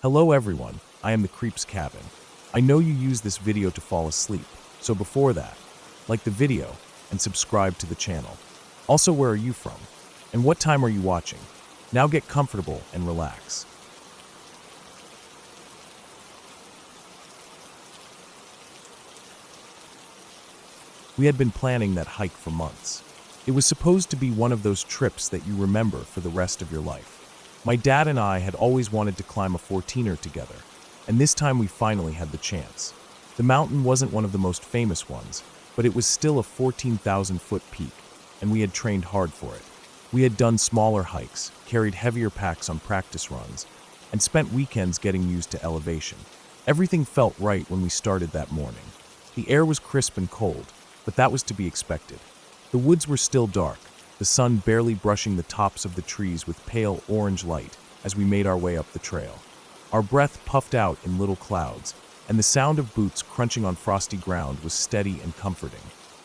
Hello everyone, I am the Creep's Cabin. I know you use this video to fall asleep, so before that, like the video and subscribe to the channel. Also, where are you from? And what time are you watching? Now get comfortable and relax. We had been planning that hike for months. It was supposed to be one of those trips that you remember for the rest of your life. My dad and I had always wanted to climb a 14er together, and this time we finally had the chance. The mountain wasn't one of the most famous ones, but it was still a 14,000-foot peak, and we had trained hard for it. We had done smaller hikes, carried heavier packs on practice runs, and spent weekends getting used to elevation. Everything felt right when we started that morning. The air was crisp and cold, but that was to be expected. The woods were still dark, the sun barely brushing the tops of the trees with pale orange light as we made our way up the trail. Our breath puffed out in little clouds, and the sound of boots crunching on frosty ground was steady and comforting.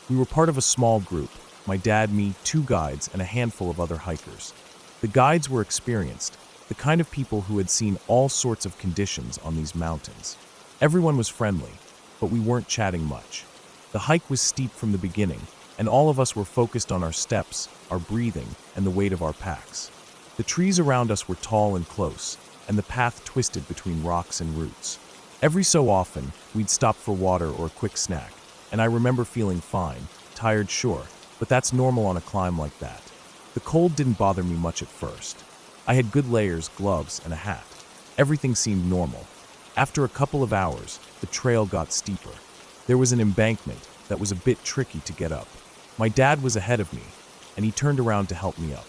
We were part of a small group, my dad, me, 2 guides, and a handful of other hikers. The guides were experienced, the kind of people who had seen all sorts of conditions on these mountains. Everyone was friendly, but we weren't chatting much. The hike was steep from the beginning, and all of us were focused on our steps, our breathing, and the weight of our packs. The trees around us were tall and close, and the path twisted between rocks and roots. Every so often, we'd stop for water or a quick snack, and I remember feeling fine, tired, sure, but that's normal on a climb like that. The cold didn't bother me much at first. I had good layers, gloves, and a hat. Everything seemed normal. After a couple of hours, the trail got steeper. There was an embankment that was a bit tricky to get up. My dad was ahead of me, and he turned around to help me up.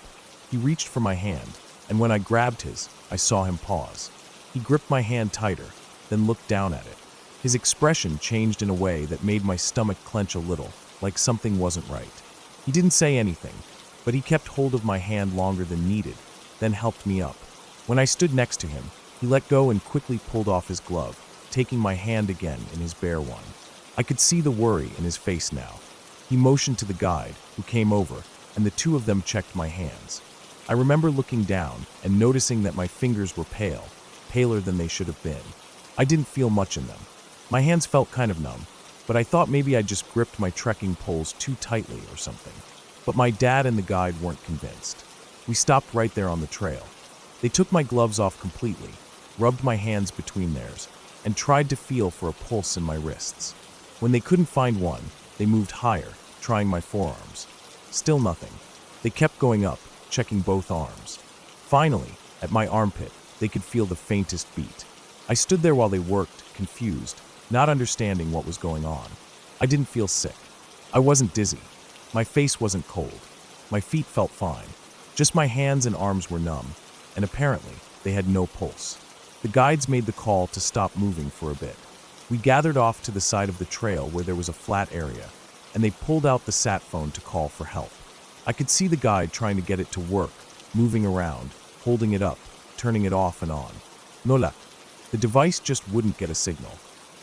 He reached for my hand, and when I grabbed his, I saw him pause. He gripped my hand tighter, then looked down at it. His expression changed in a way that made my stomach clench a little, like something wasn't right. He didn't say anything, but he kept hold of my hand longer than needed, then helped me up. When I stood next to him, he let go and quickly pulled off his glove, taking my hand again in his bare one. I could see the worry in his face now. He motioned to the guide, who came over, and the 2 of them checked my hands. I remember looking down and noticing that my fingers were pale, paler than they should have been. I didn't feel much in them. My hands felt kind of numb, but I thought maybe I just gripped my trekking poles too tightly or something. But my dad and the guide weren't convinced. We stopped right there on the trail. They took my gloves off completely, rubbed my hands between theirs, and tried to feel for a pulse in my wrists. When they couldn't find one, they moved higher, trying my forearms. Still nothing. They kept going up, checking both arms. Finally, at my armpit, they could feel the faintest beat. I stood there while they worked, confused, not understanding what was going on. I didn't feel sick. I wasn't dizzy. My face wasn't cold. My feet felt fine. Just my hands and arms were numb, and apparently, they had no pulse. The guides made the call to stop moving for a bit. We gathered off to the side of the trail where there was a flat area, and they pulled out the sat phone to call for help. I could see the guide trying to get it to work, moving around, holding it up, turning it off and on. No luck. The device just wouldn't get a signal.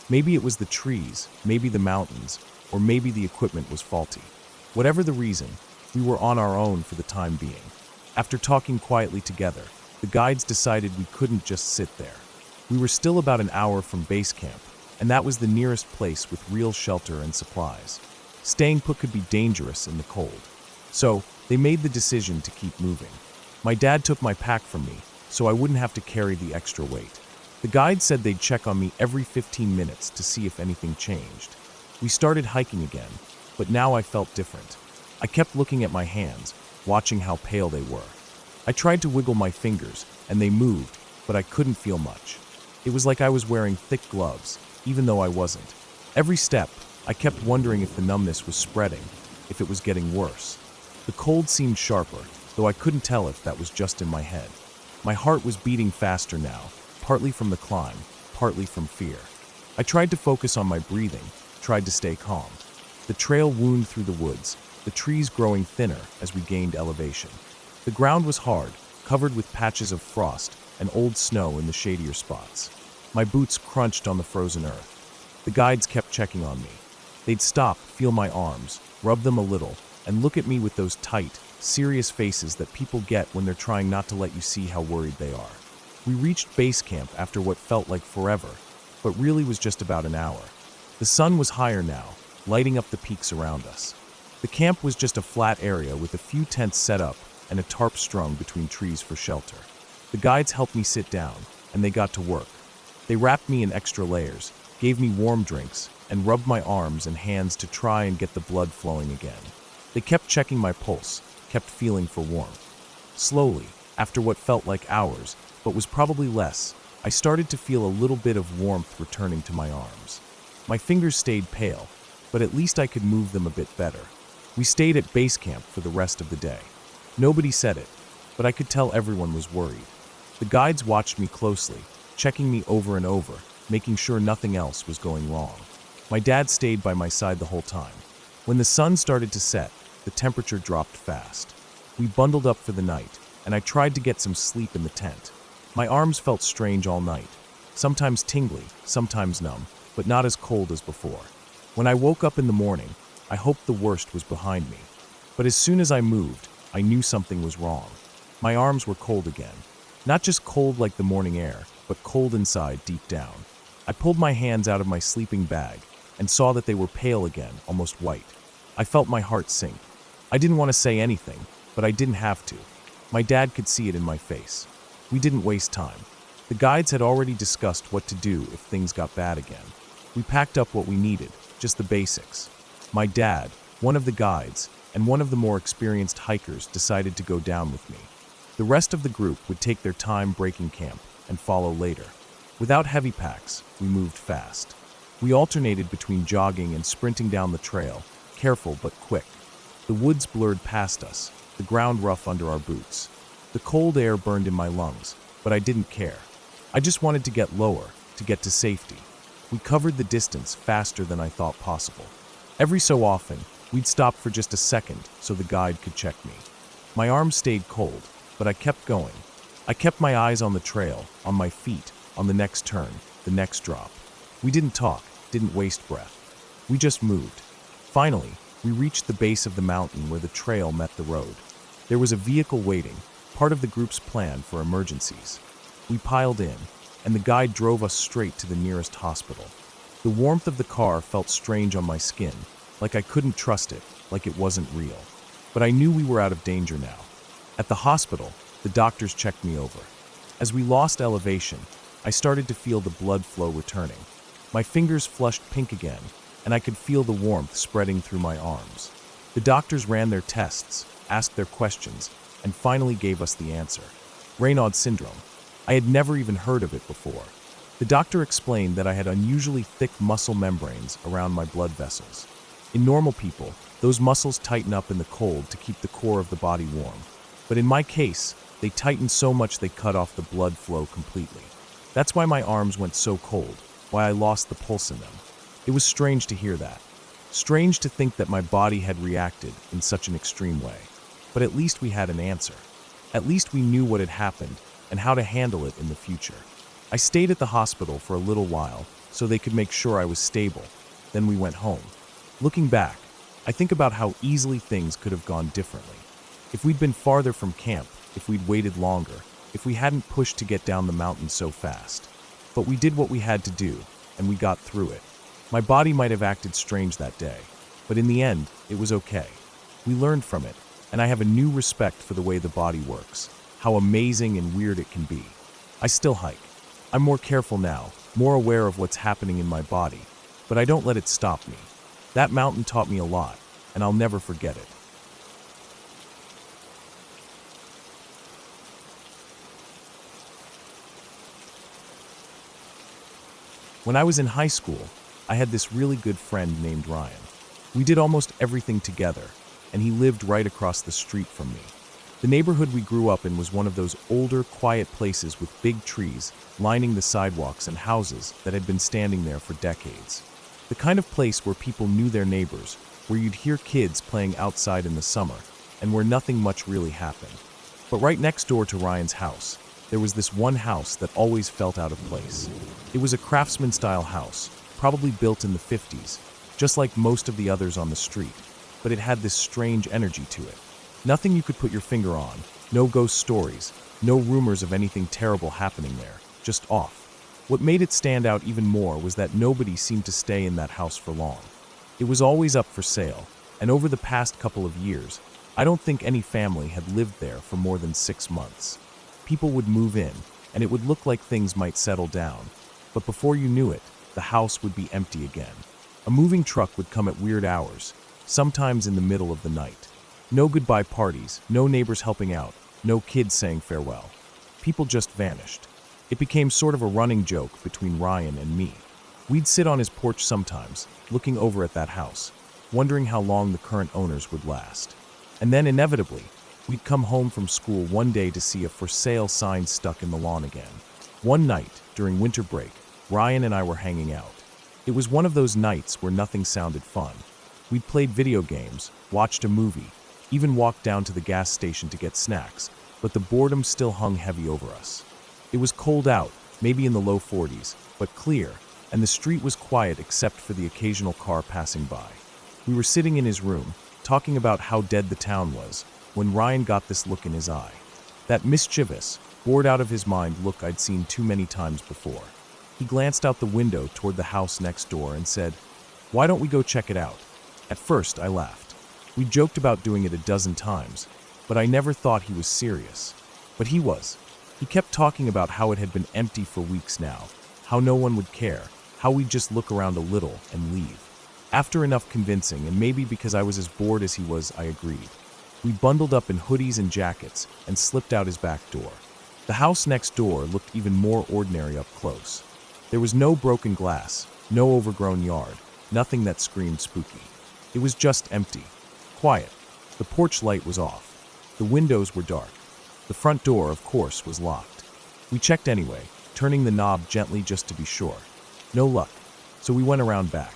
Maybe it was the trees, maybe the mountains, or maybe the equipment was faulty. Whatever the reason, we were on our own for the time being. After talking quietly together, the guides decided we couldn't just sit there. We were still about an hour from base camp, and that was the nearest place with real shelter and supplies. Staying put could be dangerous in the cold. So, they made the decision to keep moving. My dad took my pack from me, so I wouldn't have to carry the extra weight. The guide said they'd check on me every 15 minutes to see if anything changed. We started hiking again, but now I felt different. I kept looking at my hands, watching how pale they were. I tried to wiggle my fingers, and they moved, but I couldn't feel much. It was like I was wearing thick gloves, even though I wasn't. Every step, I kept wondering if the numbness was spreading, if it was getting worse. The cold seemed sharper, though I couldn't tell if that was just in my head. My heart was beating faster now, partly from the climb, partly from fear. I tried to focus on my breathing, tried to stay calm. The trail wound through the woods, the trees growing thinner as we gained elevation. The ground was hard, covered with patches of frost and old snow in the shadier spots. My boots crunched on the frozen earth. The guides kept checking on me. They'd stop, feel my arms, rub them a little, and look at me with those tight, serious faces that people get when they're trying not to let you see how worried they are. We reached base camp after what felt like forever, but really was just about an hour. The sun was higher now, lighting up the peaks around us. The camp was just a flat area with a few tents set up and a tarp strung between trees for shelter. The guides helped me sit down, and they got to work. They wrapped me in extra layers, gave me warm drinks, and rubbed my arms and hands to try and get the blood flowing again. They kept checking my pulse, kept feeling for warmth. Slowly, after what felt like hours, but was probably less, I started to feel a little bit of warmth returning to my arms. My fingers stayed pale, but at least I could move them a bit better. We stayed at base camp for the rest of the day. Nobody said it, but I could tell everyone was worried. The guides watched me closely, checking me over and over, making sure nothing else was going wrong. My dad stayed by my side the whole time. When the sun started to set, the temperature dropped fast. We bundled up for the night, and I tried to get some sleep in the tent. My arms felt strange all night, sometimes tingly, sometimes numb, but not as cold as before. When I woke up in the morning, I hoped the worst was behind me. But as soon as I moved, I knew something was wrong. My arms were cold again. Not just cold like the morning air, but cold inside, deep down. I pulled my hands out of my sleeping bag and saw that they were pale again, almost white. I felt my heart sink. I didn't want to say anything, but I didn't have to. My dad could see it in my face. We didn't waste time. The guides had already discussed what to do if things got bad again. We packed up what we needed, just the basics. My dad, one of the guides, and one of the more experienced hikers decided to go down with me. The rest of the group would take their time breaking camp and follow later. Without heavy packs, we moved fast. We alternated between jogging and sprinting down the trail, careful but quick. The woods blurred past us, the ground rough under our boots. The cold air burned in my lungs, but I didn't care. I just wanted to get lower, to get to safety. We covered the distance faster than I thought possible. Every so often, we'd stop for just a second so the guide could check me. My arms stayed cold, but I kept going. I kept my eyes on the trail, on my feet, on the next turn, the next drop. We didn't talk, didn't waste breath. We just moved. Finally, we reached the base of the mountain where the trail met the road. There was a vehicle waiting, part of the group's plan for emergencies. We piled in, and the guide drove us straight to the nearest hospital. The warmth of the car felt strange on my skin, like I couldn't trust it, like it wasn't real. But I knew we were out of danger now. At the hospital, the doctors checked me over. As we lost elevation, I started to feel the blood flow returning. My fingers flushed pink again, and I could feel the warmth spreading through my arms. The doctors ran their tests, asked their questions, and finally gave us the answer. Raynaud syndrome. I had never even heard of it before. The doctor explained that I had unusually thick muscle membranes around my blood vessels. In normal people, those muscles tighten up in the cold to keep the core of the body warm. But in my case, they tightened so much they cut off the blood flow completely. That's why my arms went so cold, why I lost the pulse in them. It was strange to hear that. Strange to think that my body had reacted in such an extreme way. But at least we had an answer. At least we knew what had happened and how to handle it in the future. I stayed at the hospital for a little while so they could make sure I was stable. Then we went home. Looking back, I think about how easily things could have gone differently. If we'd been farther from camp, if we'd waited longer, if we hadn't pushed to get down the mountain so fast. But we did what we had to do, and we got through it. My body might have acted strange that day, but in the end, it was okay. We learned from it, and I have a new respect for the way the body works, how amazing and weird it can be. I still hike. I'm more careful now, more aware of what's happening in my body, but I don't let it stop me. That mountain taught me a lot, and I'll never forget it. When I was in high school, I had this really good friend named Ryan. We did almost everything together, and he lived right across the street from me. The neighborhood we grew up in was one of those older, quiet places with big trees lining the sidewalks and houses that had been standing there for decades. The kind of place where people knew their neighbors, where you'd hear kids playing outside in the summer, and where nothing much really happened. But right next door to Ryan's house, there was this one house that always felt out of place. It was a craftsman-style house, probably built in the 50s, just like most of the others on the street, but it had this strange energy to it. Nothing you could put your finger on, No ghost stories, no rumors of anything terrible happening there, just off. What made it stand out even more was that nobody seemed to stay in that house for long. It was always up for sale, and over the past couple of years, I don't think any family had lived there for more than 6 months. People would move in, and it would look like things might settle down, but before you knew it, the house would be empty again. A moving truck would come at weird hours, sometimes in the middle of the night. No goodbye parties, no neighbors helping out, no kids saying farewell. People just vanished. It became sort of a running joke between Ryan and me. We'd sit on his porch sometimes, looking over at that house, wondering how long the current owners would last. And then inevitably, we'd come home from school one day to see a for sale sign stuck in the lawn again. One night, during winter break, Ryan and I were hanging out. It was one of those nights where nothing sounded fun. We'd played video games, watched a movie, even walked down to the gas station to get snacks, but the boredom still hung heavy over us. It was cold out, maybe in the low 40s, but clear, and the street was quiet except for the occasional car passing by. We were sitting in his room, talking about how dead the town was, when Ryan got this look in his eye. That mischievous, bored out of his mind look I'd seen too many times before. He glanced out the window toward the house next door and said, "Why don't we go check it out?" At first, I laughed. We joked about doing it a dozen times, but I never thought he was serious. But he was. He kept talking about how it had been empty for weeks now, how no one would care, how we'd just look around a little and leave. After enough convincing, and maybe because I was as bored as he was, I agreed. We bundled up in hoodies and jackets and slipped out his back door. The house next door looked even more ordinary up close. There was no broken glass, no overgrown yard, nothing that screamed spooky. It was just empty, quiet. The porch light was off. The windows were dark. The front door, of course, was locked. We checked anyway, turning the knob gently just to be sure. No luck, so we went around back.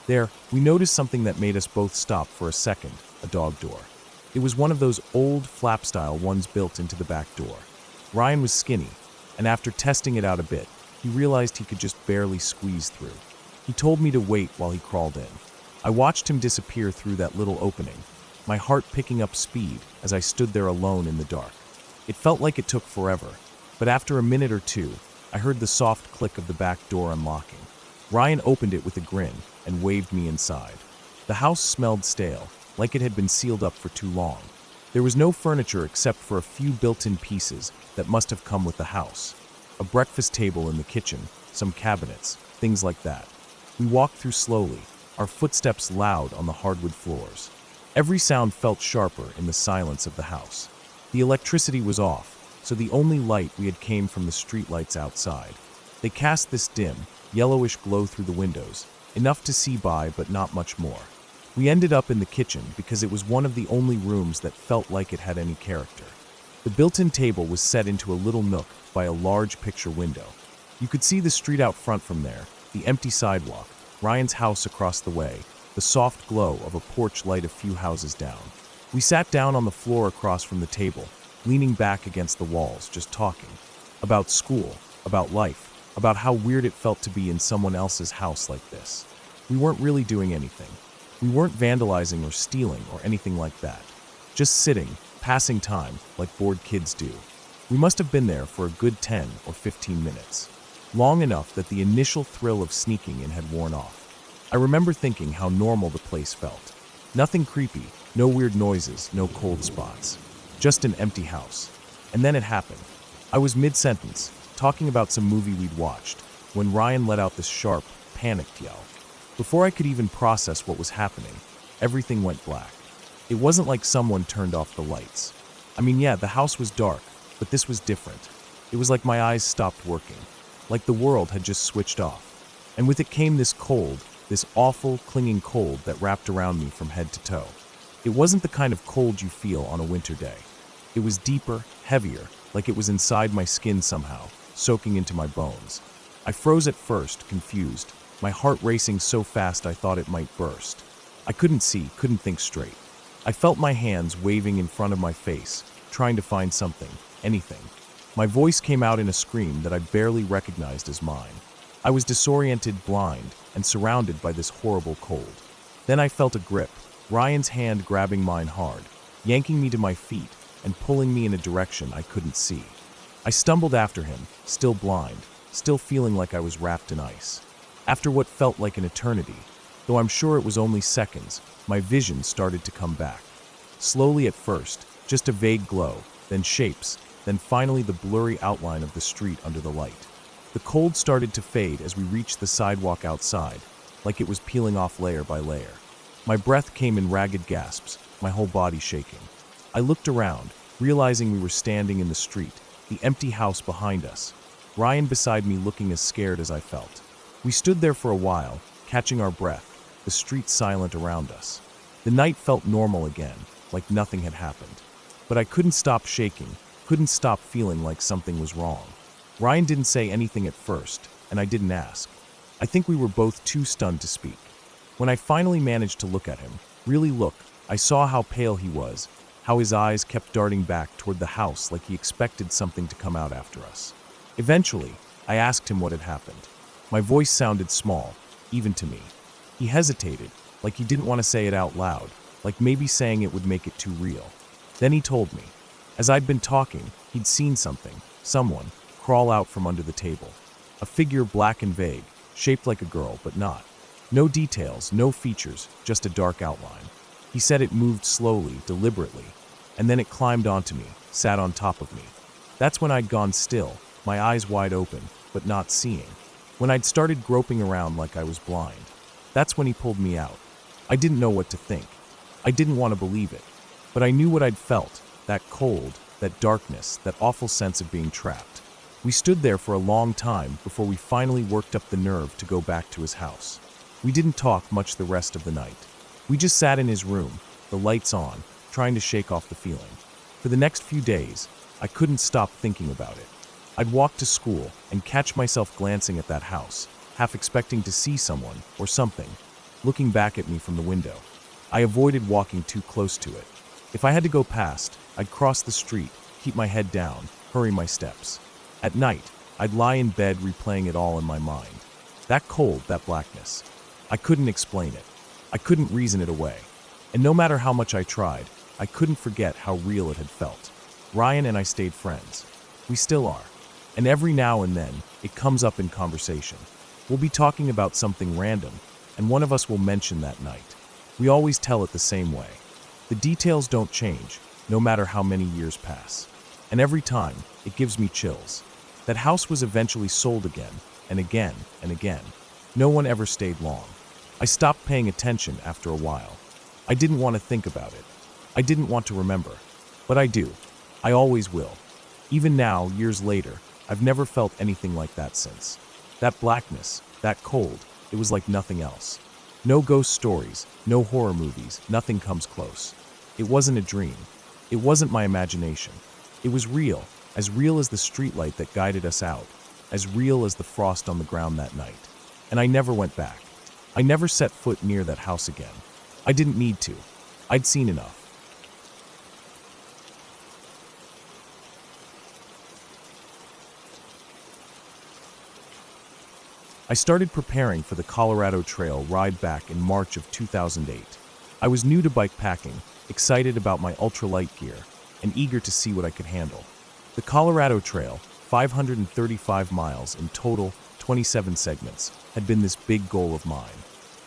There, we noticed something that made us both stop for a second, a dog door. It was one of those old flap-style ones built into the back door. Ryan was skinny, and after testing it out a bit, he realized he could just barely squeeze through. He told me to wait while he crawled in. I watched him disappear through that little opening, my heart picking up speed as I stood there alone in the dark. It felt like it took forever, but after a minute or two, I heard the soft click of the back door unlocking. Ryan opened it with a grin and waved me inside. The house smelled stale, like it had been sealed up for too long. There was no furniture except for a few built-in pieces that must have come with the house. A breakfast table in the kitchen, some cabinets, things like that. We walked through slowly, our footsteps loud on the hardwood floors. Every sound felt sharper in the silence of the house. The electricity was off, so the only light we had came from the streetlights outside. They cast this dim, yellowish glow through the windows, enough to see by but not much more. We ended up in the kitchen because it was one of the only rooms that felt like it had any character. The built-in table was set into a little nook by a large picture window. You could see the street out front from there, the empty sidewalk, Ryan's house across the way, the soft glow of a porch light a few houses down. We sat down on the floor across from the table, leaning back against the walls, just talking. About school, about life, about how weird it felt to be in someone else's house like this. We weren't really doing anything. We weren't vandalizing or stealing or anything like that. Just sitting, passing time, like bored kids do. We must have been there for a good 10 or 15 minutes. Long enough that the initial thrill of sneaking in had worn off. I remember thinking how normal the place felt. Nothing creepy, no weird noises, no cold spots. Just an empty house. And then it happened. I was mid-sentence, talking about some movie we'd watched, when Ryan let out this sharp, panicked yell. Before I could even process what was happening, everything went black. It wasn't like someone turned off the lights. I mean, yeah, the house was dark, but this was different. It was like my eyes stopped working, like the world had just switched off. And with it came this cold, this awful, clinging cold that wrapped around me from head to toe. It wasn't the kind of cold you feel on a winter day. It was deeper, heavier, like it was inside my skin somehow, soaking into my bones. I froze at first, confused, my heart racing so fast I thought it might burst. I couldn't see, couldn't think straight. I felt my hands waving in front of my face, trying to find something, anything. My voice came out in a scream that I barely recognized as mine. I was disoriented, blind, and surrounded by this horrible cold. Then I felt a grip, Ryan's hand grabbing mine hard, yanking me to my feet, and pulling me in a direction I couldn't see. I stumbled after him, still blind, still feeling like I was wrapped in ice. After what felt like an eternity, though I'm sure it was only seconds, my vision started to come back. Slowly at first, just a vague glow, then shapes, then finally the blurry outline of the street under the light. The cold started to fade as we reached the sidewalk outside, like it was peeling off layer by layer. My breath came in ragged gasps, my whole body shaking. I looked around, realizing we were standing in the street, the empty house behind us. Ryan beside me looking as scared as I felt. We stood there for a while, catching our breath, the street silent around us. The night felt normal again, like nothing had happened. But I couldn't stop shaking, couldn't stop feeling like something was wrong. Ryan didn't say anything at first, and I didn't ask. I think we were both too stunned to speak. When I finally managed to look at him, really look, I saw how pale he was, how his eyes kept darting back toward the house like he expected something to come out after us. Eventually, I asked him what had happened. My voice sounded small, even to me. He hesitated, like he didn't want to say it out loud, like maybe saying it would make it too real. Then he told me. As I'd been talking, he'd seen something, someone, crawl out from under the table. A figure black and vague, shaped like a girl, but not. No details, no features, just a dark outline. He said it moved slowly, deliberately, and then it climbed onto me, sat on top of me. That's when I'd gone still, my eyes wide open, but not seeing. When I'd started groping around like I was blind. That's when he pulled me out. I didn't know what to think. I didn't want to believe it. But I knew what I'd felt, that cold, that darkness, that awful sense of being trapped. We stood there for a long time before we finally worked up the nerve to go back to his house. We didn't talk much the rest of the night. We just sat in his room, the lights on, trying to shake off the feeling. For the next few days, I couldn't stop thinking about it. I'd walk to school and catch myself glancing at that house, half expecting to see someone or something, looking back at me from the window. I avoided walking too close to it. If I had to go past, I'd cross the street, keep my head down, hurry my steps. At night, I'd lie in bed replaying it all in my mind. That cold, that blackness. I couldn't explain it. I couldn't reason it away. And no matter how much I tried, I couldn't forget how real it had felt. Ryan and I stayed friends. We still are. And every now and then, it comes up in conversation. We'll be talking about something random, and one of us will mention that night. We always tell it the same way. The details don't change, no matter how many years pass. And every time, it gives me chills. That house was eventually sold again, and again, and again. No one ever stayed long. I stopped paying attention after a while. I didn't want to think about it. I didn't want to remember. But I do. I always will. Even now, years later, I've never felt anything like that since. That blackness, that cold, it was like nothing else. No ghost stories, no horror movies, nothing comes close. It wasn't a dream. It wasn't my imagination. It was real as the streetlight that guided us out, as real as the frost on the ground that night. And I never went back. I never set foot near that house again. I didn't need to. I'd seen enough. I started preparing for the Colorado Trail ride back in March of 2008. I was new to bike packing, excited about my ultralight gear, and eager to see what I could handle. The Colorado Trail, 535 miles in total, 27 segments, had been this big goal of mine.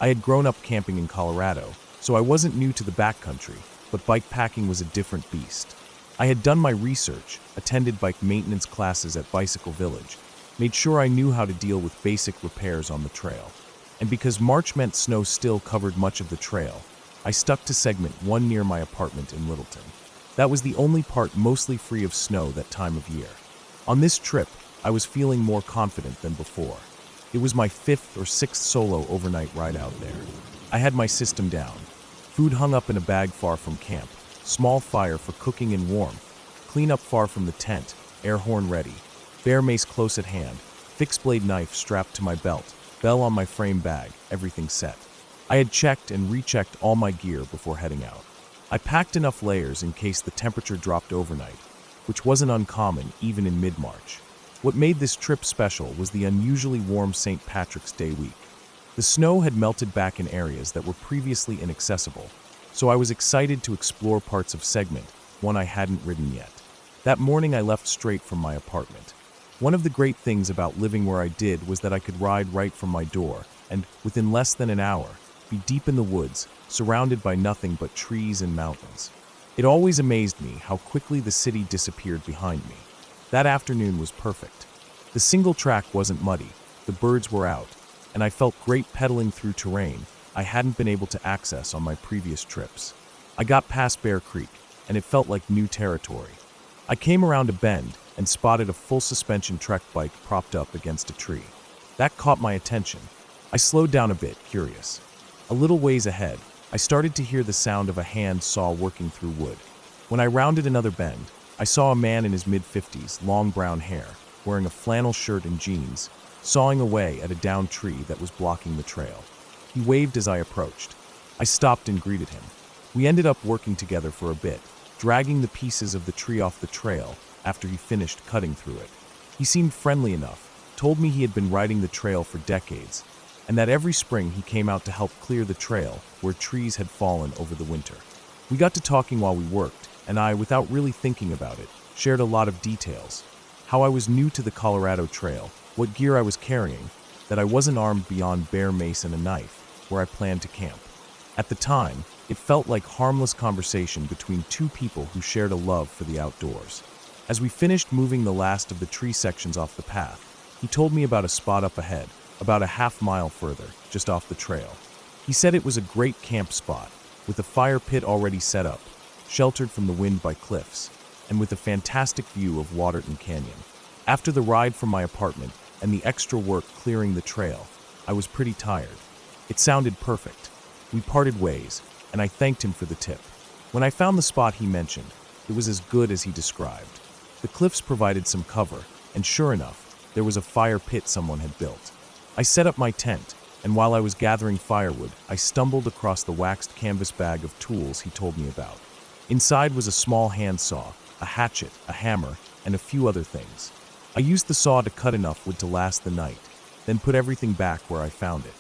I had grown up camping in Colorado, so I wasn't new to the backcountry, but bike packing was a different beast. I had done my research, attended bike maintenance classes at Bicycle Village, made sure I knew how to deal with basic repairs on the trail. And because March meant snow still covered much of the trail, I stuck to segment 1 near my apartment in Littleton. That was the only part mostly free of snow that time of year. On this trip, I was feeling more confident than before. It was my 5th or 6th solo overnight ride out there. I had my system down. Food hung up in a bag far from camp, small fire for cooking and warmth, cleanup far from the tent, air horn ready, bear mace close at hand, fixed blade knife strapped to my belt, bell on my frame bag, everything set. I had checked and rechecked all my gear before heading out. I packed enough layers in case the temperature dropped overnight, which wasn't uncommon even in mid-March. What made this trip special was the unusually warm St. Patrick's Day week. The snow had melted back in areas that were previously inaccessible, so I was excited to explore parts of segment one I hadn't ridden yet. That morning I left straight from my apartment. One of the great things about living where I did was that I could ride right from my door and, within less than an hour, be deep in the woods, surrounded by nothing but trees and mountains. It always amazed me how quickly the city disappeared behind me. That afternoon was perfect. The single track wasn't muddy, the birds were out, and I felt great pedaling through terrain I hadn't been able to access on my previous trips. I got past Bear Creek, and it felt like new territory. I came around a bend and spotted a full suspension trek bike propped up against a tree. That caught my attention. I slowed down a bit, curious. A little ways ahead, I started to hear the sound of a hand saw working through wood. When I rounded another bend, I saw a man in his mid-50s, long brown hair, wearing a flannel shirt and jeans, sawing away at a downed tree that was blocking the trail. He waved as I approached. I stopped and greeted him. We ended up working together for a bit, dragging the pieces of the tree off the trail after he finished cutting through it. He seemed friendly enough, told me he had been riding the trail for decades, and that every spring he came out to help clear the trail where trees had fallen over the winter. We got to talking while we worked, and I, without really thinking about it, shared a lot of details. How I was new to the Colorado Trail, what gear I was carrying, that I wasn't armed beyond bear mace and a knife, where I planned to camp. At the time, it felt like harmless conversation between two people who shared a love for the outdoors. As we finished moving the last of the tree sections off the path, he told me about a spot up ahead, about a half-mile further, just off the trail. He said it was a great camp spot, with a fire pit already set up, sheltered from the wind by cliffs, and with a fantastic view of Waterton Canyon. After the ride from my apartment and the extra work clearing the trail, I was pretty tired. It sounded perfect. We parted ways, and I thanked him for the tip. When I found the spot he mentioned, it was as good as he described. The cliffs provided some cover, and sure enough, there was a fire pit someone had built. I set up my tent, and while I was gathering firewood, I stumbled across the waxed canvas bag of tools he told me about. Inside was a small handsaw, a hatchet, a hammer, and a few other things. I used the saw to cut enough wood to last the night, then put everything back where I found it.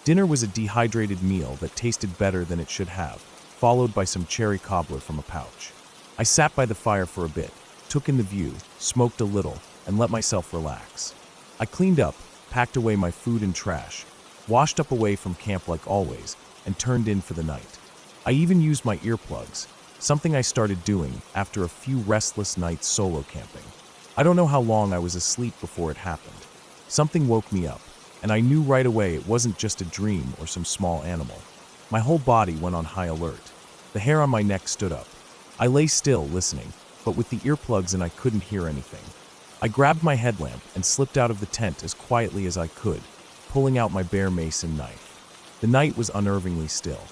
Dinner was a dehydrated meal that tasted better than it should have, followed by some cherry cobbler from a pouch. I sat by the fire for a bit, took in the view, smoked a little, and let myself relax. I cleaned up, packed away my food and trash, washed up away from camp like always, and turned in for the night. I even used my earplugs, something I started doing after a few restless nights solo camping. I don't know how long I was asleep before it happened. Something woke me up, and I knew right away it wasn't just a dream or some small animal. My whole body went on high alert. The hair on my neck stood up. I lay still, listening, but with the earplugs in I couldn't hear anything. I grabbed my headlamp and slipped out of the tent as quietly as I could, pulling out my bear mace and knife. The night was unnervingly still.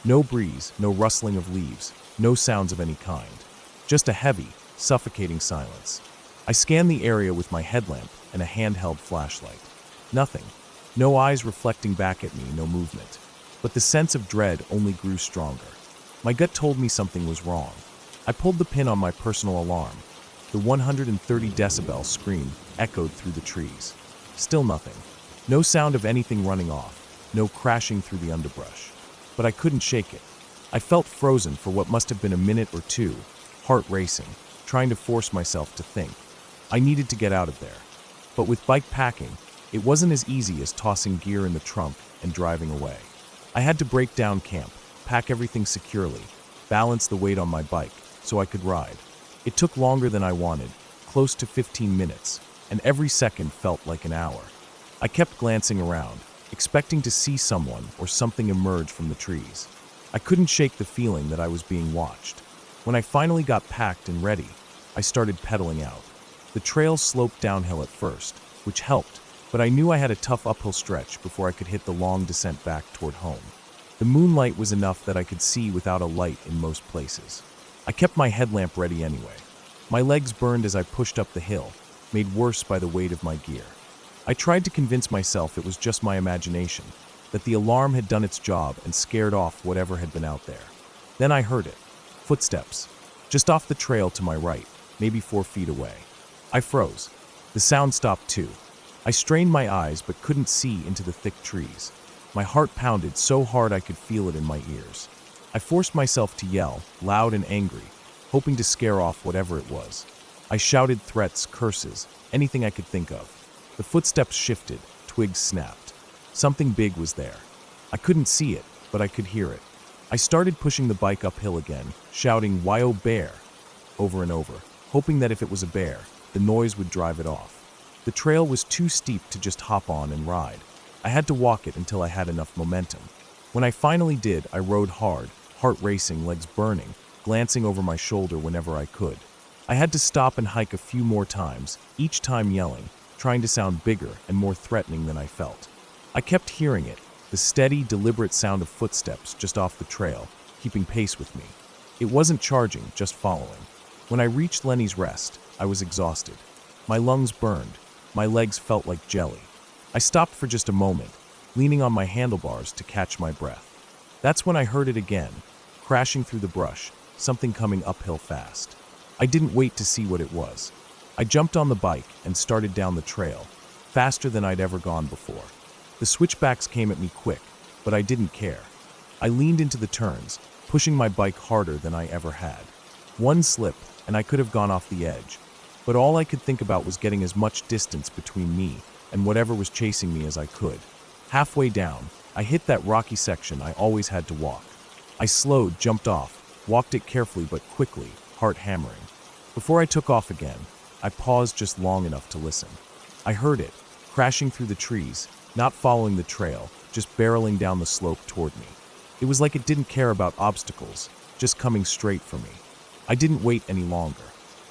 No breeze, no rustling of leaves, no sounds of any kind. Just a heavy, suffocating silence. I scanned the area with my headlamp and a handheld flashlight. Nothing. No eyes reflecting back at me, no movement. But the sense of dread only grew stronger. My gut told me something was wrong. I pulled the pin on my personal alarm. The 130 decibel scream echoed through the trees. Still nothing. No sound of anything running off, no crashing through the underbrush. But I couldn't shake it. I felt frozen for what must have been a minute or two, heart racing, trying to force myself to think. I needed to get out of there. But with bike packing, it wasn't as easy as tossing gear in the trunk and driving away. I had to break down camp, pack everything securely, balance the weight on my bike so I could ride. It took longer than I wanted, close to 15 minutes, and every second felt like an hour. I kept glancing around, expecting to see someone or something emerge from the trees. I couldn't shake the feeling that I was being watched. When I finally got packed and ready, I started pedaling out. The trail sloped downhill at first, which helped, but I knew I had a tough uphill stretch before I could hit the long descent back toward home. The moonlight was enough that I could see without a light in most places. I kept my headlamp ready anyway. My legs burned as I pushed up the hill, made worse by the weight of my gear. I tried to convince myself it was just my imagination, that the alarm had done its job and scared off whatever had been out there. Then I heard it. Footsteps. Just off the trail to my right, maybe 4 feet away. I froze. The sound stopped too. I strained my eyes but couldn't see into the thick trees. My heart pounded so hard I could feel it in my ears. I forced myself to yell, loud and angry, hoping to scare off whatever it was. I shouted threats, curses, anything I could think of. The footsteps shifted, twigs snapped. Something big was there. I couldn't see it, but I could hear it. I started pushing the bike uphill again, shouting, "Why, oh bear," over and over, hoping that if it was a bear, the noise would drive it off. The trail was too steep to just hop on and ride. I had to walk it until I had enough momentum. When I finally did, I rode hard, heart racing, legs burning, glancing over my shoulder whenever I could. I had to stop and hike a few more times, each time yelling, trying to sound bigger and more threatening than I felt. I kept hearing it, the steady, deliberate sound of footsteps just off the trail, keeping pace with me. It wasn't charging, just following. When I reached Lenny's Rest, I was exhausted. My lungs burned. My legs felt like jelly. I stopped for just a moment, leaning on my handlebars to catch my breath. That's when I heard it again, crashing through the brush, something coming uphill fast. I didn't wait to see what it was. I jumped on the bike and started down the trail, faster than I'd ever gone before. The switchbacks came at me quick, but I didn't care. I leaned into the turns, pushing my bike harder than I ever had. One slip, and I could have gone off the edge, but all I could think about was getting as much distance between me and whatever was chasing me as I could. Halfway down, I hit that rocky section I always had to walk. I slowed, jumped off, walked it carefully but quickly, heart hammering. Before I took off again, I paused just long enough to listen. I heard it, crashing through the trees, not following the trail, just barreling down the slope toward me. It was like it didn't care about obstacles, just coming straight for me. I didn't wait any longer.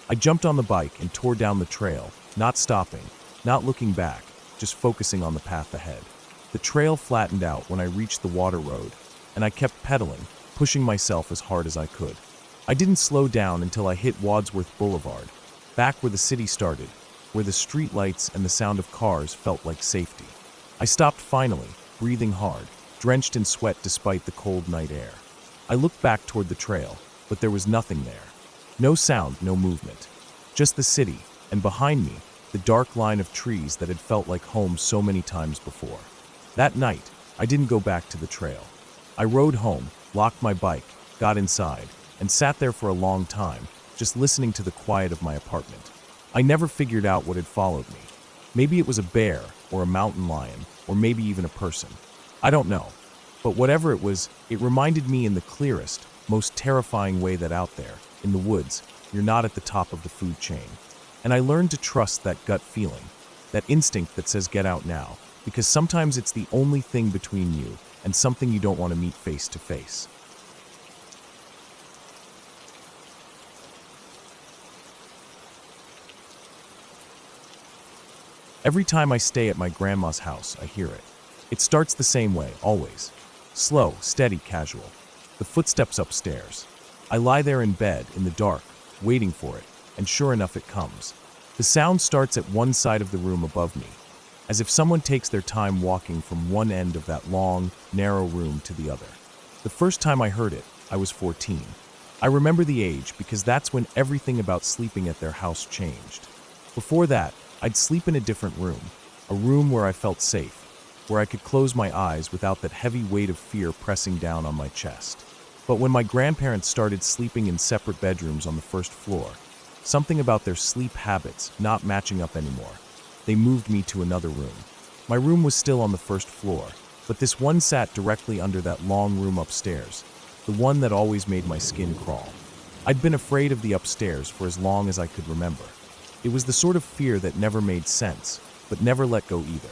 I jumped on the bike and tore down the trail, not stopping, not looking back, just focusing on the path ahead. The trail flattened out when I reached the water road, and I kept pedaling, pushing myself as hard as I could. I didn't slow down until I hit Wadsworth Boulevard, back where the city started, where the street lights and the sound of cars felt like safety. I stopped finally, breathing hard, drenched in sweat despite the cold night air. I looked back toward the trail, but there was nothing there. No sound, no movement. Just the city, and behind me, the dark line of trees that had felt like home so many times before. That night, I didn't go back to the trail. I rode home, locked my bike, got inside, and sat there for a long time, just listening to the quiet of my apartment. I never figured out what had followed me. Maybe it was a bear, or a mountain lion, or maybe even a person. I don't know. But whatever it was, it reminded me in the clearest, most terrifying way that out there, in the woods, you're not at the top of the food chain. And I learned to trust that gut feeling, that instinct that says get out now, because sometimes it's the only thing between you and something you don't want to meet face to face. Every time I stay at my grandma's house, I hear it. It starts the same way, always. Slow, steady, casual. The footsteps upstairs. I lie there in bed, in the dark, waiting for it, and sure enough it comes. The sound starts at one side of the room above me, as if someone takes their time walking from one end of that long, narrow room to the other. The first time I heard it, I was 14. I remember the age because that's when everything about sleeping at their house changed. Before that, I'd sleep in a different room, a room where I felt safe, where I could close my eyes without that heavy weight of fear pressing down on my chest. But when my grandparents started sleeping in separate bedrooms on the first floor, something about their sleep habits not matching up anymore, they moved me to another room. My room was still on the first floor, but this one sat directly under that long room upstairs, the one that always made my skin crawl. I'd been afraid of the upstairs for as long as I could remember. It was the sort of fear that never made sense, but never let go either.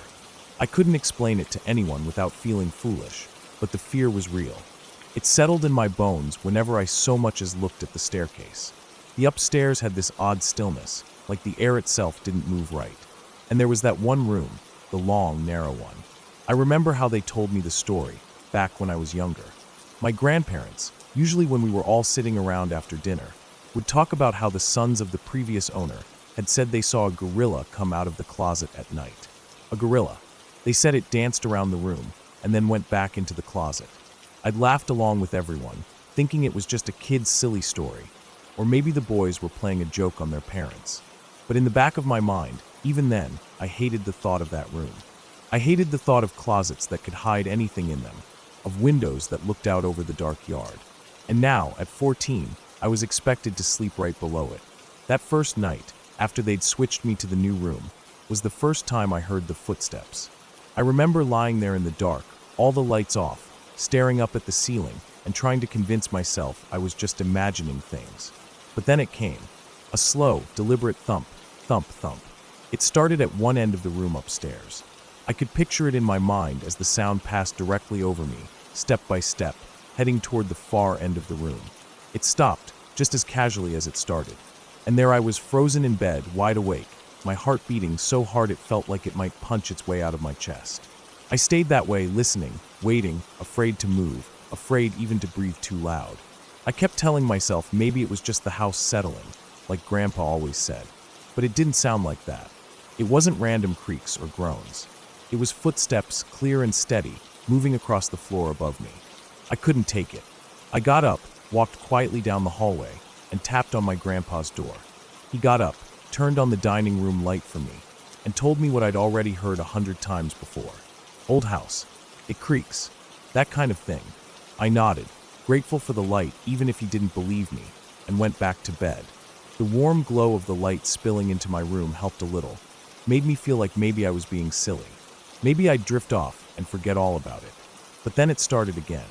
I couldn't explain it to anyone without feeling foolish, but the fear was real. It settled in my bones whenever I so much as looked at the staircase. The upstairs had this odd stillness, like the air itself didn't move right. And there was that one room, the long, narrow one. I remember how they told me the story, back when I was younger. My grandparents, usually when we were all sitting around after dinner, would talk about how the sons of the previous owner had said they saw a gorilla come out of the closet at night. A gorilla. They said it danced around the room, and then went back into the closet. I'd laughed along with everyone, thinking it was just a kid's silly story, or maybe the boys were playing a joke on their parents. But in the back of my mind, even then, I hated the thought of that room. I hated the thought of closets that could hide anything in them, of windows that looked out over the dark yard. And now, at 14, I was expected to sleep right below it. That first night, after they'd switched me to the new room, was the first time I heard the footsteps. I remember lying there in the dark, all the lights off, staring up at the ceiling and trying to convince myself I was just imagining things. But then it came. A slow, deliberate thump, thump, thump. It started at one end of the room upstairs. I could picture it in my mind as the sound passed directly over me, step by step, heading toward the far end of the room. It stopped, just as casually as it started. And there I was frozen in bed, wide awake, my heart beating so hard it felt like it might punch its way out of my chest. I stayed that way, listening, waiting, afraid to move, afraid even to breathe too loud. I kept telling myself maybe it was just the house settling, like Grandpa always said. But it didn't sound like that. It wasn't random creaks or groans. It was footsteps, clear and steady, moving across the floor above me. I couldn't take it. I got up, walked quietly down the hallway, and tapped on my grandpa's door. He got up, turned on the dining room light for me, and told me what I'd already heard 100 times before. Old house. It creaks. That kind of thing. I nodded, grateful for the light even if he didn't believe me, and went back to bed. The warm glow of the light spilling into my room helped a little, made me feel like maybe I was being silly. Maybe I'd drift off and forget all about it. But then it started again.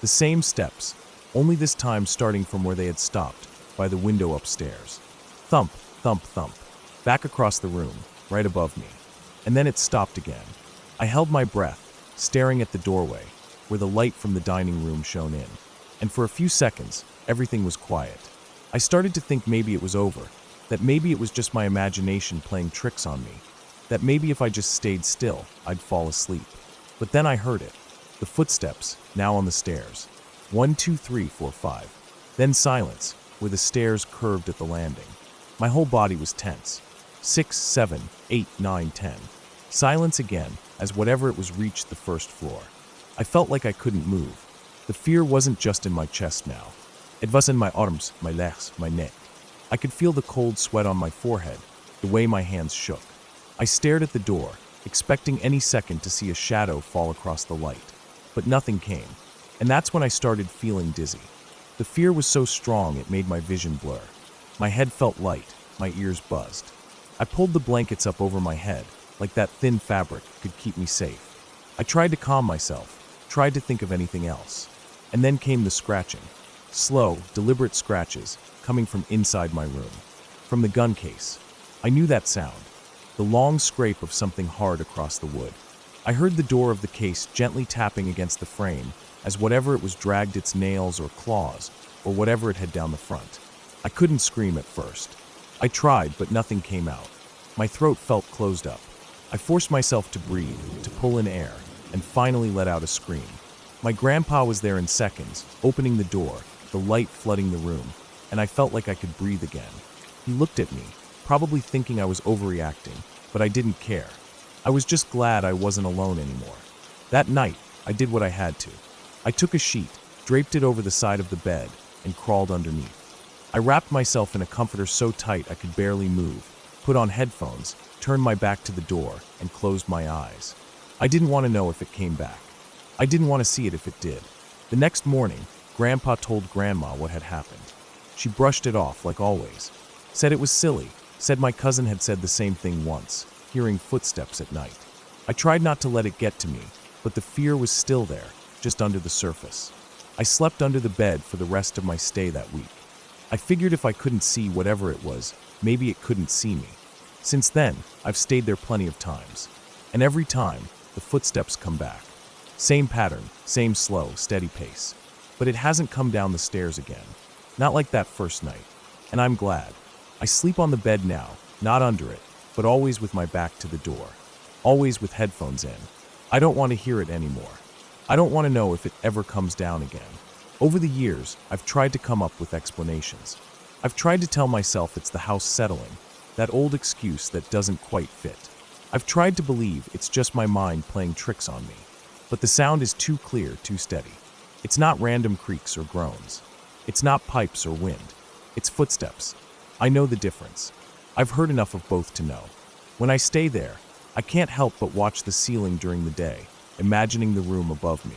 The same steps, only this time starting from where they had stopped, by the window upstairs. Thump, thump, thump, back across the room, right above me. And then it stopped again. I held my breath, staring at the doorway, where the light from the dining room shone in. And for a few seconds, everything was quiet. I started to think maybe it was over, that maybe it was just my imagination playing tricks on me, that maybe if I just stayed still, I'd fall asleep. But then I heard it. The footsteps, now on the stairs. 1, 2, 3, 4, 5. Then silence, where the stairs curved at the landing. My whole body was tense. 6, 7, 8, 9, 10. Silence again, as whatever it was reached the first floor. I felt like I couldn't move. The fear wasn't just in my chest now. It was in my arms, my legs, my neck. I could feel the cold sweat on my forehead, the way my hands shook. I stared at the door, expecting any second to see a shadow fall across the light. But nothing came, and that's when I started feeling dizzy. The fear was so strong it made my vision blur. My head felt light, my ears buzzed. I pulled the blankets up over my head, like that thin fabric could keep me safe. I tried to calm myself, tried to think of anything else. And then came the scratching. Slow, deliberate scratches, coming from inside my room. From the gun case. I knew that sound. The long scrape of something hard across the wood. I heard the door of the case gently tapping against the frame, as whatever it was dragged its nails or claws, or whatever it had down the front. I couldn't scream at first. I tried, but nothing came out. My throat felt closed up. I forced myself to breathe, to pull in air, and finally let out a scream. My grandpa was there in seconds, opening the door, the light flooding the room, and I felt like I could breathe again. He looked at me, probably thinking I was overreacting, but I didn't care. I was just glad I wasn't alone anymore. That night, I did what I had to. I took a sheet, draped it over the side of the bed, and crawled underneath. I wrapped myself in a comforter so tight I could barely move, put on headphones, turned my back to the door, and closed my eyes. I didn't want to know if it came back. I didn't want to see it if it did. The next morning, Grandpa told Grandma what had happened. She brushed it off like always. Said it was silly, said my cousin had said the same thing once, hearing footsteps at night. I tried not to let it get to me, but the fear was still there, just under the surface. I slept under the bed for the rest of my stay that week. I figured if I couldn't see whatever it was, maybe it couldn't see me. Since then, I've stayed there plenty of times. And every time, the footsteps come back. Same pattern, same slow, steady pace. But it hasn't come down the stairs again. Not like that first night. And I'm glad. I sleep on the bed now, not under it, but always with my back to the door. Always with headphones in. I don't want to hear it anymore. I don't want to know if it ever comes down again. Over the years, I've tried to come up with explanations. I've tried to tell myself it's the house settling, that old excuse that doesn't quite fit. I've tried to believe it's just my mind playing tricks on me. But the sound is too clear, too steady. It's not random creaks or groans. It's not pipes or wind. It's footsteps. I know the difference. I've heard enough of both to know. When I stay there, I can't help but watch the ceiling during the day, imagining the room above me.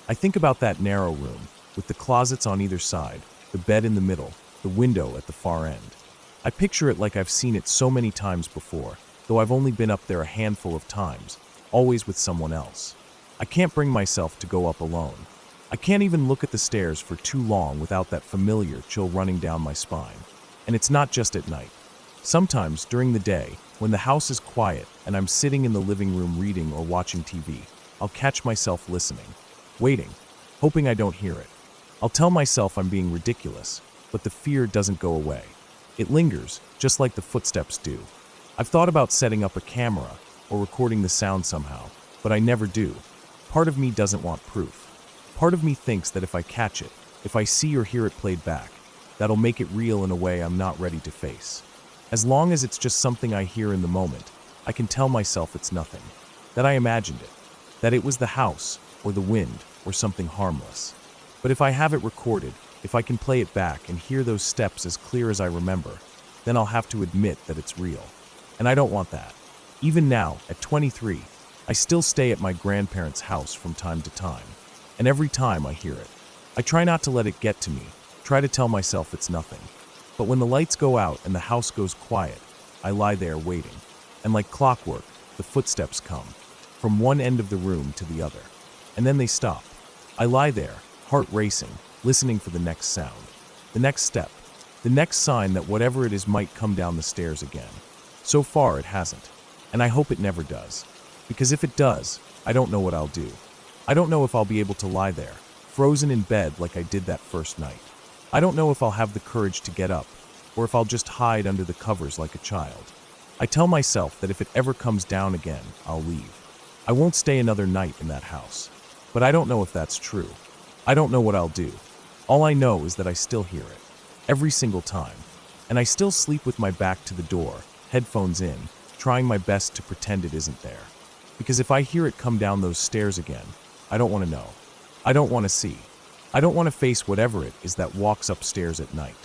I think about that narrow room, with the closets on either side, the bed in the middle, the window at the far end. I picture it like I've seen it so many times before, though I've only been up there a handful of times, always with someone else. I can't bring myself to go up alone. I can't even look at the stairs for too long without that familiar chill running down my spine. And it's not just at night. Sometimes during the day, when the house is quiet and I'm sitting in the living room reading or watching TV, I'll catch myself listening, waiting, hoping I don't hear it. I'll tell myself I'm being ridiculous, but the fear doesn't go away. It lingers, just like the footsteps do. I've thought about setting up a camera or recording the sound somehow, but I never do. Part of me doesn't want proof. Part of me thinks that if I catch it, if I see or hear it played back, that'll make it real in a way I'm not ready to face. As long as it's just something I hear in the moment, I can tell myself it's nothing, that I imagined it, that it was the house or the wind or something harmless. But if I have it recorded, if I can play it back and hear those steps as clear as I remember, then I'll have to admit that it's real. And I don't want that. Even now, at 23, I still stay at my grandparents' house from time to time. And every time I hear it, I try not to let it get to me, try to tell myself it's nothing. But when the lights go out and the house goes quiet, I lie there waiting. And like clockwork, the footsteps come, from one end of the room to the other. And then they stop. I lie there, heart racing, listening for the next sound, the next step, the next sign that whatever it is might come down the stairs again. So far, it hasn't. And I hope it never does. Because if it does, I don't know what I'll do. I don't know if I'll be able to lie there, frozen in bed like I did that first night. I don't know if I'll have the courage to get up, or if I'll just hide under the covers like a child. I tell myself that if it ever comes down again, I'll leave. I won't stay another night in that house. But I don't know if that's true. I don't know what I'll do. All I know is that I still hear it, every single time. And I still sleep with my back to the door, headphones in, trying my best to pretend it isn't there. Because if I hear it come down those stairs again, I don't want to know. I don't want to see. I don't want to face whatever it is that walks upstairs at night.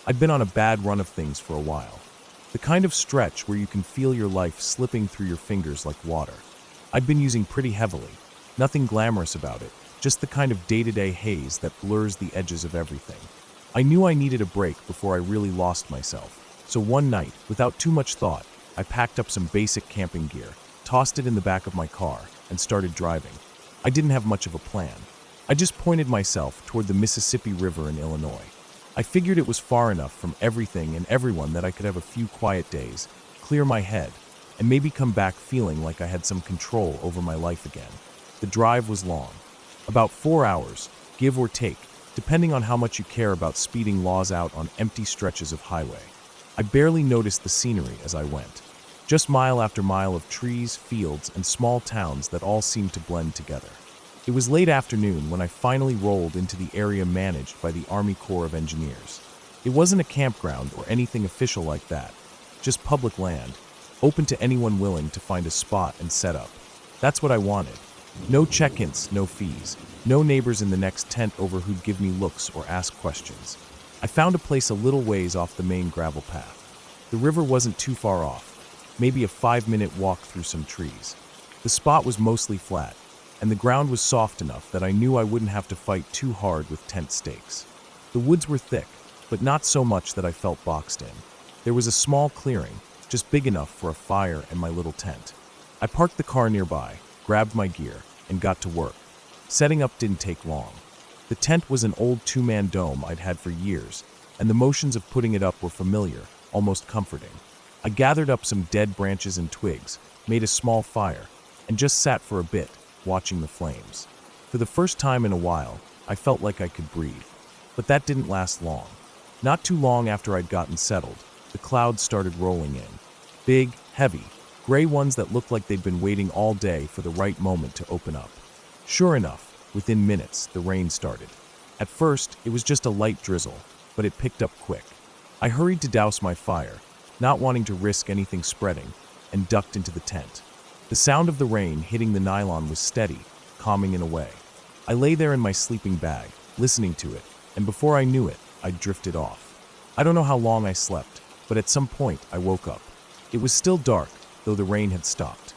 I'd been on a bad run of things for a while. The kind of stretch where you can feel your life slipping through your fingers like water. I'd been using pretty heavily. Nothing glamorous about it, just the kind of day-to-day haze that blurs the edges of everything. I knew I needed a break before I really lost myself. So one night, without too much thought, I packed up some basic camping gear, tossed it in the back of my car, and started driving. I didn't have much of a plan. I just pointed myself toward the Mississippi River in Illinois. I figured it was far enough from everything and everyone that I could have a few quiet days, clear my head, and maybe come back feeling like I had some control over my life again. The drive was long. About 4 hours, give or take, depending on how much you care about speeding laws out on empty stretches of highway. I barely noticed the scenery as I went. Just mile after mile of trees, fields, and small towns that all seemed to blend together. It was late afternoon when I finally rolled into the area managed by the Army Corps of Engineers. It wasn't a campground or anything official like that, just public land, open to anyone willing to find a spot and set up. That's what I wanted. No check-ins, no fees, no neighbors in the next tent over who'd give me looks or ask questions. I found a place a little ways off the main gravel path. The river wasn't too far off, maybe a 5-minute walk through some trees. The spot was mostly flat, and the ground was soft enough that I knew I wouldn't have to fight too hard with tent stakes. The woods were thick, but not so much that I felt boxed in. There was a small clearing, just big enough for a fire and my little tent. I parked the car nearby, grabbed my gear, and got to work. Setting up didn't take long. The tent was an old 2-man dome I'd had for years, and the motions of putting it up were familiar, almost comforting. I gathered up some dead branches and twigs, made a small fire, and just sat for a bit, watching the flames. For the first time in a while, I felt like I could breathe. But that didn't last long. Not too long after I'd gotten settled, the clouds started rolling in. Big, heavy, gray ones that looked like they'd been waiting all day for the right moment to open up. Sure enough, within minutes, the rain started. At first, it was just a light drizzle, but it picked up quick. I hurried to douse my fire, not wanting to risk anything spreading, and ducked into the tent. The sound of the rain hitting the nylon was steady, calming in a way. I lay there in my sleeping bag, listening to it, and before I knew it, I'd drifted off. I don't know how long I slept, but at some point I woke up. It was still dark, though the rain had stopped.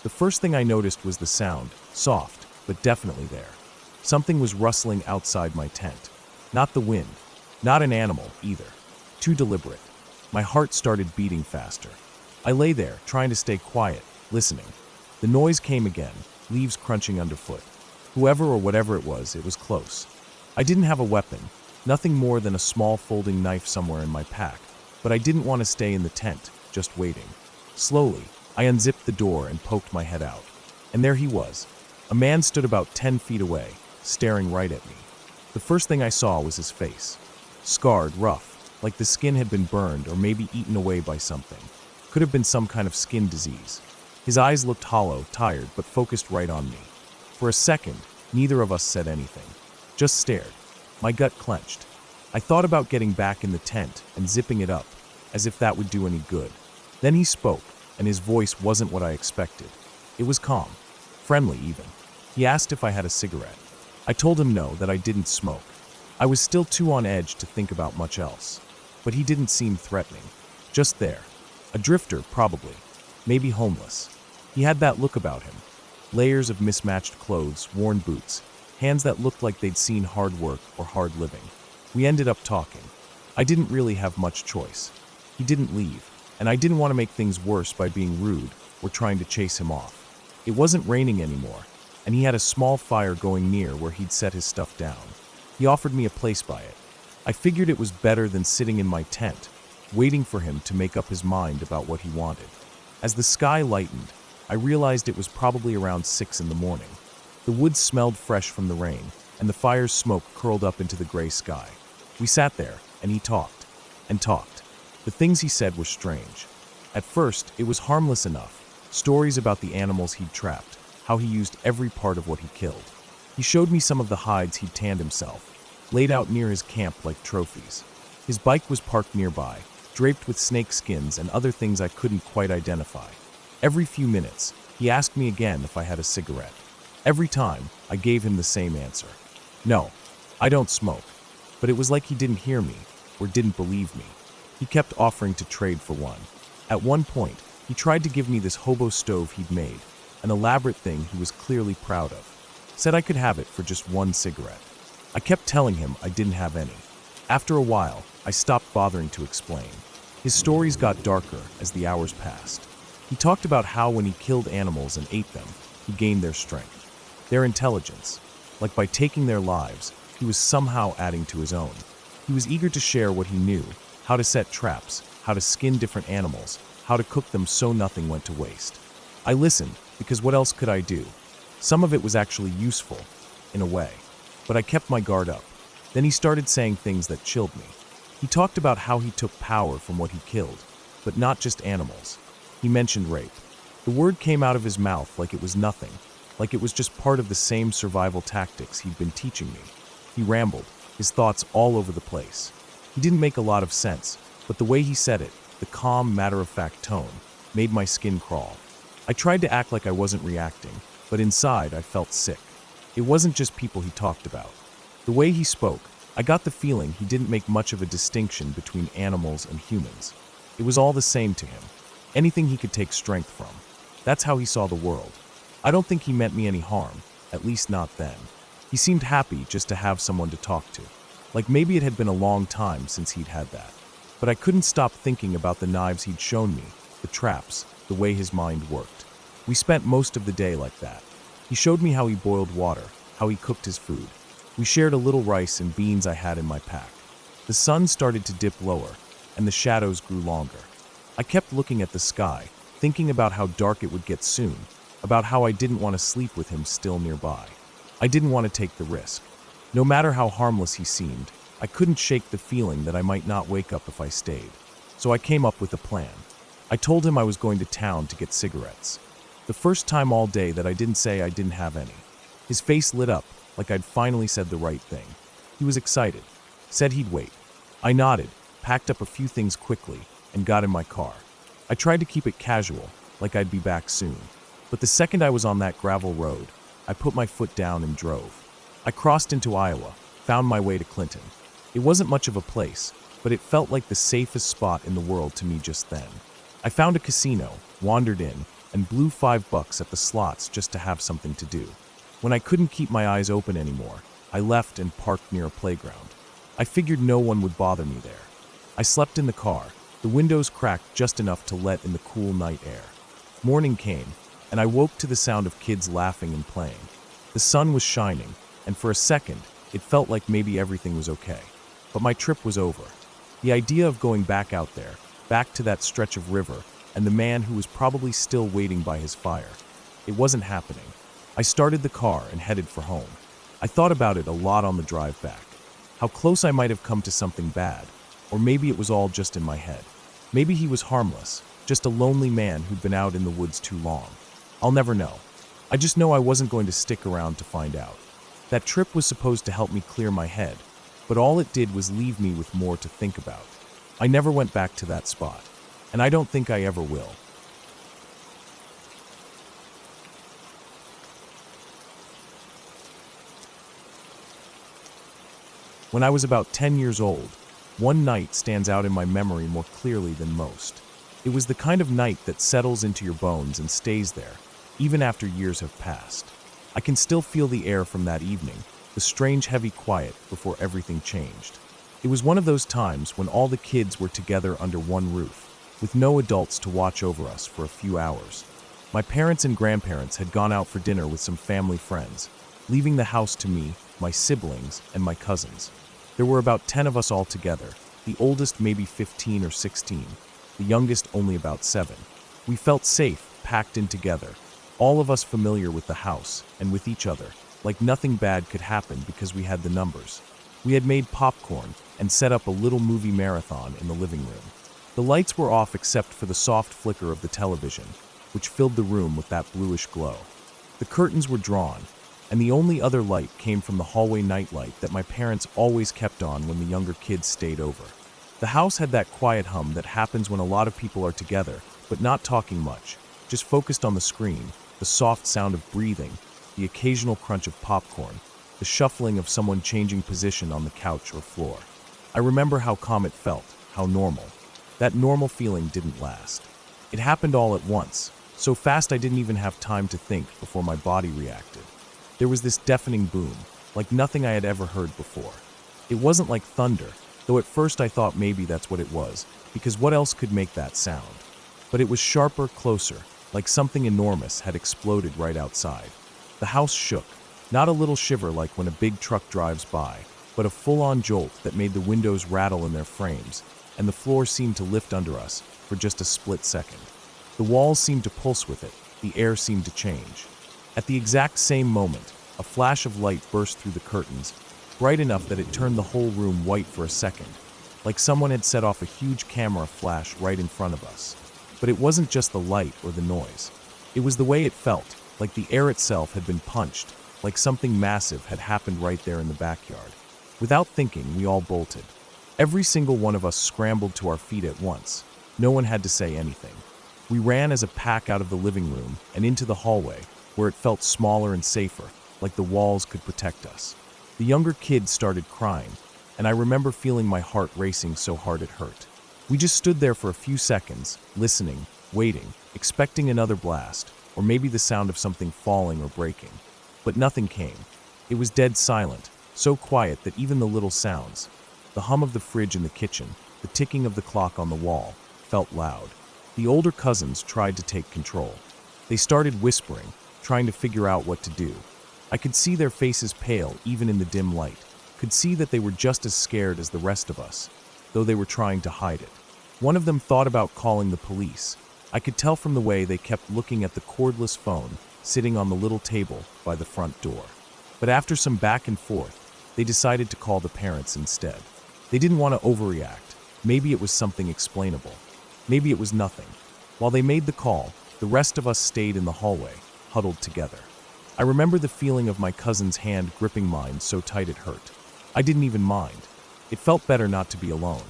The first thing I noticed was the sound, soft, but definitely there. Something was rustling outside my tent. Not the wind, not an animal either. Too deliberate. My heart started beating faster. I lay there, trying to stay quiet, listening. The noise came again, leaves crunching underfoot. Whoever or whatever it was close. I didn't have a weapon, nothing more than a small folding knife somewhere in my pack, but I didn't want to stay in the tent, just waiting. Slowly, I unzipped the door and poked my head out. And there he was. A man stood about 10 feet away, staring right at me. The first thing I saw was his face. Scarred, rough, like the skin had been burned or maybe eaten away by something. Could have been some kind of skin disease. His eyes looked hollow, tired, but focused right on me. For a second, neither of us said anything. Just stared. My gut clenched. I thought about getting back in the tent and zipping it up, as if that would do any good. Then he spoke, and his voice wasn't what I expected. It was calm, friendly even. He asked if I had a cigarette. I told him no, that I didn't smoke. I was still too on edge to think about much else. But he didn't seem threatening. Just there. A drifter, probably. Maybe homeless. He had that look about him. Layers of mismatched clothes, worn boots, hands that looked like they'd seen hard work or hard living. We ended up talking. I didn't really have much choice. He didn't leave, and I didn't want to make things worse by being rude or trying to chase him off. It wasn't raining anymore, and he had a small fire going near where he'd set his stuff down. He offered me a place by it. I figured it was better than sitting in my tent, waiting for him to make up his mind about what he wanted. As the sky lightened, I realized it was probably around 6 in the morning. The woods smelled fresh from the rain, and the fire's smoke curled up into the gray sky. We sat there, and he talked, and talked. The things he said were strange. At first, it was harmless enough. Stories about the animals he'd trapped, how he used every part of what he killed. He showed me some of the hides he'd tanned himself, laid out near his camp like trophies. His bike was parked nearby, draped with snake skins and other things I couldn't quite identify. Every few minutes, he asked me again if I had a cigarette. Every time, I gave him the same answer. No, I don't smoke. But it was like he didn't hear me, or didn't believe me. He kept offering to trade for one. At one point, he tried to give me this hobo stove he'd made, an elaborate thing he was clearly proud of. Said I could have it for just one cigarette. I kept telling him I didn't have any. After a while, I stopped bothering to explain. His stories got darker as the hours passed. He talked about how when he killed animals and ate them, he gained their strength, their intelligence. Like by taking their lives, he was somehow adding to his own. He was eager to share what he knew, how to set traps, how to skin different animals, how to cook them so nothing went to waste. I listened, because what else could I do? Some of it was actually useful, in a way. But I kept my guard up. Then he started saying things that chilled me. He talked about how he took power from what he killed, but not just animals. He mentioned rape. The word came out of his mouth like it was nothing, like it was just part of the same survival tactics he'd been teaching me. He rambled, his thoughts all over the place. He didn't make a lot of sense, but the way he said it, the calm, matter-of-fact tone, made my skin crawl. I tried to act like I wasn't reacting, but inside I felt sick. It wasn't just people he talked about. The way he spoke, I got the feeling he didn't make much of a distinction between animals and humans. It was all the same to him. Anything he could take strength from. That's how he saw the world. I don't think he meant me any harm, at least not then. He seemed happy just to have someone to talk to. Like maybe it had been a long time since he'd had that. But I couldn't stop thinking about the knives he'd shown me, the traps, the way his mind worked. We spent most of the day like that. He showed me how he boiled water, how he cooked his food. We shared a little rice and beans I had in my pack. The sun started to dip lower, and the shadows grew longer. I kept looking at the sky, thinking about how dark it would get soon, about how I didn't want to sleep with him still nearby. I didn't want to take the risk. No matter how harmless he seemed, I couldn't shake the feeling that I might not wake up if I stayed. So I came up with a plan. I told him I was going to town to get cigarettes. The first time all day that I didn't say I didn't have any. His face lit up, like I'd finally said the right thing. He was excited, said he'd wait. I nodded, packed up a few things quickly, and got in my car. I tried to keep it casual, like I'd be back soon. But the second I was on that gravel road, I put my foot down and drove. I crossed into Iowa, found my way to Clinton. It wasn't much of a place, but it felt like the safest spot in the world to me just then. I found a casino, wandered in, and blew $5 at the slots just to have something to do. When I couldn't keep my eyes open anymore, I left and parked near a playground. I figured no one would bother me there. I slept in the car, the windows cracked just enough to let in the cool night air. Morning came, and I woke to the sound of kids laughing and playing. The sun was shining, and for a second, it felt like maybe everything was okay. But my trip was over. The idea of going back out there, back to that stretch of river, and the man who was probably still waiting by his fire, it wasn't happening. I started the car and headed for home. I thought about it a lot on the drive back. How close I might have come to something bad, or maybe it was all just in my head. Maybe he was harmless, just a lonely man who'd been out in the woods too long. I'll never know. I just know I wasn't going to stick around to find out. That trip was supposed to help me clear my head, but all it did was leave me with more to think about. I never went back to that spot, and I don't think I ever will. When I was about 10 years old, one night stands out in my memory more clearly than most. It was the kind of night that settles into your bones and stays there, even after years have passed. I can still feel the air from that evening, the strange heavy quiet before everything changed. It was one of those times when all the kids were together under one roof, with no adults to watch over us for a few hours. My parents and grandparents had gone out for dinner with some family friends, leaving the house to me, my siblings, and my cousins. There were about 10 of us all together, the oldest maybe 15 or 16, the youngest only about 7. We felt safe, packed in together, all of us familiar with the house and with each other, like nothing bad could happen because we had the numbers. We had made popcorn and set up a little movie marathon in the living room. The lights were off except for the soft flicker of the television, which filled the room with that bluish glow. The curtains were drawn, and the only other light came from the hallway nightlight that my parents always kept on when the younger kids stayed over. The house had that quiet hum that happens when a lot of people are together, but not talking much, just focused on the screen, the soft sound of breathing, the occasional crunch of popcorn, the shuffling of someone changing position on the couch or floor. I remember how calm it felt, how normal. That normal feeling didn't last. It happened all at once, so fast I didn't even have time to think before my body reacted. There was this deafening boom, like nothing I had ever heard before. It wasn't like thunder, though at first I thought maybe that's what it was, because what else could make that sound? But it was sharper, closer, like something enormous had exploded right outside. The house shook, not a little shiver like when a big truck drives by, but a full-on jolt that made the windows rattle in their frames, and the floor seemed to lift under us for just a split second. The walls seemed to pulse with it, the air seemed to change. At the exact same moment, a flash of light burst through the curtains, bright enough that it turned the whole room white for a second, like someone had set off a huge camera flash right in front of us. But it wasn't just the light or the noise. It was the way it felt, like the air itself had been punched, like something massive had happened right there in the backyard. Without thinking, we all bolted. Every single one of us scrambled to our feet at once. No one had to say anything. We ran as a pack out of the living room and into the hallway, where it felt smaller and safer, like the walls could protect us. The younger kids started crying, and I remember feeling my heart racing so hard it hurt. We just stood there for a few seconds, listening, waiting, expecting another blast, or maybe the sound of something falling or breaking. But nothing came. It was dead silent, so quiet that even the little sounds, the hum of the fridge in the kitchen, the ticking of the clock on the wall, felt loud. The older cousins tried to take control. They started whispering, trying to figure out what to do. I could see their faces pale even in the dim light, could see that they were just as scared as the rest of us, though they were trying to hide it. One of them thought about calling the police. I could tell from the way they kept looking at the cordless phone sitting on the little table by the front door. But after some back and forth, they decided to call the parents instead. They didn't want to overreact. Maybe it was something explainable. Maybe it was nothing. While they made the call, the rest of us stayed in the hallway, huddled together. I remember the feeling of my cousin's hand gripping mine so tight it hurt. I didn't even mind. It felt better not to be alone.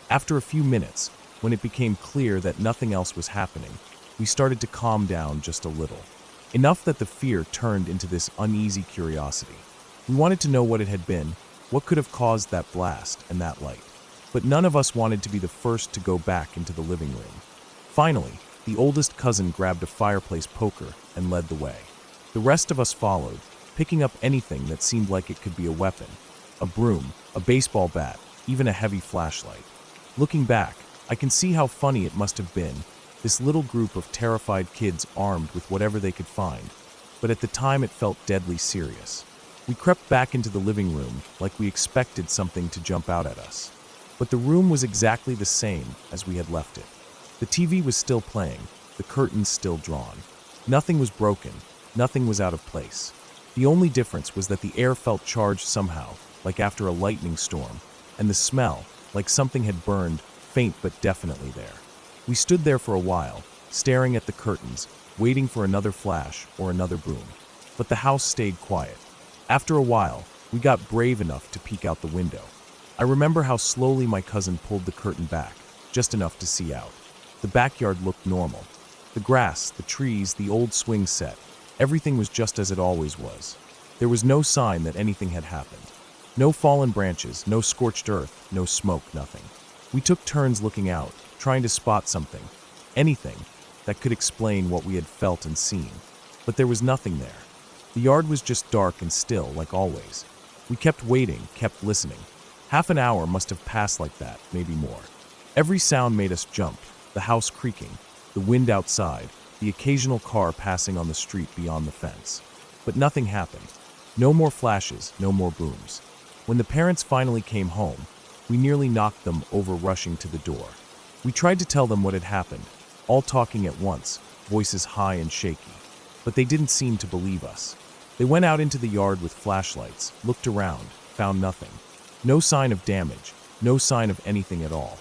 After a few minutes, when it became clear that nothing else was happening, we started to calm down just a little. Enough that the fear turned into this uneasy curiosity. We wanted to know what it had been, what could have caused that blast and that light. But none of us wanted to be the first to go back into the living room. Finally, The oldest cousin grabbed a fireplace poker and led the way. The rest of us followed, picking up anything that seemed like it could be a weapon. A broom, a baseball bat, even a heavy flashlight. Looking back, I can see how funny it must have been, this little group of terrified kids armed with whatever they could find. But at the time it felt deadly serious. We crept back into the living room like we expected something to jump out at us. But the room was exactly the same as we had left it. The TV was still playing, the curtains still drawn. Nothing was broken, nothing was out of place. The only difference was that the air felt charged somehow, like after a lightning storm, and the smell, like something had burned, faint but definitely there. We stood there for a while, staring at the curtains, waiting for another flash or another boom. But the house stayed quiet. After a while, we got brave enough to peek out the window. I remember how slowly my cousin pulled the curtain back, just enough to see out. The backyard looked normal. The grass, the trees, the old swing set, everything was just as it always was. There was no sign that anything had happened. No fallen branches, no scorched earth, no smoke, nothing. We took turns looking out, trying to spot something, anything, that could explain what we had felt and seen. But there was nothing there. The yard was just dark and still, like always. We kept waiting, kept listening. Half an hour must have passed like that, maybe more. Every sound made us jump, the house creaking, the wind outside, the occasional car passing on the street beyond the fence. But nothing happened. No more flashes, no more booms. When the parents finally came home, we nearly knocked them over rushing to the door. We tried to tell them what had happened, all talking at once, voices high and shaky. But they didn't seem to believe us. They went out into the yard with flashlights, looked around, found nothing. No sign of damage, no sign of anything at all.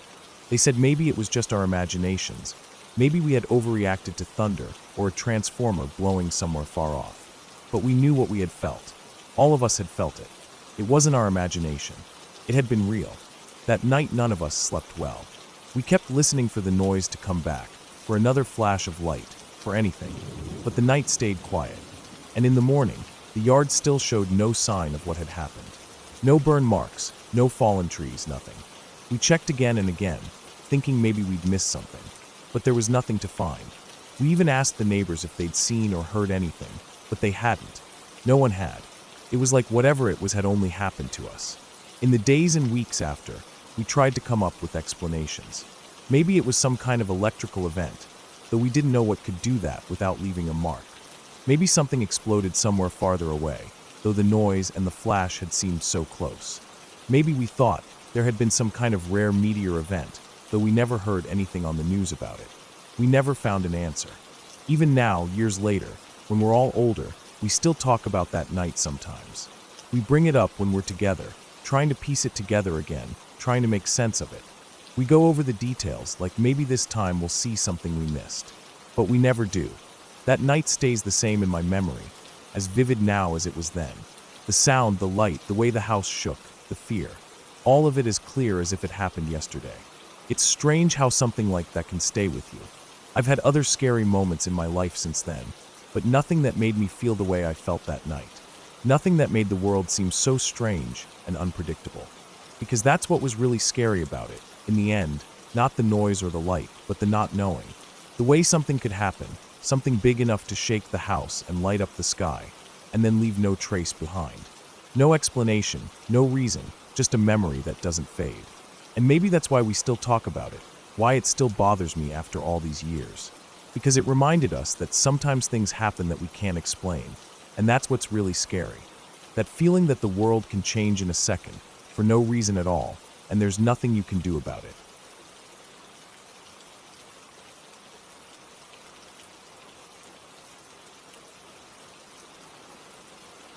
They said maybe it was just our imaginations. Maybe we had overreacted to thunder or a transformer blowing somewhere far off. But we knew what we had felt. All of us had felt it. It wasn't our imagination. It had been real. That night none of us slept well. We kept listening for the noise to come back, for another flash of light, for anything. But the night stayed quiet. And in the morning, the yard still showed no sign of what had happened. No burn marks, no fallen trees, nothing. We checked again and again, thinking maybe we'd missed something. But there was nothing to find. We even asked the neighbors if they'd seen or heard anything, but they hadn't. No one had. It was like whatever it was had only happened to us. In the days and weeks after, we tried to come up with explanations. Maybe it was some kind of electrical event, though we didn't know what could do that without leaving a mark. Maybe something exploded somewhere farther away, though the noise and the flash had seemed so close. Maybe we thought there had been some kind of rare meteor event, though we never heard anything on the news about it. We never found an answer. Even now, years later, when we're all older, we still talk about that night sometimes. We bring it up when we're together, trying to piece it together again, trying to make sense of it. We go over the details, like maybe this time we'll see something we missed. But we never do. That night stays the same in my memory, as vivid now as it was then. The sound, the light, the way the house shook, the fear. All of it as clear as if it happened yesterday. It's strange how something like that can stay with you. I've had other scary moments in my life since then, but nothing that made me feel the way I felt that night. Nothing that made the world seem so strange and unpredictable. Because that's what was really scary about it, in the end, not the noise or the light, but the not knowing. The way something could happen, something big enough to shake the house and light up the sky, and then leave no trace behind. No explanation, no reason, just a memory that doesn't fade. And maybe that's why we still talk about it, why it still bothers me after all these years. Because it reminded us that sometimes things happen that we can't explain, and that's what's really scary. That feeling that the world can change in a second, for no reason at all, and there's nothing you can do about it.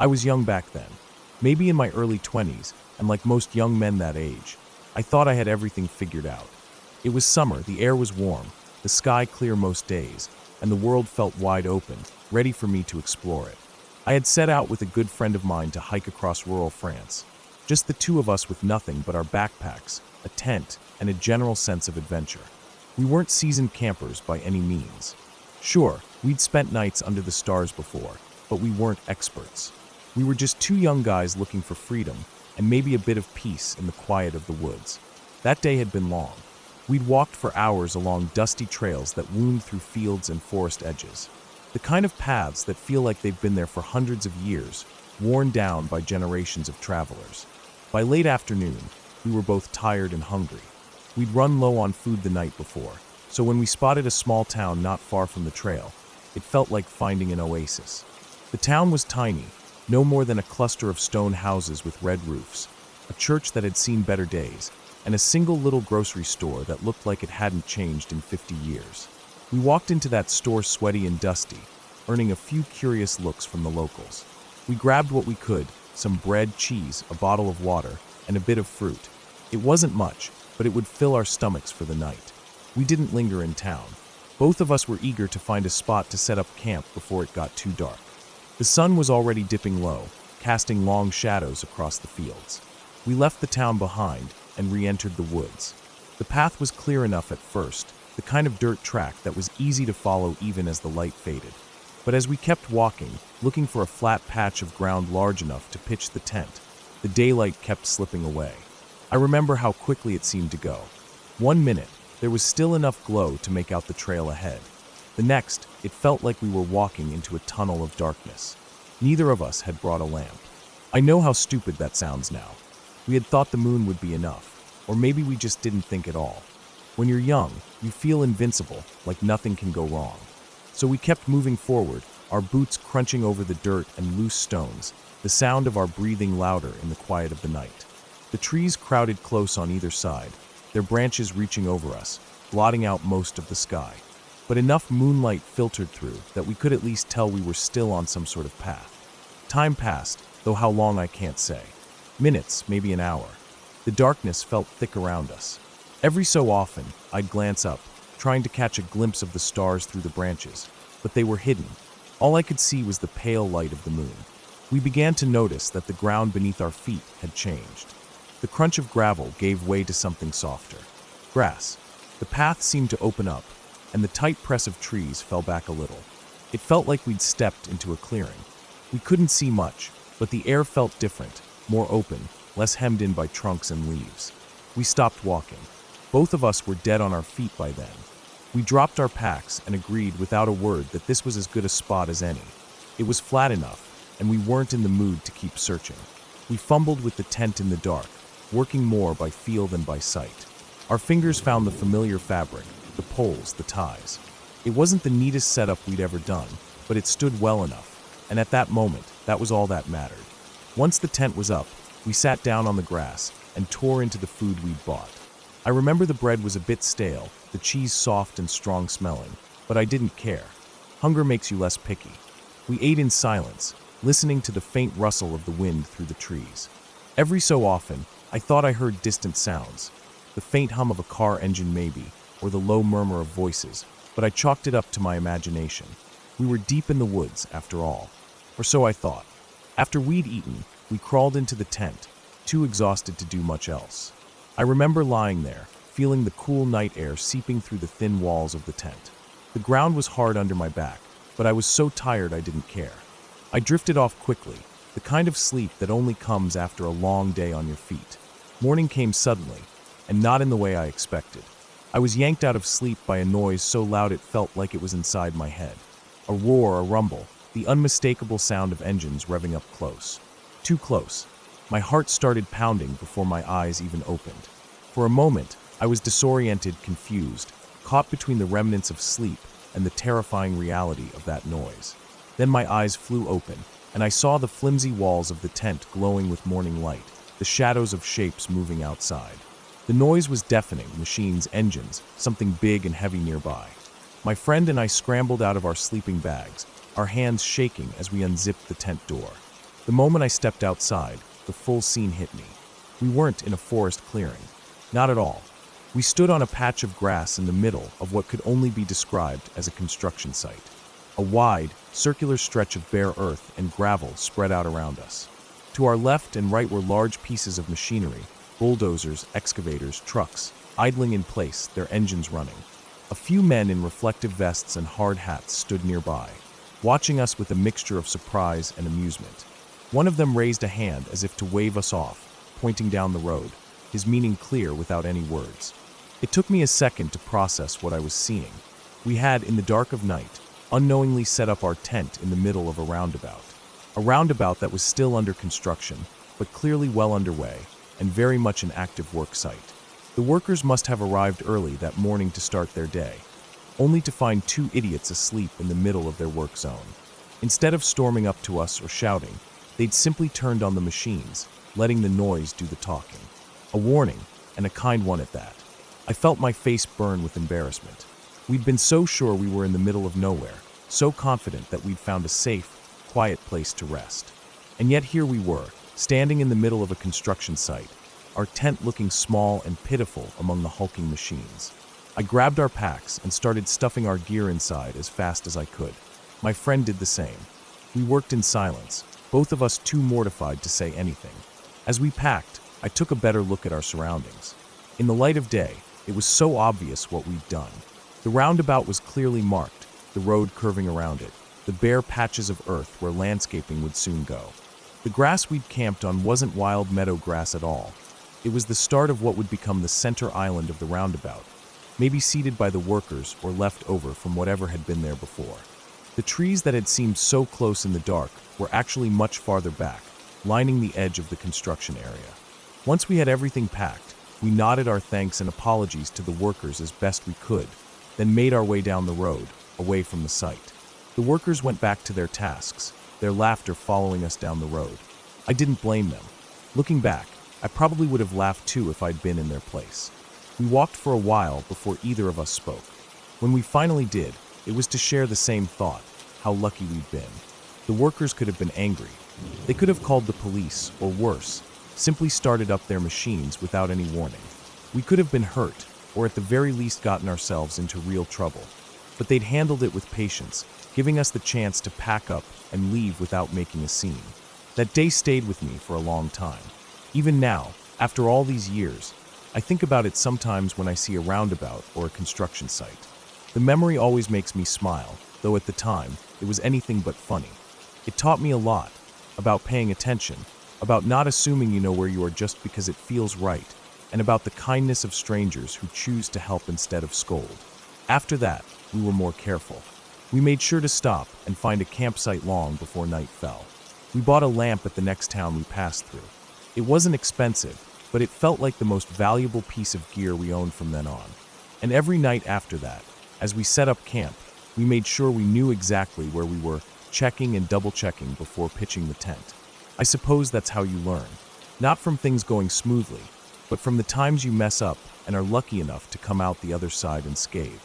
I was young back then, maybe in my early 20s, and like most young men that age, I thought I had everything figured out. It was summer, the air was warm, the sky clear most days, and the world felt wide open, ready for me to explore it. I had set out with a good friend of mine to hike across rural France. Just the two of us with nothing but our backpacks, a tent, and a general sense of adventure. We weren't seasoned campers by any means. Sure, we'd spent nights under the stars before, but we weren't experts. We were just two young guys looking for freedom, and maybe a bit of peace in the quiet of the woods. That day had been long. We'd walked for hours along dusty trails that wound through fields and forest edges. The kind of paths that feel like they've been there for hundreds of years, worn down by generations of travelers. By late afternoon, we were both tired and hungry. We'd run low on food the night before, so when we spotted a small town not far from the trail, it felt like finding an oasis. The town was tiny, no more than a cluster of stone houses with red roofs, a church that had seen better days, and a single little grocery store that looked like it hadn't changed in 50 years. We walked into that store sweaty and dusty, earning a few curious looks from the locals. We grabbed what we could, some bread, cheese, a bottle of water, and a bit of fruit. It wasn't much, but it would fill our stomachs for the night. We didn't linger in town. Both of us were eager to find a spot to set up camp before it got too dark. The sun was already dipping low, casting long shadows across the fields. We left the town behind and re-entered the woods. The path was clear enough at first, the kind of dirt track that was easy to follow even as the light faded. But as we kept walking, looking for a flat patch of ground large enough to pitch the tent, the daylight kept slipping away. I remember how quickly it seemed to go. 1 minute, there was still enough glow to make out the trail ahead. The next, it felt like we were walking into a tunnel of darkness. Neither of us had brought a lamp. I know how stupid that sounds now. We had thought the moon would be enough, or maybe we just didn't think at all. When you're young, you feel invincible, like nothing can go wrong. So we kept moving forward, our boots crunching over the dirt and loose stones, the sound of our breathing louder in the quiet of the night. The trees crowded close on either side, their branches reaching over us, blotting out most of the sky. But enough moonlight filtered through that we could at least tell we were still on some sort of path. Time passed, though how long I can't say. Minutes, maybe an hour. The darkness felt thick around us. Every so often, I'd glance up, trying to catch a glimpse of the stars through the branches, but they were hidden. All I could see was the pale light of the moon. We began to notice that the ground beneath our feet had changed. The crunch of gravel gave way to something softer. Grass. The path seemed to open up, and the tight press of trees fell back a little. It felt like we'd stepped into a clearing. We couldn't see much, but the air felt different, more open, less hemmed in by trunks and leaves. We stopped walking. Both of us were dead on our feet by then. We dropped our packs and agreed without a word that this was as good a spot as any. It was flat enough, and we weren't in the mood to keep searching. We fumbled with the tent in the dark, working more by feel than by sight. Our fingers found the familiar fabric, the poles, the ties. It wasn't the neatest setup we'd ever done, but it stood well enough, and at that moment, that was all that mattered. Once the tent was up, we sat down on the grass and tore into the food we'd bought. I remember the bread was a bit stale, the cheese soft and strong smelling, but I didn't care. Hunger makes you less picky. We ate in silence, listening to the faint rustle of the wind through the trees. Every so often, I thought I heard distant sounds, the faint hum of a car engine maybe, or the low murmur of voices, but I chalked it up to my imagination. We were deep in the woods, after all. Or so I thought. After we'd eaten, we crawled into the tent, too exhausted to do much else. I remember lying there, feeling the cool night air seeping through the thin walls of the tent. The ground was hard under my back, but I was so tired I didn't care. I drifted off quickly, the kind of sleep that only comes after a long day on your feet. Morning came suddenly, and not in the way I expected. I was yanked out of sleep by a noise so loud it felt like it was inside my head. A roar, a rumble, the unmistakable sound of engines revving up close. Too close. My heart started pounding before my eyes even opened. For a moment, I was disoriented, confused, caught between the remnants of sleep and the terrifying reality of that noise. Then my eyes flew open, and I saw the flimsy walls of the tent glowing with morning light, the shadows of shapes moving outside. The noise was deafening, machines, engines, something big and heavy nearby. My friend and I scrambled out of our sleeping bags, our hands shaking as we unzipped the tent door. The moment I stepped outside, the full scene hit me. We weren't in a forest clearing. Not at all. We stood on a patch of grass in the middle of what could only be described as a construction site. A wide, circular stretch of bare earth and gravel spread out around us. To our left and right were large pieces of machinery, bulldozers, excavators, trucks, idling in place, their engines running. A few men in reflective vests and hard hats stood nearby, watching us with a mixture of surprise and amusement. One of them raised a hand as if to wave us off, pointing down the road, his meaning clear without any words. It took me a second to process what I was seeing. We had, in the dark of night, unknowingly set up our tent in the middle of a roundabout. A roundabout that was still under construction, but clearly well underway, and very much an active work site. The workers must have arrived early that morning to start their day, only to find two idiots asleep in the middle of their work zone. Instead of storming up to us or shouting, they'd simply turned on the machines, letting the noise do the talking. A warning, and a kind one at that. I felt my face burn with embarrassment. We'd been so sure we were in the middle of nowhere, so confident that we'd found a safe, quiet place to rest. And yet here we were, standing in the middle of a construction site, our tent looking small and pitiful among the hulking machines. I grabbed our packs and started stuffing our gear inside as fast as I could. My friend did the same. We worked in silence, both of us too mortified to say anything. As we packed, I took a better look at our surroundings. In the light of day, it was so obvious what we'd done. The roundabout was clearly marked, the road curving around it, the bare patches of earth where landscaping would soon go. The grass we'd camped on wasn't wild meadow grass at all. It was the start of what would become the center island of the roundabout, maybe seeded by the workers or left over from whatever had been there before. The trees that had seemed so close in the dark were actually much farther back, lining the edge of the construction area. Once we had everything packed, we nodded our thanks and apologies to the workers as best we could, then made our way down the road, away from the site. The workers went back to their tasks, their laughter following us down the road. I didn't blame them. Looking back, I probably would have laughed too if I'd been in their place. We walked for a while before either of us spoke. When we finally did, it was to share the same thought, how lucky we'd been. The workers could have been angry. They could have called the police, or worse, simply started up their machines without any warning. We could have been hurt, or at the very least gotten ourselves into real trouble. But they'd handled it with patience, giving us the chance to pack up and leave without making a scene. That day stayed with me for a long time. Even now, after all these years, I think about it sometimes when I see a roundabout or a construction site. The memory always makes me smile, though at the time, it was anything but funny. It taught me a lot, about paying attention, about not assuming you know where you are just because it feels right, and about the kindness of strangers who choose to help instead of scold. After that, we were more careful. We made sure to stop and find a campsite long before night fell. We bought a lamp at the next town we passed through. It wasn't expensive, but it felt like the most valuable piece of gear we owned from then on. And every night after that, as we set up camp, we made sure we knew exactly where we were, checking and double-checking before pitching the tent. I suppose that's how you learn. Not from things going smoothly, but from the times you mess up and are lucky enough to come out the other side unscathed.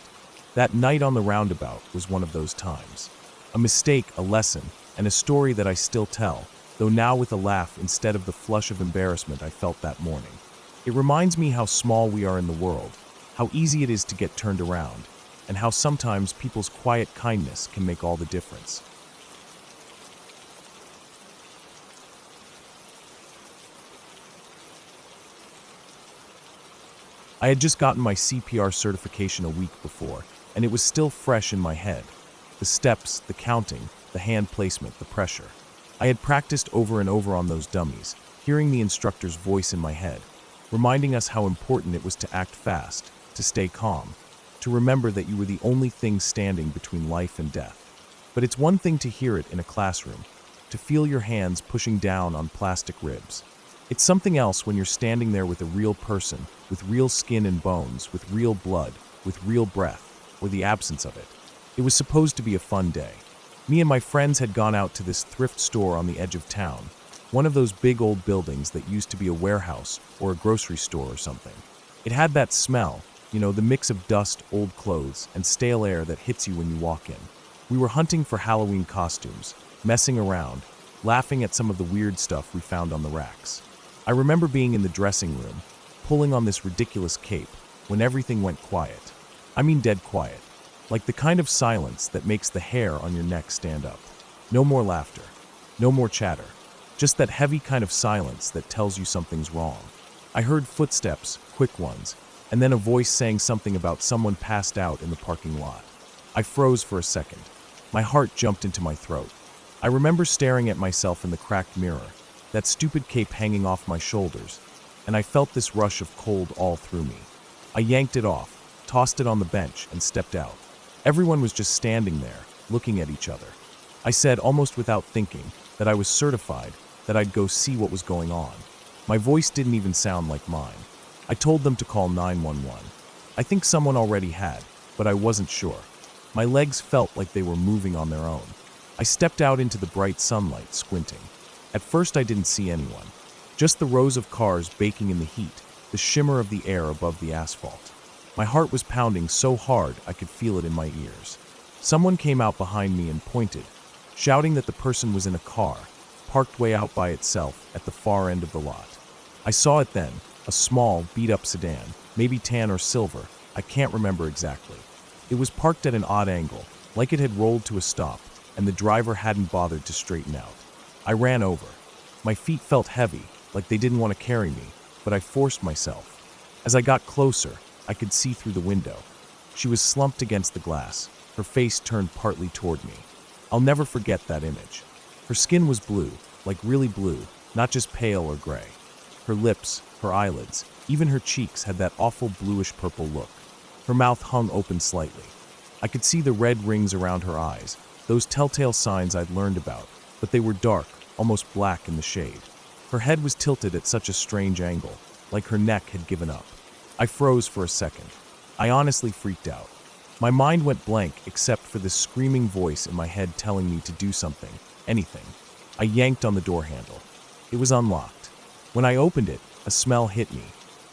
That night on the roundabout was one of those times. A mistake, a lesson, and a story that I still tell, though now with a laugh instead of the flush of embarrassment I felt that morning. It reminds me how small we are in the world, how easy it is to get turned around, and how sometimes people's quiet kindness can make all the difference. I had just gotten my CPR certification a week before, and it was still fresh in my head. The steps, the counting, the hand placement, the pressure. I had practiced over and over on those dummies, hearing the instructor's voice in my head, reminding us how important it was to act fast, to stay calm, to remember that you were the only thing standing between life and death. But it's one thing to hear it in a classroom, to feel your hands pushing down on plastic ribs. It's something else when you're standing there with a real person, with real skin and bones, with real blood, with real breath, or the absence of it. It was supposed to be a fun day. Me and my friends had gone out to this thrift store on the edge of town, one of those big old buildings that used to be a warehouse or a grocery store or something. It had that smell, you know, the mix of dust, old clothes, and stale air that hits you when you walk in. We were hunting for Halloween costumes, messing around, laughing at some of the weird stuff we found on the racks. I remember being in the dressing room, pulling on this ridiculous cape, when everything went quiet. I mean dead quiet. Like the kind of silence that makes the hair on your neck stand up. No more laughter. No more chatter. Just that heavy kind of silence that tells you something's wrong. I heard footsteps, quick ones, and then a voice saying something about someone passed out in the parking lot. I froze for a second. My heart jumped into my throat. I remember staring at myself in the cracked mirror, that stupid cape hanging off my shoulders, and I felt this rush of cold all through me. I yanked it off, tossed it on the bench, and stepped out. Everyone was just standing there, looking at each other. I said, almost without thinking, that I was certified, that I'd go see what was going on. My voice didn't even sound like mine. I told them to call 911. I think someone already had, but I wasn't sure. My legs felt like they were moving on their own. I stepped out into the bright sunlight, squinting. At first I didn't see anyone. Just the rows of cars baking in the heat, the shimmer of the air above the asphalt. My heart was pounding so hard I could feel it in my ears. Someone came out behind me and pointed, shouting that the person was in a car, parked way out by itself at the far end of the lot. I saw it then, a small, beat-up sedan, maybe tan or silver, I can't remember exactly. It was parked at an odd angle, like it had rolled to a stop, and the driver hadn't bothered to straighten out. I ran over. My feet felt heavy, like they didn't want to carry me, but I forced myself. As I got closer, I could see through the window. She was slumped against the glass, her face turned partly toward me. I'll never forget that image. Her skin was blue, like really blue, not just pale or gray. Her lips, her eyelids, even her cheeks had that awful bluish-purple look. Her mouth hung open slightly. I could see the red rings around her eyes, those telltale signs I'd learned about, but they were dark, almost black in the shade. Her head was tilted at such a strange angle, like her neck had given up. I froze for a second. I honestly freaked out. My mind went blank except for this screaming voice in my head telling me to do something, anything. I yanked on the door handle. It was unlocked. When I opened it, a smell hit me.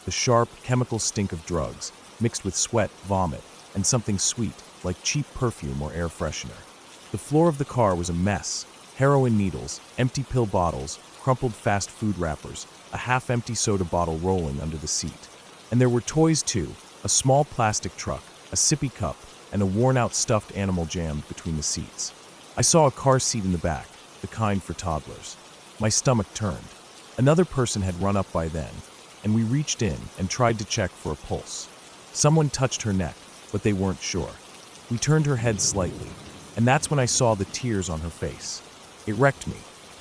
The sharp, chemical stink of drugs, mixed with sweat, vomit, and something sweet, like cheap perfume or air freshener. The floor of the car was a mess. Heroin needles, empty pill bottles, crumpled fast food wrappers, a half-empty soda bottle rolling under the seat. And there were toys too, a small plastic truck, a sippy cup, and a worn-out stuffed animal jammed between the seats. I saw a car seat in the back, the kind for toddlers. My stomach turned. Another person had run up by then, and we reached in and tried to check for a pulse. Someone touched her neck, but they weren't sure. We turned her head slightly, and that's when I saw the tears on her face. It wrecked me.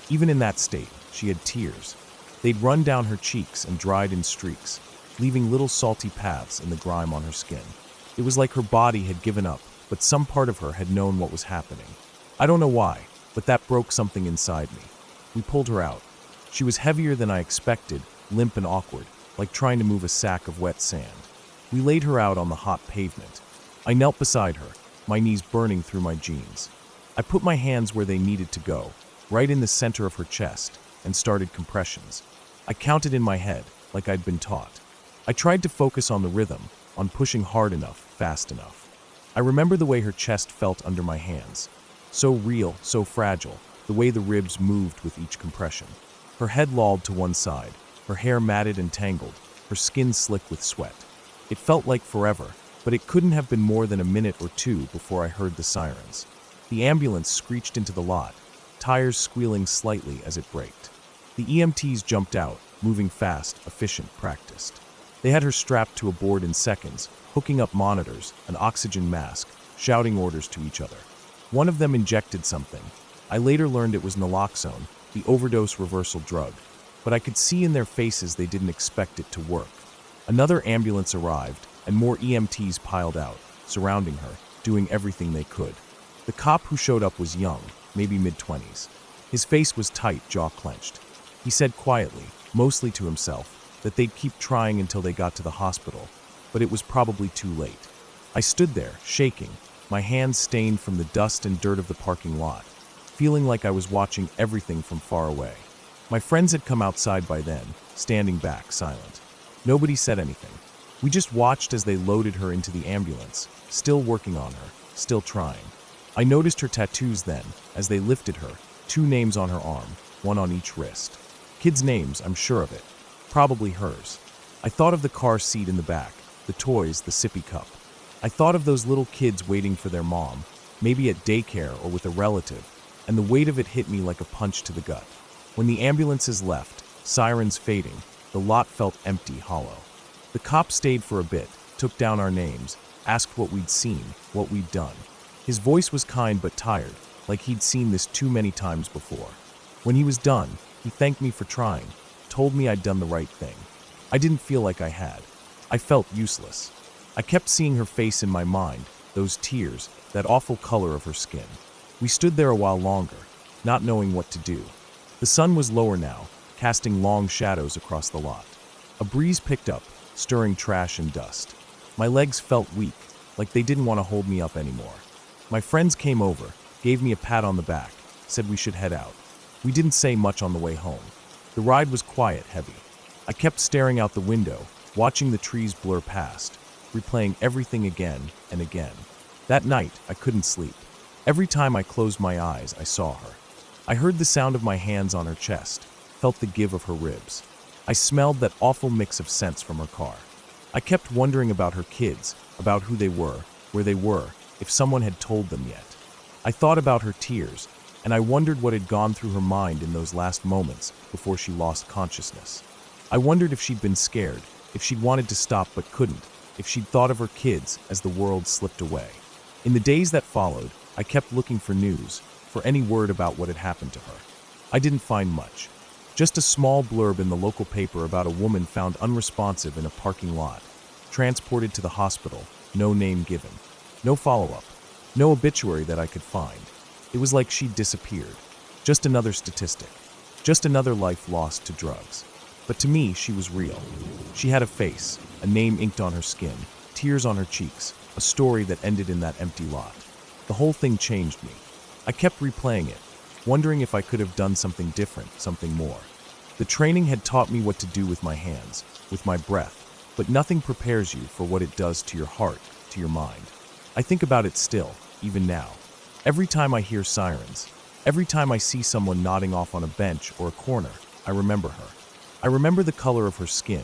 Even in that state, she had tears. They'd run down her cheeks and dried in streaks, leaving little salty paths in the grime on her skin. It was like her body had given up, but some part of her had known what was happening. I don't know why, but that broke something inside me. We pulled her out. She was heavier than I expected, limp and awkward, like trying to move a sack of wet sand. We laid her out on the hot pavement. I knelt beside her, my knees burning through my jeans. I put my hands where they needed to go, right in the center of her chest, and started compressions. I counted in my head, like I'd been taught. I tried to focus on the rhythm, on pushing hard enough, fast enough. I remember the way her chest felt under my hands. So real, so fragile, the way the ribs moved with each compression. Her head lolled to one side, her hair matted and tangled, her skin slick with sweat. It felt like forever, but it couldn't have been more than a minute or two before I heard the sirens. The ambulance screeched into the lot, tires squealing slightly as it braked. The EMTs jumped out, moving fast, efficient, practiced. They had her strapped to a board in seconds, hooking up monitors, an oxygen mask, shouting orders to each other. One of them injected something. I later learned it was naloxone, the overdose reversal drug, but I could see in their faces they didn't expect it to work. Another ambulance arrived, and more EMTs piled out, surrounding her, doing everything they could. The cop who showed up was young, maybe mid-20s. His face was tight, jaw clenched. He said quietly, mostly to himself, that they'd keep trying until they got to the hospital, but it was probably too late. I stood there, shaking, my hands stained from the dust and dirt of the parking lot, feeling like I was watching everything from far away. My friends had come outside by then, standing back, silent. Nobody said anything. We just watched as they loaded her into the ambulance, still working on her, still trying. I noticed her tattoos then, as they lifted her, 2 names on her arm, 1 on each wrist. Kids' names, I'm sure of it. Probably hers. I thought of the car seat in the back, the toys, the sippy cup. I thought of those little kids waiting for their mom, maybe at daycare or with a relative, and the weight of it hit me like a punch to the gut. When the ambulances left, sirens fading, the lot felt empty, hollow. The cop stayed for a bit, took down our names, asked what we'd seen, what we'd done. His voice was kind but tired, like he'd seen this too many times before. When he was done, he thanked me for trying, told me I'd done the right thing. I didn't feel like I had. I felt useless. I kept seeing her face in my mind, those tears, that awful color of her skin. We stood there a while longer, not knowing what to do. The sun was lower now, casting long shadows across the lot. A breeze picked up, stirring trash and dust. My legs felt weak, like they didn't want to hold me up anymore. My friends came over, gave me a pat on the back, said we should head out. We didn't say much on the way home. The ride was quiet, heavy. I kept staring out the window, watching the trees blur past, replaying everything again and again. That night, I couldn't sleep. Every time I closed my eyes, I saw her. I heard the sound of my hands on her chest, felt the give of her ribs. I smelled that awful mix of scents from her car. I kept wondering about her kids, about who they were, where they were, if someone had told them yet. I thought about her tears, and I wondered what had gone through her mind in those last moments before she lost consciousness. I wondered if she'd been scared, if she'd wanted to stop but couldn't, if she'd thought of her kids as the world slipped away. In the days that followed, I kept looking for news, for any word about what had happened to her. I didn't find much. Just a small blurb in the local paper about a woman found unresponsive in a parking lot, transported to the hospital, no name given. No follow-up, no obituary that I could find. It was like she'd disappeared. Just another statistic. Just another life lost to drugs. But to me, she was real. She had a face, a name inked on her skin, tears on her cheeks, a story that ended in that empty lot. The whole thing changed me. I kept replaying it, wondering if I could have done something different, something more. The training had taught me what to do with my hands, with my breath, but nothing prepares you for what it does to your heart, to your mind. I think about it still, even now. Every time I hear sirens, every time I see someone nodding off on a bench or a corner, I remember her. I remember the color of her skin,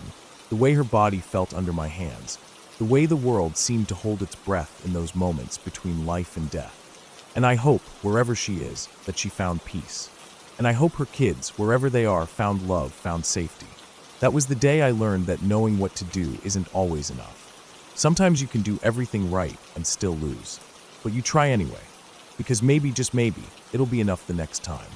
the way her body felt under my hands, the way the world seemed to hold its breath in those moments between life and death. And I hope, wherever she is, that she found peace. And I hope her kids, wherever they are, found love, found safety. That was the day I learned that knowing what to do isn't always enough. Sometimes you can do everything right and still lose. But you try anyway. Because maybe, just maybe, it'll be enough the next time.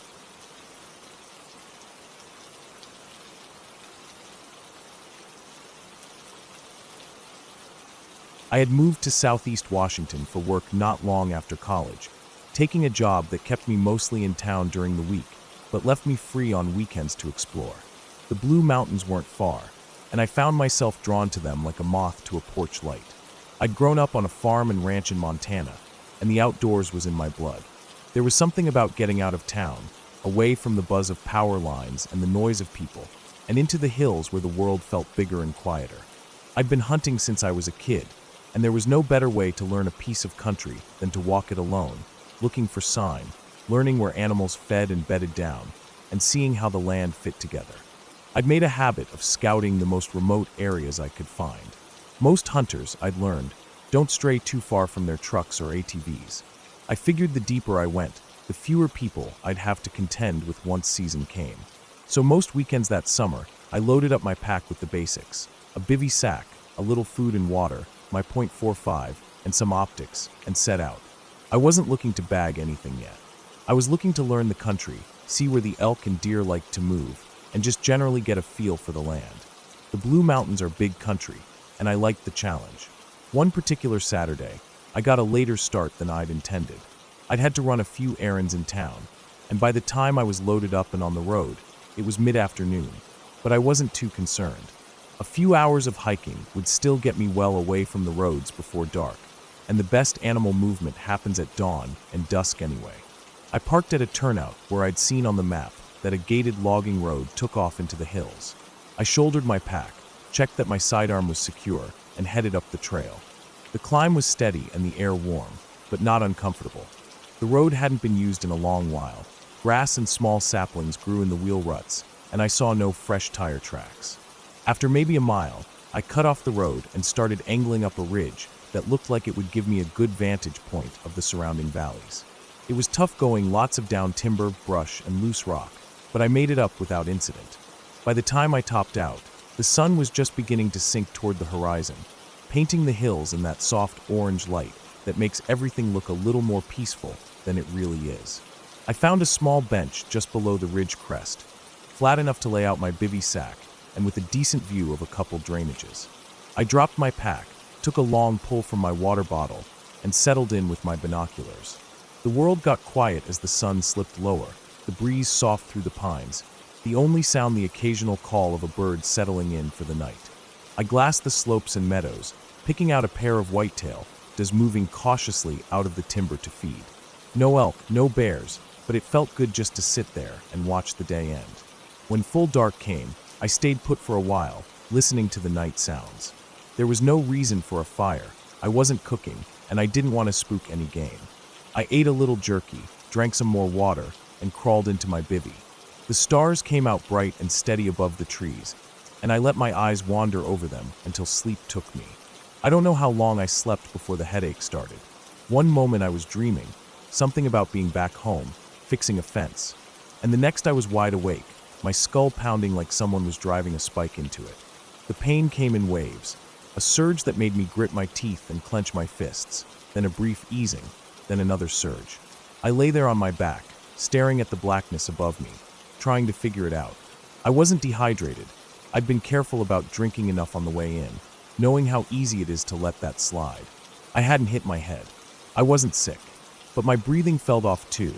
I had moved to Southeast Washington for work not long after college, taking a job that kept me mostly in town during the week, but left me free on weekends to explore. The Blue Mountains weren't far, and I found myself drawn to them like a moth to a porch light. I'd grown up on a farm and ranch in Montana, and the outdoors was in my blood. There was something about getting out of town, away from the buzz of power lines and the noise of people, and into the hills where the world felt bigger and quieter. I'd been hunting since I was a kid, and there was no better way to learn a piece of country than to walk it alone, looking for sign, learning where animals fed and bedded down, and seeing how the land fit together. I'd made a habit of scouting the most remote areas I could find. Most hunters, I'd learned, don't stray too far from their trucks or ATVs. I figured the deeper I went, the fewer people I'd have to contend with once season came. So most weekends that summer, I loaded up my pack with the basics: a bivy sack, a little food and water, my .45, and some optics, and set out. I wasn't looking to bag anything yet. I was looking to learn the country, see where the elk and deer liked to move, and just generally get a feel for the land. The Blue Mountains are big country, and I liked the challenge. One particular Saturday, I got a later start than I'd intended. I'd had to run a few errands in town, and by the time I was loaded up and on the road, it was mid-afternoon, but I wasn't too concerned. A few hours of hiking would still get me well away from the roads before dark, and the best animal movement happens at dawn and dusk anyway. I parked at a turnout where I'd seen on the map that a gated logging road took off into the hills. I shouldered my pack, checked that my sidearm was secure, and headed up the trail. The climb was steady and the air warm, but not uncomfortable. The road hadn't been used in a long while. Grass and small saplings grew in the wheel ruts, and I saw no fresh tire tracks. After maybe a mile, I cut off the road and started angling up a ridge that looked like it would give me a good vantage point of the surrounding valleys. It was tough going, lots of down timber, brush, and loose rock, but I made it up without incident. By the time I topped out, the sun was just beginning to sink toward the horizon, painting the hills in that soft orange light that makes everything look a little more peaceful than it really is. I found a small bench just below the ridge crest, flat enough to lay out my bivy sack and with a decent view of a couple drainages. I dropped my pack, took a long pull from my water bottle, and settled in with my binoculars. The world got quiet as the sun slipped lower, the breeze soft through the pines, the only sound the occasional call of a bird settling in for the night. I glassed the slopes and meadows, picking out a pair of whitetail, just moving cautiously out of the timber to feed. No elk, no bears, but it felt good just to sit there and watch the day end. When full dark came, I stayed put for a while, listening to the night sounds. There was no reason for a fire, I wasn't cooking, and I didn't want to spook any game. I ate a little jerky, drank some more water, and crawled into my bivvy. The stars came out bright and steady above the trees, and I let my eyes wander over them until sleep took me. I don't know how long I slept before the headache started. One moment I was dreaming, something about being back home, fixing a fence, and the next I was wide awake, my skull pounding like someone was driving a spike into it. The pain came in waves, a surge that made me grit my teeth and clench my fists, then a brief easing, then another surge. I lay there on my back, staring at the blackness above me, trying to figure it out. I wasn't dehydrated. I'd been careful about drinking enough on the way in, knowing how easy it is to let that slide. I hadn't hit my head. I wasn't sick, but my breathing fell off too,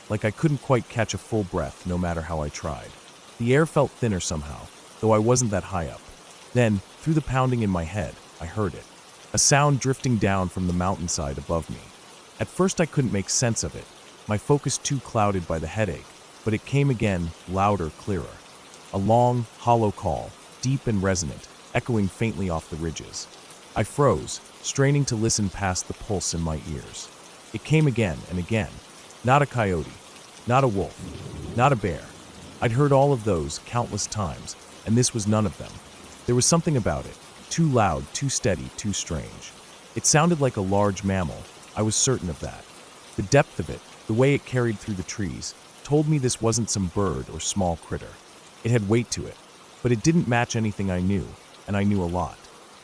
like I couldn't quite catch a full breath no matter how I tried. The air felt thinner somehow, though I wasn't that high up. Then, through the pounding in my head, I heard it. A sound drifting down from the mountainside above me. At first I couldn't make sense of it, my focus too clouded by the headache, but it came again, louder, clearer. A long, hollow call, deep and resonant, echoing faintly off the ridges. I froze, straining to listen past the pulse in my ears. It came again and again. Not a coyote, not a wolf, not a bear. I'd heard all of those countless times, and this was none of them. There was something about it, too loud, too steady, too strange. It sounded like a large mammal, I was certain of that. The depth of it, the way it carried through the trees, told me this wasn't some bird or small critter. It had weight to it, but it didn't match anything I knew, and I knew a lot.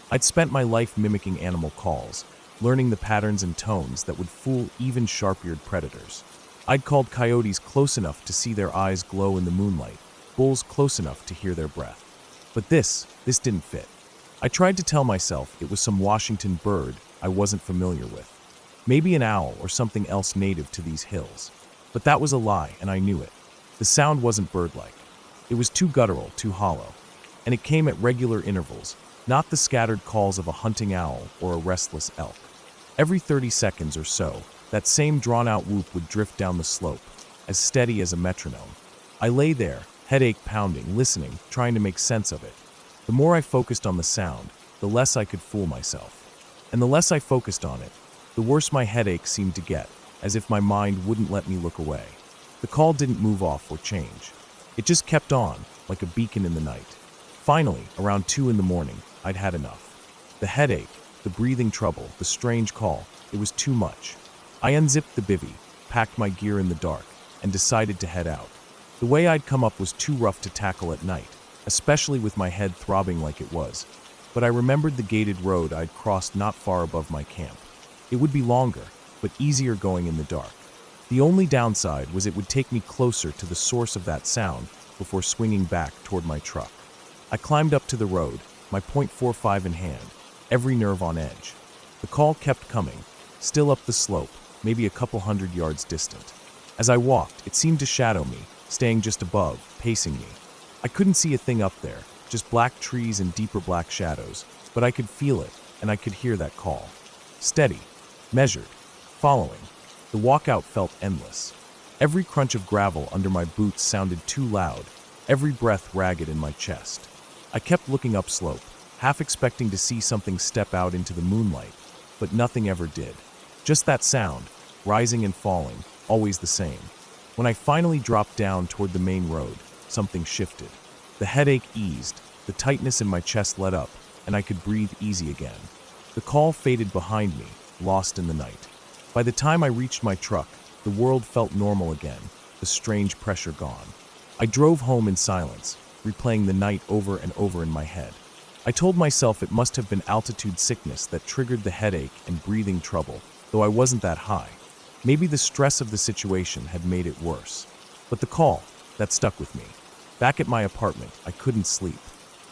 I'd spent my life mimicking animal calls, learning the patterns and tones that would fool even sharp-eared predators. I'd called coyotes close enough to see their eyes glow in the moonlight, bulls close enough to hear their breath. But this didn't fit. I tried to tell myself it was some Washington bird I wasn't familiar with. Maybe an owl or something else native to these hills. But that was a lie, and I knew it. The sound wasn't bird-like. It was too guttural, too hollow. And it came at regular intervals, not the scattered calls of a hunting owl or a restless elk. Every 30 seconds or so, that same drawn-out whoop would drift down the slope, as steady as a metronome. I lay there, headache pounding, listening, trying to make sense of it. The more I focused on the sound, the less I could fool myself. And the less I focused on it, the worse my headache seemed to get, as if my mind wouldn't let me look away. The call didn't move off or change. It just kept on, like a beacon in the night. Finally, around 2 in the morning, I'd had enough. The headache, the breathing trouble, the strange call, it was too much. I unzipped the bivvy, packed my gear in the dark, and decided to head out. The way I'd come up was too rough to tackle at night, especially with my head throbbing like it was. But I remembered the gated road I'd crossed not far above my camp. It would be longer, but easier going in the dark. The only downside was it would take me closer to the source of that sound before swinging back toward my truck. I climbed up to the road, my .45 in hand, every nerve on edge. The call kept coming, still up the slope, maybe a couple hundred yards distant. As I walked, it seemed to shadow me, staying just above, pacing me. I couldn't see a thing up there, just black trees and deeper black shadows, but I could feel it, and I could hear that call. Steady, measured, following. The walkout felt endless. Every crunch of gravel under my boots sounded too loud, every breath ragged in my chest. I kept looking upslope, half expecting to see something step out into the moonlight, but nothing ever did. Just that sound, rising and falling, always the same. When I finally dropped down toward the main road, something shifted. The headache eased, the tightness in my chest let up, and I could breathe easy again. The call faded behind me, lost in the night. By the time I reached my truck, the world felt normal again, the strange pressure gone. I drove home in silence, replaying the night over and over in my head. I told myself it must have been altitude sickness that triggered the headache and breathing trouble, though I wasn't that high. Maybe the stress of the situation had made it worse. But the call, that stuck with me. Back at my apartment, I couldn't sleep.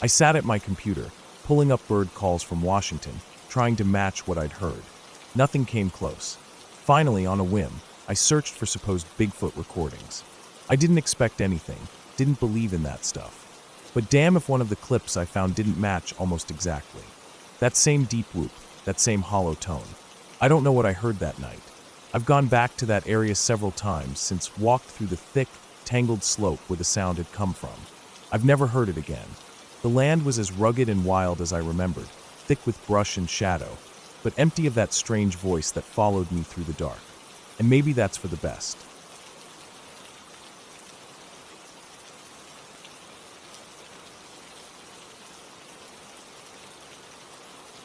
I sat at my computer, pulling up bird calls from Washington, trying to match what I'd heard. Nothing came close. Finally, on a whim, I searched for supposed Bigfoot recordings. I didn't expect anything, didn't believe in that stuff. But damn if one of the clips I found didn't match almost exactly. That same deep whoop, that same hollow tone. I don't know what I heard that night. I've gone back to that area several times since walked through the thick, tangled slope where the sound had come from. I've never heard it again. The land was as rugged and wild as I remembered, thick with brush and shadow, but empty of that strange voice that followed me through the dark. And maybe that's for the best.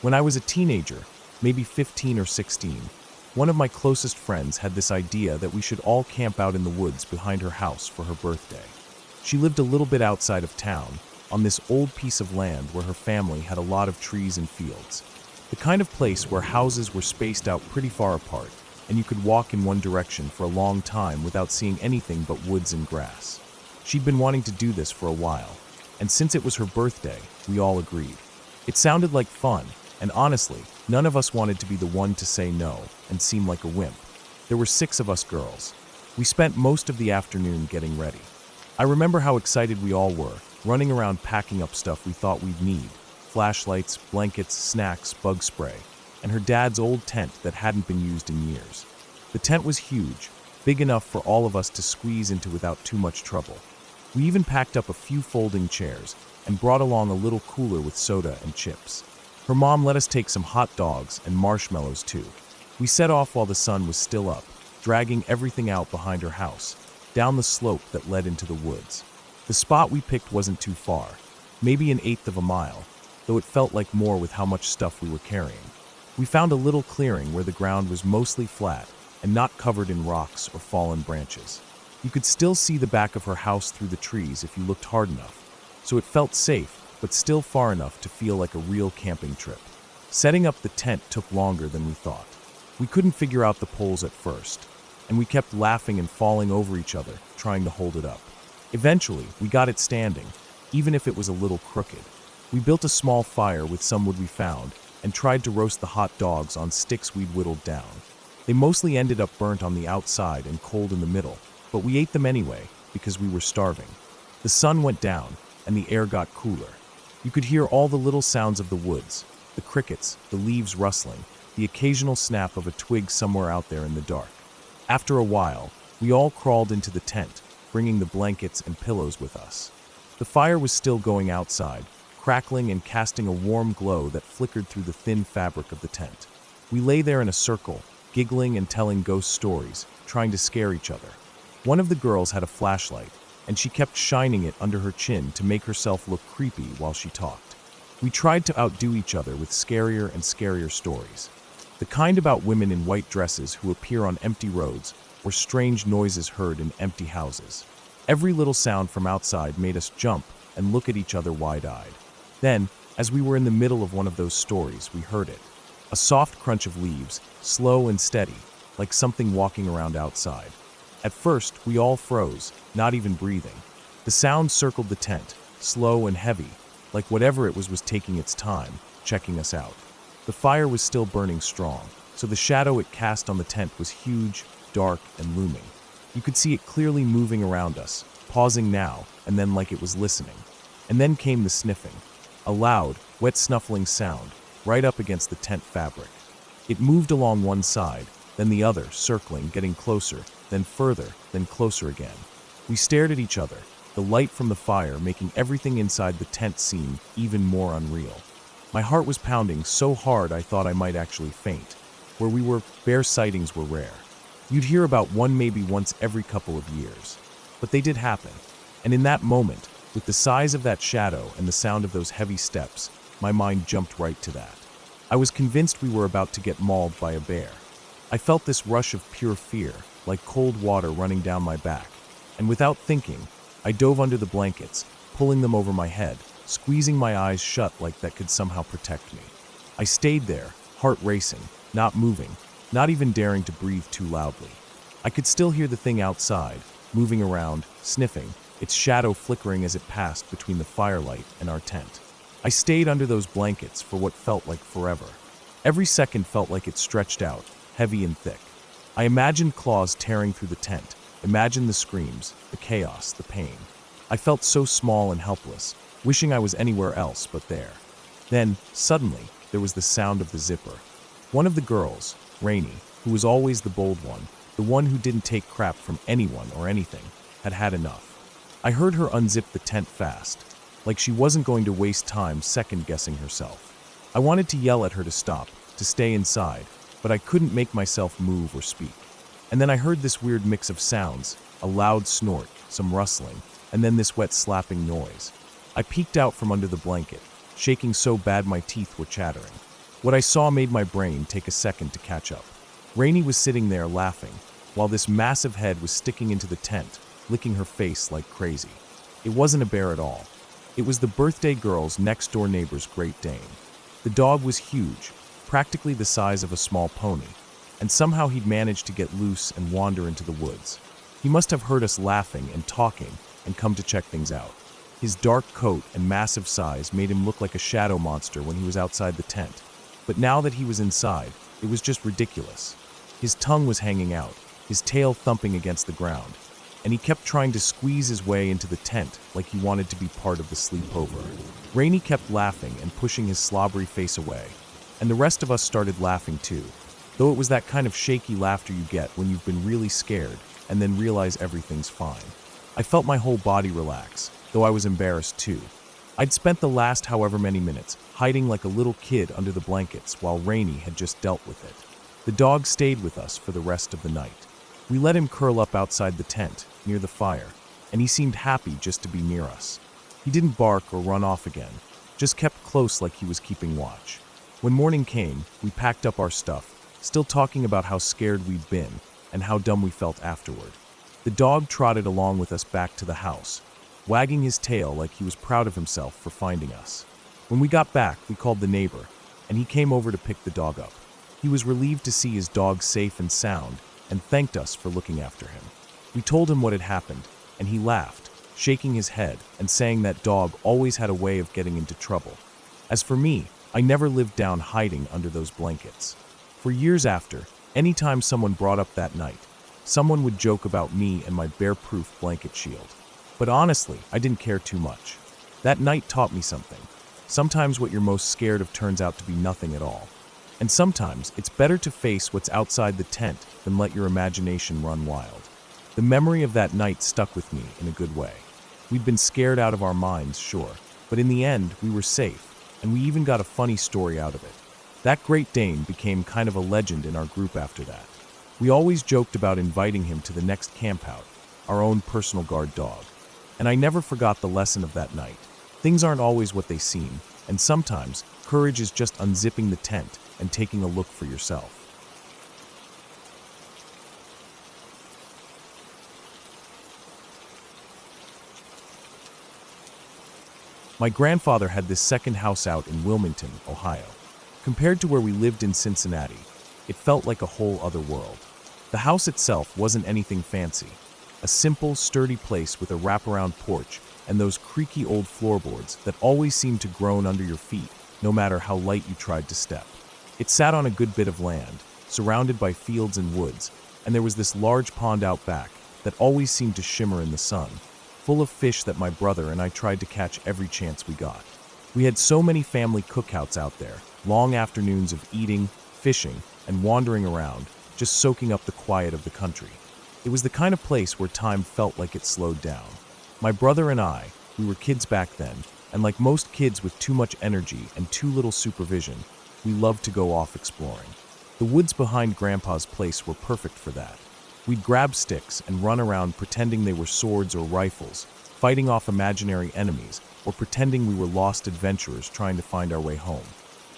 When I was a teenager, maybe 15 or 16, one of my closest friends had this idea that we should all camp out in the woods behind her house for her birthday. She lived a little bit outside of town, on this old piece of land where her family had a lot of trees and fields. The kind of place where houses were spaced out pretty far apart, and you could walk in one direction for a long time without seeing anything but woods and grass. She'd been wanting to do this for a while, and since it was her birthday, we all agreed. It sounded like fun, and honestly, none of us wanted to be the one to say no and seem like a wimp. There were 6 of us girls. We spent most of the afternoon getting ready. I remember how excited we all were, running around packing up stuff we thought we'd need: flashlights, blankets, snacks, bug spray, and her dad's old tent that hadn't been used in years. The tent was huge, big enough for all of us to squeeze into without too much trouble. We even packed up a few folding chairs and brought along a little cooler with soda and chips. Her mom let us take some hot dogs and marshmallows too. We set off while the sun was still up, dragging everything out behind her house, down the slope that led into the woods. The spot we picked wasn't too far, maybe an eighth of a mile, though it felt like more with how much stuff we were carrying. We found a little clearing where the ground was mostly flat and not covered in rocks or fallen branches. You could still see the back of her house through the trees if you looked hard enough, so it felt safe, but still far enough to feel like a real camping trip. Setting up the tent took longer than we thought. We couldn't figure out the poles at first, and we kept laughing and falling over each other, trying to hold it up. Eventually, we got it standing, even if it was a little crooked. We built a small fire with some wood we found, and tried to roast the hot dogs on sticks we'd whittled down. They mostly ended up burnt on the outside and cold in the middle, but we ate them anyway, because we were starving. The sun went down, and the air got cooler. You could hear all the little sounds of the woods, the crickets, the leaves rustling, the occasional snap of a twig somewhere out there in the dark. After a while, we all crawled into the tent, bringing the blankets and pillows with us. The fire was still going outside, crackling and casting a warm glow that flickered through the thin fabric of the tent. We lay there in a circle, giggling and telling ghost stories, trying to scare each other. One of the girls had a flashlight, and she kept shining it under her chin to make herself look creepy while she talked. We tried to outdo each other with scarier and scarier stories. The kind about women in white dresses who appear on empty roads, or strange noises heard in empty houses. Every little sound from outside made us jump and look at each other wide-eyed. Then, as we were in the middle of one of those stories, we heard it. A soft crunch of leaves, slow and steady, like something walking around outside. At first, we all froze, not even breathing. The sound circled the tent, slow and heavy, like whatever it was taking its time, checking us out. The fire was still burning strong, so the shadow it cast on the tent was huge, dark, and looming. You could see it clearly moving around us, pausing now, and then like it was listening. And then came the sniffing, a loud, wet snuffling sound, right up against the tent fabric. It moved along one side, then the other, circling, getting closer, then further, then closer again. We stared at each other, the light from the fire making everything inside the tent seem even more unreal. My heart was pounding so hard I thought I might actually faint. Where we were, bear sightings were rare. You'd hear about one maybe once every couple of years. But they did happen, and in that moment, with the size of that shadow and the sound of those heavy steps, my mind jumped right to that. I was convinced we were about to get mauled by a bear. I felt this rush of pure fear, like cold water running down my back, and without thinking, I dove under the blankets, pulling them over my head, squeezing my eyes shut like that could somehow protect me. I stayed there, heart racing, not moving, not even daring to breathe too loudly. I could still hear the thing outside, moving around, sniffing, its shadow flickering as it passed between the firelight and our tent. I stayed under those blankets for what felt like forever. Every second felt like it stretched out, heavy and thick. I imagined claws tearing through the tent, imagined the screams, the chaos, the pain. I felt so small and helpless, wishing I was anywhere else but there. Then, suddenly, there was the sound of the zipper. One of the girls, Rainey, who was always the bold one, the one who didn't take crap from anyone or anything, had had enough. I heard her unzip the tent fast, like she wasn't going to waste time second-guessing herself. I wanted to yell at her to stop, to stay inside, but I couldn't make myself move or speak. And then I heard this weird mix of sounds, a loud snort, some rustling, and then this wet slapping noise. I peeked out from under the blanket, shaking so bad my teeth were chattering. What I saw made my brain take a second to catch up. Rainey was sitting there laughing, while this massive head was sticking into the tent, licking her face like crazy. It wasn't a bear at all. It was the birthday girl's next-door neighbor's Great Dane. The dog was huge, practically the size of a small pony, and somehow he'd managed to get loose and wander into the woods. He must have heard us laughing and talking and come to check things out. His dark coat and massive size made him look like a shadow monster when he was outside the tent. But now that he was inside, it was just ridiculous. His tongue was hanging out, his tail thumping against the ground, and he kept trying to squeeze his way into the tent like he wanted to be part of the sleepover. Rainey kept laughing and pushing his slobbery face away, and the rest of us started laughing too, though it was that kind of shaky laughter you get when you've been really scared and then realize everything's fine. I felt my whole body relax, though I was embarrassed too. I'd spent the last however many minutes hiding like a little kid under the blankets while Rainey had just dealt with it. The dog stayed with us for the rest of the night. We let him curl up outside the tent, near the fire, and he seemed happy just to be near us. He didn't bark or run off again, just kept close like he was keeping watch. When morning came, we packed up our stuff, still talking about how scared we'd been and how dumb we felt afterward. The dog trotted along with us back to the house, wagging his tail like he was proud of himself for finding us. When we got back, we called the neighbor, and he came over to pick the dog up. He was relieved to see his dog safe and sound, and thanked us for looking after him. We told him what had happened, and he laughed, shaking his head and saying that dog always had a way of getting into trouble. As for me, I never lived down hiding under those blankets. For years after, anytime someone brought up that night, someone would joke about me and my bear-proof blanket shield. But honestly, I didn't care too much. That night taught me something. Sometimes what you're most scared of turns out to be nothing at all. And sometimes it's better to face what's outside the tent than let your imagination run wild. The memory of that night stuck with me in a good way. We'd been scared out of our minds, sure, but in the end, we were safe, and we even got a funny story out of it. That Great Dane became kind of a legend in our group after that. We always joked about inviting him to the next campout, our own personal guard dog. And I never forgot the lesson of that night. Things aren't always what they seem, and sometimes courage is just unzipping the tent and taking a look for yourself. My grandfather had this second house out in Wilmington, Ohio. Compared to where we lived in Cincinnati, it felt like a whole other world. The house itself wasn't anything fancy. A simple, sturdy place with a wraparound porch and those creaky old floorboards that always seemed to groan under your feet, no matter how light you tried to step. It sat on a good bit of land, surrounded by fields and woods, and there was this large pond out back that always seemed to shimmer in the sun, full of fish that my brother and I tried to catch every chance we got. We had so many family cookouts out there, long afternoons of eating, fishing, and wandering around, just soaking up the quiet of the country. It was the kind of place where time felt like it slowed down. My brother and I, we were kids back then, and like most kids with too much energy and too little supervision, we loved to go off exploring. The woods behind Grandpa's place were perfect for that. We'd grab sticks and run around pretending they were swords or rifles, fighting off imaginary enemies, or pretending we were lost adventurers trying to find our way home.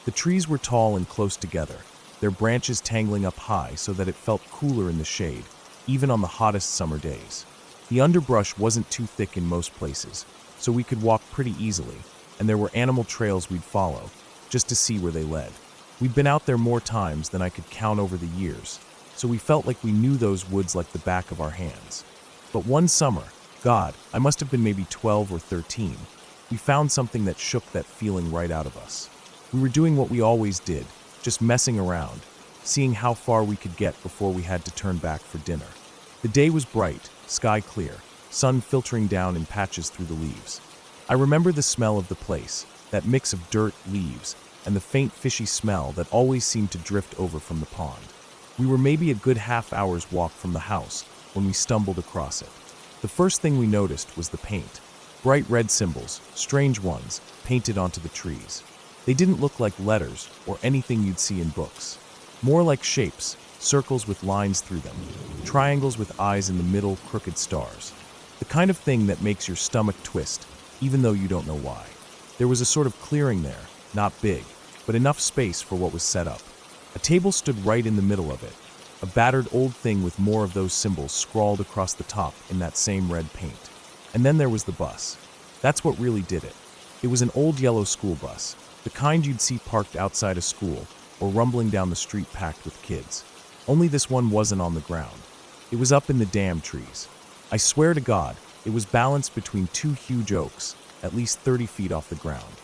The trees were tall and close together, their branches tangling up high so that it felt cooler in the shade, even on the hottest summer days. The underbrush wasn't too thick in most places, so we could walk pretty easily, and there were animal trails we'd follow, just to see where they led. We'd been out there more times than I could count over the years, so we felt like we knew those woods like the back of our hands. But one summer, God, I must have been maybe 12 or 13, we found something that shook that feeling right out of us. We were doing what we always did, just messing around, seeing how far we could get before we had to turn back for dinner. The day was bright, sky clear, sun filtering down in patches through the leaves. I remember the smell of the place, that mix of dirt, leaves, and the faint fishy smell that always seemed to drift over from the pond. We were maybe a good half-hour's walk from the house when we stumbled across it. The first thing we noticed was the paint. Bright red symbols, strange ones, painted onto the trees. They didn't look like letters or anything you'd see in books. More like shapes, circles with lines through them, triangles with eyes in the middle, crooked stars. The kind of thing that makes your stomach twist, even though you don't know why. There was a sort of clearing there, not big, but enough space for what was set up. A table stood right in the middle of it, a battered old thing with more of those symbols scrawled across the top in that same red paint. And then there was the bus. That's what really did it. It was an old yellow school bus, the kind you'd see parked outside a school or rumbling down the street packed with kids. Only this one wasn't on the ground. It was up in the damn trees. I swear to God, it was balanced between two huge oaks, at least 30 feet off the ground.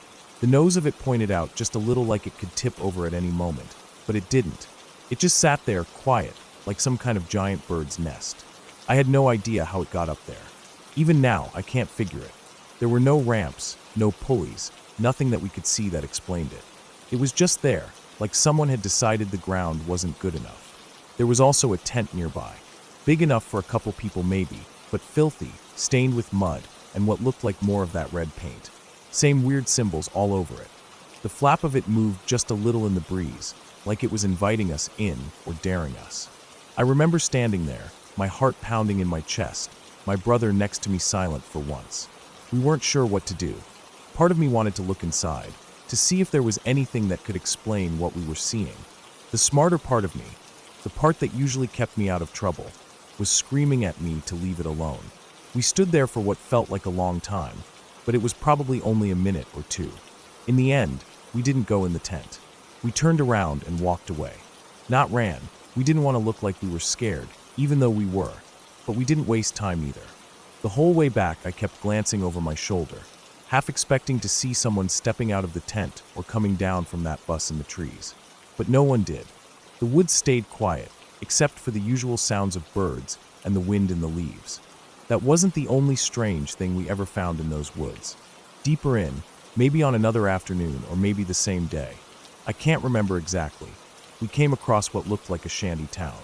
The nose of it pointed out just a little like it could tip over at any moment, but it didn't. It just sat there, quiet, like some kind of giant bird's nest. I had no idea how it got up there. Even now, I can't figure it. There were no ramps, no pulleys, nothing that we could see that explained it. It was just there, like someone had decided the ground wasn't good enough. There was also a tent nearby, big enough for a couple people maybe, but filthy, stained with mud, and what looked like more of that red paint. Same weird symbols all over it. The flap of it moved just a little in the breeze, like it was inviting us in or daring us. I remember standing there, my heart pounding in my chest, my brother next to me silent for once. We weren't sure what to do. Part of me wanted to look inside, to see if there was anything that could explain what we were seeing. The smarter part of me, the part that usually kept me out of trouble, was screaming at me to leave it alone. We stood there for what felt like a long time, but it was probably only a minute or two. In the end, we didn't go in the tent. We turned around and walked away. Not ran. We didn't want to look like we were scared, even though we were. But we didn't waste time either. The whole way back, I kept glancing over my shoulder, half expecting to see someone stepping out of the tent or coming down from that bus in the trees. But no one did. The woods stayed quiet, except for the usual sounds of birds and the wind in the leaves. That wasn't the only strange thing we ever found in those woods. Deeper in, maybe on another afternoon or maybe the same day, I can't remember exactly, we came across what looked like a shanty town.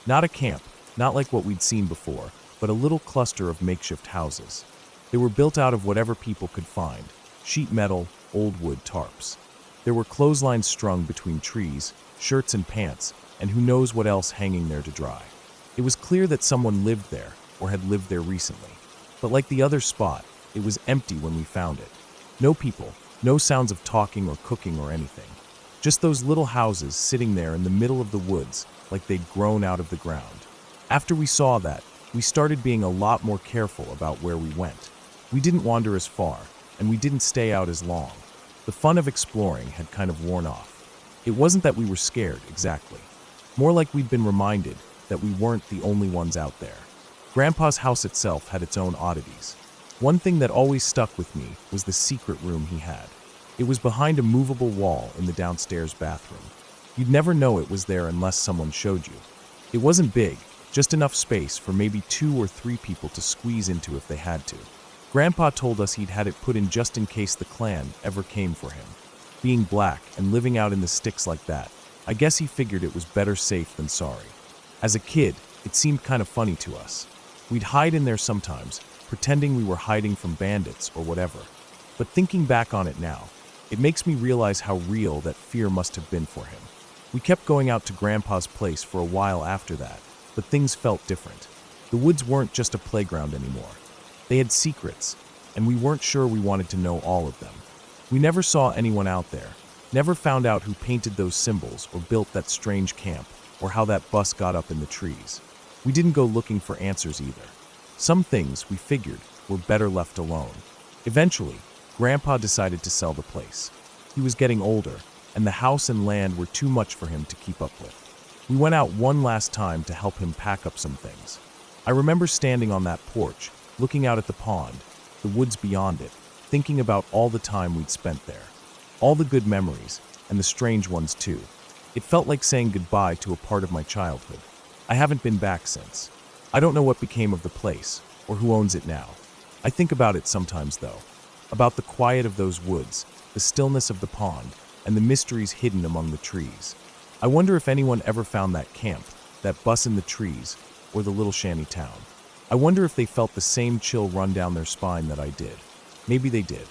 Not a camp, not like what we'd seen before, but a little cluster of makeshift houses. They were built out of whatever people could find, sheet metal, old wood tarps. There were clotheslines strung between trees, shirts and pants, and who knows what else hanging there to dry. It was clear that someone lived there, or had lived there recently. But like the other spot, it was empty when we found it. No people, no sounds of talking or cooking or anything. Just those little houses sitting there in the middle of the woods, like they'd grown out of the ground. After we saw that, we started being a lot more careful about where we went. We didn't wander as far, and we didn't stay out as long. The fun of exploring had kind of worn off. It wasn't that we were scared, exactly. More like we'd been reminded that we weren't the only ones out there. Grandpa's house itself had its own oddities. One thing that always stuck with me was the secret room he had. It was behind a movable wall in the downstairs bathroom. You'd never know it was there unless someone showed you. It wasn't big, just enough space for maybe 2 or 3 people to squeeze into if they had to. Grandpa told us he'd had it put in just in case the clan ever came for him. Being black and living out in the sticks like that, I guess he figured it was better safe than sorry. As a kid, it seemed kind of funny to us. We'd hide in there sometimes, pretending we were hiding from bandits or whatever. But thinking back on it now, it makes me realize how real that fear must have been for him. We kept going out to Grandpa's place for a while after that, but things felt different. The woods weren't just a playground anymore. They had secrets, and we weren't sure we wanted to know all of them. We never saw anyone out there, never found out who painted those symbols or built that strange camp, or how that bus got up in the trees. We didn't go looking for answers either. Some things, we figured, were better left alone. Eventually, Grandpa decided to sell the place. He was getting older, and the house and land were too much for him to keep up with. We went out one last time to help him pack up some things. I remember standing on that porch, looking out at the pond, the woods beyond it, thinking about all the time we'd spent there. All the good memories, and the strange ones too. It felt like saying goodbye to a part of my childhood. I haven't been back since. I don't know what became of the place, or who owns it now. I think about it sometimes though. About the quiet of those woods, the stillness of the pond, and the mysteries hidden among the trees. I wonder if anyone ever found that camp, that bus in the trees, or the little shanty town. I wonder if they felt the same chill run down their spine that I did. Maybe they did.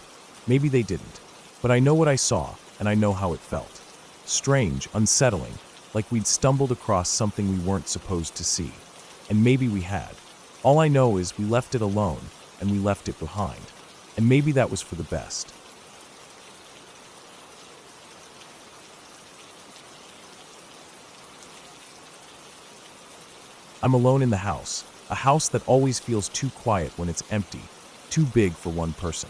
Maybe they didn't. But I know what I saw, and I know how it felt. Strange, unsettling, like we'd stumbled across something we weren't supposed to see. And maybe we had. All I know is we left it alone, and we left it behind. And maybe that was for the best. I'm alone in the house, a house that always feels too quiet when it's empty, too big for one person.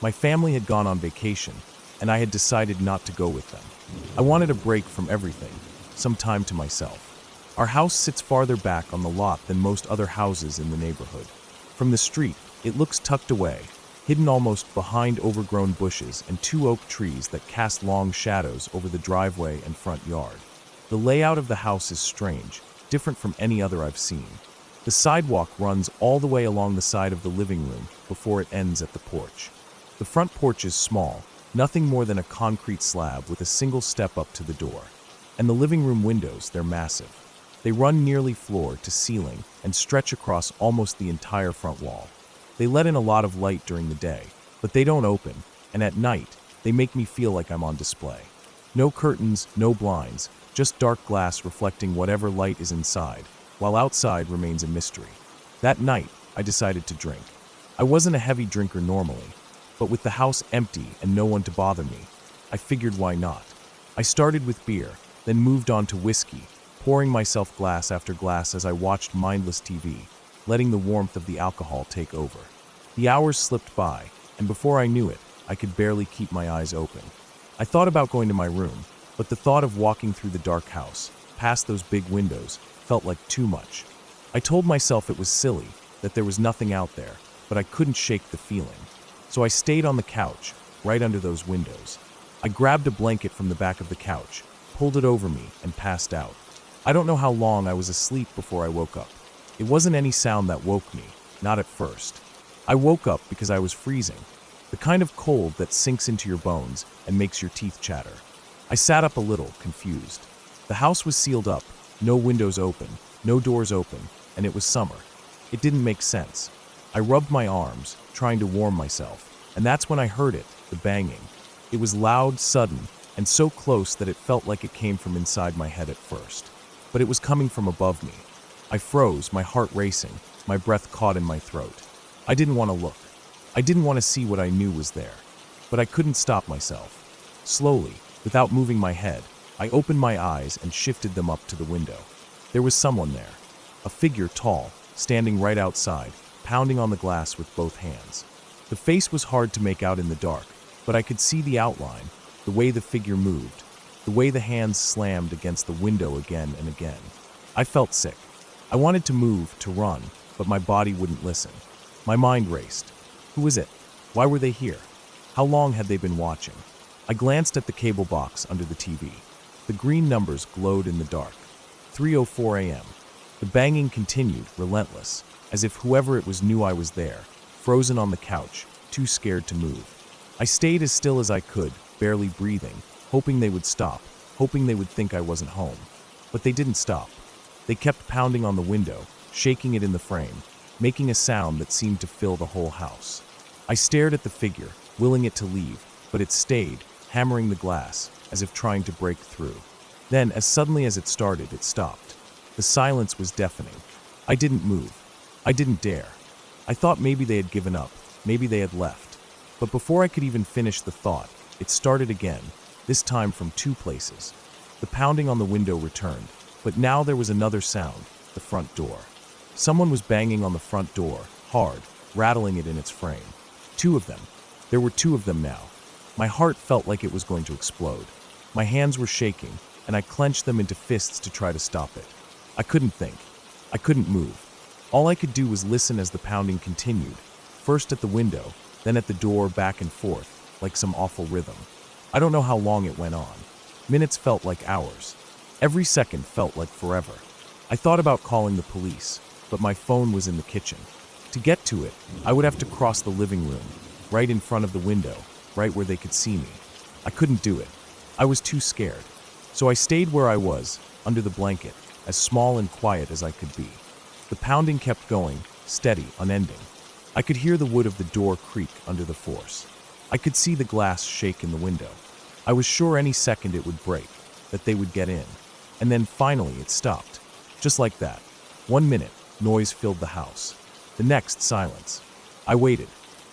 My family had gone on vacation, and I had decided not to go with them. I wanted a break from everything, some time to myself. Our house sits farther back on the lot than most other houses in the neighborhood. From the street, it looks tucked away, hidden almost behind overgrown bushes and two oak trees that cast long shadows over the driveway and front yard. The layout of the house is strange, different from any other I've seen. The sidewalk runs all the way along the side of the living room before it ends at the porch. The front porch is small, nothing more than a concrete slab with a single step up to the door. And the living room windows, they're massive. They run nearly floor to ceiling and stretch across almost the entire front wall. They let in a lot of light during the day, but they don't open, and at night, they make me feel like I'm on display. No curtains, no blinds, just dark glass reflecting whatever light is inside, while outside remains a mystery. That night, I decided to drink. I wasn't a heavy drinker normally, but with the house empty and no one to bother me, I figured why not. I started with beer, then moved on to whiskey, pouring myself glass after glass as I watched mindless TV, letting the warmth of the alcohol take over. The hours slipped by, and before I knew it, I could barely keep my eyes open. I thought about going to my room, but the thought of walking through the dark house, past those big windows, felt like too much. I told myself it was silly, that there was nothing out there, but I couldn't shake the feeling. So I stayed on the couch, right under those windows. I grabbed a blanket from the back of the couch, pulled it over me, and passed out. I don't know how long I was asleep before I woke up. It wasn't any sound that woke me, not at first. I woke up because I was freezing, the kind of cold that sinks into your bones and makes your teeth chatter. I sat up a little, confused. The house was sealed up, no windows open, no doors open, and it was summer. It didn't make sense. I rubbed my arms, trying to warm myself, and that's when I heard it, the banging. It was loud, sudden, and so close that it felt like it came from inside my head at first. But it was coming from above me. I froze, my heart racing, my breath caught in my throat. I didn't want to look. I didn't want to see what I knew was there. But I couldn't stop myself. Slowly, without moving my head, I opened my eyes and shifted them up to the window. There was someone there. A figure tall, standing right outside, pounding on the glass with both hands. The face was hard to make out in the dark, but I could see the outline, the way the figure moved, the way the hands slammed against the window again and again. I felt sick. I wanted to move, to run, but my body wouldn't listen. My mind raced. Who was it? Why were they here? How long had they been watching? I glanced at the cable box under the TV. The green numbers glowed in the dark. 3:04 a.m. The banging continued, relentless, as if whoever it was knew I was there, frozen on the couch, too scared to move. I stayed as still as I could, barely breathing, hoping they would stop, hoping they would think I wasn't home. But they didn't stop. They kept pounding on the window, shaking it in the frame, making a sound that seemed to fill the whole house. I stared at the figure, willing it to leave, but it stayed, hammering the glass, as if trying to break through. Then, as suddenly as it started, it stopped. The silence was deafening. I didn't move. I didn't dare. I thought maybe they had given up, maybe they had left. But before I could even finish the thought, it started again, this time from two places. The pounding on the window returned, but now there was another sound, the front door. Someone was banging on the front door, hard, rattling it in its frame. Two of them. There were two of them now. My heart felt like it was going to explode. My hands were shaking, and I clenched them into fists to try to stop it. I couldn't think. I couldn't move. All I could do was listen as the pounding continued, first at the window, then at the door, back and forth, like some awful rhythm. I don't know how long it went on. Minutes felt like hours. Every second felt like forever. I thought about calling the police, but my phone was in the kitchen. To get to it, I would have to cross the living room, right in front of the window, right where they could see me. I couldn't do it. I was too scared. So I stayed where I was, under the blanket, as small and quiet as I could be. The pounding kept going, steady, unending. I could hear the wood of the door creak under the force. I could see the glass shake in the window. I was sure any second it would break, that they would get in. And then finally it stopped. Just like that. 1 minute, noise filled the house. The next, silence. I waited.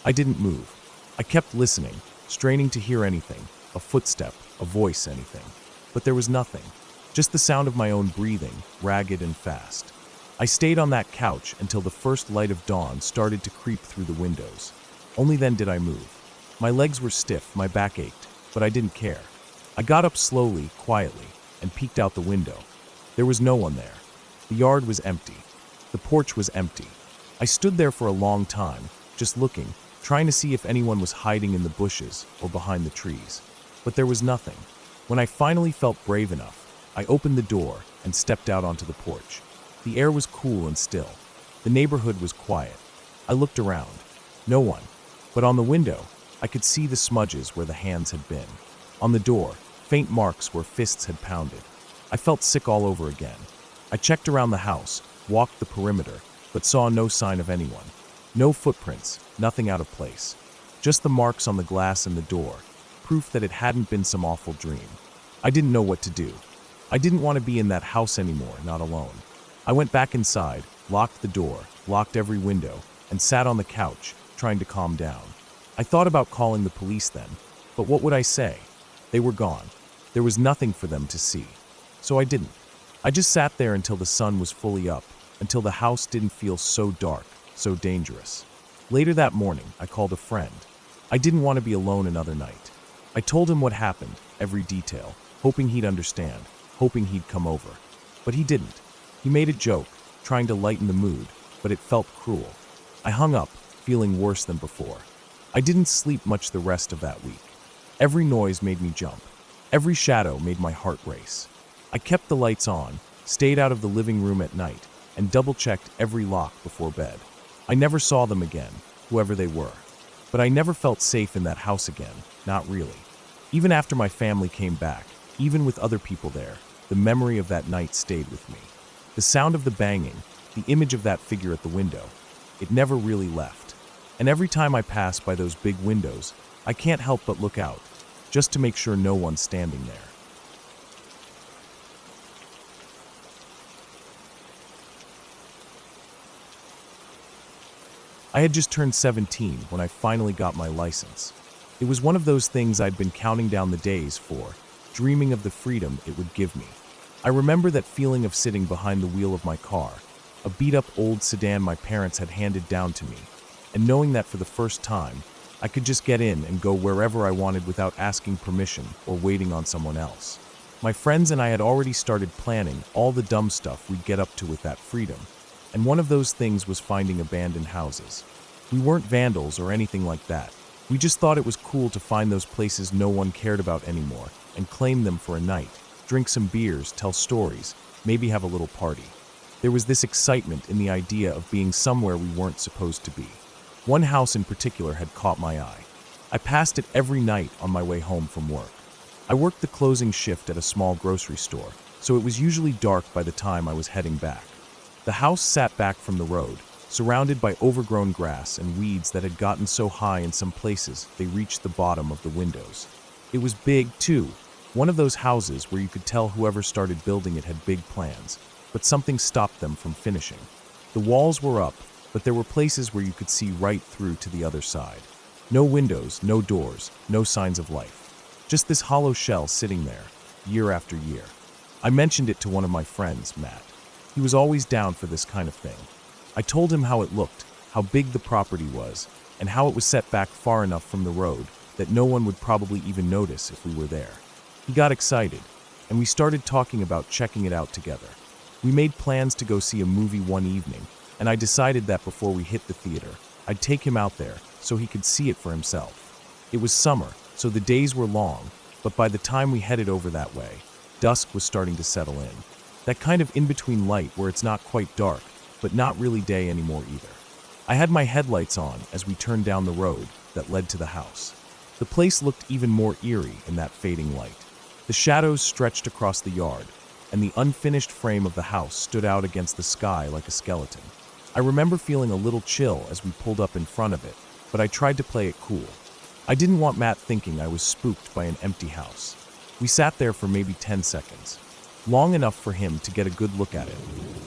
I didn't move. I kept listening, straining to hear anything, a footstep, a voice, anything. But there was nothing. Just the sound of my own breathing, ragged and fast. I stayed on that couch until the first light of dawn started to creep through the windows. Only then did I move. My legs were stiff, my back ached, but I didn't care. I got up slowly, quietly, and peeked out the window. There was no one there. The yard was empty. The porch was empty. I stood there for a long time, just looking, trying to see if anyone was hiding in the bushes or behind the trees. But there was nothing. When I finally felt brave enough, I opened the door and stepped out onto the porch. The air was cool and still. The neighborhood was quiet. I looked around. No one. But on the window, I could see the smudges where the hands had been. On the door, faint marks where fists had pounded. I felt sick all over again. I checked around the house, walked the perimeter, but saw no sign of anyone. No footprints, nothing out of place. Just the marks on the glass and the door, proof that it hadn't been some awful dream. I didn't know what to do. I didn't want to be in that house anymore, not alone. I went back inside, locked the door, locked every window, and sat on the couch, trying to calm down. I thought about calling the police then, but what would I say? They were gone. There was nothing for them to see. So I didn't. I just sat there until the sun was fully up, until the house didn't feel so dark, so dangerous. Later that morning, I called a friend. I didn't want to be alone another night. I told him what happened, every detail, hoping he'd understand, hoping he'd come over. But he didn't. He made a joke, trying to lighten the mood, but it felt cruel. I hung up, feeling worse than before. I didn't sleep much the rest of that week. Every noise made me jump. Every shadow made my heart race. I kept the lights on, stayed out of the living room at night, and double-checked every lock before bed. I never saw them again, whoever they were. But I never felt safe in that house again, not really. Even after my family came back, even with other people there, the memory of that night stayed with me. The sound of the banging, the image of that figure at the window, it never really left. And every time I pass by those big windows, I can't help but look out, just to make sure no one's standing there. I had just turned 17 when I finally got my license. It was one of those things I'd been counting down the days for, dreaming of the freedom it would give me. I remember that feeling of sitting behind the wheel of my car, a beat-up old sedan my parents had handed down to me, and knowing that for the first time, I could just get in and go wherever I wanted without asking permission or waiting on someone else. My friends and I had already started planning all the dumb stuff we'd get up to with that freedom, and one of those things was finding abandoned houses. We weren't vandals or anything like that. We just thought it was cool to find those places no one cared about anymore and claim them for a night, drink some beers, tell stories, maybe have a little party. There was this excitement in the idea of being somewhere we weren't supposed to be. One house in particular had caught my eye. I passed it every night on my way home from work. I worked the closing shift at a small grocery store, so it was usually dark by the time I was heading back. The house sat back from the road, surrounded by overgrown grass and weeds that had gotten so high in some places they reached the bottom of the windows. It was big, too. One of those houses where you could tell whoever started building it had big plans, but something stopped them from finishing. The walls were up, but there were places where you could see right through to the other side. No windows, no doors, no signs of life. Just this hollow shell sitting there, year after year. I mentioned it to one of my friends, Matt. He was always down for this kind of thing. I told him how it looked, how big the property was, and how it was set back far enough from the road that no one would probably even notice if we were there. He got excited, and we started talking about checking it out together. We made plans to go see a movie one evening, and I decided that before we hit the theater, I'd take him out there so he could see it for himself. It was summer, so the days were long, but by the time we headed over that way, dusk was starting to settle in. That kind of in-between light where it's not quite dark, but not really day anymore either. I had my headlights on as we turned down the road that led to the house. The place looked even more eerie in that fading light. The shadows stretched across the yard, and the unfinished frame of the house stood out against the sky like a skeleton. I remember feeling a little chill as we pulled up in front of it, but I tried to play it cool. I didn't want Matt thinking I was spooked by an empty house. We sat there for maybe 10 seconds. Long enough for him to get a good look at it.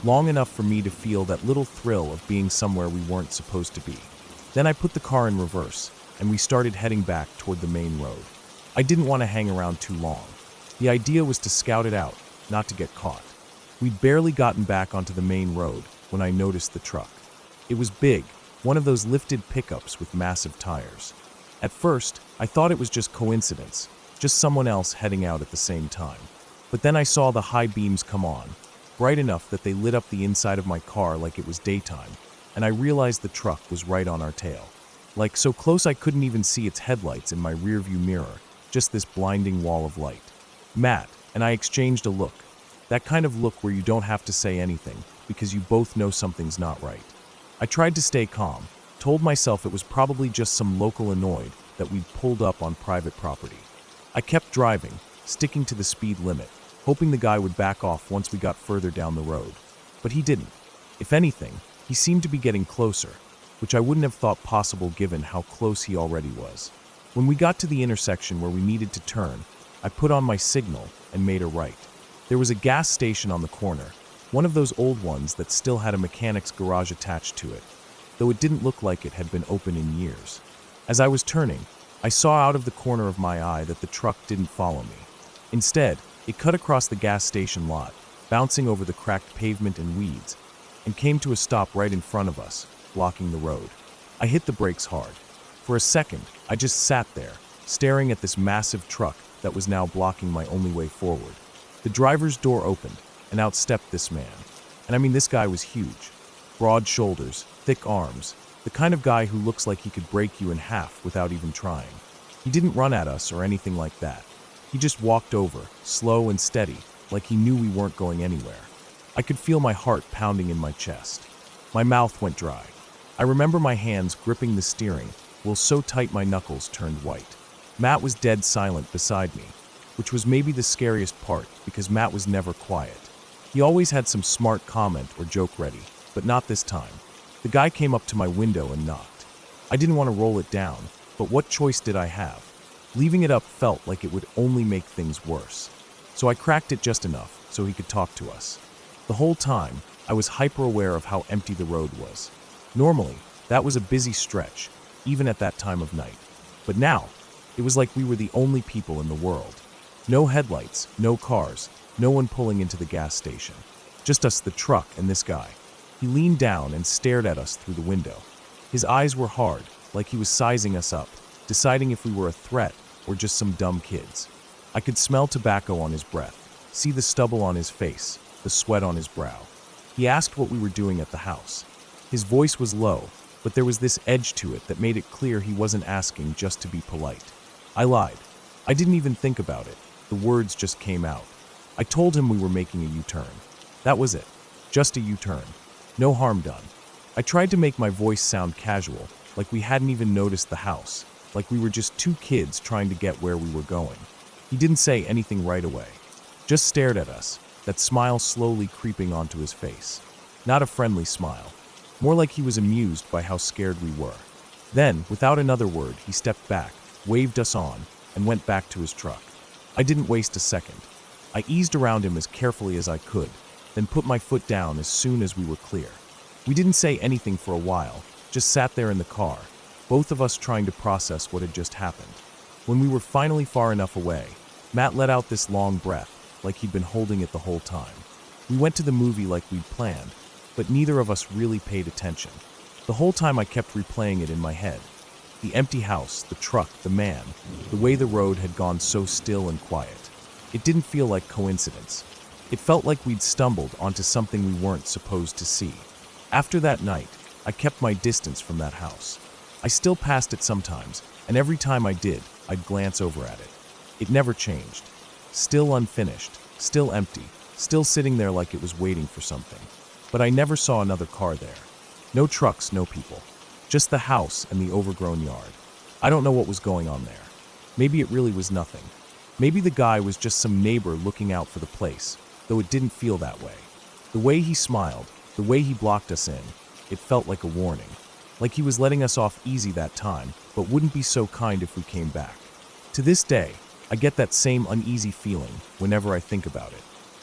Long enough for me to feel that little thrill of being somewhere we weren't supposed to be. Then I put the car in reverse, and we started heading back toward the main road. I didn't want to hang around too long. The idea was to scout it out, not to get caught. We'd barely gotten back onto the main road when I noticed the truck. It was big, one of those lifted pickups with massive tires. At first, I thought it was just coincidence, just someone else heading out at the same time. But then I saw the high beams come on, bright enough that they lit up the inside of my car like it was daytime, and I realized the truck was right on our tail. Like so close I couldn't even see its headlights in my rearview mirror, just this blinding wall of light. Matt and I exchanged a look, that kind of look where you don't have to say anything because you both know something's not right. I tried to stay calm, told myself it was probably just some local annoyed that we'd pulled up on private property. I kept driving, sticking to the speed limit, hoping the guy would back off once we got further down the road. But he didn't. If anything, he seemed to be getting closer, which I wouldn't have thought possible given how close he already was. When we got to the intersection where we needed to turn, I put on my signal and made a right. There was a gas station on the corner, one of those old ones that still had a mechanic's garage attached to it, though it didn't look like it had been open in years. As I was turning, I saw out of the corner of my eye that the truck didn't follow me. Instead, it cut across the gas station lot, bouncing over the cracked pavement and weeds, and came to a stop right in front of us, blocking the road. I hit the brakes hard. For a second, I just sat there, staring at this massive truck that was now blocking my only way forward. The driver's door opened, and out stepped this man. And I mean, this guy was huge. Broad shoulders, thick arms, the kind of guy who looks like he could break you in half without even trying. He didn't run at us or anything like that. He just walked over, slow and steady, like he knew we weren't going anywhere. I could feel my heart pounding in my chest. My mouth went dry. I remember my hands gripping the steering, while so tight my knuckles turned white. Matt was dead silent beside me, which was maybe the scariest part because Matt was never quiet. He always had some smart comment or joke ready, but not this time. The guy came up to my window and knocked. I didn't want to roll it down, but what choice did I have? Leaving it up felt like it would only make things worse. So I cracked it just enough so he could talk to us. The whole time, I was hyper-aware of how empty the road was. Normally, that was a busy stretch, even at that time of night. But now, it was like we were the only people in the world. No headlights, no cars, no one pulling into the gas station. Just us, the truck, and this guy. He leaned down and stared at us through the window. His eyes were hard, like he was sizing us up, deciding if we were a threat or just some dumb kids. I could smell tobacco on his breath, see the stubble on his face, the sweat on his brow. He asked what we were doing at the house. His voice was low, but there was this edge to it that made it clear he wasn't asking just to be polite. I lied. I didn't even think about it. The words just came out. I told him we were making a U-turn. That was it. Just a U-turn. No harm done. I tried to make my voice sound casual, like we hadn't even noticed the house, like we were just two kids trying to get where we were going. He didn't say anything right away. Just stared at us, that smile slowly creeping onto his face. Not a friendly smile. More like he was amused by how scared we were. Then, without another word, he stepped back, waved us on, and went back to his truck. I didn't waste a second. I eased around him as carefully as I could, then put my foot down as soon as we were clear. We didn't say anything for a while, just sat there in the car, both of us trying to process what had just happened. When we were finally far enough away, Matt let out this long breath, like he'd been holding it the whole time. We went to the movie like we'd planned, but neither of us really paid attention. The whole time I kept replaying it in my head. The empty house, the truck, the man, the way the road had gone so still and quiet. It didn't feel like coincidence. It felt like we'd stumbled onto something we weren't supposed to see. After that night, I kept my distance from that house. I still passed it sometimes, and every time I did, I'd glance over at it. It never changed. Still unfinished, still empty, still sitting there like it was waiting for something. But I never saw another car there. No trucks, no people. Just the house and the overgrown yard. I don't know what was going on there. Maybe it really was nothing. Maybe the guy was just some neighbor looking out for the place, though it didn't feel that way. The way he smiled, the way he blocked us in, it felt like a warning. Like he was letting us off easy that time, but wouldn't be so kind if we came back. To this day, I get that same uneasy feeling whenever I think about it.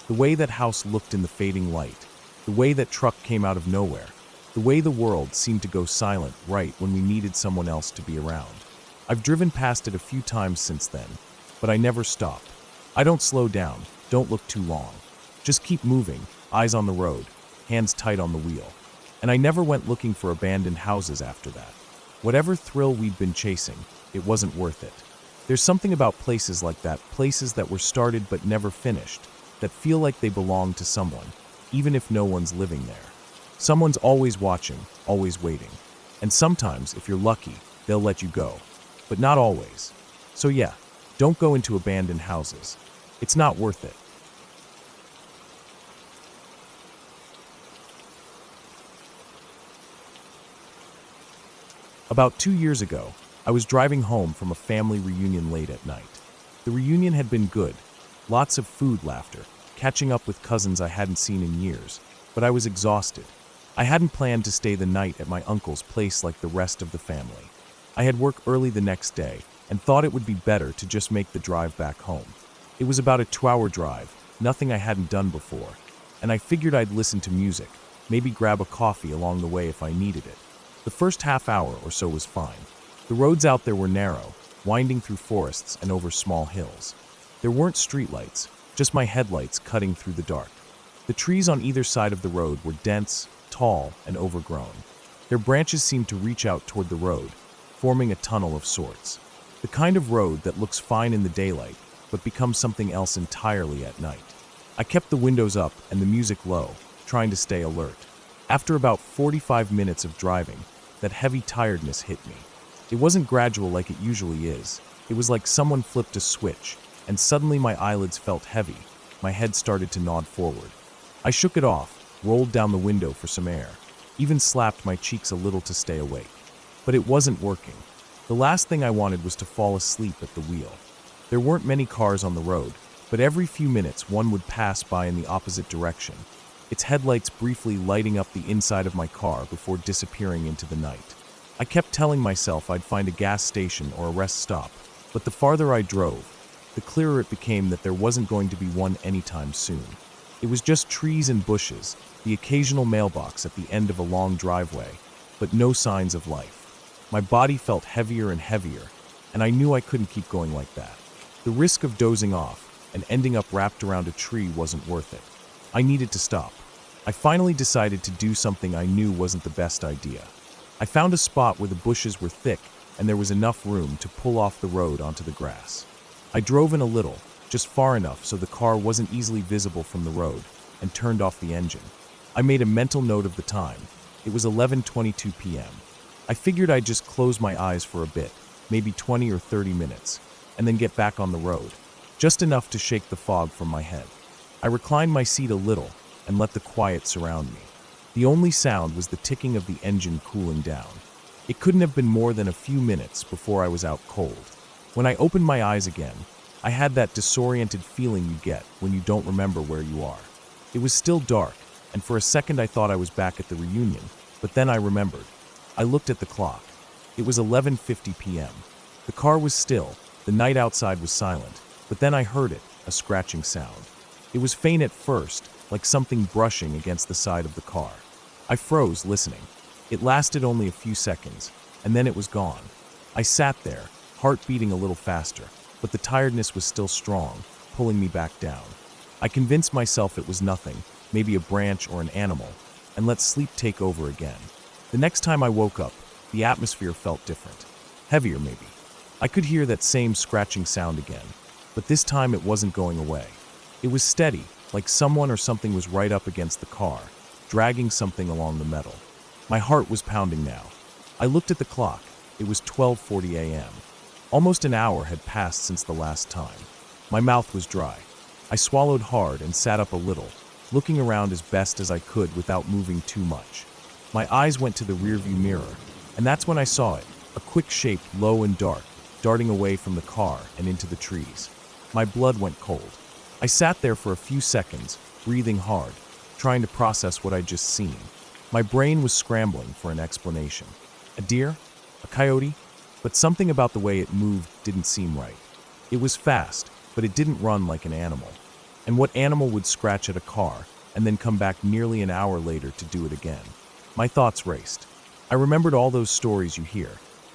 The way that house looked in the fading light, the way that truck came out of nowhere, the way the world seemed to go silent right when we needed someone else to be around. I've driven past it a few times since then, but I never stop. I don't slow down, don't look too long. Just keep moving, eyes on the road, hands tight on the wheel. And I never went looking for abandoned houses after that. Whatever thrill we'd been chasing, it wasn't worth it. There's something about places like that, places that were started but never finished, that feel like they belong to someone, even if no one's living there. Someone's always watching, always waiting. And sometimes, if you're lucky, they'll let you go. But not always. So yeah, don't go into abandoned houses. It's not worth it. About 2 years ago, I was driving home from a family reunion late at night. The reunion had been good. Lots of food, laughter, catching up with cousins I hadn't seen in years, but I was exhausted. I hadn't planned to stay the night at my uncle's place like the rest of the family. I had work early the next day and thought it would be better to just make the drive back home. It was about a 2-hour drive, nothing I hadn't done before, and I figured I'd listen to music, maybe grab a coffee along the way if I needed it. The first half hour or so was fine. The roads out there were narrow, winding through forests and over small hills. There weren't streetlights, just my headlights cutting through the dark. The trees on either side of the road were dense, tall, and overgrown. Their branches seemed to reach out toward the road, forming a tunnel of sorts. The kind of road that looks fine in the daylight, but becomes something else entirely at night. I kept the windows up and the music low, trying to stay alert. After about 45 minutes of driving, that heavy tiredness hit me. It wasn't gradual like it usually is. It was like someone flipped a switch, and suddenly my eyelids felt heavy. My head started to nod forward. I shook it off, rolled down the window for some air, even slapped my cheeks a little to stay awake. But it wasn't working. The last thing I wanted was to fall asleep at the wheel. There weren't many cars on the road, but every few minutes one would pass by in the opposite direction, its headlights briefly lighting up the inside of my car before disappearing into the night. I kept telling myself I'd find a gas station or a rest stop, but the farther I drove, the clearer it became that there wasn't going to be one anytime soon. It was just trees and bushes, the occasional mailbox at the end of a long driveway, but no signs of life. My body felt heavier and heavier, and I knew I couldn't keep going like that. The risk of dozing off and ending up wrapped around a tree wasn't worth it. I needed to stop. I finally decided to do something I knew wasn't the best idea. I found a spot where the bushes were thick and there was enough room to pull off the road onto the grass. I drove in a little, just far enough so the car wasn't easily visible from the road, and turned off the engine. I made a mental note of the time. It was 11:22 p.m. I figured I'd just close my eyes for a bit, maybe 20 or 30 minutes, and then get back on the road, just enough to shake the fog from my head. I reclined my seat a little and let the quiet surround me. The only sound was the ticking of the engine cooling down. It couldn't have been more than a few minutes before I was out cold. When I opened my eyes again, I had that disoriented feeling you get when you don't remember where you are. It was still dark, and for a second I thought I was back at the reunion, but then I remembered. I looked at the clock. It was 11:50 p.m. The car was still, the night outside was silent, but then I heard it, a scratching sound. It was faint at first, like something brushing against the side of the car. I froze, listening. It lasted only a few seconds, and then it was gone. I sat there, heart beating a little faster, but the tiredness was still strong, pulling me back down. I convinced myself it was nothing, maybe a branch or an animal, and let sleep take over again. The next time I woke up, the atmosphere felt different. Heavier, maybe. I could hear that same scratching sound again, but this time it wasn't going away. It was steady, like someone or something was right up against the car, dragging something along the metal. My heart was pounding now. I looked at the clock. It was 12:40 a.m. Almost an hour had passed since the last time. My mouth was dry. I swallowed hard and sat up a little, looking around as best as I could without moving too much. My eyes went to the rearview mirror, and that's when I saw it, a quick shape, low and dark, darting away from the car and into the trees. My blood went cold. I sat there for a few seconds, breathing hard, trying to process what I'd just seen. My brain was scrambling for an explanation. A deer? A coyote? But something about the way it moved didn't seem right. It was fast, but it didn't run like an animal. And what animal would scratch at a car and then come back nearly an hour later to do it again? My thoughts raced. I remembered all those stories you hear,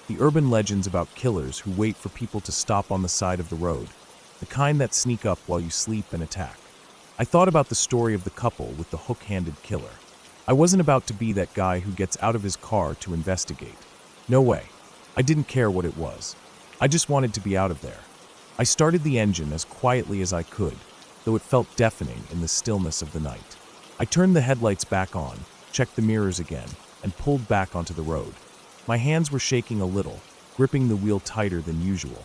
the urban legends about killers who wait for people to stop on the side of the road, the kind that sneak up while you sleep and attack. I thought about the story of the couple with the hook-handed killer. I wasn't about to be that guy who gets out of his car to investigate. No way. I didn't care what it was. I just wanted to be out of there. I started the engine as quietly as I could, though it felt deafening in the stillness of the night. I turned the headlights back on, checked the mirrors again, and pulled back onto the road. My hands were shaking a little, gripping the wheel tighter than usual.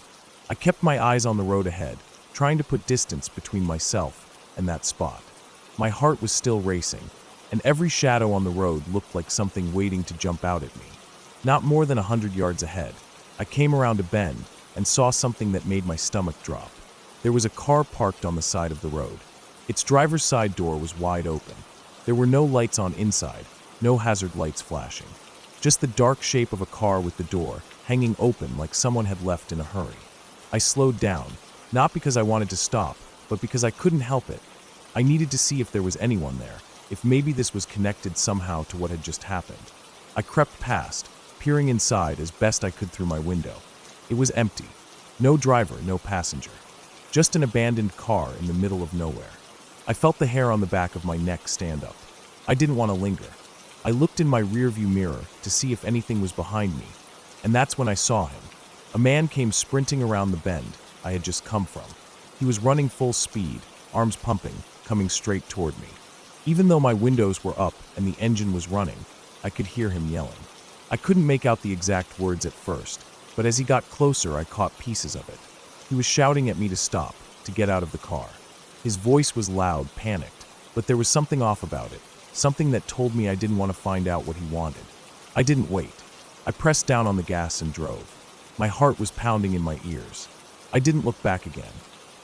I kept my eyes on the road ahead, trying to put distance between myself and that spot. My heart was still racing, and every shadow on the road looked like something waiting to jump out at me. Not more than 100 yards ahead, I came around a bend and saw something that made my stomach drop. There was a car parked on the side of the road. Its driver's side door was wide open. There were no lights on inside, no hazard lights flashing. Just the dark shape of a car with the door hanging open like someone had left in a hurry. I slowed down, not because I wanted to stop, but because I couldn't help it. I needed to see if there was anyone there, if maybe this was connected somehow to what had just happened. I crept past, peering inside as best I could through my window. It was empty. No driver, no passenger. Just an abandoned car in the middle of nowhere. I felt the hair on the back of my neck stand up. I didn't want to linger. I looked in my rearview mirror to see if anything was behind me, and that's when I saw him. A man came sprinting around the bend I had just come from. He was running full speed, arms pumping, coming straight toward me. Even though my windows were up and the engine was running, I could hear him yelling. I couldn't make out the exact words at first, but as he got closer, I caught pieces of it. He was shouting at me to stop, to get out of the car. His voice was loud, panicked, but there was something off about it, something that told me I didn't want to find out what he wanted. I didn't wait. I pressed down on the gas and drove. My heart was pounding in my ears. I didn't look back again.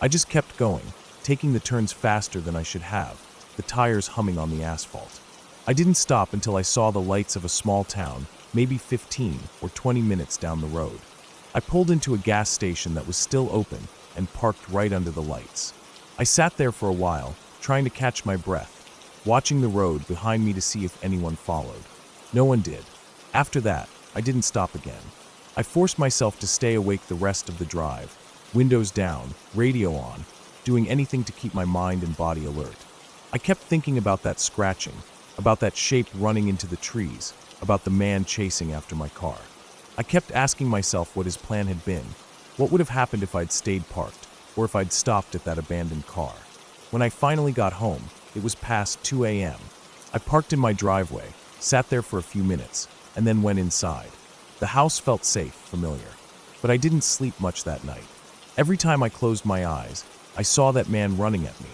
I just kept going, taking the turns faster than I should have, the tires humming on the asphalt. I didn't stop until I saw the lights of a small town, maybe 15 or 20 minutes down the road. I pulled into a gas station that was still open and parked right under the lights. I sat there for a while, trying to catch my breath, watching the road behind me to see if anyone followed. No one did. After that, I didn't stop again. I forced myself to stay awake the rest of the drive, windows down, radio on, doing anything to keep my mind and body alert. I kept thinking about that scratching, about that shape running into the trees, about the man chasing after my car. I kept asking myself what his plan had been. What would have happened if I'd stayed parked, or if I'd stopped at that abandoned car? When I finally got home, it was past 2 a.m. I parked in my driveway, sat there for a few minutes, and then went inside. The house felt safe, familiar. But I didn't sleep much that night. Every time I closed my eyes, I saw that man running at me,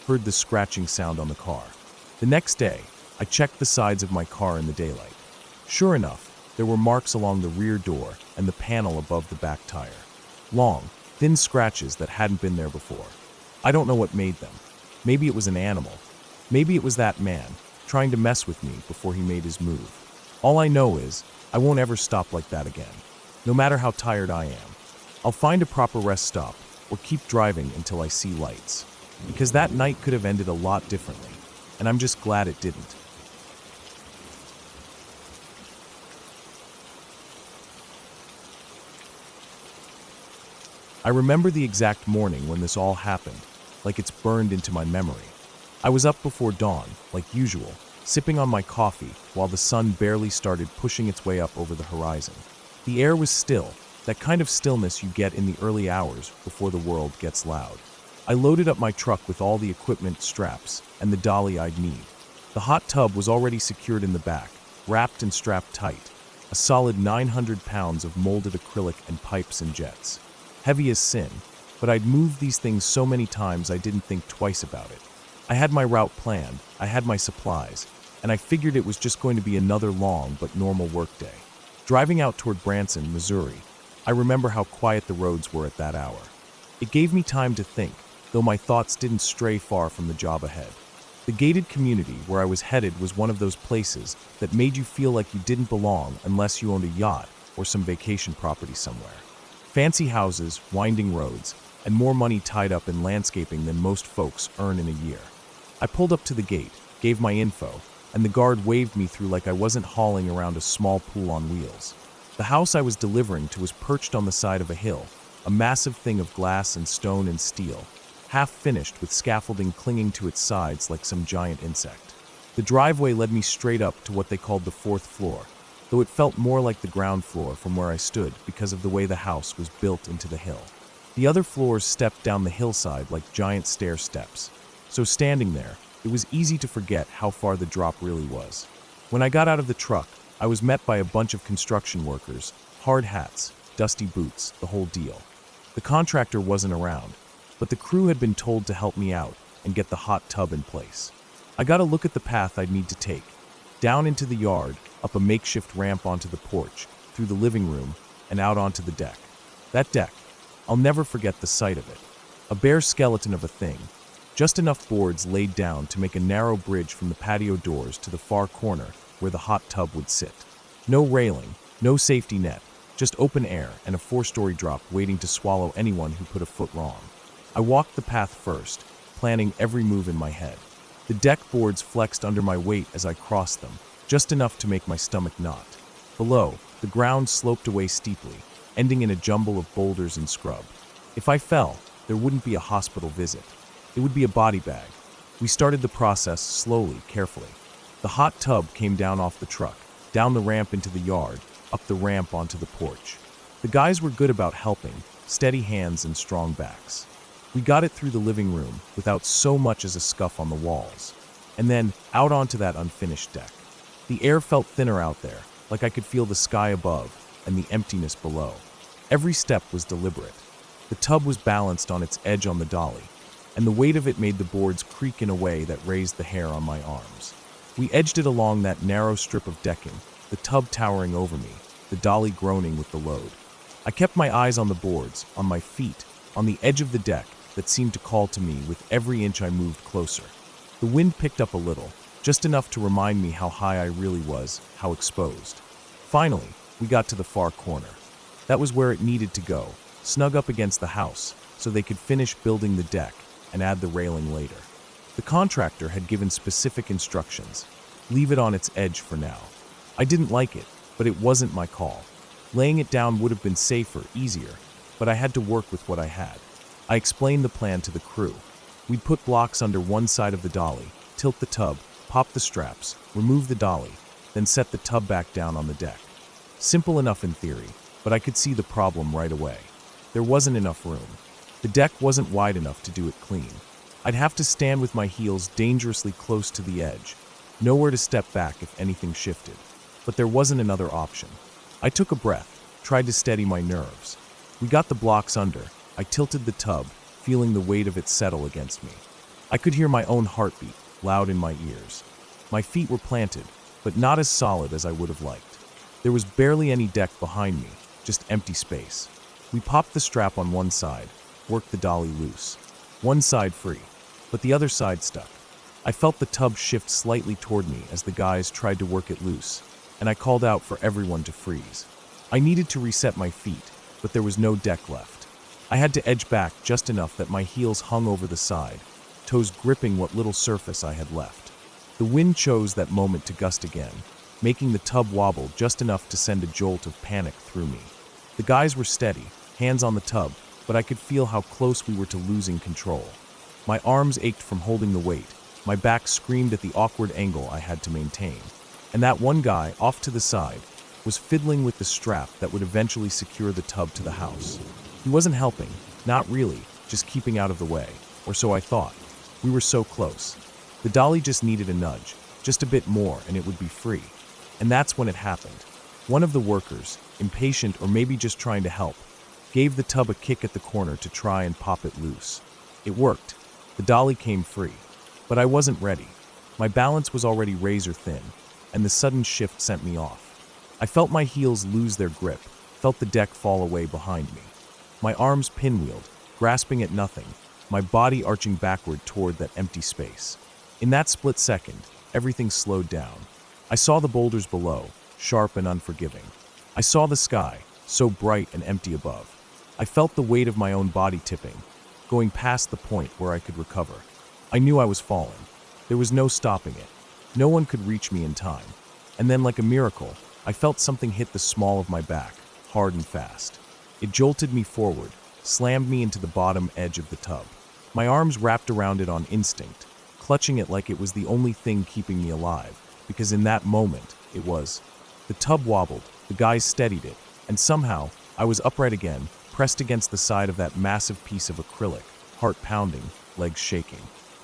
heard the scratching sound on the car. The next day, I checked the sides of my car in the daylight. Sure enough, there were marks along the rear door and the panel above the back tire. Long, thin scratches that hadn't been there before. I don't know what made them. Maybe it was an animal. Maybe it was that man, trying to mess with me before he made his move. All I know is, I won't ever stop like that again, no matter how tired I am. I'll find a proper rest stop, or keep driving until I see lights. Because that night could have ended a lot differently, and I'm just glad it didn't. I remember the exact morning when this all happened, like it's burned into my memory. I was up before dawn, like usual, sipping on my coffee while the sun barely started pushing its way up over the horizon. The air was still, that kind of stillness you get in the early hours before the world gets loud. I loaded up my truck with all the equipment, straps, and the dolly I'd need. The hot tub was already secured in the back, wrapped and strapped tight. A a solid 900 pounds of molded acrylic and pipes and jets. Heavy as sin, but I'd moved these things so many times I didn't think twice about it. I had my route planned, I had my supplies, and I figured it was just going to be another long but normal workday. Driving out toward Branson, Missouri, I remember how quiet the roads were at that hour. It gave me time to think, though my thoughts didn't stray far from the job ahead. The gated community where I was headed was one of those places that made you feel like you didn't belong unless you owned a yacht or some vacation property somewhere. Fancy houses, winding roads, and more money tied up in landscaping than most folks earn in a year. I pulled up to the gate, gave my info, and the guard waved me through like I wasn't hauling around a small pool on wheels. The house I was delivering to was perched on the side of a hill, a massive thing of glass and stone and steel, half finished with scaffolding clinging to its sides like some giant insect. The driveway led me straight up to what they called the 4th floor, though it felt more like the ground floor from where I stood because of the way the house was built into the hill. The other floors stepped down the hillside like giant stair steps, so standing there, it was easy to forget how far the drop really was. When I got out of the truck, I was met by a bunch of construction workers, hard hats, dusty boots, the whole deal. The contractor wasn't around, but the crew had been told to help me out and get the hot tub in place. I got a look at the path I'd need to take, down into the yard, up a makeshift ramp onto the porch, through the living room, and out onto the deck. That deck, I'll never forget the sight of it. A bare skeleton of a thing, just enough boards laid down to make a narrow bridge from the patio doors to the far corner where the hot tub would sit. No railing, no safety net, just open air and a 4-story drop waiting to swallow anyone who put a foot wrong. I walked the path first, planning every move in my head. The deck boards flexed under my weight as I crossed them, just enough to make my stomach knot. Below, the ground sloped away steeply, ending in a jumble of boulders and scrub. If I fell, there wouldn't be a hospital visit. It would be a body bag. We started the process slowly, carefully. The hot tub came down off the truck, down the ramp into the yard, up the ramp onto the porch. The guys were good about helping, steady hands and strong backs. We got it through the living room without so much as a scuff on the walls, and then out onto that unfinished deck. The air felt thinner out there, like I could feel the sky above and the emptiness below. Every step was deliberate. The tub was balanced on its edge on the dolly, and the weight of it made the boards creak in a way that raised the hair on my arms. We edged it along that narrow strip of decking, the tub towering over me, the dolly groaning with the load. I kept my eyes on the boards, on my feet, on the edge of the deck that seemed to call to me with every inch I moved closer. The wind picked up a little, just enough to remind me how high I really was, how exposed. Finally, we got to the far corner. That was where it needed to go, snug up against the house, so they could finish building the deck and add the railing later. The contractor had given specific instructions. Leave it on its edge for now. I didn't like it, but it wasn't my call. Laying it down would have been safer, easier, but I had to work with what I had. I explained the plan to the crew. We'd put blocks under one side of the dolly, tilt the tub, pop the straps, remove the dolly, then set the tub back down on the deck. Simple enough in theory, but I could see the problem right away. There wasn't enough room. The deck wasn't wide enough to do it clean. I'd have to stand with my heels dangerously close to the edge, nowhere to step back if anything shifted. But there wasn't another option. I took a breath, tried to steady my nerves. We got the blocks under. I tilted the tub, feeling the weight of it settle against me. I could hear my own heartbeat, loud in my ears. My feet were planted, but not as solid as I would have liked. There was barely any deck behind me, just empty space. We popped the strap on one side, worked the dolly loose. One side free, but the other side stuck. I felt the tub shift slightly toward me as the guys tried to work it loose, and I called out for everyone to freeze. I needed to reset my feet, but there was no deck left. I had to edge back just enough that my heels hung over the side, toes gripping what little surface I had left. The wind chose that moment to gust again, making the tub wobble just enough to send a jolt of panic through me. The guys were steady, hands on the tub, but I could feel how close we were to losing control. My arms ached from holding the weight, my back screamed at the awkward angle I had to maintain, and that one guy, off to the side, was fiddling with the strap that would eventually secure the tub to the house. He wasn't helping, not really, just keeping out of the way, or so I thought. We were so close. The dolly just needed a nudge, just a bit more, and it would be free. And that's when it happened. One of the workers, impatient or maybe just trying to help, gave the tub a kick at the corner to try and pop it loose. It worked. The dolly came free. But I wasn't ready. My balance was already razor thin, and the sudden shift sent me off. I felt my heels lose their grip, felt the deck fall away behind me. My arms pinwheeled, grasping at nothing, my body arching backward toward that empty space. In that split second, everything slowed down. I saw the boulders below, sharp and unforgiving. I saw the sky, so bright and empty above. I felt the weight of my own body tipping, going past the point where I could recover. I knew I was falling. There was no stopping it. No one could reach me in time. And then, like a miracle, I felt something hit the small of my back, hard and fast. It jolted me forward, slammed me into the bottom edge of the tub. My arms wrapped around it on instinct, clutching it like it was the only thing keeping me alive, because in that moment, it was. The tub wobbled, the guys steadied it, and somehow, I was upright again, pressed against the side of that massive piece of acrylic, heart pounding, legs shaking.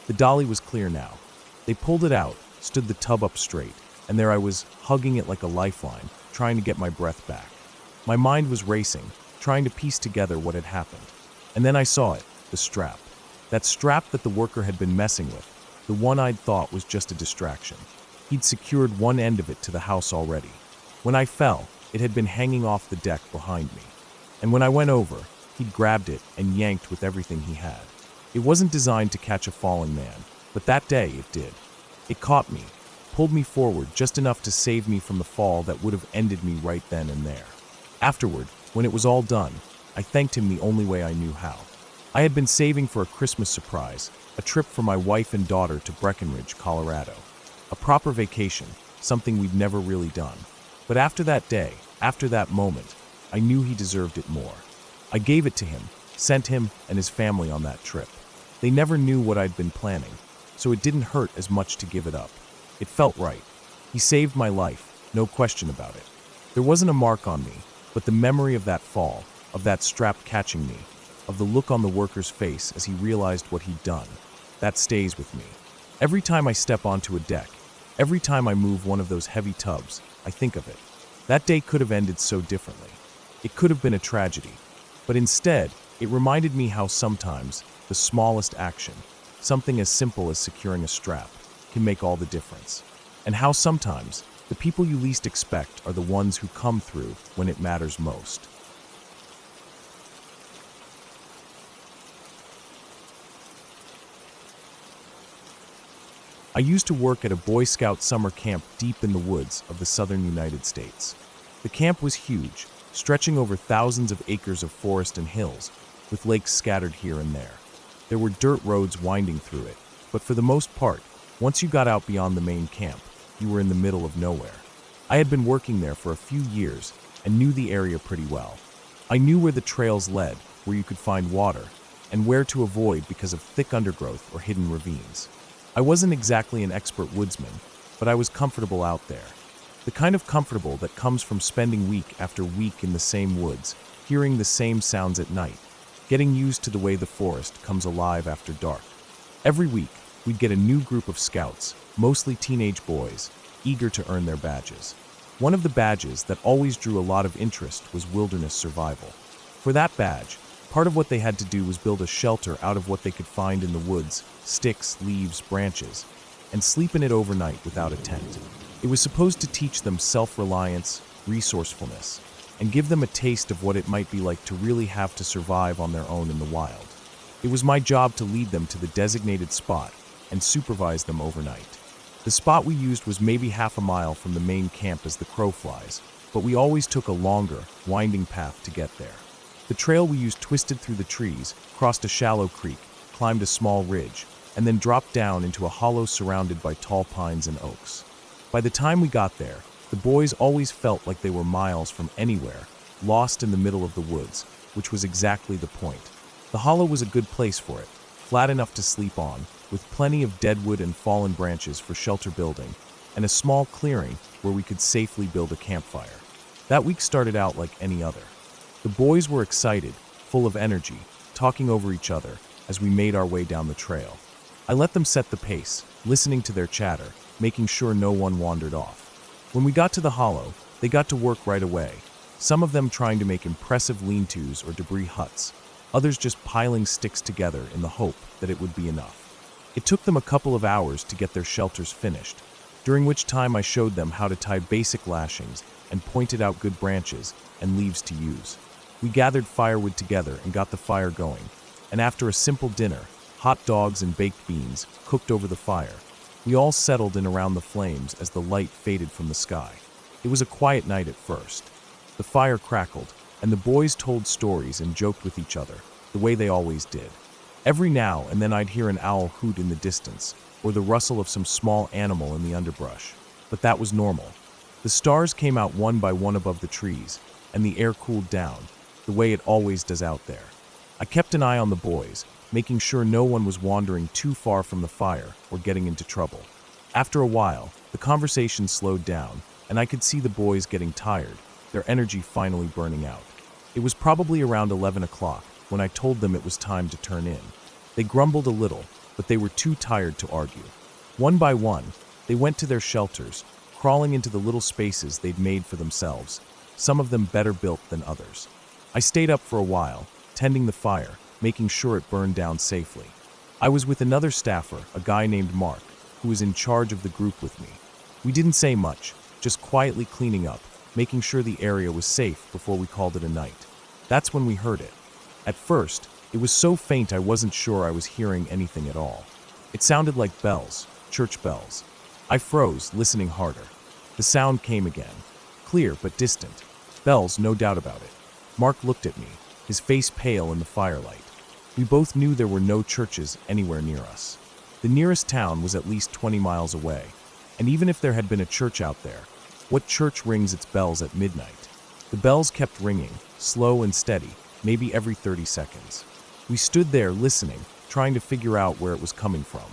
The dolly was clear now. They pulled it out, stood the tub up straight, and there I was, hugging it like a lifeline, trying to get my breath back. My mind was racing, trying to piece together what had happened. And then I saw it, the strap. That strap that the worker had been messing with, the one I'd thought was just a distraction. He'd secured one end of it to the house already. When I fell, it had been hanging off the deck behind me. And when I went over, he'd grabbed it and yanked with everything he had. It wasn't designed to catch a falling man, but that day it did. It caught me, pulled me forward just enough to save me from the fall that would have ended me right then and there. Afterward, when it was all done, I thanked him the only way I knew how. I had been saving for a Christmas surprise, a trip for my wife and daughter to Breckenridge, Colorado. A proper vacation, something we'd never really done. But after that day, after that moment, I knew he deserved it more. I gave it to him, sent him and his family on that trip. They never knew what I'd been planning, so it didn't hurt as much to give it up. It felt right. He saved my life, no question about it. There wasn't a mark on me, but the memory of that fall, of that strap catching me, of the look on the worker's face as he realized what he'd done, that stays with me. Every time I step onto a deck, every time I move one of those heavy tubs, I think of it. That day could have ended so differently. It could have been a tragedy, but instead, it reminded me how sometimes the smallest action, something as simple as securing a strap, can make all the difference. And how sometimes the people you least expect are the ones who come through when it matters most. I used to work at a Boy Scout summer camp deep in the woods of the southern United States. The camp was huge, stretching over thousands of acres of forest and hills, with lakes scattered here and there. There were dirt roads winding through it, but for the most part, once you got out beyond the main camp, you were in the middle of nowhere. I had been working there for a few years and knew the area pretty well. I knew where the trails led, where you could find water, and where to avoid because of thick undergrowth or hidden ravines. I wasn't exactly an expert woodsman, but I was comfortable out there. The kind of comfortable that comes from spending week after week in the same woods, hearing the same sounds at night, getting used to the way the forest comes alive after dark. Every week, we'd get a new group of scouts, mostly teenage boys, eager to earn their badges. One of the badges that always drew a lot of interest was wilderness survival. For that badge, part of what they had to do was build a shelter out of what they could find in the woods, sticks, leaves, branches, and sleep in it overnight without a tent. It was supposed to teach them self-reliance, resourcefulness, and give them a taste of what it might be like to really have to survive on their own in the wild. It was my job to lead them to the designated spot and supervise them overnight. The spot we used was maybe half a mile from the main camp as the crow flies, but we always took a longer, winding path to get there. The trail we used twisted through the trees, crossed a shallow creek, climbed a small ridge, and then dropped down into a hollow surrounded by tall pines and oaks. By the time we got there, the boys always felt like they were miles from anywhere, lost in the middle of the woods, which was exactly the point. The hollow was a good place for it, flat enough to sleep on, with plenty of deadwood and fallen branches for shelter building, and a small clearing where we could safely build a campfire. That week started out like any other. The boys were excited, full of energy, talking over each other as we made our way down the trail. I let them set the pace, listening to their chatter, making sure no one wandered off. When we got to the hollow, they got to work right away, some of them trying to make impressive lean-tos or debris huts, others just piling sticks together in the hope that it would be enough. It took them a couple of hours to get their shelters finished, during which time I showed them how to tie basic lashings and pointed out good branches and leaves to use. We gathered firewood together and got the fire going, and after a simple dinner, hot dogs and baked beans cooked over the fire, we all settled in around the flames as the light faded from the sky. It was a quiet night at first. The fire crackled, and the boys told stories and joked with each other, the way they always did. Every now and then I'd hear an owl hoot in the distance, or the rustle of some small animal in the underbrush, but that was normal. The stars came out one by one above the trees, and the air cooled down, the way it always does out there. I kept an eye on the boys, making sure no one was wandering too far from the fire or getting into trouble. After a while, the conversation slowed down, and I could see the boys getting tired, their energy finally burning out. It was probably around 11 o'clock when I told them it was time to turn in. They grumbled a little, but they were too tired to argue. One by one, they went to their shelters, crawling into the little spaces they'd made for themselves, some of them better built than others. I stayed up for a while, tending the fire, making sure it burned down safely. I was with another staffer, a guy named Mark, who was in charge of the group with me. We didn't say much, just quietly cleaning up, making sure the area was safe before we called it a night. That's when we heard it. At first, it was so faint I wasn't sure I was hearing anything at all. It sounded like bells, church bells. I froze, listening harder. The sound came again, clear but distant. Bells, no doubt about it. Mark looked at me, his face pale in the firelight. We both knew there were no churches anywhere near us. The nearest town was at least 20 miles away, and even if there had been a church out there, what church rings its bells at midnight? The bells kept ringing, slow and steady, maybe every 30 seconds. We stood there listening, trying to figure out where it was coming from.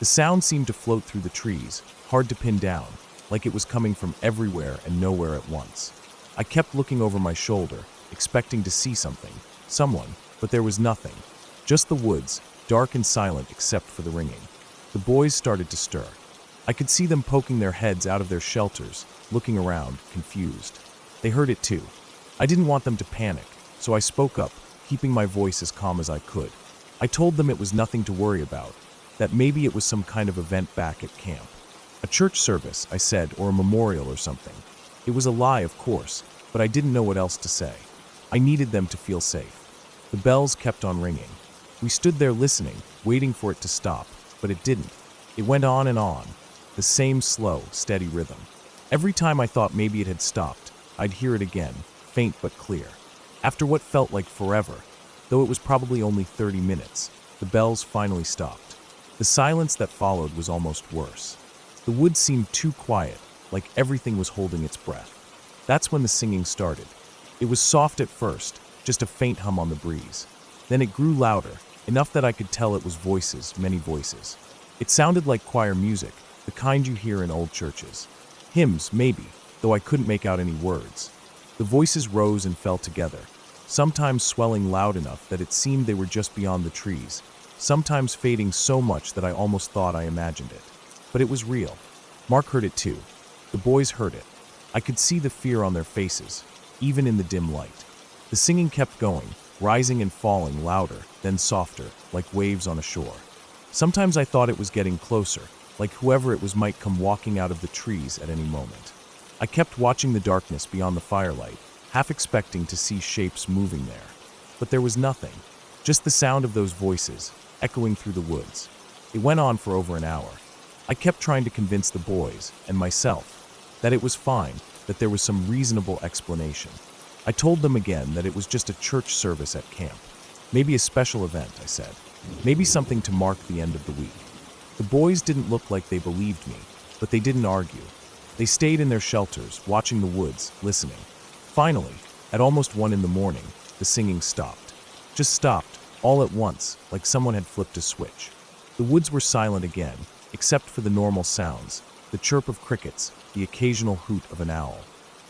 The sound seemed to float through the trees, hard to pin down, like it was coming from everywhere and nowhere at once. I kept looking over my shoulder, expecting to see something, someone, but there was nothing. Just the woods, dark and silent except for the ringing. The boys started to stir. I could see them poking their heads out of their shelters, looking around, confused. They heard it too. I didn't want them to panic, so I spoke up, keeping my voice as calm as I could. I told them it was nothing to worry about, that maybe it was some kind of event back at camp. A church service, I said, or a memorial or something. It was a lie, of course, but I didn't know what else to say. I needed them to feel safe. The bells kept on ringing. We stood there listening, waiting for it to stop, but it didn't. It went on and on, the same slow, steady rhythm. Every time I thought maybe it had stopped, I'd hear it again, faint but clear. After what felt like forever, though it was probably only 30 minutes, the bells finally stopped. The silence that followed was almost worse. The woods seemed too quiet, like everything was holding its breath. That's when the singing started. It was soft at first, just a faint hum on the breeze. Then it grew louder, enough that I could tell it was voices, many voices. It sounded like choir music, the kind you hear in old churches. Hymns, maybe, though I couldn't make out any words. The voices rose and fell together, sometimes swelling loud enough that it seemed they were just beyond the trees, sometimes fading so much that I almost thought I imagined it. But it was real. Mark heard it too. The boys heard it. I could see the fear on their faces, even in the dim light. The singing kept going, rising and falling louder, then softer, like waves on a shore. Sometimes I thought it was getting closer, like whoever it was might come walking out of the trees at any moment. I kept watching the darkness beyond the firelight, half expecting to see shapes moving there. But there was nothing, just the sound of those voices, echoing through the woods. It went on for over an hour. I kept trying to convince the boys, and myself, that it was fine, that there was some reasonable explanation. I told them again that it was just a church service at camp. Maybe a special event, I said. Maybe something to mark the end of the week. The boys didn't look like they believed me, but they didn't argue. They stayed in their shelters, watching the woods, listening. Finally, at almost 1 a.m, the singing stopped. Just stopped, all at once, like someone had flipped a switch. The woods were silent again, except for the normal sounds, the chirp of crickets, the occasional hoot of an owl.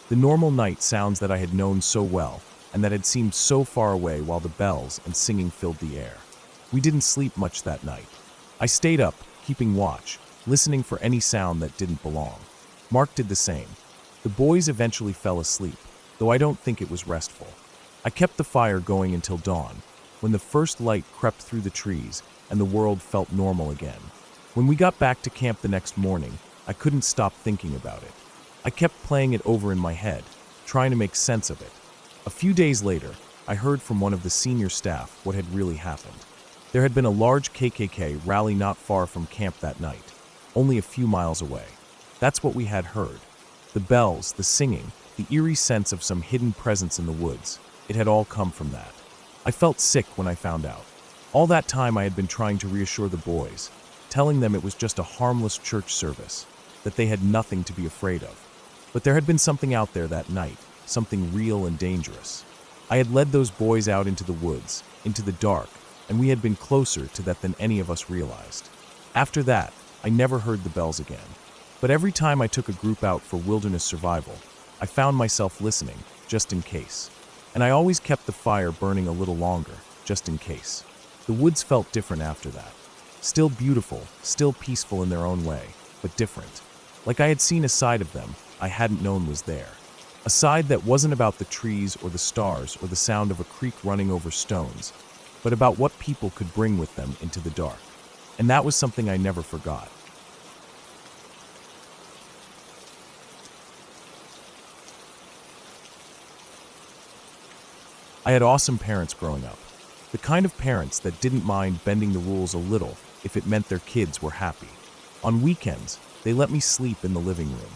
The normal night sounds that I had known so well, and that had seemed so far away while the bells and singing filled the air. We didn't sleep much that night. I stayed up, keeping watch, listening for any sound that didn't belong. Mark did the same. The boys eventually fell asleep, though I don't think it was restful. I kept the fire going until dawn, when the first light crept through the trees and the world felt normal again. When we got back to camp the next morning, I couldn't stop thinking about it. I kept playing it over in my head, trying to make sense of it. A few days later, I heard from one of the senior staff what had really happened. There had been a large KKK rally not far from camp that night, only a few miles away. That's what we had heard. The bells, the singing, the eerie sense of some hidden presence in the woods. It had all come from that. I felt sick when I found out. All that time I had been trying to reassure the boys, telling them it was just a harmless church service, that they had nothing to be afraid of. But there had been something out there that night, something real and dangerous. I had led those boys out into the woods, into the dark, and we had been closer to that than any of us realized. After that, I never heard the bells again. But every time I took a group out for wilderness survival, I found myself listening, just in case. And I always kept the fire burning a little longer, just in case. The woods felt different after that. Still beautiful, still peaceful in their own way, but different. Like I had seen a side of them I hadn't known was there. A side that wasn't about the trees or the stars or the sound of a creek running over stones, but about what people could bring with them into the dark. And that was something I never forgot. I had awesome parents growing up. The kind of parents that didn't mind bending the rules a little if it meant their kids were happy. On weekends, they let me sleep in the living room.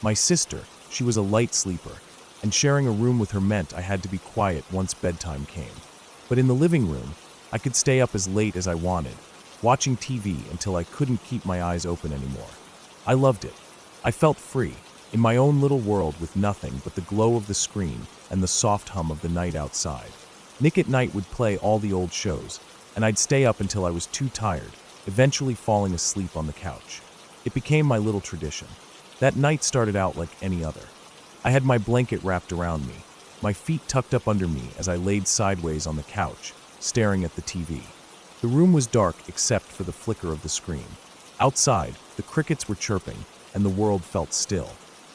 My sister, she was a light sleeper, and sharing a room with her meant I had to be quiet once bedtime came. But in the living room, I could stay up as late as I wanted, watching TV until I couldn't keep my eyes open anymore. I loved it. I felt free, in my own little world with nothing but the glow of the screen and the soft hum of the night outside. Nick at Night would play all the old shows, and I'd stay up until I was too tired, eventually falling asleep on the couch. It became my little tradition. That night started out like any other. I had my blanket wrapped around me, my feet tucked up under me as I laid sideways on the couch, staring at the TV. The room was dark except for the flicker of the screen. Outside, the crickets were chirping, and the world felt still.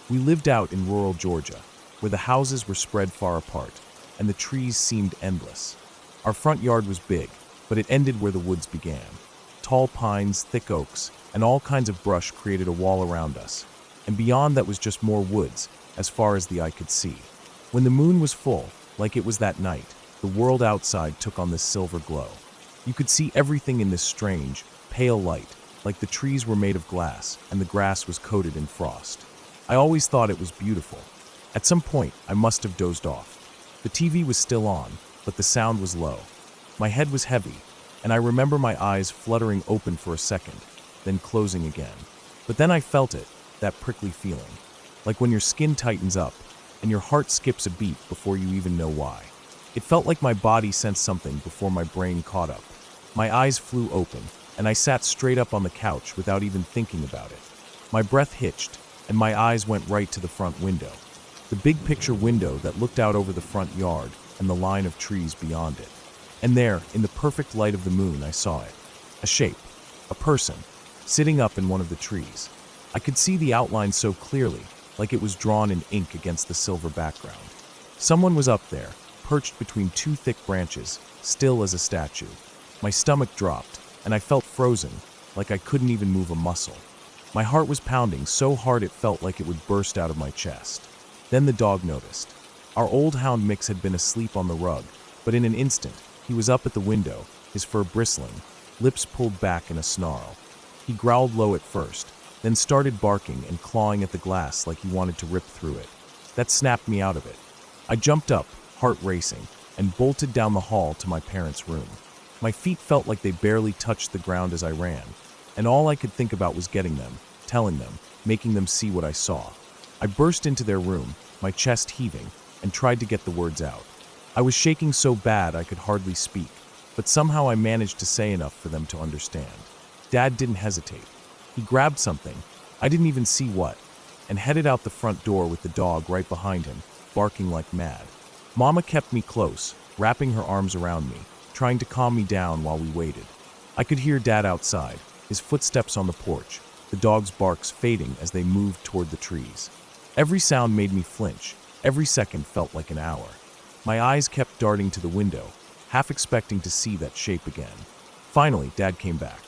We lived out in rural Georgia, where the houses were spread far apart, and the trees seemed endless. Our front yard was big, but it ended where the woods began. Tall pines, thick oaks, and all kinds of brush created a wall around us, and beyond that was just more woods, as far as the eye could see. When the moon was full, like it was that night, the world outside took on this silver glow. You could see everything in this strange, pale light, like the trees were made of glass and the grass was coated in frost. I always thought it was beautiful. At some point, I must have dozed off. The TV was still on, but the sound was low. My head was heavy, and I remember my eyes fluttering open for a second, then closing again. But then I felt it, that prickly feeling, like when your skin tightens up and your heart skips a beat before you even know why. It felt like my body sensed something before my brain caught up. My eyes flew open, and I sat straight up on the couch without even thinking about it. My breath hitched, and my eyes went right to the front window. The big picture window that looked out over the front yard and the line of trees beyond it. And there, in the perfect light of the moon, I saw it. A shape, a person, sitting up in one of the trees. I could see the outline so clearly, like it was drawn in ink against the silver background. Someone was up there, perched between two thick branches, still as a statue. My stomach dropped, and I felt frozen, like I couldn't even move a muscle. My heart was pounding so hard it felt like it would burst out of my chest. Then the dog noticed. Our old hound Mix had been asleep on the rug, but in an instant, he was up at the window, his fur bristling, lips pulled back in a snarl. He growled low at first, then started barking and clawing at the glass like he wanted to rip through it. That snapped me out of it. I jumped up, heart racing, and bolted down the hall to my parents' room. My feet felt like they barely touched the ground as I ran, and all I could think about was getting them, telling them, making them see what I saw. I burst into their room, my chest heaving, and tried to get the words out. I was shaking so bad I could hardly speak, but somehow I managed to say enough for them to understand. Dad didn't hesitate. He grabbed something, I didn't even see what, and headed out the front door with the dog right behind him, barking like mad. Mama kept me close, wrapping her arms around me, trying to calm me down while we waited. I could hear Dad outside, his footsteps on the porch, the dog's barks fading as they moved toward the trees. Every sound made me flinch. Every second felt like an hour. My eyes kept darting to the window, half expecting to see that shape again. Finally, Dad came back.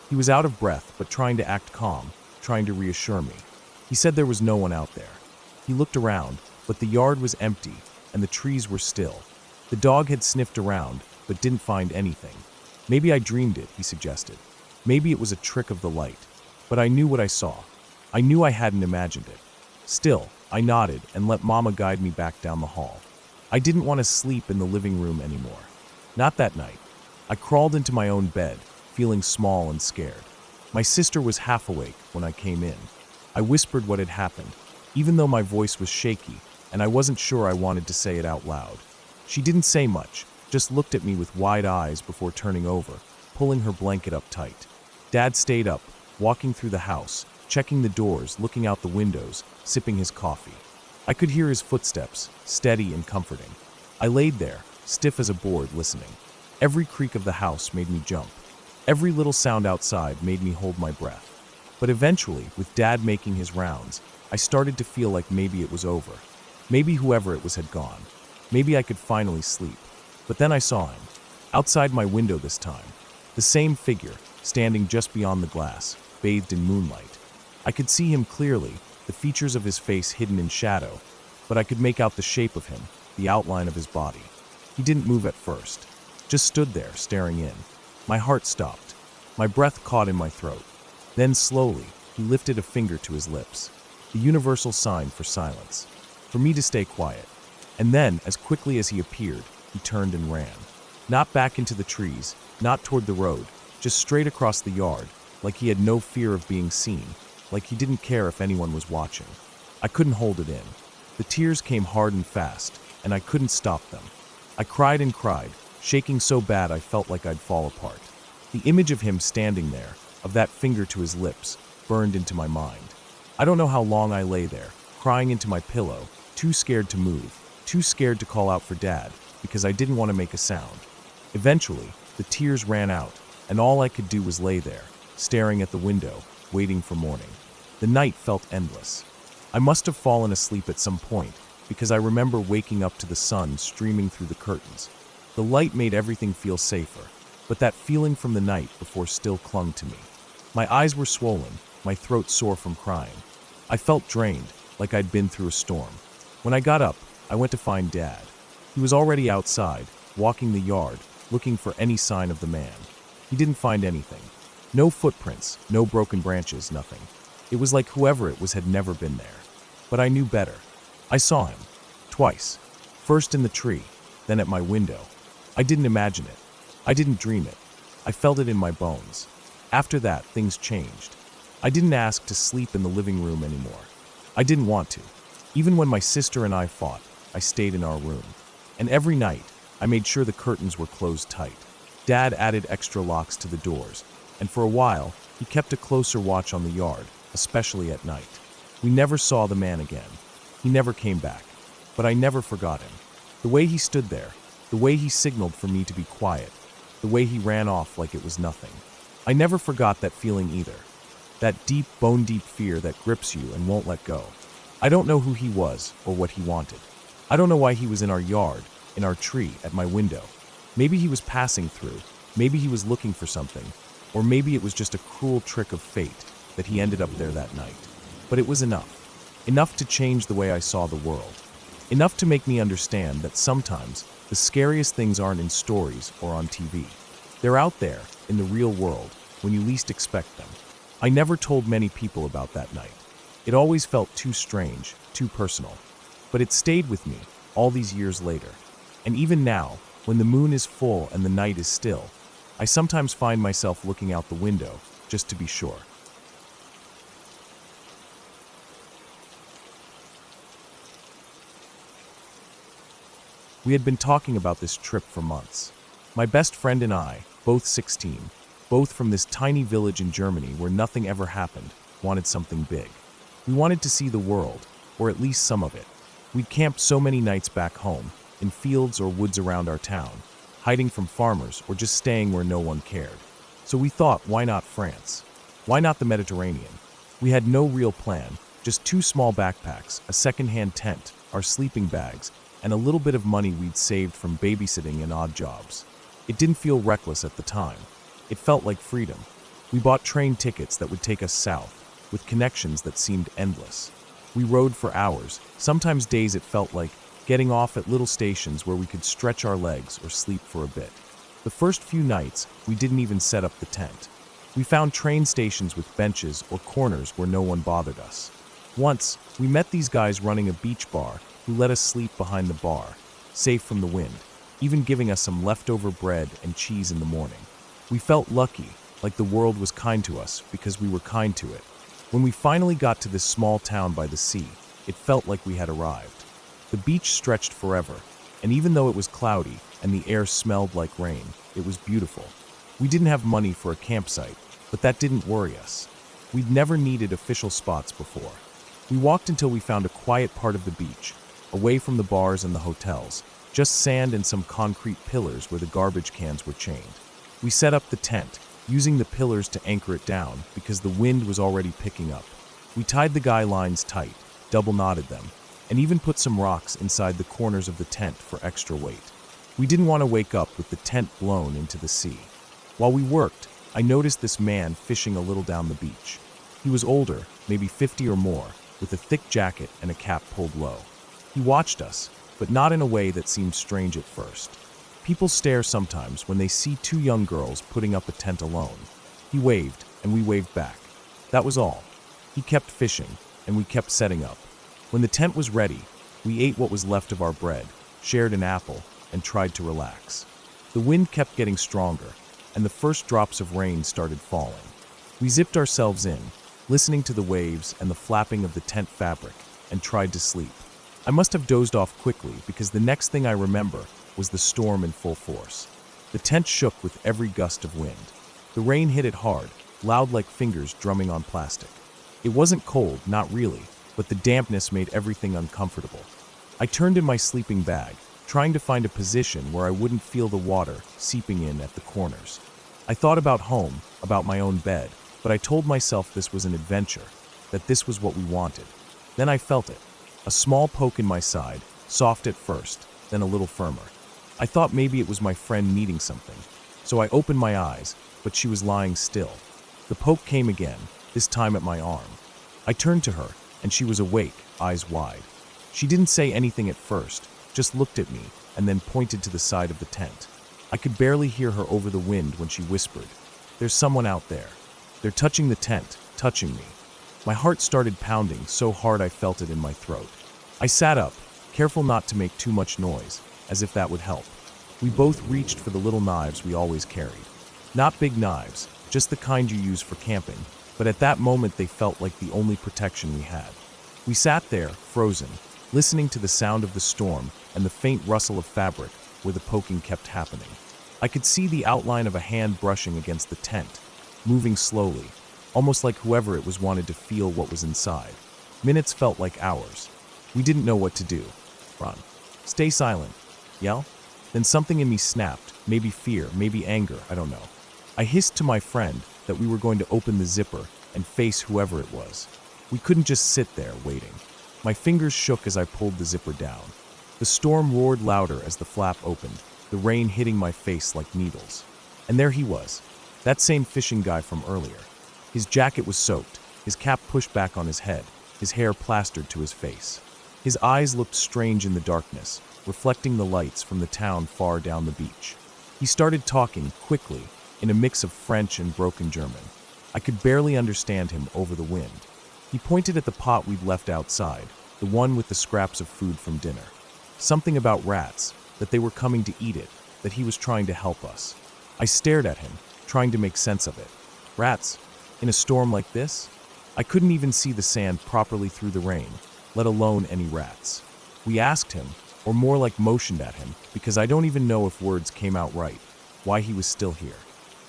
He was out of breath, but trying to act calm, trying to reassure me. He said there was no one out there. He looked around, but the yard was empty, and the trees were still. The dog had sniffed around, but didn't find anything. Maybe I dreamed it, he suggested. Maybe it was a trick of the light. But I knew what I saw. I knew I hadn't imagined it. Still, I nodded and let Mama guide me back down the hall. I didn't want to sleep in the living room anymore. Not that night. I crawled into my own bed, feeling small and scared. My sister was half awake when I came in. I whispered what had happened, even though my voice was shaky and I wasn't sure I wanted to say it out loud. She didn't say much, just looked at me with wide eyes before turning over, pulling her blanket up tight. Dad stayed up, walking through the house, checking the doors, looking out the windows, sipping his coffee. I could hear his footsteps, steady and comforting. I laid there, stiff as a board, listening. Every creak of the house made me jump. Every little sound outside made me hold my breath. But eventually, with Dad making his rounds, I started to feel like maybe it was over. Maybe whoever it was had gone. Maybe I could finally sleep. But then I saw him. Outside my window this time. The same figure, standing just beyond the glass, bathed in moonlight. I could see him clearly, the features of his face hidden in shadow, but I could make out the shape of him, the outline of his body. He didn't move at first, just stood there, staring in. My heart stopped. My breath caught in my throat. Then slowly, he lifted a finger to his lips, the universal sign for silence, for me to stay quiet. And then, as quickly as he appeared, he turned and ran. Not back into the trees, not toward the road, just straight across the yard, like he had no fear of being seen, like he didn't care if anyone was watching. I couldn't hold it in. The tears came hard and fast, and I couldn't stop them. I cried and cried, shaking so bad I felt like I'd fall apart. The image of him standing there, of that finger to his lips, burned into my mind. I don't know how long I lay there, crying into my pillow, too scared to move, too scared to call out for Dad, because I didn't want to make a sound. Eventually, the tears ran out, and all I could do was lay there, staring at the window, waiting for morning. The night felt endless. I must have fallen asleep at some point, because I remember waking up to the sun streaming through the curtains. The light made everything feel safer, but that feeling from the night before still clung to me. My eyes were swollen, my throat sore from crying. I felt drained, like I'd been through a storm. When I got up, I went to find Dad. He was already outside, walking the yard, looking for any sign of the man. He didn't find anything. No footprints, no broken branches, nothing. It was like whoever it was had never been there. But I knew better. I saw him. Twice. First in the tree, then at my window. I didn't imagine it. I didn't dream it. I felt it in my bones. After that, things changed. I didn't ask to sleep in the living room anymore. I didn't want to. Even when my sister and I fought, I stayed in our room. And every night, I made sure the curtains were closed tight. Dad added extra locks to the doors, and for a while, he kept a closer watch on the yard, especially at night. We never saw the man again. He never came back. But I never forgot him. The way he stood there, the way he signaled for me to be quiet, the way he ran off like it was nothing. I never forgot that feeling either. That deep, bone-deep fear that grips you and won't let go. I don't know who he was or what he wanted. I don't know why he was in our yard, in our tree, at my window. Maybe he was passing through, maybe he was looking for something, or maybe it was just a cruel trick of fate that he ended up there that night. But it was enough. Enough to change the way I saw the world. Enough to make me understand that sometimes the scariest things aren't in stories or on TV. They're out there, in the real world, when you least expect them. I never told many people about that night. It always felt too strange, too personal. But it stayed with me, all these years later. And even now, when the moon is full and the night is still, I sometimes find myself looking out the window, just to be sure. We had been talking about this trip for months. My best friend and I, both 16, both from this tiny village in Germany where nothing ever happened, wanted something big. We wanted to see the world, or at least some of it. We'd camped so many nights back home, in fields or woods around our town, hiding from farmers or just staying where no one cared. So we thought, why not France? Why not the Mediterranean? We had no real plan, just 2 small backpacks, a second-hand tent, our sleeping bags, and a little bit of money we'd saved from babysitting and odd jobs. It didn't feel reckless at the time. It felt like freedom. We bought train tickets that would take us south, with connections that seemed endless. We rode for hours, sometimes days. It felt like getting off at little stations where we could stretch our legs or sleep for a bit. The first few nights, we didn't even set up the tent. We found train stations with benches or corners where no one bothered us. Once, we met these guys running a beach bar who let us sleep behind the bar, safe from the wind, even giving us some leftover bread and cheese in the morning. We felt lucky, like the world was kind to us because we were kind to it. When we finally got to this small town by the sea, it felt like we had arrived. The beach stretched forever, and even though it was cloudy and the air smelled like rain, it was beautiful. We didn't have money for a campsite, but that didn't worry us. We'd never needed official spots before. We walked until we found a quiet part of the beach, away from the bars and the hotels, just sand and some concrete pillars where the garbage cans were chained. We set up the tent, using the pillars to anchor it down because the wind was already picking up. We tied the guy lines tight, double knotted them, and even put some rocks inside the corners of the tent for extra weight. We didn't want to wake up with the tent blown into the sea. While we worked, I noticed this man fishing a little down the beach. He was older, maybe 50 or more, with a thick jacket and a cap pulled low. He watched us, but not in a way that seemed strange at first. People stare sometimes when they see 2 young girls putting up a tent alone. He waved, and we waved back. That was all. He kept fishing, and we kept setting up. When the tent was ready, we ate what was left of our bread, shared an apple, and tried to relax. The wind kept getting stronger, and the first drops of rain started falling. We zipped ourselves in, listening to the waves and the flapping of the tent fabric, and tried to sleep. I must have dozed off quickly because the next thing I remember was the storm in full force. The tent shook with every gust of wind. The rain hit it hard, loud like fingers drumming on plastic. It wasn't cold, not really, but the dampness made everything uncomfortable. I turned in my sleeping bag, trying to find a position where I wouldn't feel the water seeping in at the corners. I thought about home, about my own bed, but I told myself this was an adventure, that this was what we wanted. Then I felt it. A small poke in my side, soft at first, then a little firmer. I thought maybe it was my friend needing something, so I opened my eyes, but she was lying still. The poke came again, this time at my arm. I turned to her, and she was awake, eyes wide. She didn't say anything at first, just looked at me, and then pointed to the side of the tent. I could barely hear her over the wind when she whispered, "There's someone out there. They're touching the tent, touching me." My heart started pounding so hard I felt it in my throat. I sat up, careful not to make too much noise, as if that would help. We both reached for the little knives we always carried. Not big knives, just the kind you use for camping, but at that moment they felt like the only protection we had. We sat there, frozen, listening to the sound of the storm and the faint rustle of fabric where the poking kept happening. I could see the outline of a hand brushing against the tent, moving slowly, almost like whoever it was wanted to feel what was inside. Minutes felt like hours. We didn't know what to do. Run. Stay silent. Yell? Then something in me snapped, maybe fear, maybe anger, I don't know. I hissed to my friend that we were going to open the zipper and face whoever it was. We couldn't just sit there waiting. My fingers shook as I pulled the zipper down. The storm roared louder as the flap opened, the rain hitting my face like needles. And there he was, that same fishing guy from earlier. His jacket was soaked, his cap pushed back on his head, his hair plastered to his face. His eyes looked strange in the darkness, reflecting the lights from the town far down the beach. He started talking quickly, in a mix of French and broken German. I could barely understand him over the wind. He pointed at the pot we'd left outside, the one with the scraps of food from dinner. Something about rats, that they were coming to eat it, that he was trying to help us. I stared at him, trying to make sense of it. Rats? In a storm like this? I couldn't even see the sand properly through the rain, let alone any rats. We asked him, or more like motioned at him, because I don't even know if words came out right, why he was still here.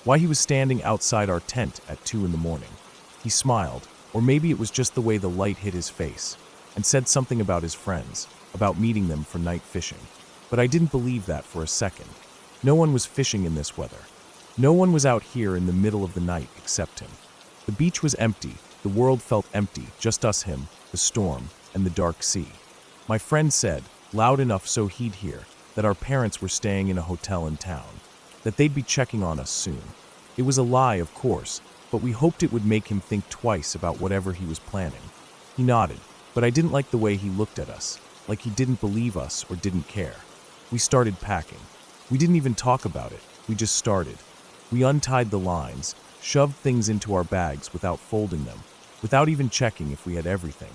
Why he was standing outside our tent at 2 in the morning. He smiled, or maybe it was just the way the light hit his face, and said something about his friends, about meeting them for night fishing. But I didn't believe that for a second. No one was fishing in this weather. No one was out here in the middle of the night except him. The beach was empty, The world felt empty, just us, him, the storm, and the dark sea. My friend said, loud enough so he'd hear, that our parents were staying in a hotel in town, that they'd be checking on us soon. It was a lie, of course, but we hoped it would make him think twice about whatever he was planning. He nodded, but I didn't like the way he looked at us, like he didn't believe us or didn't care. We started packing. We didn't even talk about it, we just started. We untied the lines, shoved things into our bags without folding them, without even checking if we had everything.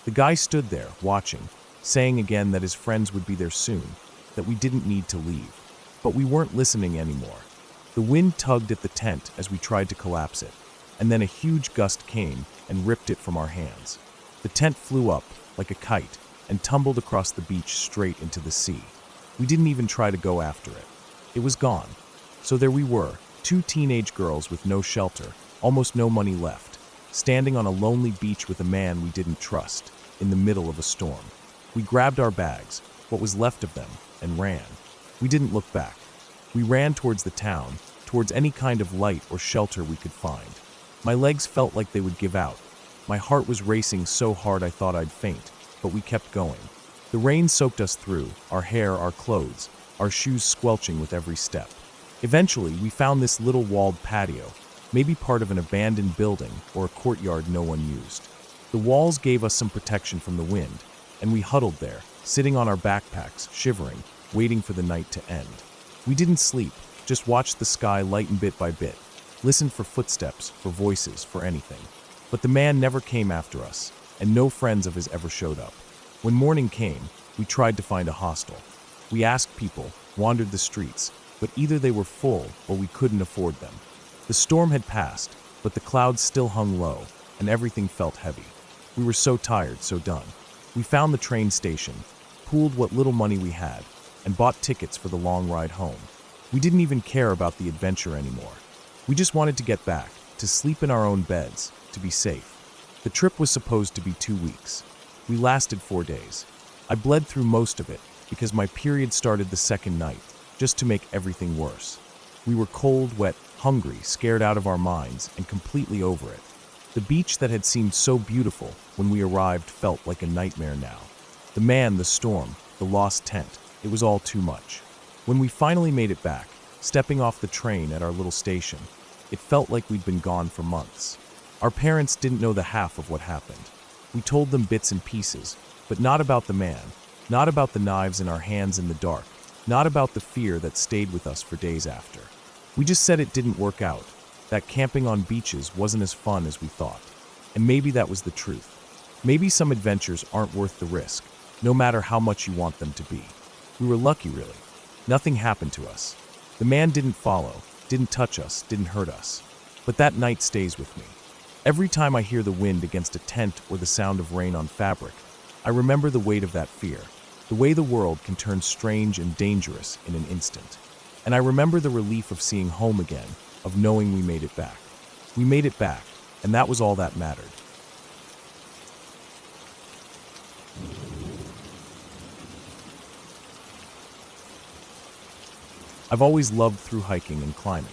The guy stood there, watching, saying again that his friends would be there soon, that we didn't need to leave. But we weren't listening anymore. The wind tugged at the tent as we tried to collapse it, and then a huge gust came and ripped it from our hands. The tent flew up, like a kite, and tumbled across the beach straight into the sea. We didn't even try to go after it. It was gone. So there we were, two teenage girls with no shelter, almost no money left, standing on a lonely beach with a man we didn't trust, in the middle of a storm. We grabbed our bags, what was left of them, and ran. We didn't look back. We ran towards the town, towards any kind of light or shelter we could find. My legs felt like they would give out. My heart was racing so hard I thought I'd faint, but we kept going. The rain soaked us through, our hair, our clothes, our shoes squelching with every step. Eventually, we found this little walled patio, maybe part of an abandoned building or a courtyard no one used. The walls gave us some protection from the wind, and we huddled there, sitting on our backpacks, shivering, waiting for the night to end. We didn't sleep, just watched the sky lighten bit by bit, listened for footsteps, for voices, for anything. But the man never came after us, and no friends of his ever showed up. When morning came, we tried to find a hostel. We asked people, wandered the streets, but either they were full or we couldn't afford them. The storm had passed, but the clouds still hung low, and everything felt heavy. We were so tired, so done. We found the train station, pooled what little money we had, and bought tickets for the long ride home. We didn't even care about the adventure anymore. We just wanted to get back, to sleep in our own beds, to be safe. The trip was supposed to be 2 weeks. We lasted 4 days. I bled through most of it because my period started the second night, just to make everything worse. We were cold, wet, hungry, scared out of our minds, and completely over it. The beach that had seemed so beautiful when we arrived felt like a nightmare now. The man, the storm, the lost tent, it was all too much. When we finally made it back, stepping off the train at our little station, it felt like we'd been gone for months. Our parents didn't know the half of what happened. We told them bits and pieces, but not about the man, not about the knives in our hands in the dark, not about the fear that stayed with us for days after. We just said it didn't work out, that camping on beaches wasn't as fun as we thought. And maybe that was the truth. Maybe some adventures aren't worth the risk, no matter how much you want them to be. We were lucky, really. Nothing happened to us. The man didn't follow, didn't touch us, didn't hurt us. But that night stays with me. Every time I hear the wind against a tent or the sound of rain on fabric, I remember the weight of that fear, the way the world can turn strange and dangerous in an instant. And I remember the relief of seeing home again, of knowing we made it back. We made it back, and that was all that mattered. I've always loved through hiking and climbing.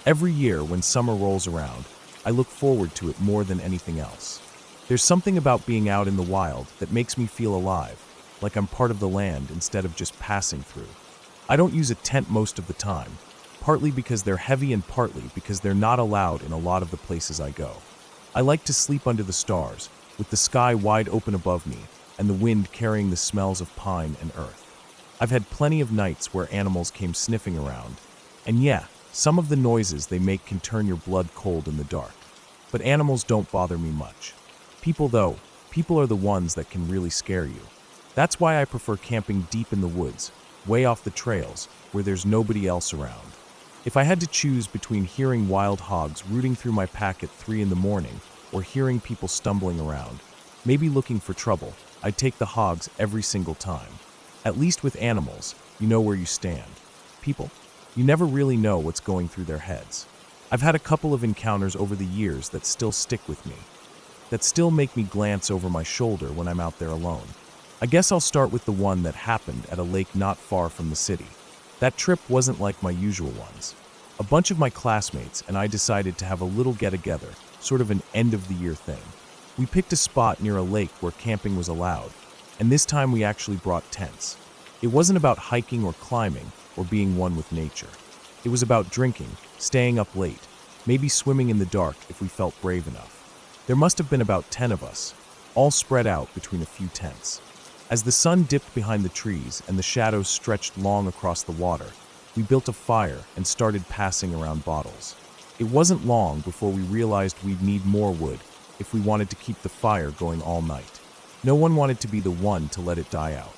Every year when summer rolls around, I look forward to it more than anything else. There's something about being out in the wild that makes me feel alive, like I'm part of the land instead of just passing through. I don't use a tent most of the time, partly because they're heavy and partly because they're not allowed in a lot of the places I go. I like to sleep under the stars, with the sky wide open above me and the wind carrying the smells of pine and earth. I've had plenty of nights where animals came sniffing around, and yeah, some of the noises they make can turn your blood cold in the dark. But animals don't bother me much. People though, people are the ones that can really scare you. That's why I prefer camping deep in the woods, way off the trails, where there's nobody else around. If I had to choose between hearing wild hogs rooting through my pack at 3 in the morning or hearing people stumbling around, maybe looking for trouble, I'd take the hogs every single time. At least with animals, you know where you stand. People, you never really know what's going through their heads. I've had a couple of encounters over the years that still stick with me, that still make me glance over my shoulder when I'm out there alone. I guess I'll start with the one that happened at a lake not far from the city. That trip wasn't like my usual ones. A bunch of my classmates and I decided to have a little get-together, sort of an end-of-the-year thing. We picked a spot near a lake where camping was allowed, and this time we actually brought tents. It wasn't about hiking or climbing or being one with nature. It was about drinking, staying up late, maybe swimming in the dark if we felt brave enough. There must have been about 10 of us, all spread out between a few tents. As the sun dipped behind the trees and the shadows stretched long across the water, we built a fire and started passing around bottles. It wasn't long before we realized we'd need more wood if we wanted to keep the fire going all night. No one wanted to be the one to let it die out.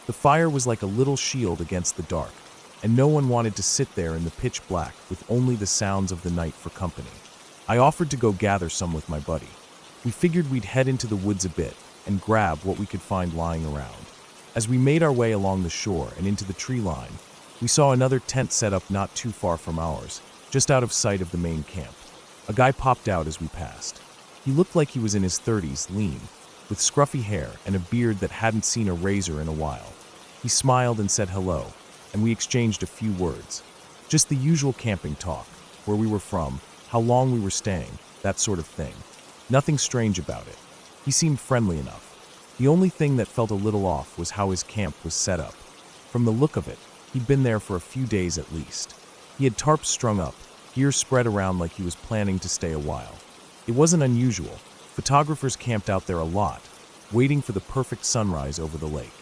The fire was like a little shield against the dark, and no one wanted to sit there in the pitch black with only the sounds of the night for company. I offered to go gather some with my buddy. We figured we'd head into the woods a bit and grab what we could find lying around. As we made our way along the shore and into the tree line, we saw another tent set up not too far from ours, just out of sight of the main camp. A guy popped out as we passed. He looked like he was in his 30s, lean, with scruffy hair and a beard that hadn't seen a razor in a while. He smiled and said hello, and we exchanged a few words. Just the usual camping talk, where we were from, how long we were staying, that sort of thing. Nothing strange about it. He seemed friendly enough. The only thing that felt a little off was how his camp was set up. From the look of it, he'd been there for a few days at least. He had tarps strung up, gear spread around like he was planning to stay a while. It wasn't unusual. Photographers camped out there a lot, waiting for the perfect sunrise over the lake.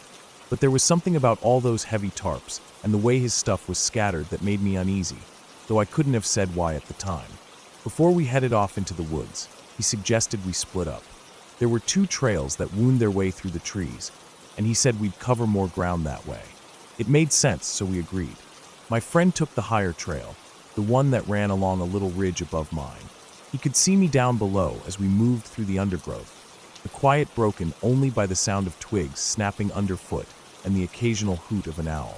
But there was something about all those heavy tarps and the way his stuff was scattered that made me uneasy, though I couldn't have said why at the time. Before we headed off into the woods, he suggested we split up. There were 2 trails that wound their way through the trees, and he said we'd cover more ground that way. It made sense, so we agreed. My friend took the higher trail, the one that ran along a little ridge above mine. He could see me down below as we moved through the undergrowth, the quiet broken only by the sound of twigs snapping underfoot and the occasional hoot of an owl.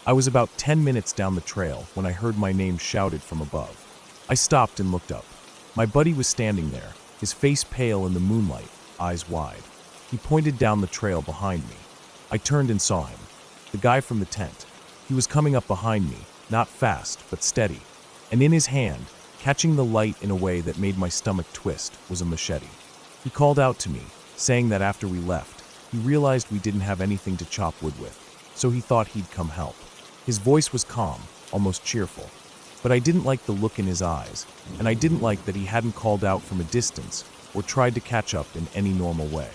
I was about 10 minutes down the trail when I heard my name shouted from above. I stopped and looked up. My buddy was standing there, his face pale in the moonlight, eyes wide. He pointed down the trail behind me. I turned and saw him, the guy from the tent. He was coming up behind me, not fast, but steady, and in his hand, catching the light in a way that made my stomach twist, was a machete. He called out to me, saying that after we left, he realized we didn't have anything to chop wood with, so he thought he'd come help. His voice was calm, almost cheerful, but I didn't like the look in his eyes, and I didn't like that he hadn't called out from a distance or tried to catch up in any normal way.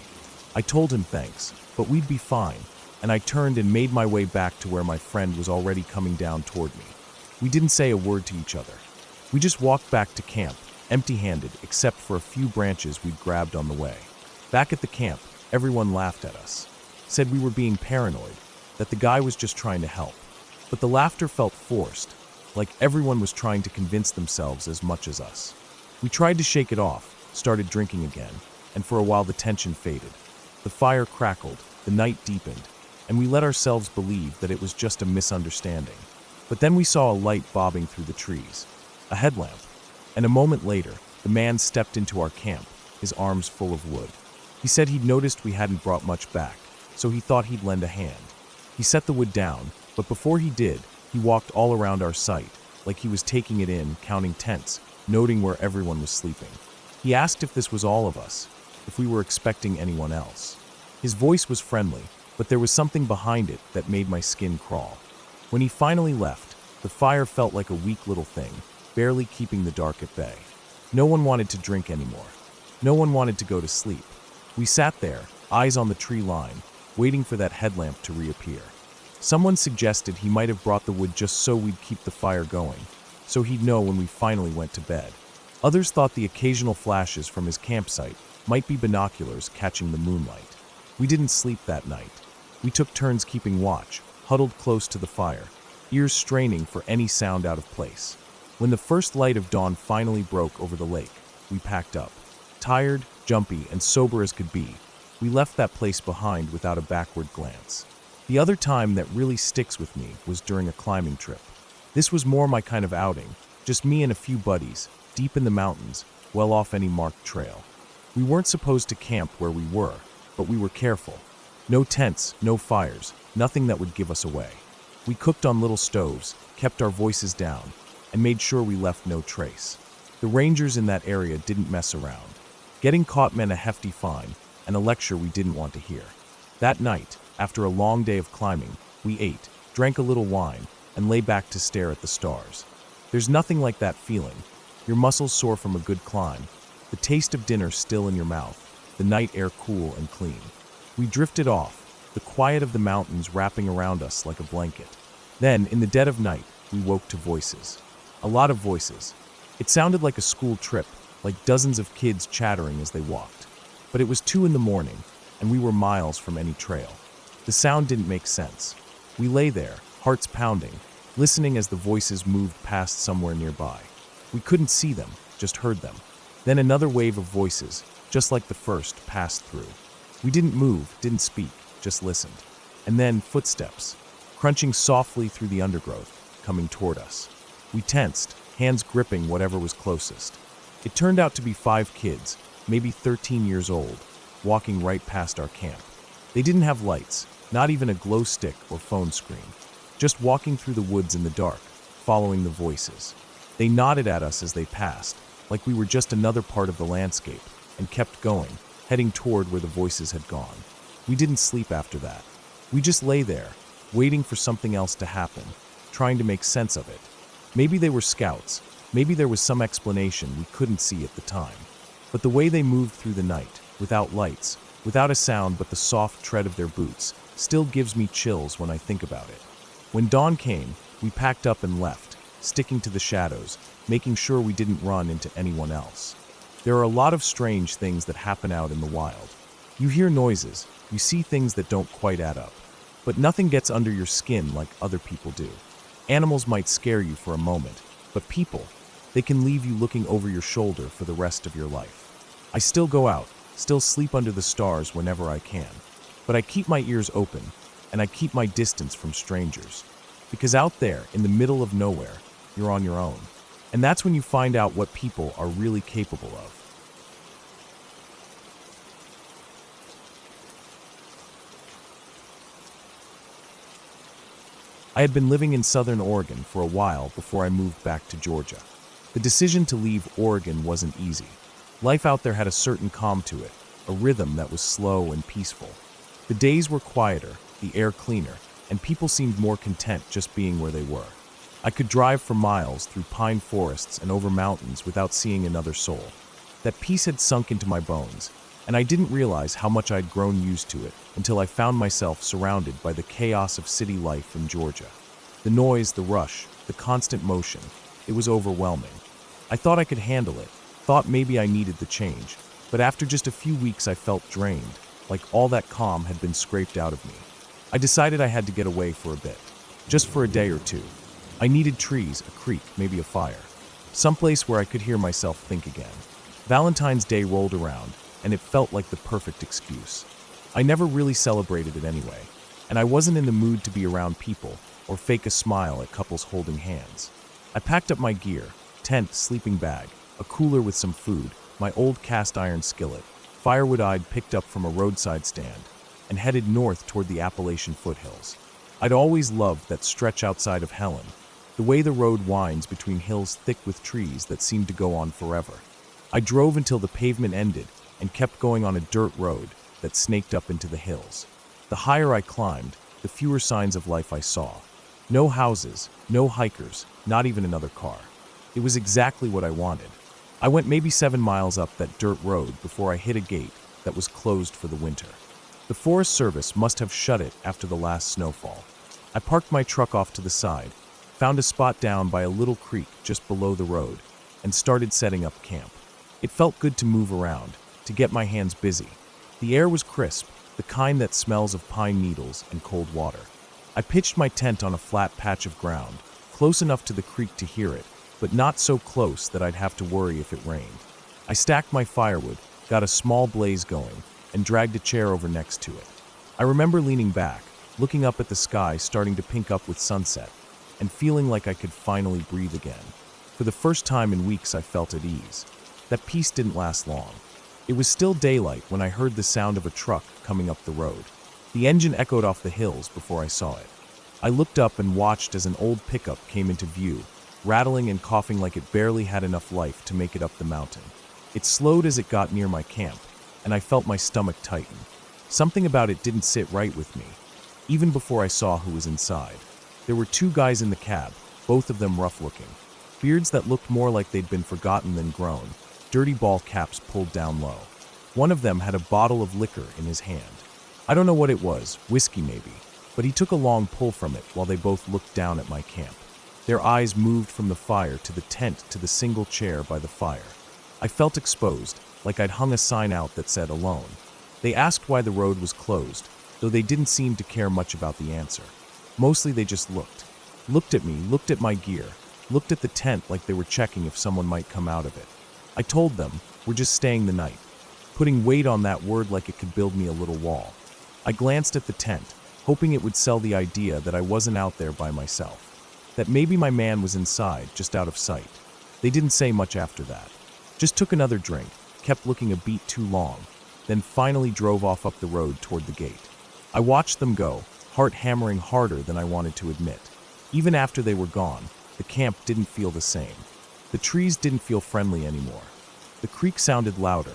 I told him thanks, but we'd be fine, and I turned and made my way back to where my friend was already coming down toward me. We didn't say a word to each other. We just walked back to camp, empty-handed except for a few branches we'd grabbed on the way. Back at the camp, everyone laughed at us, said we were being paranoid, that the guy was just trying to help. But the laughter felt forced, like everyone was trying to convince themselves as much as us. We tried to shake it off, started drinking again, and for a while the tension faded. The fire crackled, the night deepened, and we let ourselves believe that it was just a misunderstanding. But then we saw a light bobbing through the trees, a headlamp, and a moment later, the man stepped into our camp, his arms full of wood. He said he'd noticed we hadn't brought much back, so he thought he'd lend a hand. He set the wood down, but before he did, he walked all around our site, like he was taking it in, counting tents, noting where everyone was sleeping. He asked if this was all of us, if we were expecting anyone else. His voice was friendly, but there was something behind it that made my skin crawl. When he finally left, the fire felt like a weak little thing, barely keeping the dark at bay. No one wanted to drink anymore. No one wanted to go to sleep. We sat there, eyes on the tree line, waiting for that headlamp to reappear. Someone suggested he might have brought the wood just so we'd keep the fire going, so he'd know when we finally went to bed. Others thought the occasional flashes from his campsite might be binoculars catching the moonlight. We didn't sleep that night. We took turns keeping watch, huddled close to the fire, ears straining for any sound out of place. When the first light of dawn finally broke over the lake, we packed up. Tired, jumpy, and sober as could be, we left that place behind without a backward glance. The other time that really sticks with me was during a climbing trip. This was more my kind of outing, just me and a few buddies, deep in the mountains, well off any marked trail. We weren't supposed to camp where we were, but we were careful. No tents, no fires, nothing that would give us away. We cooked on little stoves, kept our voices down, and made sure we left no trace. The rangers in that area didn't mess around. Getting caught meant a hefty fine and a lecture we didn't want to hear. That night, after a long day of climbing, we ate, drank a little wine, and lay back to stare at the stars. There's nothing like that feeling. Your muscles sore from a good climb, the taste of dinner still in your mouth, the night air cool and clean. We drifted off, the quiet of the mountains wrapping around us like a blanket. Then, in the dead of night, we woke to voices. A lot of voices. It sounded like a school trip, like dozens of kids chattering as they walked. But it was 2 a.m, and we were miles from any trail. The sound didn't make sense. We lay there, hearts pounding, listening as the voices moved past somewhere nearby. We couldn't see them, just heard them. Then another wave of voices, just like the first, passed through. We didn't move, didn't speak, just listened. And then footsteps, crunching softly through the undergrowth, coming toward us. We tensed, hands gripping whatever was closest. It turned out to be 5 kids, maybe 13 years old, walking right past our camp. They didn't have lights, not even a glow stick or phone screen, just walking through the woods in the dark, following the voices. They nodded at us as they passed, like we were just another part of the landscape, and kept going, heading toward where the voices had gone. We didn't sleep after that. We just lay there, waiting for something else to happen, trying to make sense of it. Maybe they were scouts, maybe there was some explanation we couldn't see at the time. But the way they moved through the night, without lights, without a sound but the soft tread of their boots, still gives me chills when I think about it. When dawn came, we packed up and left, sticking to the shadows, making sure we didn't run into anyone else. There are a lot of strange things that happen out in the wild. You hear noises, you see things that don't quite add up. But nothing gets under your skin like other people do. Animals might scare you for a moment, but people, they can leave you looking over your shoulder for the rest of your life. I still go out, still sleep under the stars whenever I can, but I keep my ears open, and I keep my distance from strangers. Because out there, in the middle of nowhere, you're on your own. And that's when you find out what people are really capable of. I had been living in Southern Oregon for a while before I moved back to Georgia. The decision to leave Oregon wasn't easy. Life out there had a certain calm to it, a rhythm that was slow and peaceful. The days were quieter, the air cleaner, and people seemed more content just being where they were. I could drive for miles through pine forests and over mountains without seeing another soul. That peace had sunk into my bones, and I didn't realize how much I'd grown used to it until I found myself surrounded by the chaos of city life in Georgia. The noise, the rush, the constant motion, it was overwhelming. I thought I could handle it, thought maybe I needed the change, but after just a few weeks I felt drained, like all that calm had been scraped out of me. I decided I had to get away for a bit, just for a day or two. I needed trees, a creek, maybe a fire. Someplace where I could hear myself think again. Valentine's Day rolled around, and it felt like the perfect excuse. I never really celebrated it anyway, and I wasn't in the mood to be around people or fake a smile at couples holding hands. I packed up my gear, tent, sleeping bag, a cooler with some food, my old cast iron skillet, firewood I'd picked up from a roadside stand, and headed north toward the Appalachian foothills. I'd always loved that stretch outside of Helen, the way the road winds between hills thick with trees that seemed to go on forever. I drove until the pavement ended and kept going on a dirt road that snaked up into the hills. The higher I climbed, the fewer signs of life I saw. No houses, no hikers, not even another car. It was exactly what I wanted. I went maybe 7 miles up that dirt road before I hit a gate that was closed for the winter. The Forest Service must have shut it after the last snowfall. I parked my truck off to the side, found a spot down by a little creek just below the road, and started setting up camp. It felt good to move around, to get my hands busy. The air was crisp, the kind that smells of pine needles and cold water. I pitched my tent on a flat patch of ground, close enough to the creek to hear it, but not so close that I'd have to worry if it rained. I stacked my firewood, got a small blaze going, and dragged a chair over next to it. I remember leaning back, looking up at the sky starting to pink up with sunset, and feeling like I could finally breathe again. For the first time in weeks I felt at ease. That peace didn't last long. It was still daylight when I heard the sound of a truck coming up the road. The engine echoed off the hills before I saw it. I looked up and watched as an old pickup came into view, rattling and coughing like it barely had enough life to make it up the mountain. It slowed as it got near my camp, and I felt my stomach tighten. Something about it didn't sit right with me, even before I saw who was inside. There were two guys in the cab, both of them rough-looking. Beards that looked more like they'd been forgotten than grown, dirty ball caps pulled down low. One of them had a bottle of liquor in his hand. I don't know what it was, whiskey maybe, but he took a long pull from it while they both looked down at my camp. Their eyes moved from the fire to the tent to the single chair by the fire. I felt exposed, like I'd hung a sign out that said alone. They asked why the road was closed, though they didn't seem to care much about the answer. Mostly they just looked. Looked at me, looked at my gear, looked at the tent like they were checking if someone might come out of it. I told them, we're just staying the night, putting weight on that word like it could build me a little wall. I glanced at the tent, hoping it would sell the idea that I wasn't out there by myself, that maybe my man was inside, just out of sight. They didn't say much after that. Just took another drink, kept looking a beat too long, then finally drove off up the road toward the gate. I watched them go, heart hammering harder than I wanted to admit. Even after they were gone, the camp didn't feel the same. The trees didn't feel friendly anymore. The creek sounded louder,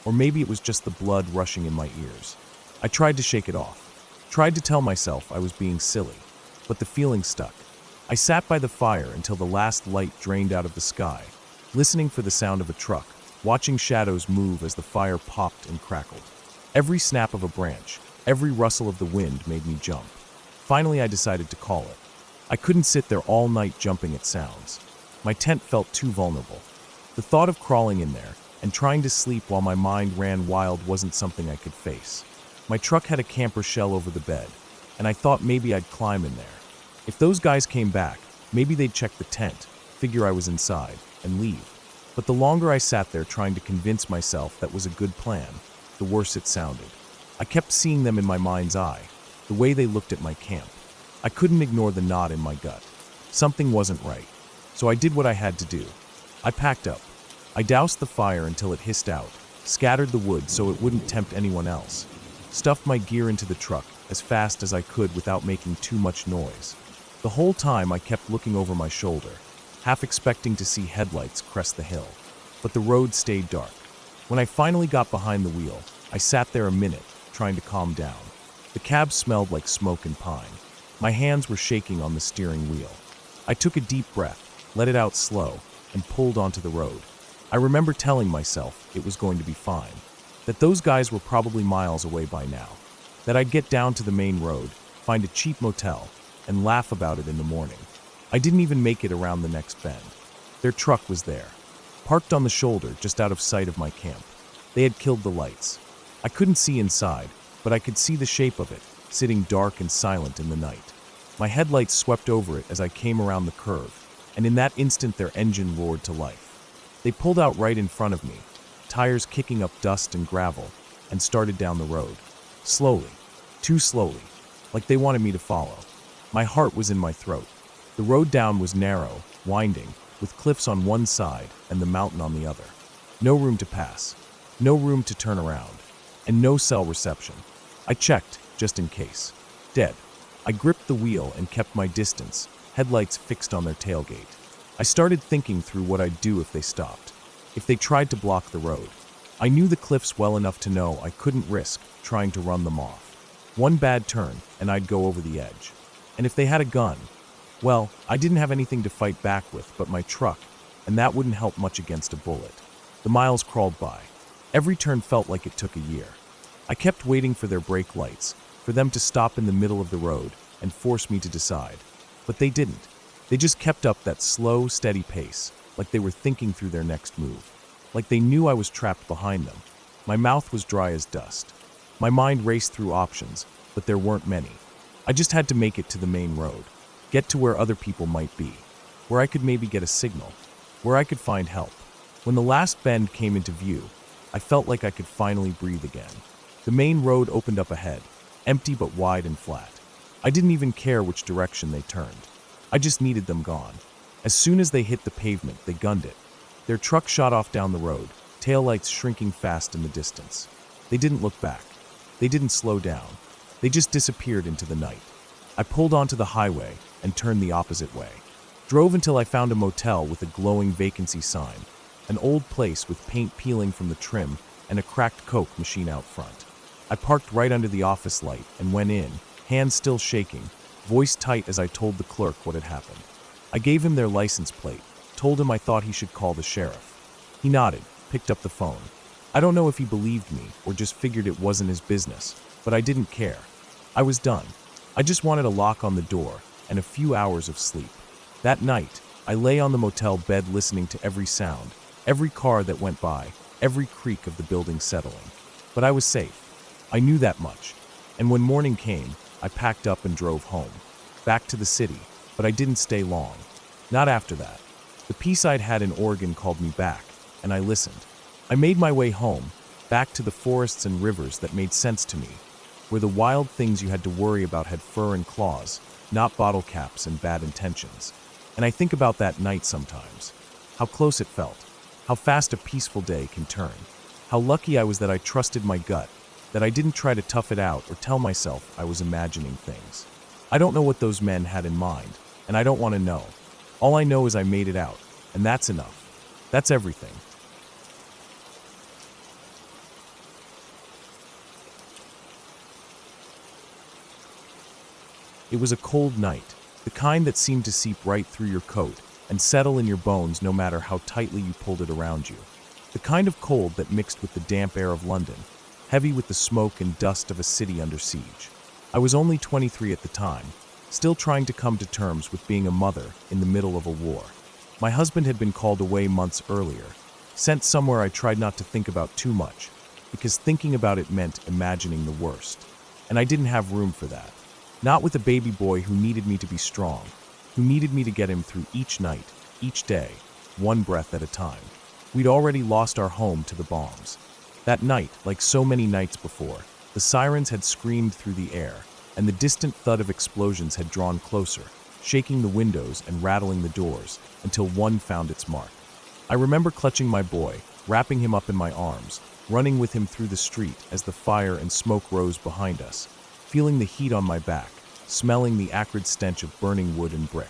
or maybe it was just the blood rushing in my ears. I tried to shake it off, tried to tell myself I was being silly, but the feeling stuck. I sat by the fire until the last light drained out of the sky, listening for the sound of a truck, watching shadows move as the fire popped and crackled. Every snap of a branch, every rustle of the wind made me jump. Finally, I decided to call it. I couldn't sit there all night jumping at sounds. My tent felt too vulnerable. The thought of crawling in there and trying to sleep while my mind ran wild wasn't something I could face. My truck had a camper shell over the bed, and I thought maybe I'd climb in there. If those guys came back, maybe they'd check the tent, figure I was inside, and leave. But the longer I sat there trying to convince myself that was a good plan, the worse it sounded. I kept seeing them in my mind's eye, the way they looked at my camp. I couldn't ignore the knot in my gut. Something wasn't right. So I did what I had to do. I packed up. I doused the fire until it hissed out, scattered the wood so it wouldn't tempt anyone else, stuffed my gear into the truck as fast as I could without making too much noise. The whole time I kept looking over my shoulder, half expecting to see headlights crest the hill. But the road stayed dark. When I finally got behind the wheel, I sat there a minute, trying to calm down. The cab smelled like smoke and pine. My hands were shaking on the steering wheel. I took a deep breath, let it out slow, and pulled onto the road. I remember telling myself it was going to be fine, that those guys were probably miles away by now, that I'd get down to the main road, find a cheap motel, and laugh about it in the morning. I didn't even make it around the next bend. Their truck was there, parked on the shoulder just out of sight of my camp. They had killed the lights. I couldn't see inside, but I could see the shape of it, sitting dark and silent in the night. My headlights swept over it as I came around the curve, and in that instant their engine roared to life. They pulled out right in front of me, tires kicking up dust and gravel, and started down the road. Slowly, too slowly, like they wanted me to follow. My heart was in my throat. The road down was narrow, winding, with cliffs on one side and the mountain on the other. No room to pass, no room to turn around, and no cell reception. I checked, just in case. Dead. I gripped the wheel and kept my distance, headlights fixed on their tailgate. I started thinking through what I'd do if they stopped, if they tried to block the road. I knew the cliffs well enough to know I couldn't risk trying to run them off. One bad turn, and I'd go over the edge. And if they had a gun, well, I didn't have anything to fight back with but my truck, and that wouldn't help much against a bullet. The miles crawled by. Every turn felt like it took a year. I kept waiting for their brake lights, for them to stop in the middle of the road and force me to decide. But they didn't. They just kept up that slow, steady pace, like they were thinking through their next move, like they knew I was trapped behind them. My mouth was dry as dust. My mind raced through options, but there weren't many. I just had to make it to the main road, get to where other people might be, where I could maybe get a signal, where I could find help. When the last bend came into view, I felt like I could finally breathe again. The main road opened up ahead, empty but wide and flat. I didn't even care which direction they turned. I just needed them gone. As soon as they hit the pavement, they gunned it. Their truck shot off down the road, taillights shrinking fast in the distance. They didn't look back. They didn't slow down. They just disappeared into the night. I pulled onto the highway and turned the opposite way. Drove until I found a motel with a glowing vacancy sign, an old place with paint peeling from the trim and a cracked Coke machine out front. I parked right under the office light and went in, hands still shaking, voice tight as I told the clerk what had happened. I gave him their license plate, told him I thought he should call the sheriff. He nodded, picked up the phone. I don't know if he believed me or just figured it wasn't his business, but I didn't care. I was done. I just wanted a lock on the door and a few hours of sleep. That night, I lay on the motel bed listening to every sound, every car that went by, every creak of the building settling. But I was safe. I knew that much. And when morning came, I packed up and drove home. Back to the city, but I didn't stay long. Not after that. The peace I'd had in Oregon called me back, and I listened. I made my way home, back to the forests and rivers that made sense to me, where the wild things you had to worry about had fur and claws, not bottle caps and bad intentions. And I think about that night sometimes. How close it felt. How fast a peaceful day can turn. How lucky I was that I trusted my gut, that I didn't try to tough it out or tell myself I was imagining things. I don't know what those men had in mind, and I don't want to know. All I know is I made it out, and that's enough. That's everything. It was a cold night, the kind that seemed to seep right through your coat and settle in your bones no matter how tightly you pulled it around you. The kind of cold that mixed with the damp air of London, heavy with the smoke and dust of a city under siege. I was only 23 at the time, still trying to come to terms with being a mother in the middle of a war. My husband had been called away months earlier, sent somewhere I tried not to think about too much, because thinking about it meant imagining the worst. And I didn't have room for that. Not with a baby boy who needed me to be strong, who needed me to get him through each night, each day, one breath at a time. We'd already lost our home to the bombs. That night, like so many nights before, the sirens had screamed through the air, and the distant thud of explosions had drawn closer, shaking the windows and rattling the doors, until one found its mark. I remember clutching my boy, wrapping him up in my arms, running with him through the street as the fire and smoke rose behind us, feeling the heat on my back, smelling the acrid stench of burning wood and brick.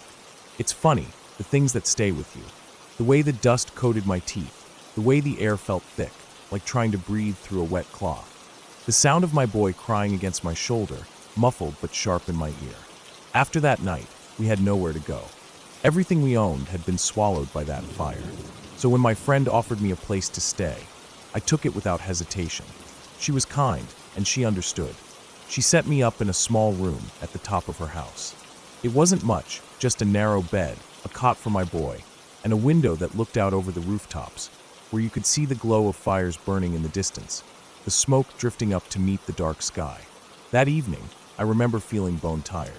It's funny, the things that stay with you. The way the dust coated my teeth, the way the air felt thick, like trying to breathe through a wet cloth. The sound of my boy crying against my shoulder, muffled but sharp in my ear. After that night, we had nowhere to go. Everything we owned had been swallowed by that fire. So when my friend offered me a place to stay, I took it without hesitation. She was kind, and she understood. She set me up in a small room at the top of her house. It wasn't much, just a narrow bed, a cot for my boy, and a window that looked out over the rooftops, where you could see the glow of fires burning in the distance, the smoke drifting up to meet the dark sky. That evening, I remember feeling bone-tired.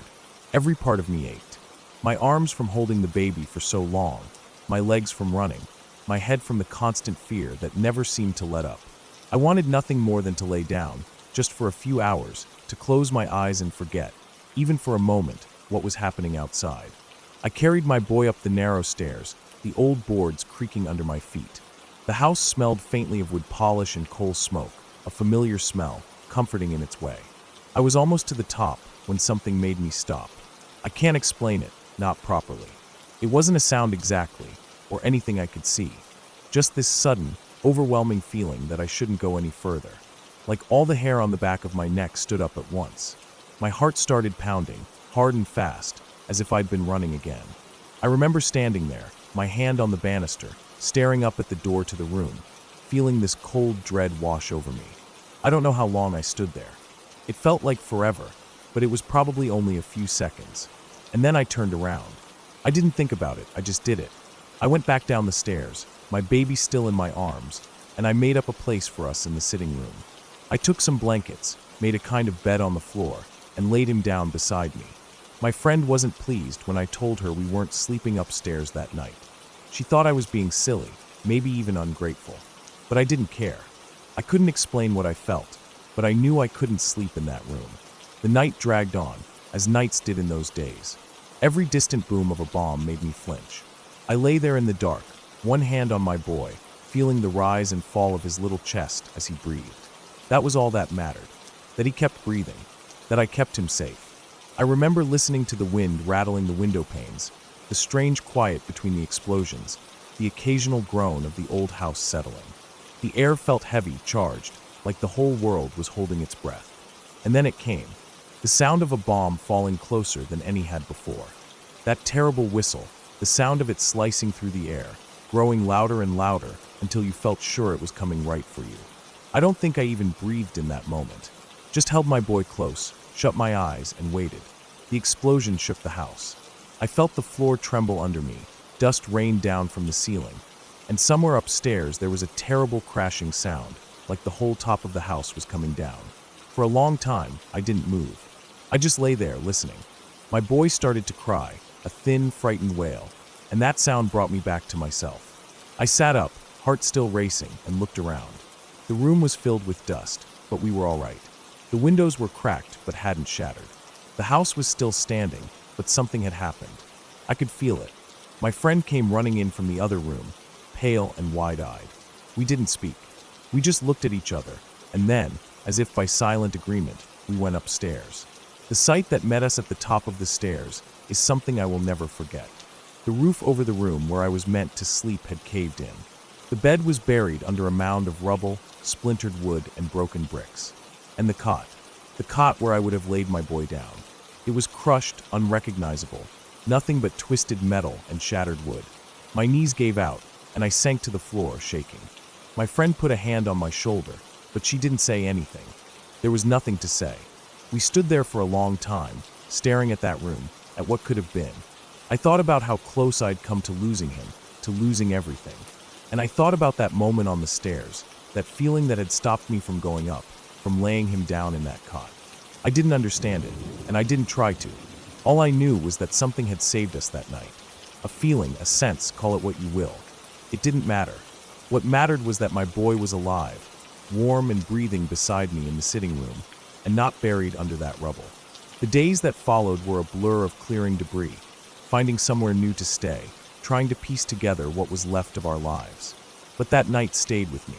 Every part of me ached. My arms from holding the baby for so long, my legs from running, my head from the constant fear that never seemed to let up. I wanted nothing more than to lay down, just for a few hours, to close my eyes and forget, even for a moment, what was happening outside. I carried my boy up the narrow stairs, the old boards creaking under my feet. The house smelled faintly of wood polish and coal smoke, a familiar smell, comforting in its way. I was almost to the top when something made me stop. I can't explain it, not properly. It wasn't a sound exactly, or anything I could see. Just this sudden, overwhelming feeling that I shouldn't go any further. Like all the hair on the back of my neck stood up at once. My heart started pounding, hard and fast, as if I'd been running again. I remember standing there, my hand on the banister, staring up at the door to the room, feeling this cold dread wash over me. I don't know how long I stood there. It felt like forever, but it was probably only a few seconds. And then I turned around. I didn't think about it, I just did it. I went back down the stairs, my baby still in my arms, and I made up a place for us in the sitting room. I took some blankets, made a kind of bed on the floor, and laid him down beside me. My friend wasn't pleased when I told her we weren't sleeping upstairs that night. She thought I was being silly, maybe even ungrateful. But I didn't care. I couldn't explain what I felt, but I knew I couldn't sleep in that room. The night dragged on, as nights did in those days. Every distant boom of a bomb made me flinch. I lay there in the dark, one hand on my boy, feeling the rise and fall of his little chest as he breathed. That was all that mattered, that he kept breathing, that I kept him safe. I remember listening to the wind rattling the window panes, the strange quiet between the explosions, the occasional groan of the old house settling. The air felt heavy, charged, like the whole world was holding its breath. And then it came. The sound of a bomb falling closer than any had before. That terrible whistle, the sound of it slicing through the air, growing louder and louder until you felt sure it was coming right for you. I don't think I even breathed in that moment. Just held my boy close, shut my eyes, and waited. The explosion shook the house. I felt the floor tremble under me, dust rained down from the ceiling, and somewhere upstairs there was a terrible crashing sound, like the whole top of the house was coming down. For a long time, I didn't move. I just lay there, listening. My boy started to cry, a thin, frightened wail, and that sound brought me back to myself. I sat up, heart still racing, and looked around. The room was filled with dust, but we were all right. The windows were cracked, but hadn't shattered. The house was still standing, but something had happened. I could feel it. My friend came running in from the other room, pale and wide-eyed. We didn't speak. We just looked at each other, and then, as if by silent agreement, we went upstairs. The sight that met us at the top of the stairs is something I will never forget. The roof over the room where I was meant to sleep had caved in. The bed was buried under a mound of rubble, splintered wood, and broken bricks. And the cot where I would have laid my boy down. It was crushed, unrecognizable, nothing but twisted metal and shattered wood. My knees gave out, and I sank to the floor, shaking. My friend put a hand on my shoulder, but she didn't say anything. There was nothing to say. We stood there for a long time, staring at that room, at what could have been. I thought about how close I'd come to losing him, to losing everything. And I thought about that moment on the stairs, that feeling that had stopped me from going up, from laying him down in that cot. I didn't understand it, and I didn't try to. All I knew was that something had saved us that night. A feeling, a sense, call it what you will. It didn't matter. What mattered was that my boy was alive, warm and breathing beside me in the sitting room, and not buried under that rubble. The days that followed were a blur of clearing debris, finding somewhere new to stay, trying to piece together what was left of our lives. But that night stayed with me.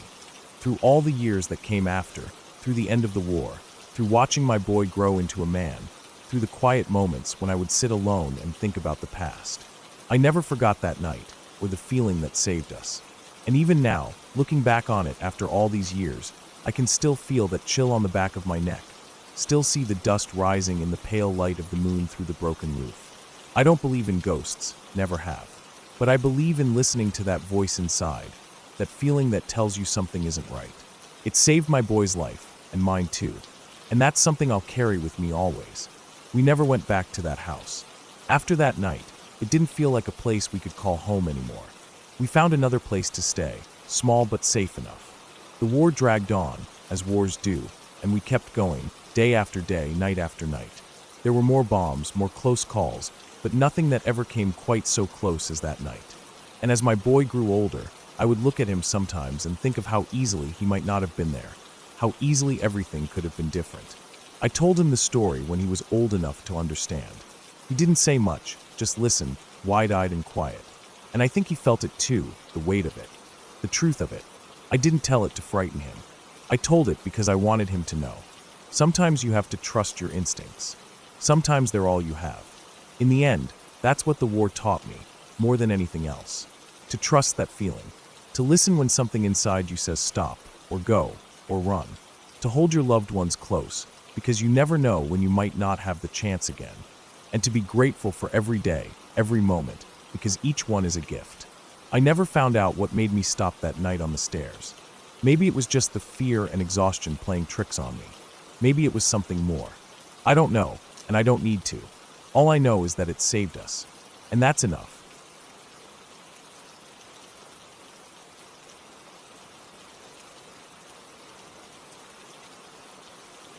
Through all the years that came after, through the end of the war, through watching my boy grow into a man, through the quiet moments when I would sit alone and think about the past. I never forgot that night, or the feeling that saved us. And even now, looking back on it after all these years, I can still feel that chill on the back of my neck, still see the dust rising in the pale light of the moon through the broken roof. I don't believe in ghosts, never have. But I believe in listening to that voice inside, that feeling that tells you something isn't right. It saved my boy's life, and mine too. And that's something I'll carry with me always. We never went back to that house. After that night, it didn't feel like a place we could call home anymore. We found another place to stay, small but safe enough. The war dragged on, as wars do, and we kept going, day after day, night after night. There were more bombs, more close calls, but nothing that ever came quite so close as that night. And as my boy grew older, I would look at him sometimes and think of how easily he might not have been there, how easily everything could have been different. I told him the story when he was old enough to understand. He didn't say much, just listened, wide-eyed and quiet. And I think he felt it too, the weight of it, the truth of it. I didn't tell it to frighten him. I told it because I wanted him to know. Sometimes you have to trust your instincts. Sometimes they're all you have. In the end, that's what the war taught me, more than anything else. To trust that feeling. To listen when something inside you says stop, or go, or run. To hold your loved ones close, because you never know when you might not have the chance again. And to be grateful for every day, every moment, because each one is a gift. I never found out what made me stop that night on the stairs. Maybe it was just the fear and exhaustion playing tricks on me. Maybe it was something more. I don't know, and I don't need to. All I know is that it saved us. And that's enough.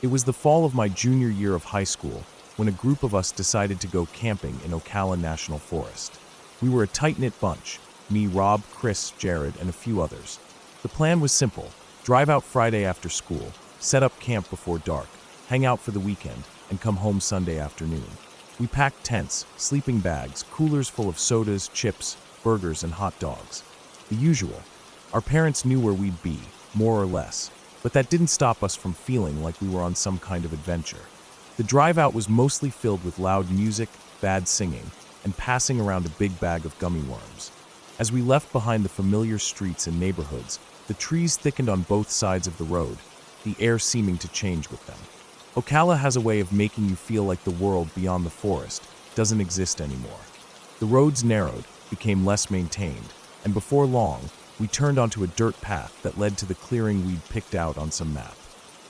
It was the fall of my junior year of high school when a group of us decided to go camping in Ocala National Forest. We were a tight-knit bunch, me, Rob, Chris, Jared, and a few others. The plan was simple: drive out Friday after school, set up camp before dark, hang out for the weekend, and come home Sunday afternoon. We packed tents, sleeping bags, coolers full of sodas, chips, burgers, and hot dogs. The usual. Our parents knew where we'd be, more or less, but that didn't stop us from feeling like we were on some kind of adventure. The drive out was mostly filled with loud music, bad singing, and passing around a big bag of gummy worms. As we left behind the familiar streets and neighborhoods, the trees thickened on both sides of the road, the air seeming to change with them. Ocala has a way of making you feel like the world beyond the forest doesn't exist anymore. The roads narrowed, became less maintained, and before long, we turned onto a dirt path that led to the clearing we'd picked out on some map.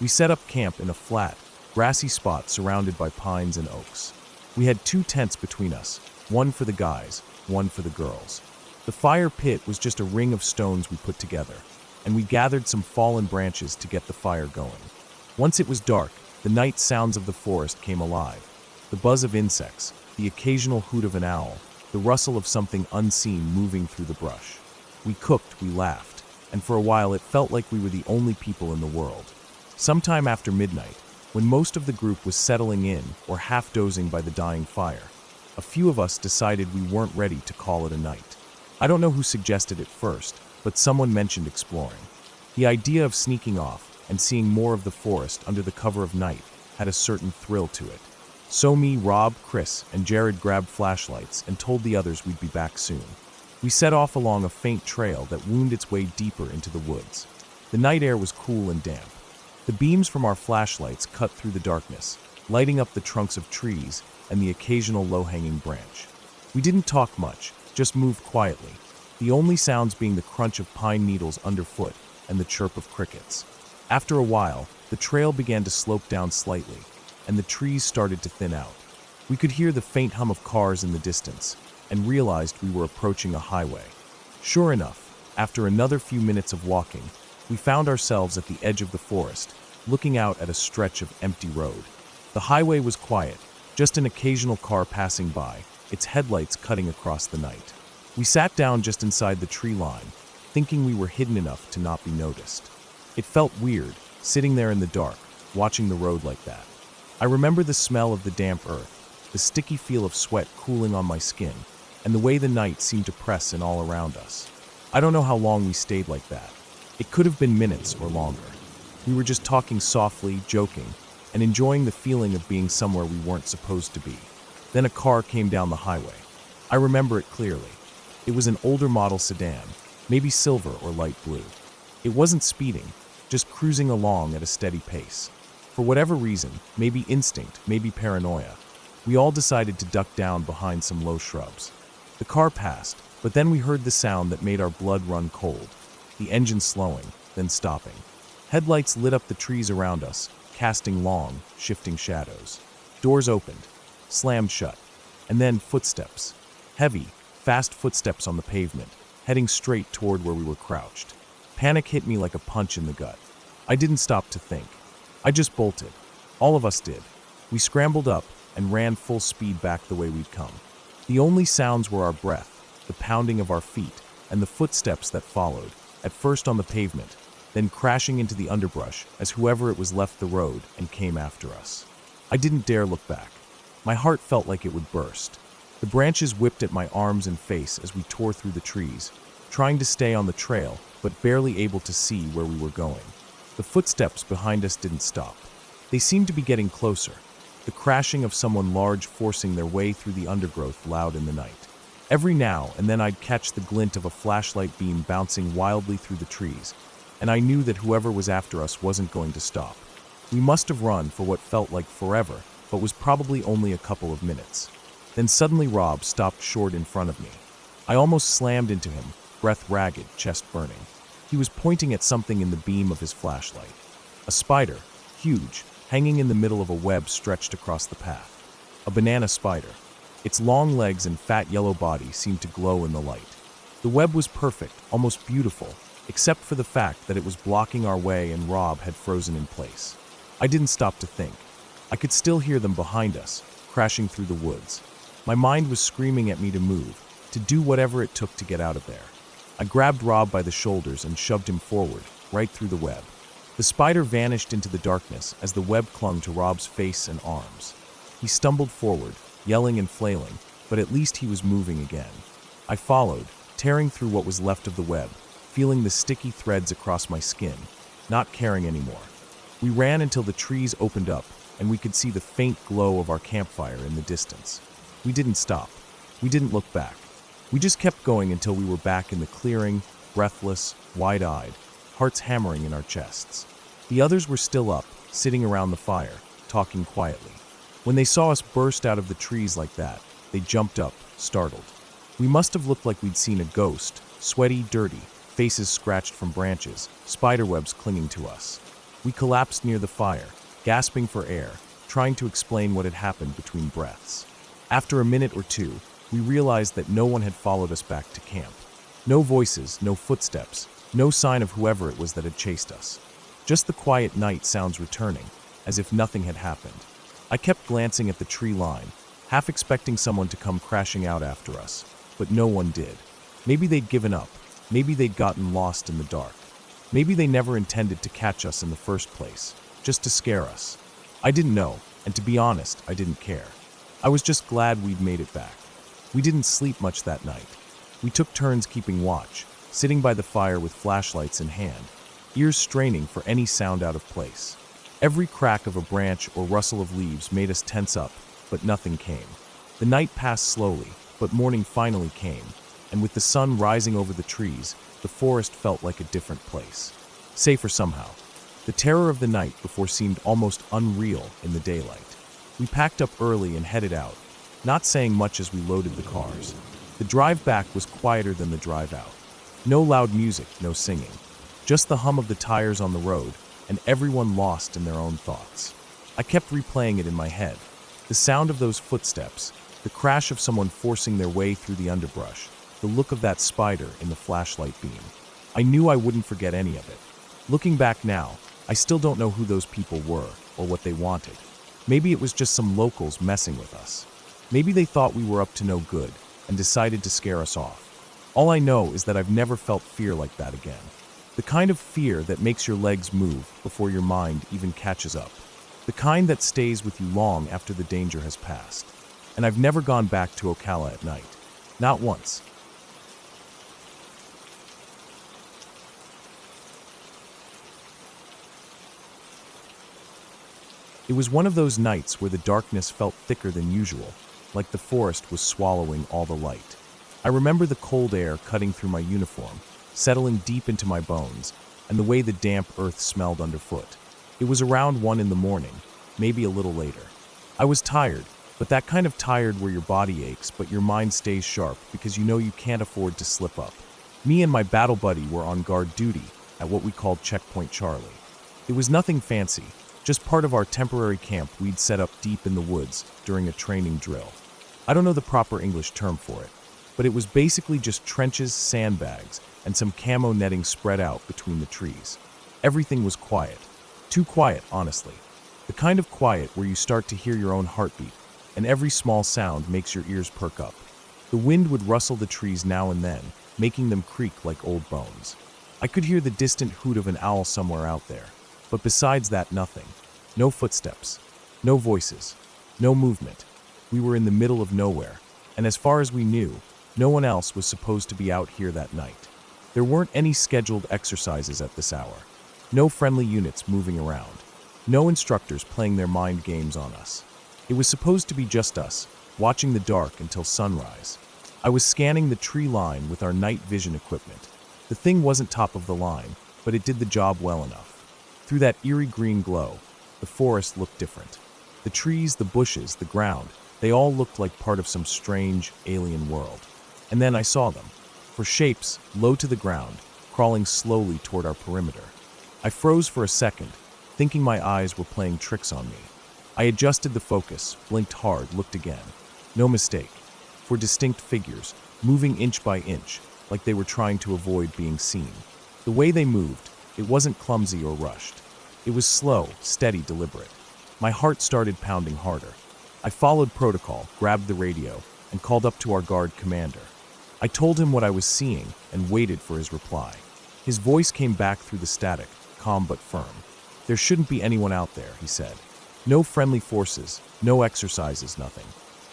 We set up camp in a flat, grassy spot surrounded by pines and oaks. We had 2 tents between us, one for the guys, one for the girls. The fire pit was just a ring of stones we put together, and we gathered some fallen branches to get the fire going. Once it was dark, the night sounds of the forest came alive. The buzz of insects, the occasional hoot of an owl, the rustle of something unseen moving through the brush. We cooked, we laughed, and for a while it felt like we were the only people in the world. Sometime after midnight, when most of the group was settling in or half dozing by the dying fire, a few of us decided we weren't ready to call it a night. I don't know who suggested it first, but someone mentioned exploring. The idea of sneaking off and seeing more of the forest under the cover of night had a certain thrill to it. So me, Rob, Chris, and Jared grabbed flashlights and told the others we'd be back soon. We set off along a faint trail that wound its way deeper into the woods. The night air was cool and damp. The beams from our flashlights cut through the darkness, lighting up the trunks of trees and the occasional low-hanging branch. We didn't talk much, just moved quietly, the only sounds being the crunch of pine needles underfoot and the chirp of crickets. After a while, the trail began to slope down slightly, and the trees started to thin out. We could hear the faint hum of cars in the distance, and realized we were approaching a highway. Sure enough, after another few minutes of walking, we found ourselves at the edge of the forest, looking out at a stretch of empty road. The highway was quiet, just an occasional car passing by, its headlights cutting across the night. We sat down just inside the tree line, thinking we were hidden enough to not be noticed. It felt weird, sitting there in the dark, watching the road like that. I remember the smell of the damp earth, the sticky feel of sweat cooling on my skin, and the way the night seemed to press in all around us. I don't know how long we stayed like that. It could have been minutes or longer. We were just talking softly, joking, and enjoying the feeling of being somewhere we weren't supposed to be. Then a car came down the highway. I remember it clearly. It was an older model sedan, maybe silver or light blue. It wasn't speeding, just cruising along at a steady pace. For whatever reason, maybe instinct, maybe paranoia, we all decided to duck down behind some low shrubs. The car passed, but then we heard the sound that made our blood run cold. The engine slowing, then stopping. Headlights lit up the trees around us, casting long, shifting shadows. Doors opened, slammed shut, and then footsteps. Heavy, fast footsteps on the pavement, heading straight toward where we were crouched. Panic hit me like a punch in the gut. I didn't stop to think. I just bolted. All of us did. We scrambled up and ran full speed back the way we'd come. The only sounds were our breath, the pounding of our feet, and the footsteps that followed, at first on the pavement, then crashing into the underbrush as whoever it was left the road and came after us. I didn't dare look back. My heart felt like it would burst. The branches whipped at my arms and face as we tore through the trees, trying to stay on the trail, but barely able to see where we were going. The footsteps behind us didn't stop. They seemed to be getting closer, the crashing of someone large forcing their way through the undergrowth loud in the night. Every now and then I'd catch the glint of a flashlight beam bouncing wildly through the trees, and I knew that whoever was after us wasn't going to stop. We must have run for what felt like forever, but was probably only a couple of minutes. Then suddenly Rob stopped short in front of me. I almost slammed into him, breath ragged, chest burning. He was pointing at something in the beam of his flashlight. A spider, huge, hanging in the middle of a web stretched across the path. A banana spider. Its long legs and fat yellow body seemed to glow in the light. The web was perfect, almost beautiful, except for the fact that it was blocking our way and Rob had frozen in place. I didn't stop to think. I could still hear them behind us, crashing through the woods. My mind was screaming at me to move, to do whatever it took to get out of there. I grabbed Rob by the shoulders and shoved him forward, right through the web. The spider vanished into the darkness as the web clung to Rob's face and arms. He stumbled forward, yelling and flailing, but at least he was moving again. I followed, tearing through what was left of the web, feeling the sticky threads across my skin, not caring anymore. We ran until the trees opened up and we could see the faint glow of our campfire in the distance. We didn't stop. We didn't look back. We just kept going until we were back in the clearing, breathless, wide-eyed, hearts hammering in our chests. The others were still up, sitting around the fire, talking quietly. When they saw us burst out of the trees like that, they jumped up, startled. We must have looked like we'd seen a ghost, sweaty, dirty, faces scratched from branches, spiderwebs clinging to us. We collapsed near the fire, gasping for air, trying to explain what had happened between breaths. After a minute or two, we realized that no one had followed us back to camp. No voices, no footsteps, no sign of whoever it was that had chased us. Just the quiet night sounds returning, as if nothing had happened. I kept glancing at the tree line, half expecting someone to come crashing out after us, but no one did. Maybe they'd given up. Maybe they'd gotten lost in the dark. Maybe they never intended to catch us in the first place, just to scare us. I didn't know, and to be honest, I didn't care. I was just glad we'd made it back. We didn't sleep much that night. We took turns keeping watch, sitting by the fire with flashlights in hand, ears straining for any sound out of place. Every crack of a branch or rustle of leaves made us tense up, but nothing came. The night passed slowly, but morning finally came, and with the sun rising over the trees, the forest felt like a different place. Safer somehow. The terror of the night before seemed almost unreal in the daylight. We packed up early and headed out, not saying much as we loaded the cars. The drive back was quieter than the drive out. No loud music, no singing. Just the hum of the tires on the road, and everyone lost in their own thoughts. I kept replaying it in my head. The sound of those footsteps, the crash of someone forcing their way through the underbrush, the look of that spider in the flashlight beam. I knew I wouldn't forget any of it. Looking back now, I still don't know who those people were or what they wanted. Maybe it was just some locals messing with us. Maybe they thought we were up to no good and decided to scare us off. All I know is that I've never felt fear like that again. The kind of fear that makes your legs move before your mind even catches up. The kind that stays with you long after the danger has passed. And I've never gone back to Ocala at night. Not once. It was one of those nights where the darkness felt thicker than usual, like the forest was swallowing all the light. I remember the cold air cutting through my uniform, settling deep into my bones, and the way the damp earth smelled underfoot. It was around 1 a.m, maybe a little later. I was tired, but that kind of tired where your body aches but your mind stays sharp because you know you can't afford to slip up. Me and my battle buddy were on guard duty at what we called Checkpoint Charlie. It was nothing fancy, just part of our temporary camp we'd set up deep in the woods during a training drill. I don't know the proper English term for it, but it was basically just trenches, sandbags, and some camo netting spread out between the trees. Everything was quiet. Too quiet, honestly. The kind of quiet where you start to hear your own heartbeat, and every small sound makes your ears perk up. The wind would rustle the trees now and then, making them creak like old bones. I could hear the distant hoot of an owl somewhere out there, but besides that, nothing. No footsteps, no voices, no movement. We were in the middle of nowhere, and as far as we knew, no one else was supposed to be out here that night. There weren't any scheduled exercises at this hour. No friendly units moving around. No instructors playing their mind games on us. It was supposed to be just us, watching the dark until sunrise. I was scanning the tree line with our night vision equipment. The thing wasn't top of the line, but it did the job well enough. Through that eerie green glow, the forest looked different. The trees, the bushes, the ground, they all looked like part of some strange, alien world. And then I saw them, for shapes, low to the ground, crawling slowly toward our perimeter. I froze for a second, thinking my eyes were playing tricks on me. I adjusted the focus, blinked hard, looked again. No mistake. For distinct figures, moving inch by inch, like they were trying to avoid being seen. The way they moved, it wasn't clumsy or rushed. It was slow, steady, deliberate. My heart started pounding harder. I followed protocol, grabbed the radio, and called up to our guard commander. I told him what I was seeing and waited for his reply. His voice came back through the static, calm but firm. There shouldn't be anyone out there, he said. No friendly forces, no exercises, nothing.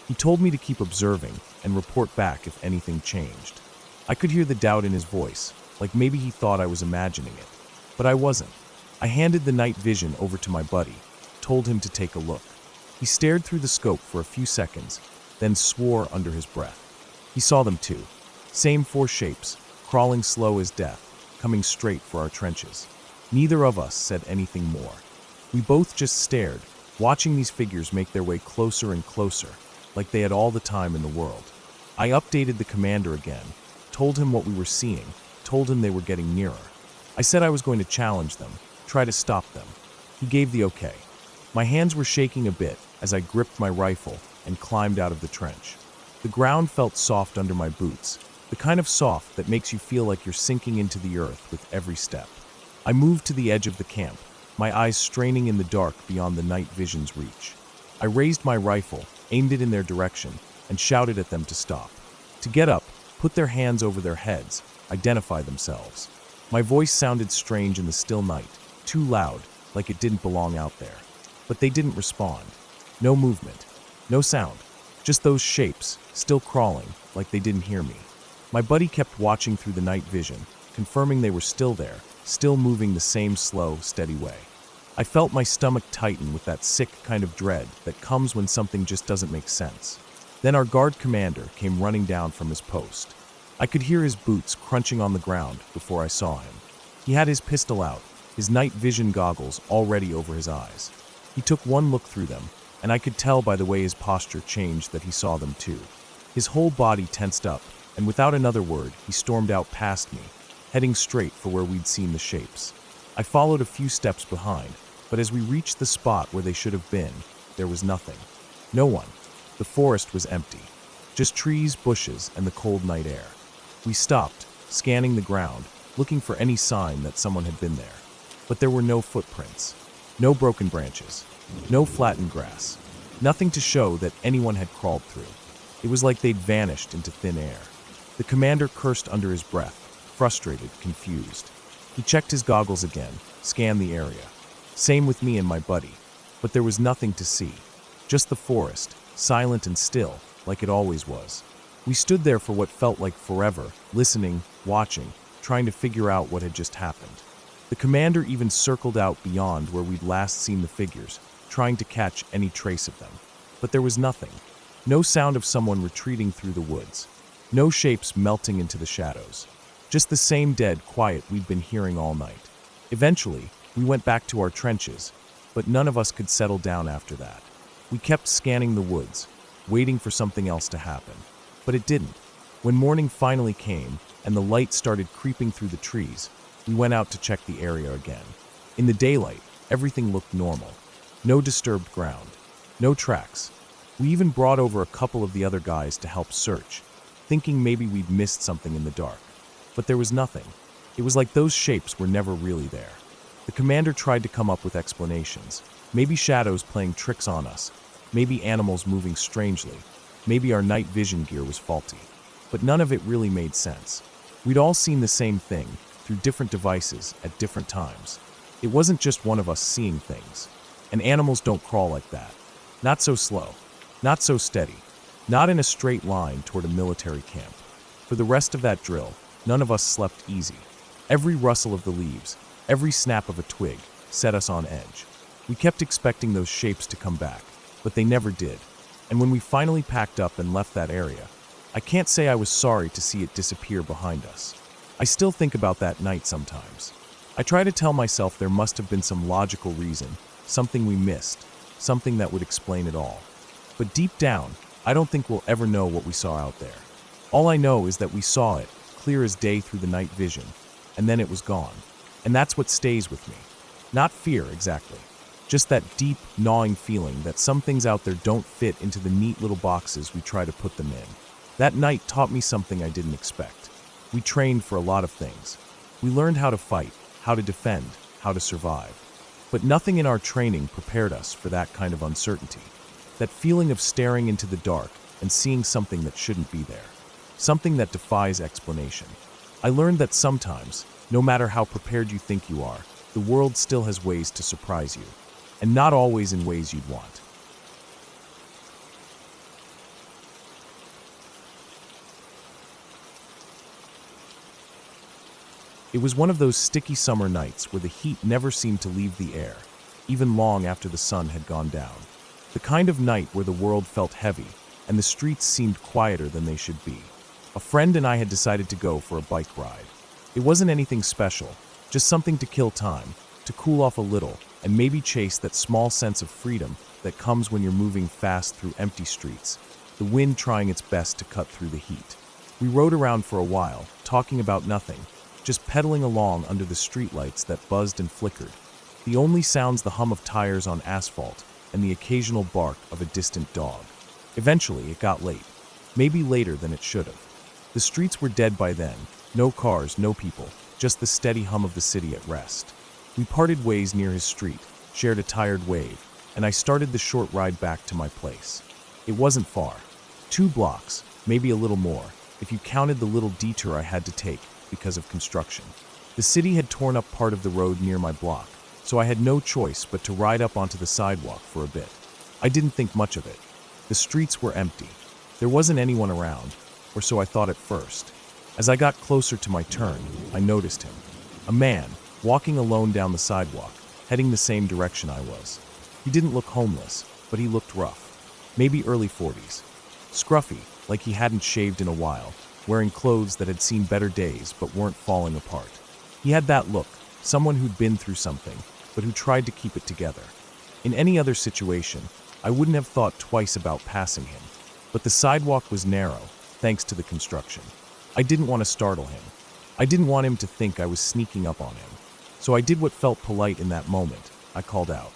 He told me to keep observing and report back if anything changed. I could hear the doubt in his voice, like maybe he thought I was imagining it. But I wasn't. I handed the night vision over to my buddy, told him to take a look. He stared through the scope for a few seconds, then swore under his breath. He saw them too. Same four shapes, crawling slow as death, coming straight for our trenches. Neither of us said anything more. We both just stared, watching these figures make their way closer and closer, like they had all the time in the world. I updated the commander again, told him what we were seeing, told him they were getting nearer. I said I was going to challenge them, try to stop them. He gave the okay. My hands were shaking a bit as I gripped my rifle and climbed out of the trench. The ground felt soft under my boots, the kind of soft that makes you feel like you're sinking into the earth with every step. I moved to the edge of the camp, my eyes straining in the dark beyond the night vision's reach. I raised my rifle, aimed it in their direction, and shouted at them to stop. To get up, put their hands over their heads, identify themselves. My voice sounded strange in the still night, too loud, like it didn't belong out there. But they didn't respond. No movement, no sound, just those shapes, still crawling, like they didn't hear me. My buddy kept watching through the night vision, confirming they were still there, still moving the same slow, steady way. I felt my stomach tighten with that sick kind of dread that comes when something just doesn't make sense. Then our guard commander came running down from his post. I could hear his boots crunching on the ground before I saw him. He had his pistol out, his night vision goggles already over his eyes. He took one look through them, and I could tell by the way his posture changed that he saw them too. His whole body tensed up, and without another word, he stormed out past me, heading straight for where we'd seen the shapes. I followed a few steps behind, but as we reached the spot where they should have been, there was nothing. No one. The forest was empty. Just trees, bushes, and the cold night air. We stopped, scanning the ground, looking for any sign that someone had been there. But there were no footprints, no broken branches, no flattened grass, nothing to show that anyone had crawled through. It was like they'd vanished into thin air. The commander cursed under his breath, frustrated, confused. He checked his goggles again, scanned the area. Same with me and my buddy, but there was nothing to see. Just the forest, silent and still, like it always was. We stood there for what felt like forever, listening, watching, trying to figure out what had just happened. The commander even circled out beyond where we'd last seen the figures, trying to catch any trace of them. But there was nothing. No sound of someone retreating through the woods. No shapes melting into the shadows. Just the same dead quiet we'd been hearing all night. Eventually, we went back to our trenches, but none of us could settle down after that. We kept scanning the woods, waiting for something else to happen. But it didn't. When morning finally came, and the light started creeping through the trees, we went out to check the area again. In the daylight, everything looked normal. No disturbed ground. No tracks. We even brought over a couple of the other guys to help search, thinking maybe we'd missed something in the dark. But there was nothing. It was like those shapes were never really there. The commander tried to come up with explanations. Maybe shadows playing tricks on us. Maybe animals moving strangely. Maybe our night vision gear was faulty. But none of it really made sense. We'd all seen the same thing, through different devices, at different times. It wasn't just one of us seeing things. And animals don't crawl like that. Not so slow. Not so steady. Not in a straight line toward a military camp. For the rest of that drill, none of us slept easy. Every rustle of the leaves, every snap of a twig, set us on edge. We kept expecting those shapes to come back, but they never did. And when we finally packed up and left that area, I can't say I was sorry to see it disappear behind us. I still think about that night sometimes. I try to tell myself there must have been some logical reason, something we missed, something that would explain it all. But deep down, I don't think we'll ever know what we saw out there. All I know is that we saw it, clear as day through the night vision, and then it was gone. And that's what stays with me. Not fear, exactly. Just that deep, gnawing feeling that some things out there don't fit into the neat little boxes we try to put them in. That night taught me something I didn't expect. We trained for a lot of things. We learned how to fight, how to defend, how to survive. But nothing in our training prepared us for that kind of uncertainty. That feeling of staring into the dark and seeing something that shouldn't be there. Something that defies explanation. I learned that sometimes, no matter how prepared you think you are, the world still has ways to surprise you. And not always in ways you'd want. It was one of those sticky summer nights where the heat never seemed to leave the air, even long after the sun had gone down. The kind of night where the world felt heavy, and the streets seemed quieter than they should be. A friend and I had decided to go for a bike ride. It wasn't anything special, just something to kill time, to cool off a little, and maybe chase that small sense of freedom that comes when you're moving fast through empty streets, the wind trying its best to cut through the heat. We rode around for a while, talking about nothing, just pedaling along under the streetlights that buzzed and flickered. The only sounds the hum of tires on asphalt and the occasional bark of a distant dog. Eventually, it got late. Maybe later than it should have. The streets were dead by then. No cars, no people, just the steady hum of the city at rest. We parted ways near his street, shared a tired wave, and I started the short ride back to my place. It wasn't far. 2 blocks, maybe a little more, if you counted the little detour I had to take because of construction. The city had torn up part of the road near my block, so I had no choice but to ride up onto the sidewalk for a bit. I didn't think much of it. The streets were empty. There wasn't anyone around, or so I thought at first. As I got closer to my turn, I noticed him. A man, walking alone down the sidewalk, heading the same direction I was. He didn't look homeless, but he looked rough. Maybe early 40s. Scruffy, like he hadn't shaved in a while, wearing clothes that had seen better days but weren't falling apart. He had that look, someone who'd been through something, but who tried to keep it together. In any other situation, I wouldn't have thought twice about passing him. But the sidewalk was narrow, thanks to the construction. I didn't want to startle him. I didn't want him to think I was sneaking up on him. So I did what felt polite in that moment. I called out,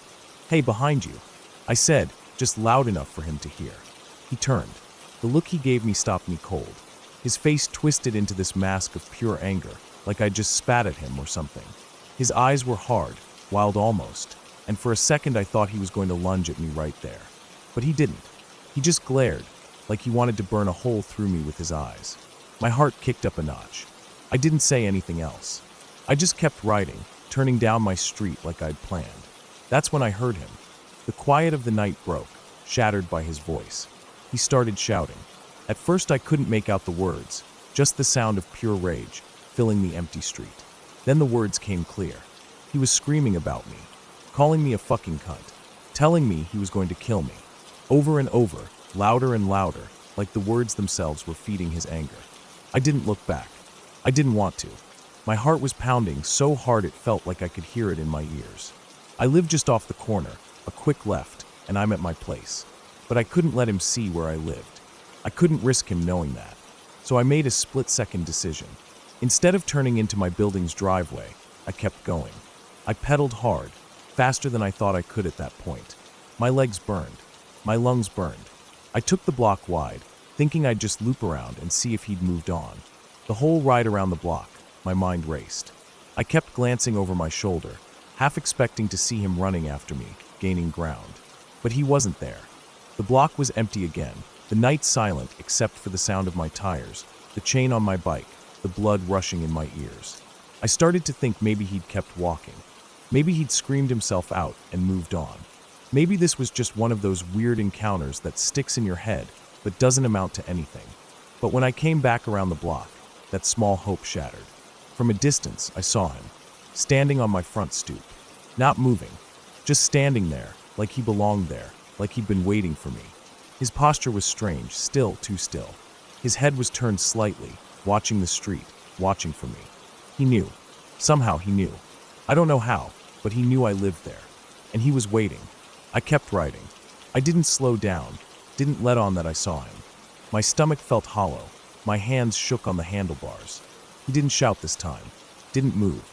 "Hey, behind you," I said, just loud enough for him to hear. He turned. The look he gave me stopped me cold. His face twisted into this mask of pure anger, like I'd just spat at him or something. His eyes were hard, wild almost, and for a second I thought he was going to lunge at me right there. But he didn't. He just glared, like he wanted to burn a hole through me with his eyes. My heart kicked up a notch. I didn't say anything else. I just kept riding, turning down my street like I'd planned. That's when I heard him. The quiet of the night broke, shattered by his voice. He started shouting. At first I couldn't make out the words, just the sound of pure rage, filling the empty street. Then the words came clear. He was screaming about me, calling me a fucking cunt, telling me he was going to kill me. Over and over, louder and louder, like the words themselves were feeding his anger. I didn't look back. I didn't want to. My heart was pounding so hard it felt like I could hear it in my ears. I lived just off the corner, a quick left, and I'm at my place. But I couldn't let him see where I lived. I couldn't risk him knowing that. So I made a split-second decision. Instead of turning into my building's driveway, I kept going. I pedaled hard, faster than I thought I could at that point. My legs burned. My lungs burned. I took the block wide, thinking I'd just loop around and see if he'd moved on. The whole ride around the block, my mind raced. I kept glancing over my shoulder, half expecting to see him running after me, gaining ground. But he wasn't there. The block was empty again, the night silent except for the sound of my tires, the chain on my bike, the blood rushing in my ears. I started to think maybe he'd kept walking. Maybe he'd screamed himself out and moved on. Maybe this was just one of those weird encounters that sticks in your head but doesn't amount to anything. But when I came back around the block, that small hope shattered. From a distance, I saw him, standing on my front stoop, not moving, just standing there, like he belonged there, like he'd been waiting for me. His posture was strange, still too still. His head was turned slightly, watching the street, watching for me. He knew. Somehow he knew. I don't know how, but he knew I lived there. And he was waiting. I kept riding. I didn't slow down, didn't let on that I saw him. My stomach felt hollow. My hands shook on the handlebars. He didn't shout this time, didn't move.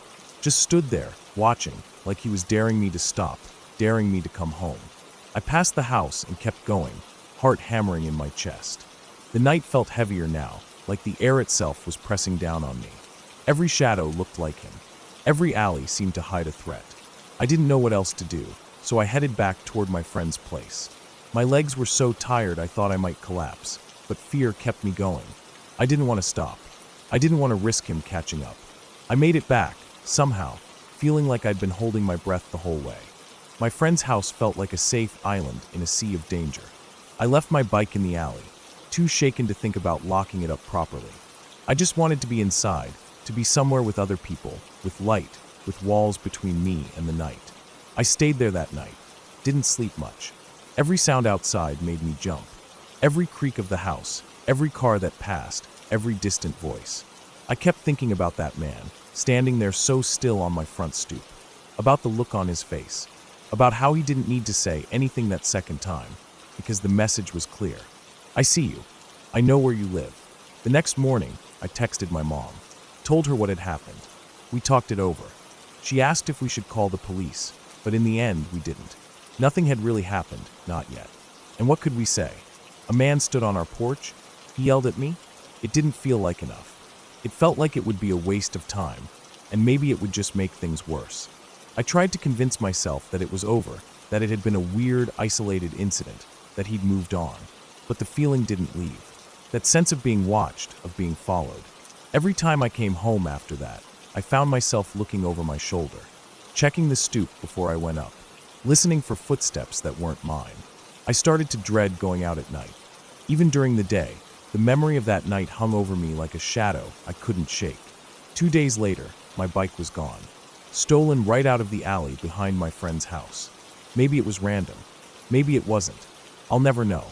Just stood there, watching, like he was daring me to stop, daring me to come home. I passed the house and kept going, heart hammering in my chest. The night felt heavier now, like the air itself was pressing down on me. Every shadow looked like him. Every alley seemed to hide a threat. I didn't know what else to do, so I headed back toward my friend's place. My legs were so tired I thought I might collapse, but fear kept me going. I didn't want to stop. I didn't want to risk him catching up. I made it back, somehow, feeling like I'd been holding my breath the whole way. My friend's house felt like a safe island in a sea of danger. I left my bike in the alley, too shaken to think about locking it up properly. I just wanted to be inside, to be somewhere with other people, with light, with walls between me and the night. I stayed there that night, didn't sleep much. Every sound outside made me jump. Every creak of the house, every car that passed, every distant voice. I kept thinking about that man, standing there so still on my front stoop, about the look on his face, about how he didn't need to say anything that second time, because the message was clear. I see you. I know where you live. The next morning, I texted my mom, told her what had happened. We talked it over. She asked if we should call the police, but in the end, we didn't. Nothing had really happened, not yet. And what could we say? A man stood on our porch. He yelled at me. It didn't feel like enough. It felt like it would be a waste of time, and maybe it would just make things worse. I tried to convince myself that it was over, that it had been a weird, isolated incident, that he'd moved on. But the feeling didn't leave. That sense of being watched, of being followed. Every time I came home after that, I found myself looking over my shoulder, checking the stoop before I went up, listening for footsteps that weren't mine. I started to dread going out at night. Even during the day, the memory of that night hung over me like a shadow I couldn't shake. 2 days later, my bike was gone, stolen right out of the alley behind my friend's house. Maybe it was random. Maybe it wasn't. I'll never know.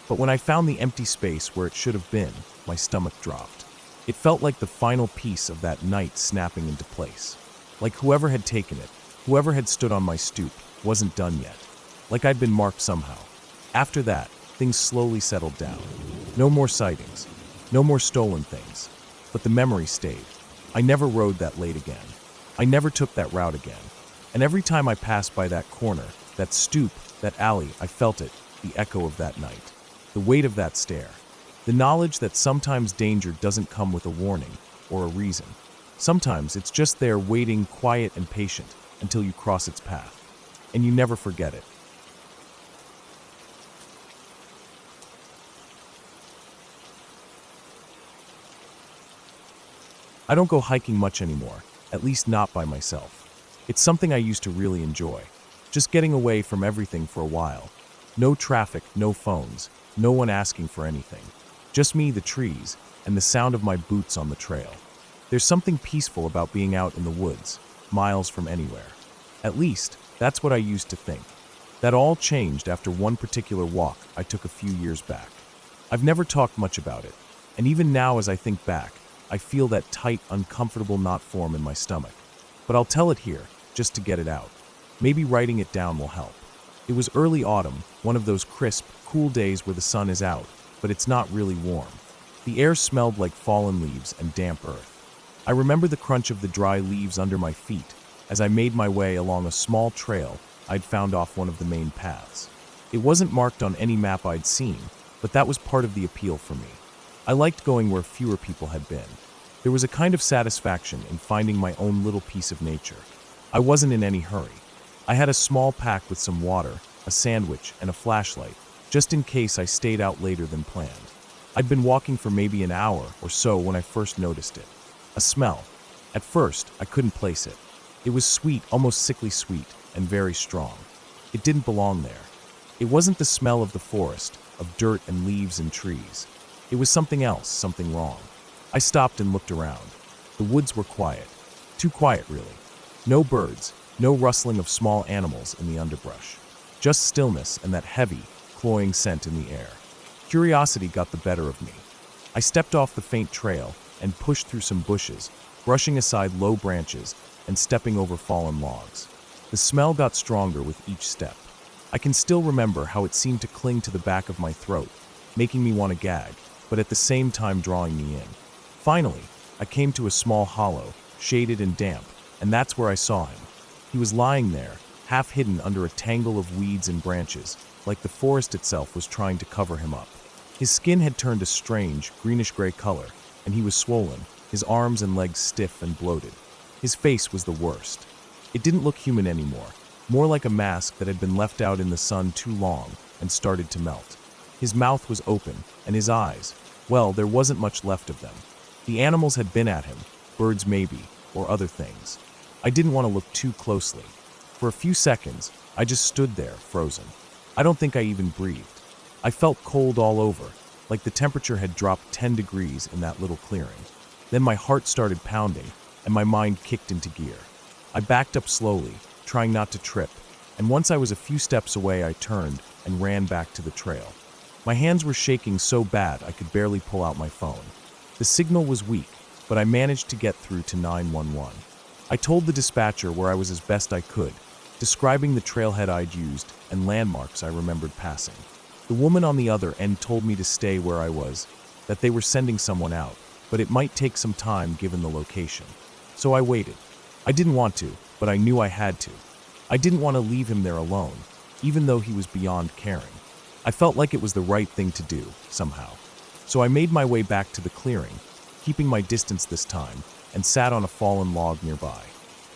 But when I found the empty space where it should have been, my stomach dropped. It felt like the final piece of that night snapping into place. Like whoever had taken it, whoever had stood on my stoop, wasn't done yet. Like I'd been marked somehow. After that, things slowly settled down. No more sightings. No more stolen things. But the memory stayed. I never rode that late again. I never took that route again. And every time I passed by that corner, that stoop, that alley, I felt it, the echo of that night. The weight of that stare. The knowledge that sometimes danger doesn't come with a warning or a reason. Sometimes it's just there waiting, quiet and patient, until you cross its path. And you never forget it. I don't go hiking much anymore, at least not by myself. It's something I used to really enjoy. Just getting away from everything for a while. No traffic, no phones, no one asking for anything. Just me, the trees, and the sound of my boots on the trail. There's something peaceful about being out in the woods, miles from anywhere. At least, that's what I used to think. That all changed after one particular walk I took a few years back. I've never talked much about it, and even now as I think back, I feel that tight, uncomfortable knot form in my stomach. But I'll tell it here, just to get it out. Maybe writing it down will help. It was early autumn, one of those crisp, cool days where the sun is out, but it's not really warm. The air smelled like fallen leaves and damp earth. I remember the crunch of the dry leaves under my feet as I made my way along a small trail I'd found off one of the main paths. It wasn't marked on any map I'd seen, but that was part of the appeal for me. I liked going where fewer people had been. There was a kind of satisfaction in finding my own little piece of nature. I wasn't in any hurry. I had a small pack with some water, a sandwich, and a flashlight, just in case I stayed out later than planned. I'd been walking for maybe an hour or so when I first noticed it. A smell. At first, I couldn't place it. It was sweet, almost sickly sweet, and very strong. It didn't belong there. It wasn't the smell of the forest, of dirt and leaves and trees. It was something else, something wrong. I stopped and looked around. The woods were quiet. Too quiet, really. No birds, no rustling of small animals in the underbrush. Just stillness and that heavy, cloying scent in the air. Curiosity got the better of me. I stepped off the faint trail and pushed through some bushes, brushing aside low branches and stepping over fallen logs. The smell got stronger with each step. I can still remember how it seemed to cling to the back of my throat, making me want to gag, but at the same time drawing me in. Finally, I came to a small hollow, shaded and damp, and that's where I saw him. He was lying there, half hidden under a tangle of weeds and branches, like the forest itself was trying to cover him up. His skin had turned a strange, greenish-gray color, and he was swollen, his arms and legs stiff and bloated. His face was the worst. It didn't look human anymore, more like a mask that had been left out in the sun too long and started to melt. His mouth was open, and his eyes, well, there wasn't much left of them. The animals had been at him, birds maybe, or other things. I didn't want to look too closely. For a few seconds, I just stood there, frozen. I don't think I even breathed. I felt cold all over, like the temperature had dropped 10 degrees in that little clearing. Then my heart started pounding, and my mind kicked into gear. I backed up slowly, trying not to trip, and once I was a few steps away, I turned and ran back to the trail. My hands were shaking so bad I could barely pull out my phone. The signal was weak, but I managed to get through to 911. I told the dispatcher where I was as best I could, describing the trailhead I'd used and landmarks I remembered passing. The woman on the other end told me to stay where I was, that they were sending someone out, but it might take some time given the location. So I waited. I didn't want to, but I knew I had to. I didn't want to leave him there alone, even though he was beyond caring. I felt like it was the right thing to do, somehow. So I made my way back to the clearing, keeping my distance this time, and sat on a fallen log nearby.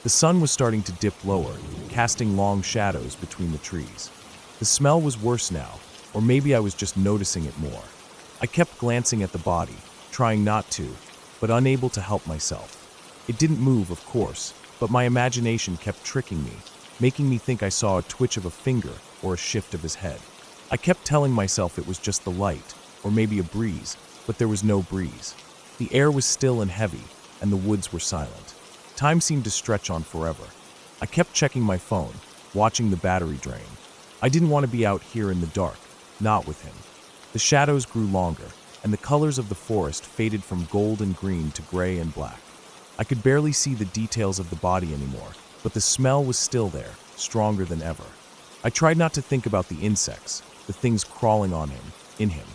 The sun was starting to dip lower, casting long shadows between the trees. The smell was worse now, or maybe I was just noticing it more. I kept glancing at the body, trying not to, but unable to help myself. It didn't move, of course, but my imagination kept tricking me, making me think I saw a twitch of a finger or a shift of his head. I kept telling myself it was just the light, or maybe a breeze, but there was no breeze. The air was still and heavy, and the woods were silent. Time seemed to stretch on forever. I kept checking my phone, watching the battery drain. I didn't want to be out here in the dark, not with him. The shadows grew longer, and the colors of the forest faded from gold and green to gray and black. I could barely see the details of the body anymore, but the smell was still there, stronger than ever. I tried not to think about the insects, the things crawling on him, in him.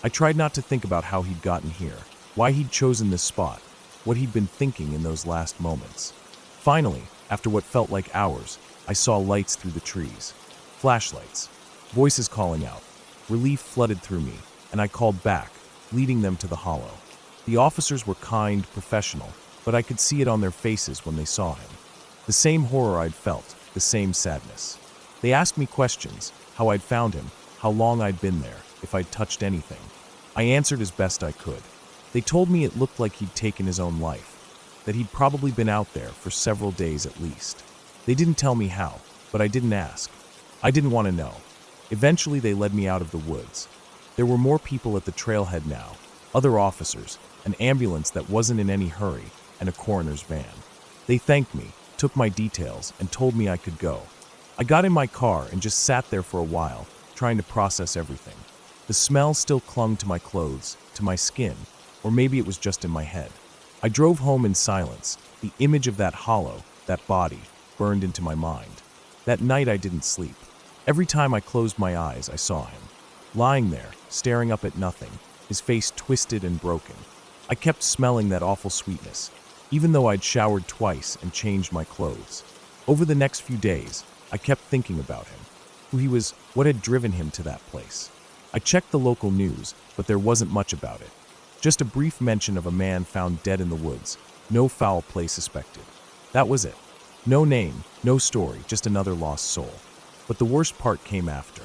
I tried not to think about how he'd gotten here, why he'd chosen this spot, what he'd been thinking in those last moments. Finally, after what felt like hours, I saw lights through the trees. Flashlights. Voices calling out. Relief flooded through me, and I called back, leading them to the hollow. The officers were kind, professional, but I could see it on their faces when they saw him. The same horror I'd felt, the same sadness. They asked me questions, how I'd found him, how long I'd been there, if I'd touched anything. I answered as best I could. They told me it looked like he'd taken his own life, that he'd probably been out there for several days at least. They didn't tell me how, but I didn't ask. I didn't want to know. Eventually they led me out of the woods. There were more people at the trailhead now, other officers, an ambulance that wasn't in any hurry, and a coroner's van. They thanked me, took my details, and told me I could go. I got in my car and just sat there for a while, trying to process everything. The smell still clung to my clothes, to my skin, or maybe it was just in my head. I drove home in silence. The image of that hollow, that body, burned into my mind. That night I didn't sleep. Every time I closed my eyes, I saw him. Lying there, staring up at nothing, his face twisted and broken. I kept smelling that awful sweetness, even though I'd showered twice and changed my clothes. Over the next few days, I kept thinking about him, who he was, what had driven him to that place. I checked the local news, but there wasn't much about it. Just a brief mention of a man found dead in the woods, no foul play suspected. That was it. No name, no story, just another lost soul. But the worst part came after.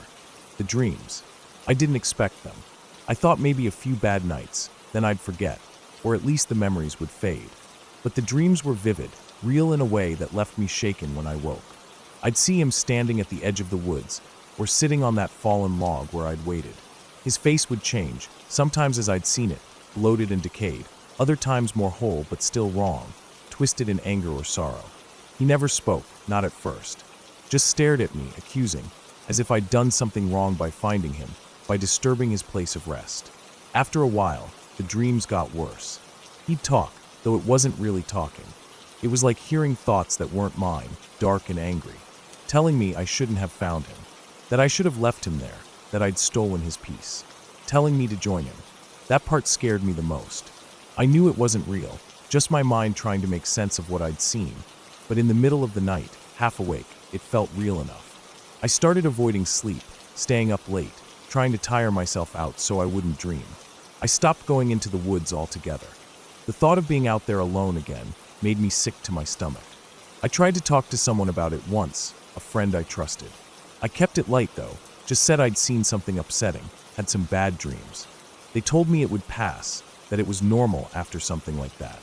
The dreams. I didn't expect them. I thought maybe a few bad nights, then I'd forget, or at least the memories would fade. But the dreams were vivid, real in a way that left me shaken when I woke. I'd see him standing at the edge of the woods, or sitting on that fallen log where I'd waited. His face would change, sometimes as I'd seen it, bloated and decayed, other times more whole but still wrong, twisted in anger or sorrow. He never spoke, not at first. Just stared at me, accusing, as if I'd done something wrong by finding him, by disturbing his place of rest. After a while, the dreams got worse. He'd talk, though it wasn't really talking. It was like hearing thoughts that weren't mine, dark and angry, telling me I shouldn't have found him, that I should have left him there, that I'd stolen his peace, telling me to join him. That part scared me the most. I knew it wasn't real, just my mind trying to make sense of what I'd seen, but in the middle of the night, half awake, it felt real enough. I started avoiding sleep, staying up late, trying to tire myself out so I wouldn't dream. I stopped going into the woods altogether. The thought of being out there alone again made me sick to my stomach. I tried to talk to someone about it once, a friend I trusted. I kept it light though, just said I'd seen something upsetting, had some bad dreams. They told me it would pass, that it was normal after something like that.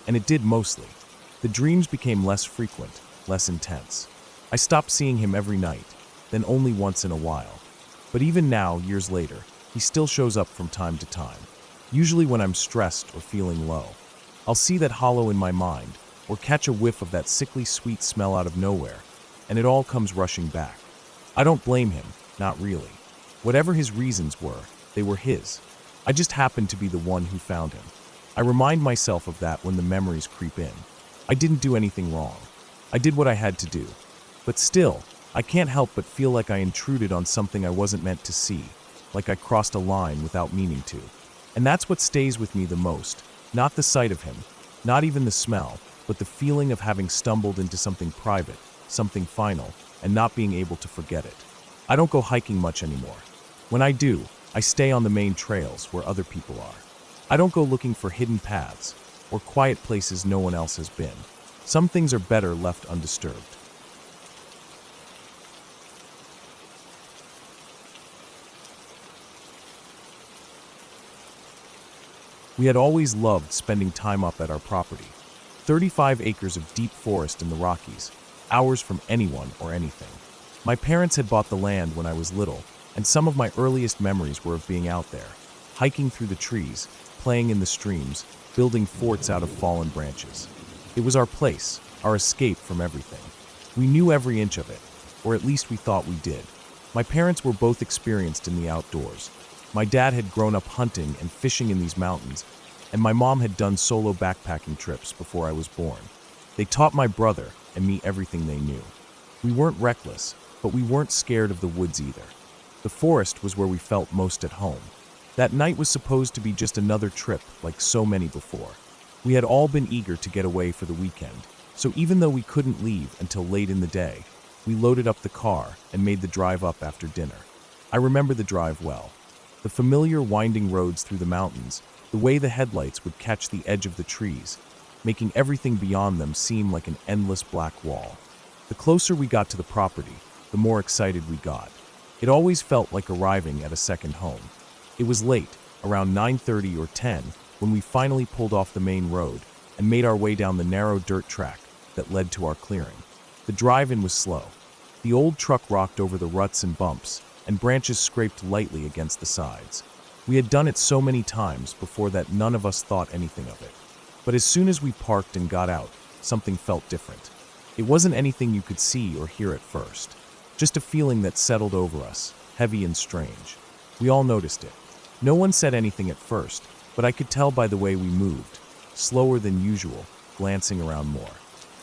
And it did mostly. The dreams became less frequent, less intense. I stopped seeing him every night, then only once in a while. But even now, years later, he still shows up from time to time. Usually when I'm stressed or feeling low. I'll see that hollow in my mind, or catch a whiff of that sickly sweet smell out of nowhere, and it all comes rushing back. I don't blame him, not really. Whatever his reasons were, they were his. I just happened to be the one who found him. I remind myself of that when the memories creep in. I didn't do anything wrong. I did what I had to do. But still, I can't help but feel like I intruded on something I wasn't meant to see, like I crossed a line without meaning to. And that's what stays with me the most, not the sight of him, not even the smell, but the feeling of having stumbled into something private, something final, and not being able to forget it. I don't go hiking much anymore. When I do, I stay on the main trails where other people are. I don't go looking for hidden paths or quiet places no one else has been. Some things are better left undisturbed. We had always loved spending time up at our property. 35 acres of deep forest in the Rockies, hours from anyone or anything. My parents had bought the land when I was little, and some of my earliest memories were of being out there, hiking through the trees, playing in the streams, building forts out of fallen branches. It was our place, our escape from everything. We knew every inch of it, or at least we thought we did. My parents were both experienced in the outdoors. My dad had grown up hunting and fishing in these mountains, and my mom had done solo backpacking trips before I was born. They taught my brother and me everything they knew. We weren't reckless, but we weren't scared of the woods either. The forest was where we felt most at home. That night was supposed to be just another trip like so many before. We had all been eager to get away for the weekend, so even though we couldn't leave until late in the day, we loaded up the car and made the drive up after dinner. I remember the drive well. The familiar winding roads through the mountains, the way the headlights would catch the edge of the trees, making everything beyond them seem like an endless black wall. The closer we got to the property, the more excited we got. It always felt like arriving at a second home. It was late, around 9:30 or 10, when we finally pulled off the main road and made our way down the narrow dirt track that led to our clearing. The drive-in was slow. The old truck rocked over the ruts and bumps, and branches scraped lightly against the sides. We had done it so many times before that none of us thought anything of it. But as soon as we parked and got out, something felt different. It wasn't anything you could see or hear at first, just a feeling that settled over us, heavy and strange. We all noticed it. No one said anything at first, but I could tell by the way we moved, slower than usual, glancing around more.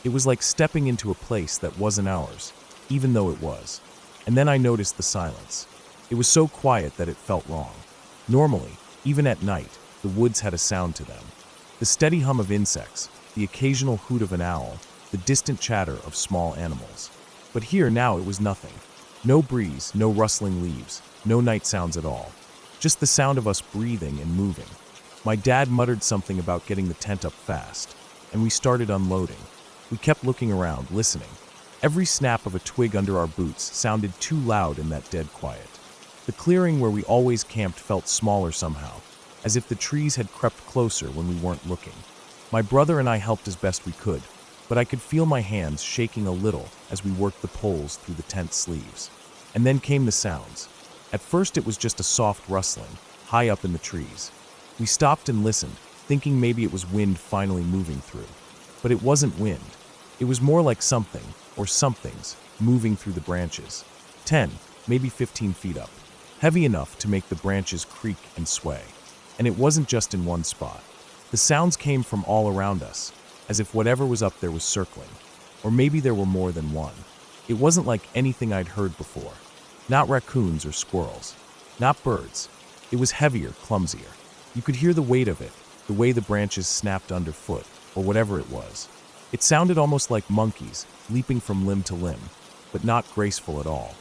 It was like stepping into a place that wasn't ours, even though it was. And then I noticed the silence. It was so quiet that it felt wrong. Normally, even at night, the woods had a sound to them. The steady hum of insects, the occasional hoot of an owl, the distant chatter of small animals. But here now it was nothing. No breeze, no rustling leaves, no night sounds at all. Just the sound of us breathing and moving. My dad muttered something about getting the tent up fast, and we started unloading. We kept looking around, listening. Every snap of a twig under our boots sounded too loud in that dead quiet. The clearing where we always camped felt smaller somehow, as if the trees had crept closer when we weren't looking. My brother and I helped as best we could, but I could feel my hands shaking a little as we worked the poles through the tent sleeves. And then came the sounds. At first it was just a soft rustling, high up in the trees. We stopped and listened, thinking maybe it was wind finally moving through. But it wasn't wind. It was more like something, or somethings, moving through the branches. 10, maybe 15 feet up. Heavy enough to make the branches creak and sway. And it wasn't just in one spot. The sounds came from all around us, as if whatever was up there was circling. Or maybe there were more than one. It wasn't like anything I'd heard before. Not raccoons or squirrels. Not birds. It was heavier, clumsier. You could hear the weight of it, the way the branches snapped underfoot, or whatever it was. It sounded almost like monkeys, leaping from limb to limb, but not graceful at all.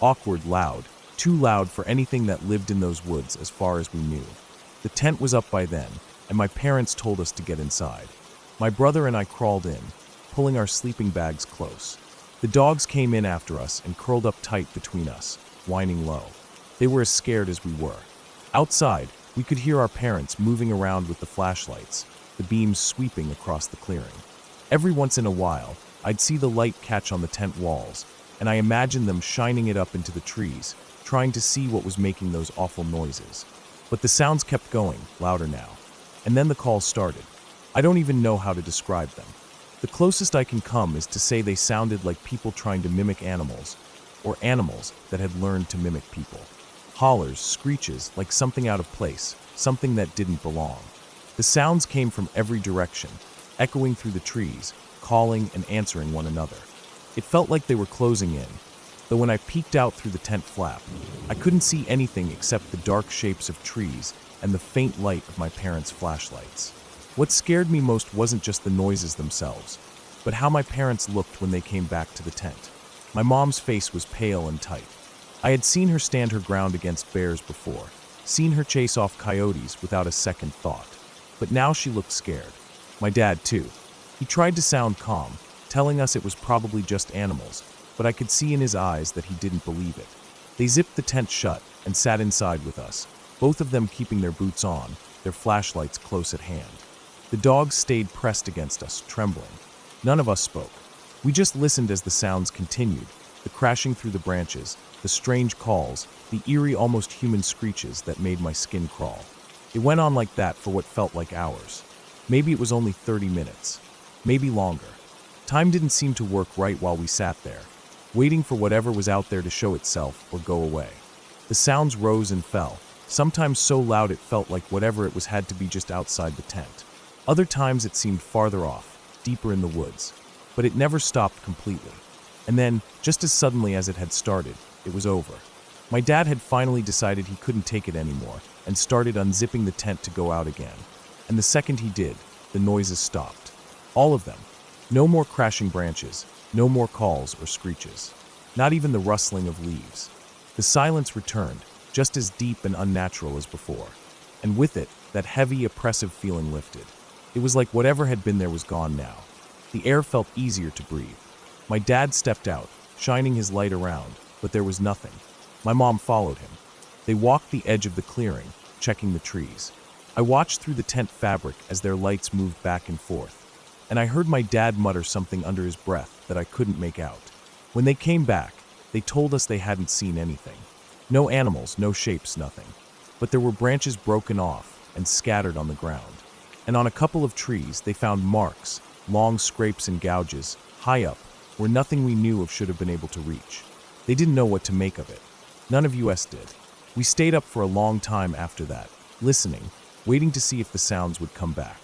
Awkward, loud, too loud for anything that lived in those woods as far as we knew. The tent was up by then, and my parents told us to get inside. My brother and I crawled in, pulling our sleeping bags close. The dogs came in after us and curled up tight between us, whining low. They were as scared as we were. Outside, we could hear our parents moving around with the flashlights, the beams sweeping across the clearing. Every once in a while, I'd see the light catch on the tent walls, and I imagined them shining it up into the trees, trying to see what was making those awful noises. But the sounds kept going, louder now. And then the calls started. I don't even know how to describe them. The closest I can come is to say they sounded like people trying to mimic animals, or animals that had learned to mimic people. Hollers, screeches, like something out of place, something that didn't belong. The sounds came from every direction, echoing through the trees, calling and answering one another. It felt like they were closing in, though when I peeked out through the tent flap, I couldn't see anything except the dark shapes of trees and the faint light of my parents' flashlights. What scared me most wasn't just the noises themselves, but how my parents looked when they came back to the tent. My mom's face was pale and tight. I had seen her stand her ground against bears before, seen her chase off coyotes without a second thought. But now she looked scared. My dad, too. He tried to sound calm, telling us it was probably just animals, but I could see in his eyes that he didn't believe it. They zipped the tent shut and sat inside with us, both of them keeping their boots on, their flashlights close at hand. The dogs stayed pressed against us, trembling. None of us spoke. We just listened as the sounds continued, the crashing through the branches, the strange calls, the eerie, almost human screeches that made my skin crawl. It went on like that for what felt like hours. Maybe it was only 30 minutes. Maybe longer. Time didn't seem to work right while we sat there, waiting for whatever was out there to show itself or go away. The sounds rose and fell, sometimes so loud it felt like whatever it was had to be just outside the tent. Other times it seemed farther off, deeper in the woods. But it never stopped completely. And then, just as suddenly as it had started, it was over. My dad had finally decided he couldn't take it anymore and started unzipping the tent to go out again. And the second he did, the noises stopped. All of them. No more crashing branches, no more calls or screeches. Not even the rustling of leaves. The silence returned, just as deep and unnatural as before. And with it, that heavy, oppressive feeling lifted. It was like whatever had been there was gone now. The air felt easier to breathe. My dad stepped out, shining his light around, but there was nothing. My mom followed him. They walked the edge of the clearing, checking the trees. I watched through the tent fabric as their lights moved back and forth, and I heard my dad mutter something under his breath that I couldn't make out. When they came back, they told us they hadn't seen anything. No animals, no shapes, nothing. But there were branches broken off and scattered on the ground. And on a couple of trees, they found marks, long scrapes and gouges, high up, where nothing we knew of should have been able to reach. They didn't know what to make of it. None of us did. We stayed up for a long time after that, listening, waiting to see if the sounds would come back.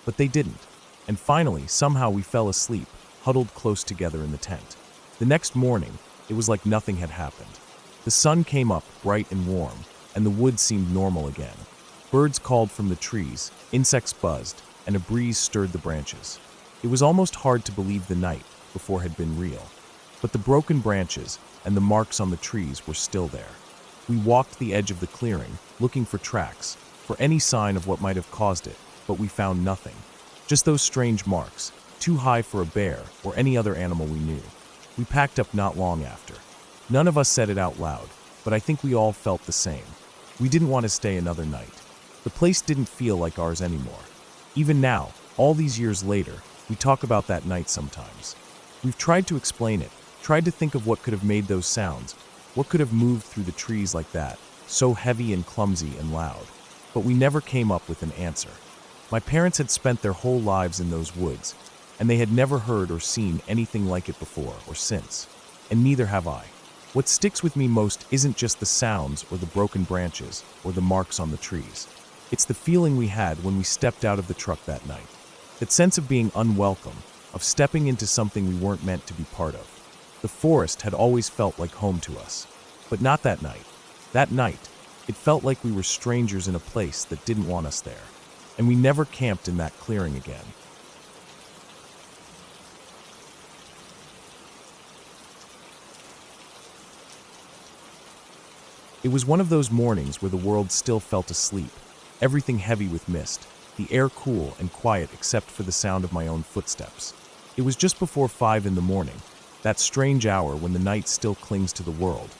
But they didn't. And finally, somehow we fell asleep, huddled close together in the tent. The next morning, it was like nothing had happened. The sun came up bright and warm, and the woods seemed normal again. Birds called from the trees, insects buzzed, and a breeze stirred the branches. It was almost hard to believe the night before had been real. But the broken branches and the marks on the trees were still there. We walked the edge of the clearing, looking for tracks, for any sign of what might have caused it, but we found nothing. Just those strange marks, too high for a bear or any other animal we knew. We packed up not long after. None of us said it out loud, but I think we all felt the same. We didn't want to stay another night. The place didn't feel like ours anymore. Even now, all these years later, we talk about that night sometimes. We've tried to explain it, tried to think of what could have made those sounds, what could have moved through the trees like that, so heavy and clumsy and loud. But we never came up with an answer. My parents had spent their whole lives in those woods, and they had never heard or seen anything like it before or since. And neither have I. What sticks with me most isn't just the sounds or the broken branches or the marks on the trees. It's the feeling we had when we stepped out of the truck that night. That sense of being unwelcome, of stepping into something we weren't meant to be part of. The forest had always felt like home to us. But not that night. That night, it felt like we were strangers in a place that didn't want us there. And we never camped in that clearing again. It was one of those mornings where the world still felt asleep, everything heavy with mist, the air cool and quiet except for the sound of my own footsteps. It was just before 5 in the morning, that strange hour when the night still clings to the world,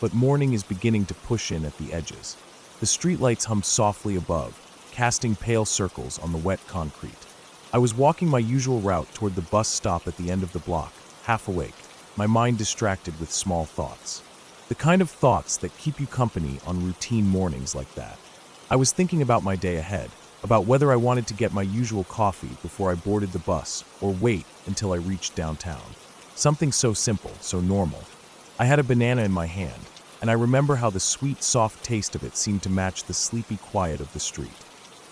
but morning is beginning to push in at the edges. The streetlights hummed softly above, casting pale circles on the wet concrete. I was walking my usual route toward the bus stop at the end of the block, half awake, my mind distracted with small thoughts. The kind of thoughts that keep you company on routine mornings like that. I was thinking about my day ahead, about whether I wanted to get my usual coffee before I boarded the bus or wait until I reached downtown. Something so simple, so normal. I had a banana in my hand, and I remember how the sweet, soft taste of it seemed to match the sleepy quiet of the street.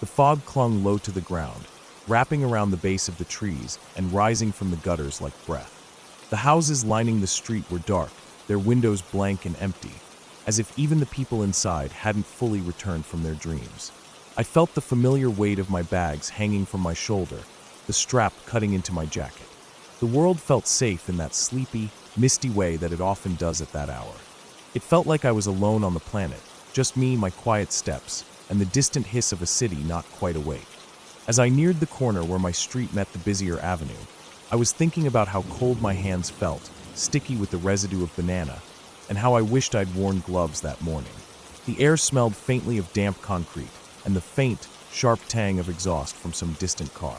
The fog clung low to the ground, wrapping around the base of the trees and rising from the gutters like breath. The houses lining the street were dark, their windows blank and empty, as if even the people inside hadn't fully returned from their dreams. I felt the familiar weight of my bags hanging from my shoulder, the strap cutting into my jacket. The world felt safe in that sleepy, misty way that it often does at that hour. It felt like I was alone on the planet, just me, my quiet steps, and the distant hiss of a city not quite awake. As I neared the corner where my street met the busier avenue, I was thinking about how cold my hands felt, sticky with the residue of banana, and how I wished I'd worn gloves that morning. The air smelled faintly of damp concrete, and the faint, sharp tang of exhaust from some distant car.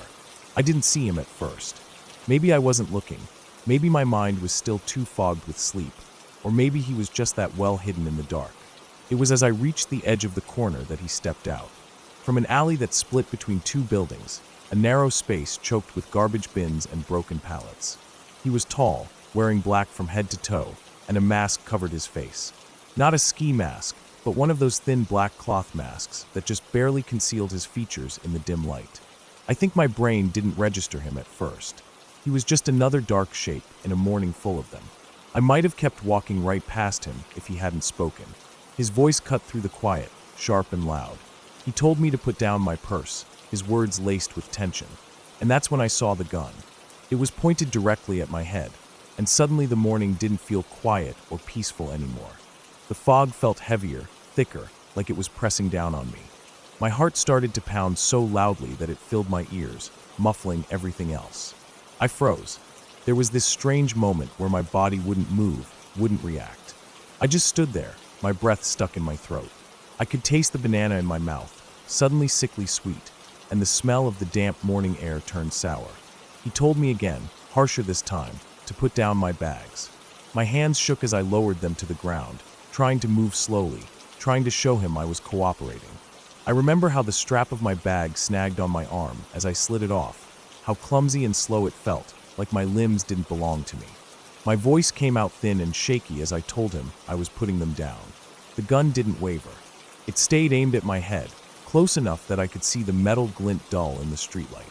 I didn't see him at first. Maybe I wasn't looking. Maybe my mind was still too fogged with sleep. Or maybe he was just that well hidden in the dark. It was as I reached the edge of the corner that he stepped out. From an alley that split between two buildings, a narrow space choked with garbage bins and broken pallets. He was tall, wearing black from head to toe, and a mask covered his face. Not a ski mask, but one of those thin black cloth masks that just barely concealed his features in the dim light. I think my brain didn't register him at first. He was just another dark shape in a morning full of them. I might have kept walking right past him if he hadn't spoken. His voice cut through the quiet, sharp and loud. He told me to put down my purse, his words laced with tension. And that's when I saw the gun. It was pointed directly at my head, and suddenly the morning didn't feel quiet or peaceful anymore. The fog felt heavier, thicker, like it was pressing down on me. My heart started to pound so loudly that it filled my ears, muffling everything else. I froze. There was this strange moment where my body wouldn't move, wouldn't react. I just stood there, my breath stuck in my throat. I could taste the banana in my mouth, suddenly sickly sweet, and the smell of the damp morning air turned sour. He told me again, harsher this time, to put down my bags. My hands shook as I lowered them to the ground, trying to move slowly, trying to show him I was cooperating. I remember how the strap of my bag snagged on my arm as I slid it off, how clumsy and slow it felt, like my limbs didn't belong to me. My voice came out thin and shaky as I told him I was putting them down. The gun didn't waver. It stayed aimed at my head, close enough that I could see the metal glint dull in the streetlight.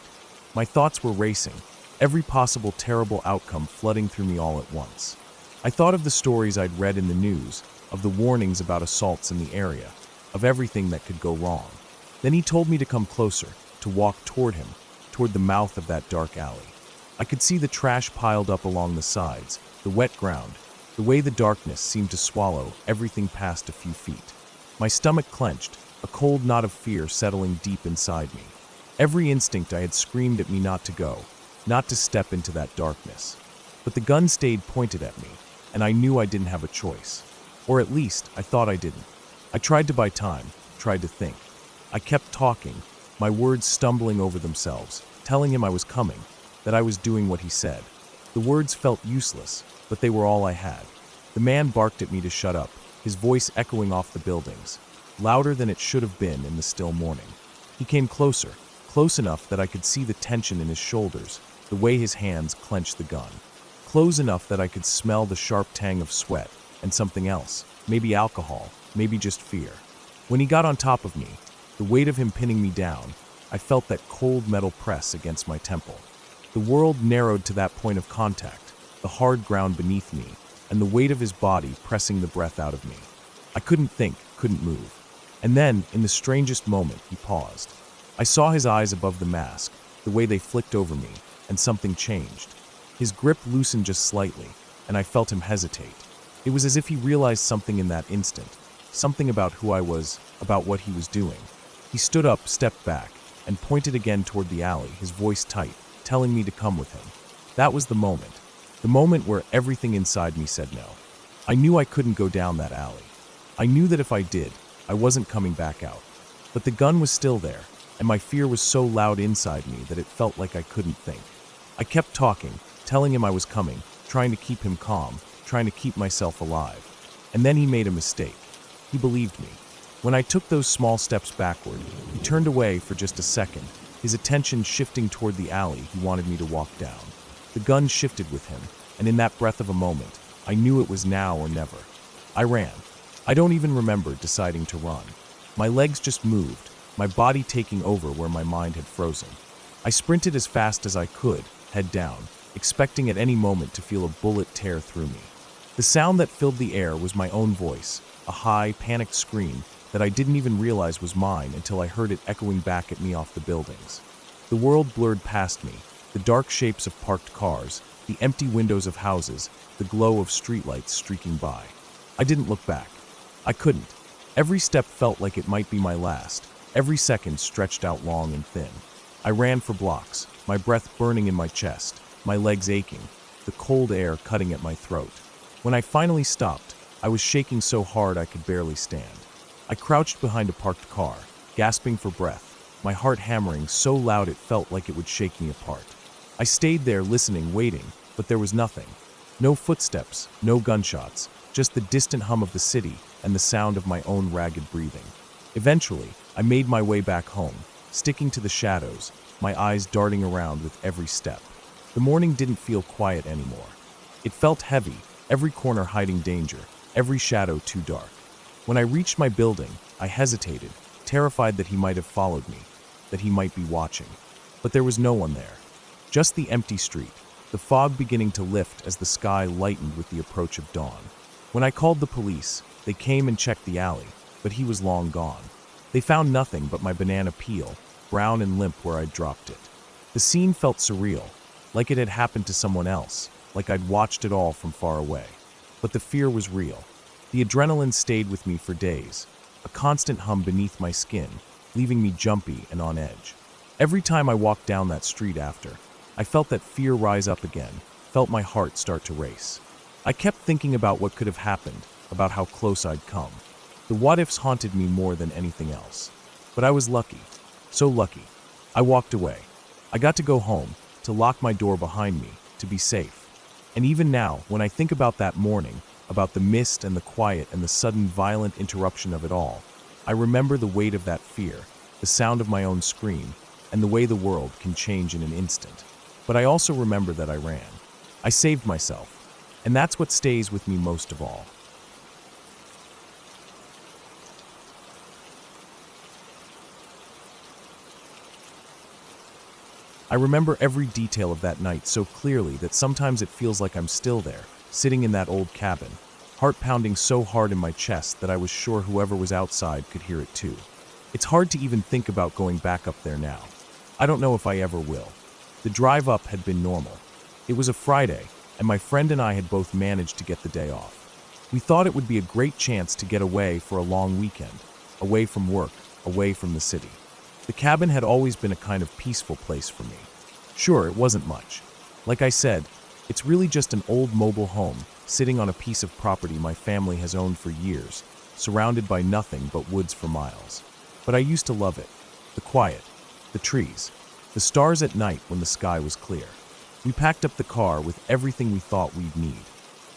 My thoughts were racing, every possible terrible outcome flooding through me all at once. I thought of the stories I'd read in the news, of the warnings about assaults in the area, of everything that could go wrong. Then he told me to come closer, to walk toward him, toward the mouth of that dark alley. I could see the trash piled up along the sides, the wet ground, the way the darkness seemed to swallow everything past a few feet. My stomach clenched, a cold knot of fear settling deep inside me. Every instinct I had screamed at me not to go, not to step into that darkness. But the gun stayed pointed at me, and I knew I didn't have a choice. Or at least, I thought I didn't. I tried to buy time, tried to think. I kept talking, my words stumbling over themselves, telling him I was coming, that I was doing what he said. The words felt useless, but they were all I had. The man barked at me to shut up, his voice echoing off the buildings, louder than it should have been in the still morning. He came closer, close enough that I could see the tension in his shoulders, the way his hands clenched the gun. Close enough that I could smell the sharp tang of sweat and something else, maybe alcohol, maybe just fear. When he got on top of me, the weight of him pinning me down, I felt that cold metal press against my temple. The world narrowed to that point of contact, the hard ground beneath me, and the weight of his body pressing the breath out of me. I couldn't think, couldn't move. And then, in the strangest moment, he paused. I saw his eyes above the mask, the way they flicked over me, and something changed. His grip loosened just slightly, and I felt him hesitate. It was as if he realized something in that instant, something about who I was, about what he was doing. He stood up, stepped back, and pointed again toward the alley, his voice tight, telling me to come with him. That was the moment where everything inside me said no. I knew I couldn't go down that alley. I knew that if I did, I wasn't coming back out. But the gun was still there, and my fear was so loud inside me that it felt like I couldn't think. I kept talking, telling him I was coming, trying to keep him calm, trying to keep myself alive. And then he made a mistake. He believed me. When I took those small steps backward, he turned away for just a second, his attention shifting toward the alley he wanted me to walk down. The gun shifted with him, and in that breath of a moment, I knew it was now or never. I ran. I don't even remember deciding to run. My legs just moved, my body taking over where my mind had frozen. I sprinted as fast as I could, head down, expecting at any moment to feel a bullet tear through me. The sound that filled the air was my own voice, a high, panicked scream that I didn't even realize was mine until I heard it echoing back at me off the buildings. The world blurred past me, the dark shapes of parked cars, the empty windows of houses, the glow of streetlights streaking by. I didn't look back. I couldn't. Every step felt like it might be my last. Every second stretched out long and thin. I ran for blocks, my breath burning in my chest, my legs aching, the cold air cutting at my throat. When I finally stopped, I was shaking so hard I could barely stand. I crouched behind a parked car, gasping for breath, my heart hammering so loud it felt like it would shake me apart. I stayed there listening, waiting, but there was nothing. No footsteps, no gunshots, just the distant hum of the city and the sound of my own ragged breathing. Eventually, I made my way back home, sticking to the shadows, my eyes darting around with every step. The morning didn't feel quiet anymore. It felt heavy, every corner hiding danger, every shadow too dark. When I reached my building, I hesitated, terrified that he might have followed me, that he might be watching. But there was no one there. Just the empty street, the fog beginning to lift as the sky lightened with the approach of dawn. When I called the police, they came and checked the alley, but he was long gone. They found nothing but my banana peel, brown and limp where I'd dropped it. The scene felt surreal, like it had happened to someone else, like I'd watched it all from far away. But the fear was real. The adrenaline stayed with me for days, a constant hum beneath my skin, leaving me jumpy and on edge. Every time I walked down that street after, I felt that fear rise up again, felt my heart start to race. I kept thinking about what could have happened, about how close I'd come. The what-ifs haunted me more than anything else. But I was lucky, so lucky. I walked away. I got to go home, to lock my door behind me, to be safe. And even now, when I think about that morning, about the mist and the quiet and the sudden violent interruption of it all, I remember the weight of that fear, the sound of my own scream, and the way the world can change in an instant. But I also remember that I ran. I saved myself. And that's what stays with me most of all. I remember every detail of that night so clearly that sometimes it feels like I'm still there, sitting in that old cabin, heart pounding so hard in my chest that I was sure whoever was outside could hear it too. It's hard to even think about going back up there now. I don't know if I ever will. The drive up had been normal. It was a Friday, and my friend and I had both managed to get the day off. We thought it would be a great chance to get away for a long weekend, away from work, away from the city. The cabin had always been a kind of peaceful place for me. Sure, it wasn't much. Like I said, it's really just an old mobile home, sitting on a piece of property my family has owned for years, surrounded by nothing but woods for miles. But I used to love it. The quiet, the trees, the stars at night when the sky was clear. We packed up the car with everything we thought we'd need.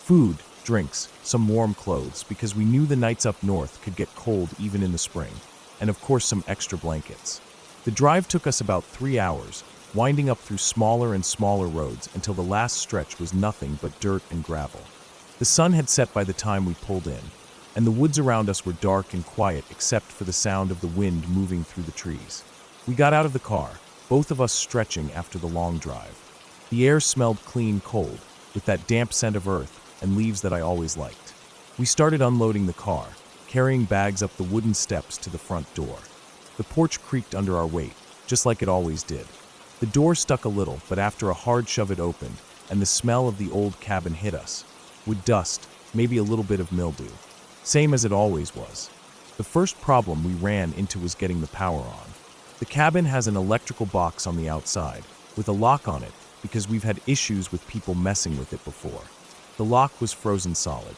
Food, drinks, some warm clothes, because we knew the nights up north could get cold even in the spring, and of course some extra blankets. The drive took us about 3 hours, winding up through smaller and smaller roads until the last stretch was nothing but dirt and gravel. The sun had set by the time we pulled in, and the woods around us were dark and quiet except for the sound of the wind moving through the trees. We got out of the car, both of us stretching after the long drive. The air smelled clean cold, with that damp scent of earth and leaves that I always liked. We started unloading the car, carrying bags up the wooden steps to the front door. The porch creaked under our weight, just like it always did. The door stuck a little, but after a hard shove it opened, and the smell of the old cabin hit us, with dust, maybe a little bit of mildew. Same as it always was. The first problem we ran into was getting the power on. The cabin has an electrical box on the outside, with a lock on it, because we've had issues with people messing with it before. The lock was frozen solid.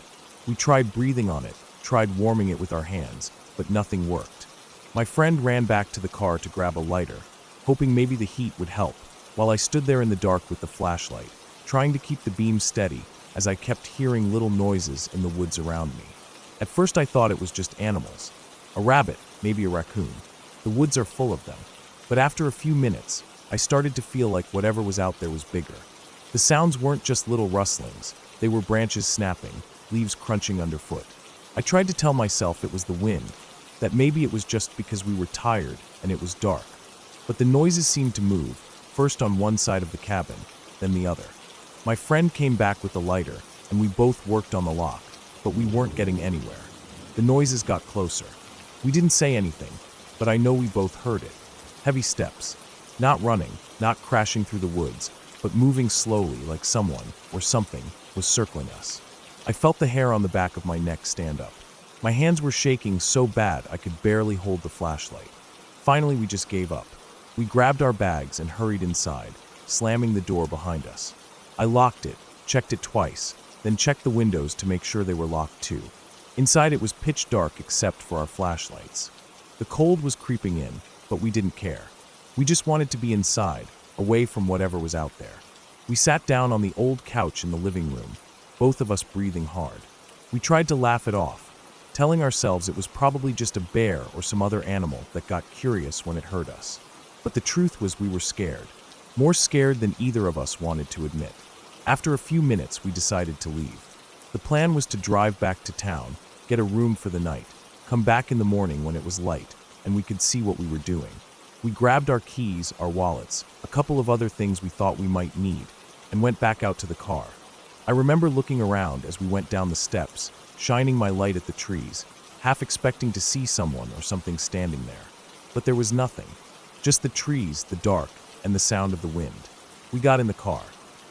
We tried breathing on it, tried warming it with our hands, but nothing worked. My friend ran back to the car to grab a lighter, hoping maybe the heat would help, while I stood there in the dark with the flashlight, trying to keep the beam steady as I kept hearing little noises in the woods around me. At first I thought it was just animals. A rabbit, maybe a raccoon. The woods are full of them. But after a few minutes, I started to feel like whatever was out there was bigger. The sounds weren't just little rustlings. They were branches snapping, leaves crunching underfoot. I tried to tell myself it was the wind, that maybe it was just because we were tired and it was dark. But the noises seemed to move, first on one side of the cabin, then the other. My friend came back with a lighter, and we both worked on the lock, but we weren't getting anywhere. The noises got closer. We didn't say anything, but I know we both heard it. Heavy steps. Not running, not crashing through the woods, but moving slowly like someone or something was circling us. I felt the hair on the back of my neck stand up. My hands were shaking so bad I could barely hold the flashlight. Finally, we just gave up. We grabbed our bags and hurried inside, slamming the door behind us. I locked it, checked it twice, then checked the windows to make sure they were locked too. Inside it was pitch dark except for our flashlights. The cold was creeping in, but we didn't care. We just wanted to be inside, away from whatever was out there. We sat down on the old couch in the living room, both of us breathing hard. We tried to laugh it off, telling ourselves it was probably just a bear or some other animal that got curious when it heard us. But the truth was we were scared, more scared than either of us wanted to admit. After a few minutes, we decided to leave. The plan was to drive back to town, get a room for the night, come back in the morning when it was light, and we could see what we were doing. We grabbed our keys, our wallets, a couple of other things we thought we might need, and went back out to the car. I remember looking around as we went down the steps, shining my light at the trees, half expecting to see someone or something standing there. But there was nothing. Just the trees, the dark, and the sound of the wind. We got in the car.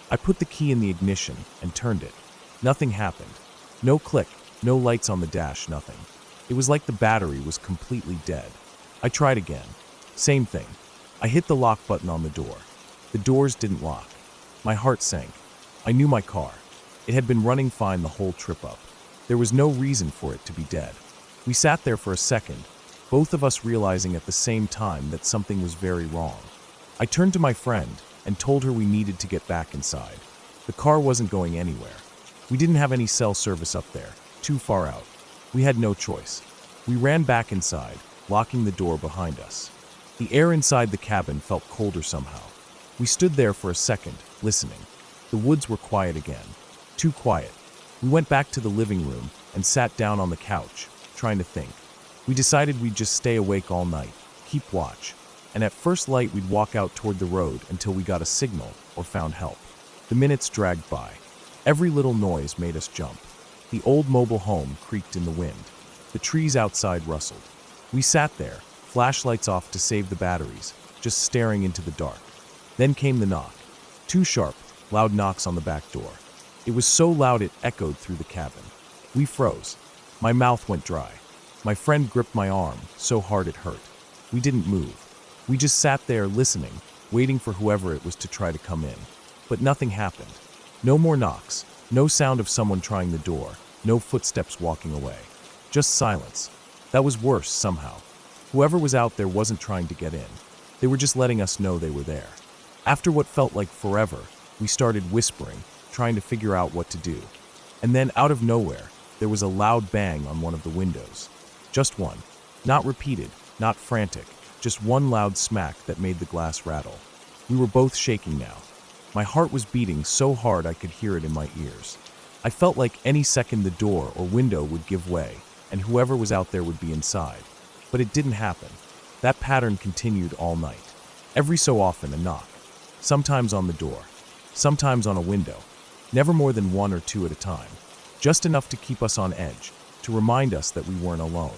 I put the key in the ignition and turned it. Nothing happened. No click, no lights on the dash, nothing. It was like the battery was completely dead. I tried again. Same thing. I hit the lock button on the door. The doors didn't lock. My heart sank. I knew my car. It had been running fine the whole trip up. There was no reason for it to be dead. We sat there for a second, both of us realizing at the same time that something was very wrong. I turned to my friend and told her we needed to get back inside. The car wasn't going anywhere. We didn't have any cell service up there, too far out. We had no choice. We ran back inside, locking the door behind us. The air inside the cabin felt colder somehow. We stood there for a second, listening. The woods were quiet again. Too quiet. We went back to the living room and sat down on the couch, trying to think. We decided we'd just stay awake all night, keep watch, and at first light we'd walk out toward the road until we got a signal or found help. The minutes dragged by. Every little noise made us jump. The old mobile home creaked in the wind. The trees outside rustled. We sat there, flashlights off to save the batteries, just staring into the dark. Then came the knock. 2 sharp, loud knocks on the back door. It was so loud it echoed through the cabin. We froze. My mouth went dry. My friend gripped my arm so hard it hurt. We didn't move. We just sat there listening, waiting for whoever it was to try to come in. But nothing happened. No more knocks, no sound of someone trying the door, no footsteps walking away. Just silence. That was worse somehow. Whoever was out there wasn't trying to get in. They were just letting us know they were there. After what felt like forever, we started whispering, trying to figure out what to do. And then out of nowhere, there was a loud bang on one of the windows. Just one. Not repeated, not frantic, just one loud smack that made the glass rattle. We were both shaking now. My heart was beating so hard I could hear it in my ears. I felt like any second the door or window would give way, and whoever was out there would be inside. But it didn't happen. That pattern continued all night. Every so often a knock. Sometimes on the door. Sometimes on a window. Never more than 1 or 2 at a time. Just enough to keep us on edge, to remind us that we weren't alone.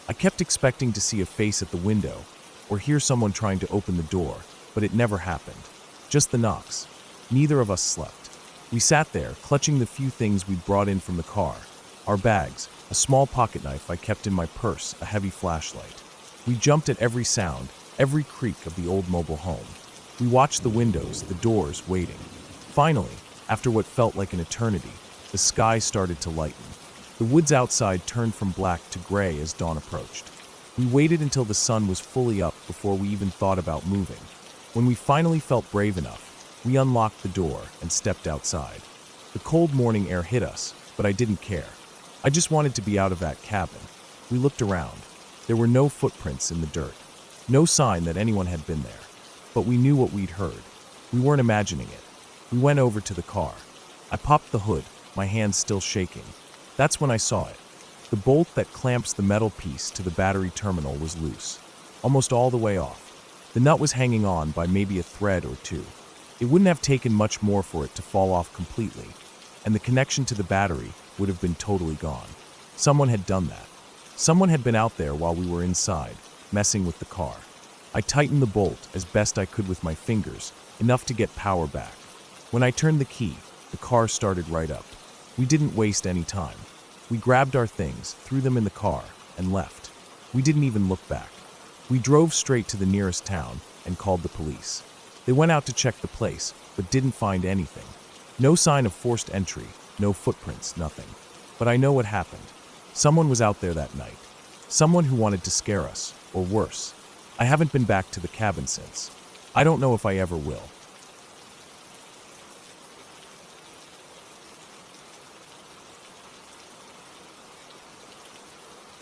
I kept expecting to see a face at the window, or hear someone trying to open the door, but it never happened. Just the knocks. Neither of us slept. We sat there, clutching the few things we'd brought in from the car. Our bags, a small pocket knife I kept in my purse, a heavy flashlight. We jumped at every sound, every creak of the old mobile home. We watched the windows, the doors, waiting. Finally, after what felt like an eternity, the sky started to lighten. The woods outside turned from black to gray as dawn approached. We waited until the sun was fully up before we even thought about moving. When we finally felt brave enough, we unlocked the door and stepped outside. The cold morning air hit us, but I didn't care. I just wanted to be out of that cabin. We looked around. There were no footprints in the dirt. No sign that anyone had been there. But we knew what we'd heard. We weren't imagining it. We went over to the car. I popped the hood, my hands still shaking. That's when I saw it. The bolt that clamps the metal piece to the battery terminal was loose, almost all the way off. The nut was hanging on by maybe a thread or two. It wouldn't have taken much more for it to fall off completely, and the connection to the battery would have been totally gone. Someone had done that. Someone had been out there while we were inside, messing with the car. I tightened the bolt as best I could with my fingers, enough to get power back. When I turned the key, the car started right up. We didn't waste any time. We grabbed our things, threw them in the car, and left. We didn't even look back. We drove straight to the nearest town and called the police. They went out to check the place, but didn't find anything. No sign of forced entry, no footprints, nothing. But I know what happened. Someone was out there that night. Someone who wanted to scare us, or worse. I haven't been back to the cabin since. I don't know if I ever will.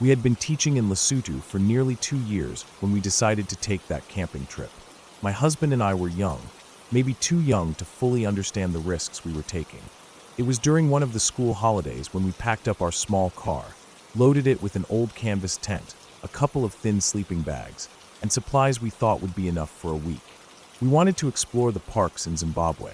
We had been teaching in Lesotho for nearly 2 years when we decided to take that camping trip. My husband and I were young, maybe too young to fully understand the risks we were taking. It was during one of the school holidays when we packed up our small car, loaded it with an old canvas tent, a couple of thin sleeping bags, and supplies we thought would be enough for a week. We wanted to explore the parks in Zimbabwe.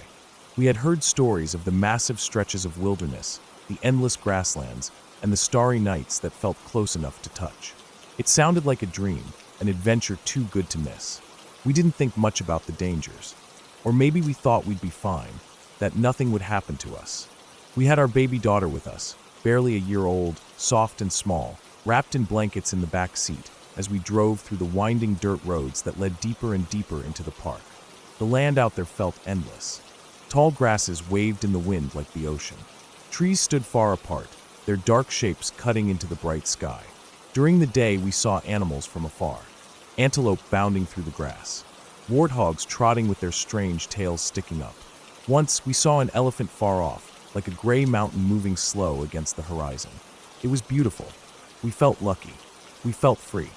We had heard stories of the massive stretches of wilderness, the endless grasslands, and the starry nights that felt close enough to touch. It sounded like a dream, an adventure too good to miss. We didn't think much about the dangers. Or maybe we thought we'd be fine, that nothing would happen to us. We had our baby daughter with us, barely a year old, soft and small, wrapped in blankets in the back seat as we drove through the winding dirt roads that led deeper and deeper into the park. The land out there felt endless. Tall grasses waved in the wind like the ocean. Trees stood far apart, their dark shapes cutting into the bright sky. During the day, we saw animals from afar. Antelope bounding through the grass. Warthogs trotting with their strange tails sticking up. Once, we saw an elephant far off, like a gray mountain moving slow against the horizon. It was beautiful. We felt lucky. We felt free.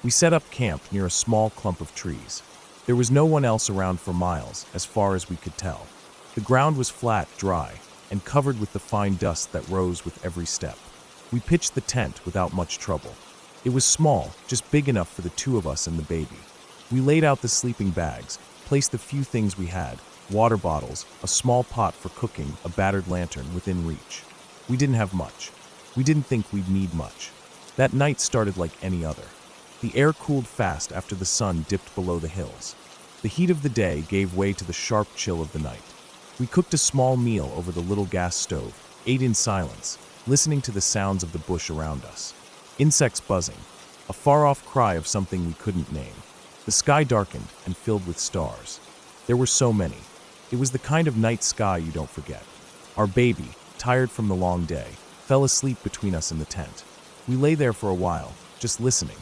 We set up camp near a small clump of trees. There was no one else around for miles, as far as we could tell. The ground was flat, dry, and covered with the fine dust that rose with every step. We pitched the tent without much trouble. It was small, just big enough for the two of us and the baby. We laid out the sleeping bags, placed the few things we had, water bottles, a small pot for cooking, a battered lantern within reach. We didn't have much. We didn't think we'd need much. That night started like any other. The air cooled fast after the sun dipped below the hills. The heat of the day gave way to the sharp chill of the night. We cooked a small meal over the little gas stove, ate in silence, listening to the sounds of the bush around us. Insects buzzing, a far-off cry of something we couldn't name. The sky darkened and filled with stars. There were so many. It was the kind of night sky you don't forget. Our baby, tired from the long day, fell asleep between us in the tent. We lay there for a while, just listening.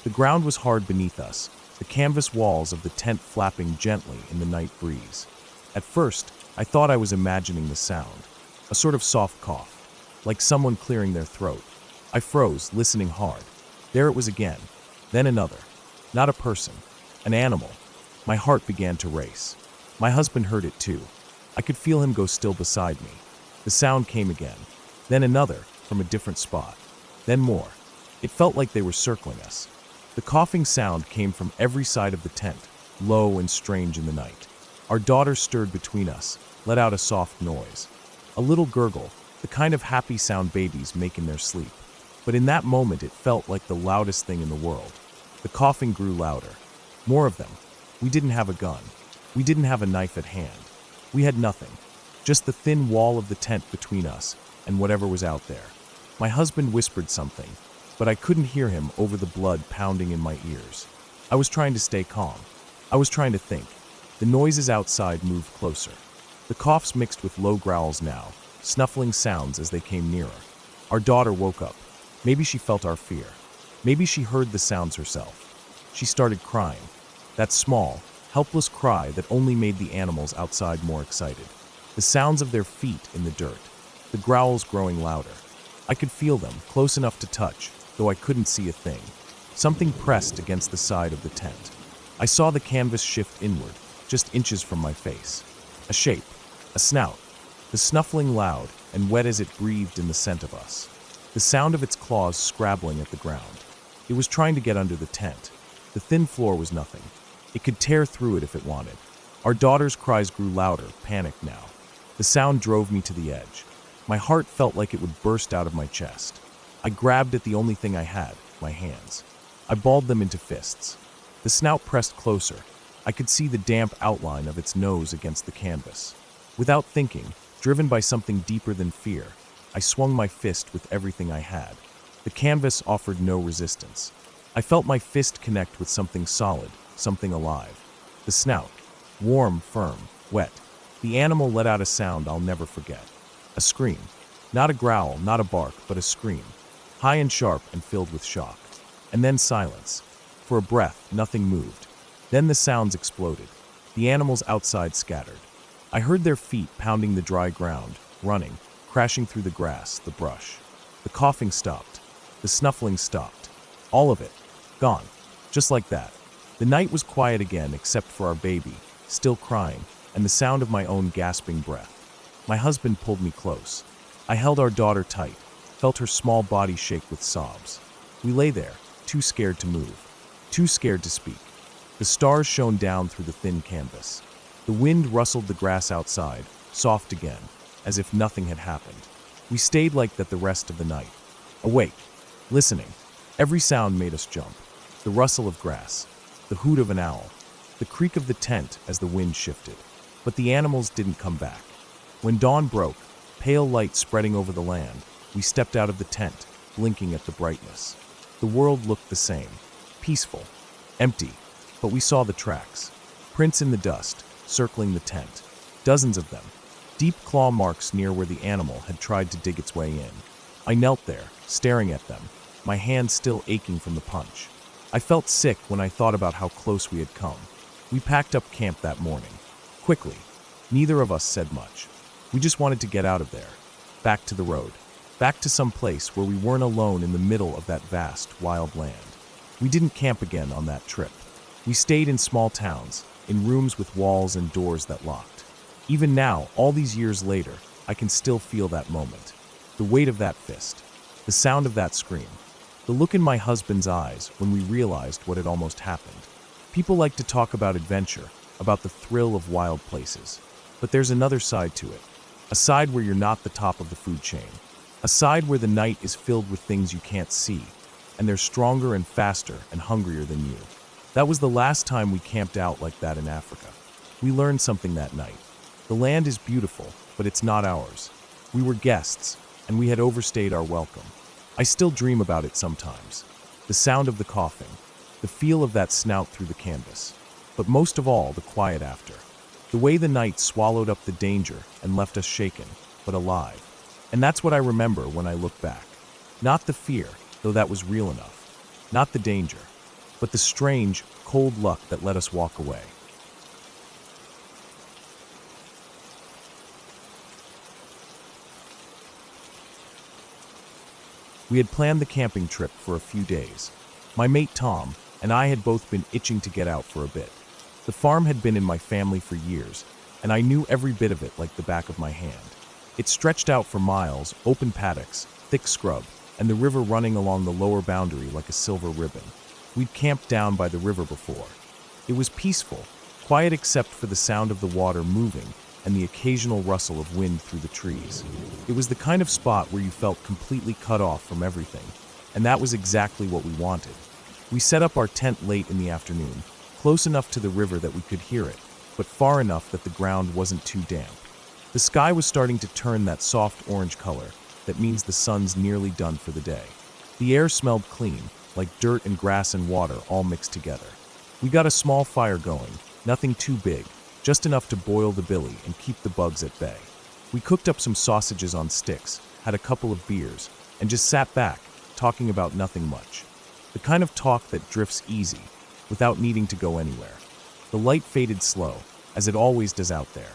The ground was hard beneath us, the canvas walls of the tent flapping gently in the night breeze. At first, I thought I was imagining the sound, a sort of soft cough, like someone clearing their throat. I froze, listening hard. There it was again, then another. Not a person, an animal. My heart began to race. My husband heard it too. I could feel him go still beside me. The sound came again, then another, from a different spot, then more. It felt like they were circling us. The coughing sound came from every side of the tent, low and strange in the night. Our daughter stirred between us, let out a soft noise. A little gurgle, the kind of happy sound babies make in their sleep. But in that moment it felt like the loudest thing in the world. The coughing grew louder. More of them. We didn't have a gun. We didn't have a knife at hand. We had nothing. Just the thin wall of the tent between us and whatever was out there. My husband whispered something, but I couldn't hear him over the blood pounding in my ears. I was trying to stay calm. I was trying to think. The noises outside moved closer. The coughs mixed with low growls now, snuffling sounds as they came nearer. Our daughter woke up. Maybe she felt our fear. Maybe she heard the sounds herself. She started crying. That small, helpless cry that only made the animals outside more excited. The sounds of their feet in the dirt. The growls growing louder. I could feel them, close enough to touch, though I couldn't see a thing. Something pressed against the side of the tent. I saw the canvas shift inward, just inches from my face. A shape, a snout, the snuffling loud and wet as it breathed in the scent of us. the sound of its claws scrabbling at the ground. It was trying to get under the tent. The thin floor was nothing. It could tear through it if it wanted. Our daughter's cries grew louder, panicked now. The sound drove me to the edge. My heart felt like it would burst out of my chest. I grabbed at the only thing I had, my hands. I balled them into fists. The snout pressed closer. I could see the damp outline of its nose against the canvas. Without thinking, driven by something deeper than fear, I swung my fist with everything I had. The canvas offered no resistance. I felt my fist connect with something solid, something alive. The snout, warm, firm, wet. The animal let out a sound I'll never forget. A scream. Not a growl, not a bark, but a scream. High and sharp and filled with shock. And then silence. For a breath, nothing moved. Then the sounds exploded. The animals outside scattered. I heard their feet pounding the dry ground, running, crashing through the grass, the brush. The coughing stopped. The snuffling stopped. All of it. Gone. Just like that. The night was quiet again except for our baby, still crying, and the sound of my own gasping breath. My husband pulled me close. I held our daughter tight, felt her small body shake with sobs. We lay there, too scared to move, too scared to speak. The stars shone down through the thin canvas. The wind rustled the grass outside, soft again, as if nothing had happened. We stayed like that the rest of the night. Awake, listening. Every sound made us jump. The rustle of grass, the hoot of an owl, the creak of the tent as the wind shifted. But the animals didn't come back. When dawn broke, pale light spreading over the land, we stepped out of the tent, blinking at the brightness. The world looked the same, peaceful, empty, but we saw the tracks. Prints in the dust, circling the tent. Dozens of them. Deep claw marks near where the animal had tried to dig its way in. I knelt there, staring at them, my hands still aching from the punch. I felt sick when I thought about how close we had come. We packed up camp that morning. Quickly. Neither of us said much. We just wanted to get out of there. Back to the road. Back to some place where we weren't alone in the middle of that vast, wild land. We didn't camp again on that trip. We stayed in small towns, in rooms with walls and doors that locked. Even now, all these years later, I can still feel that moment. The weight of that fist. The sound of that scream. The look in my husband's eyes when we realized what had almost happened. People like to talk about adventure, about the thrill of wild places. But there's another side to it. A side where you're not the top of the food chain. A side where the night is filled with things you can't see, and they're stronger and faster and hungrier than you. That was the last time we camped out like that in Africa. We learned something that night. The land is beautiful, but it's not ours. We were guests, and we had overstayed our welcome. I still dream about it sometimes. The sound of the coughing, the feel of that snout through the canvas, but most of all, the quiet after. The way the night swallowed up the danger and left us shaken, but alive. And that's what I remember when I look back. Not the fear, though that was real enough. Not the danger, but the strange, cold luck that let us walk away. We had planned the camping trip for a few days. My mate Tom and I had both been itching to get out for a bit. The farm had been in my family for years, and I knew every bit of it like the back of my hand. It stretched out for miles, open paddocks, thick scrub, and the river running along the lower boundary like a silver ribbon. We'd camped down by the river before. It was peaceful, quiet except for the sound of the water moving and the occasional rustle of wind through the trees. It was the kind of spot where you felt completely cut off from everything, and that was exactly what we wanted. We set up our tent late in the afternoon, close enough to the river that we could hear it, but far enough that the ground wasn't too damp. The sky was starting to turn that soft orange color that means the sun's nearly done for the day. The air smelled clean, like dirt and grass and water all mixed together. We got a small fire going, nothing too big, just enough to boil the billy and keep the bugs at bay. We cooked up some sausages on sticks, had a couple of beers, and just sat back, talking about nothing much. The kind of talk that drifts easy, without needing to go anywhere. The light faded slow, as it always does out there.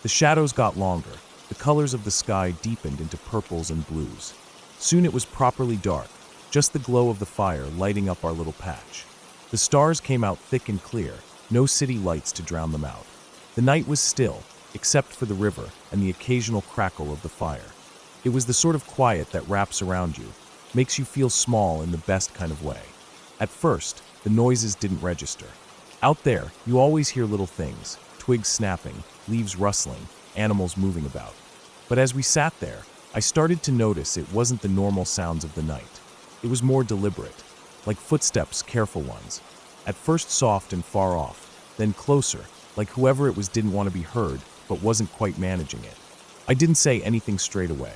The shadows got longer, the colors of the sky deepened into purples and blues. Soon it was properly dark, just the glow of the fire lighting up our little patch. The stars came out thick and clear, no city lights to drown them out. The night was still, except for the river and the occasional crackle of the fire. It was the sort of quiet that wraps around you, makes you feel small in the best kind of way. At first, the noises didn't register. Out there, you always hear little things, twigs snapping, leaves rustling, animals moving about. But as we sat there, I started to notice it wasn't the normal sounds of the night. It was more deliberate, like footsteps, careful ones. At first soft and far off, then closer, like whoever it was didn't want to be heard, but wasn't quite managing it. I didn't say anything straight away.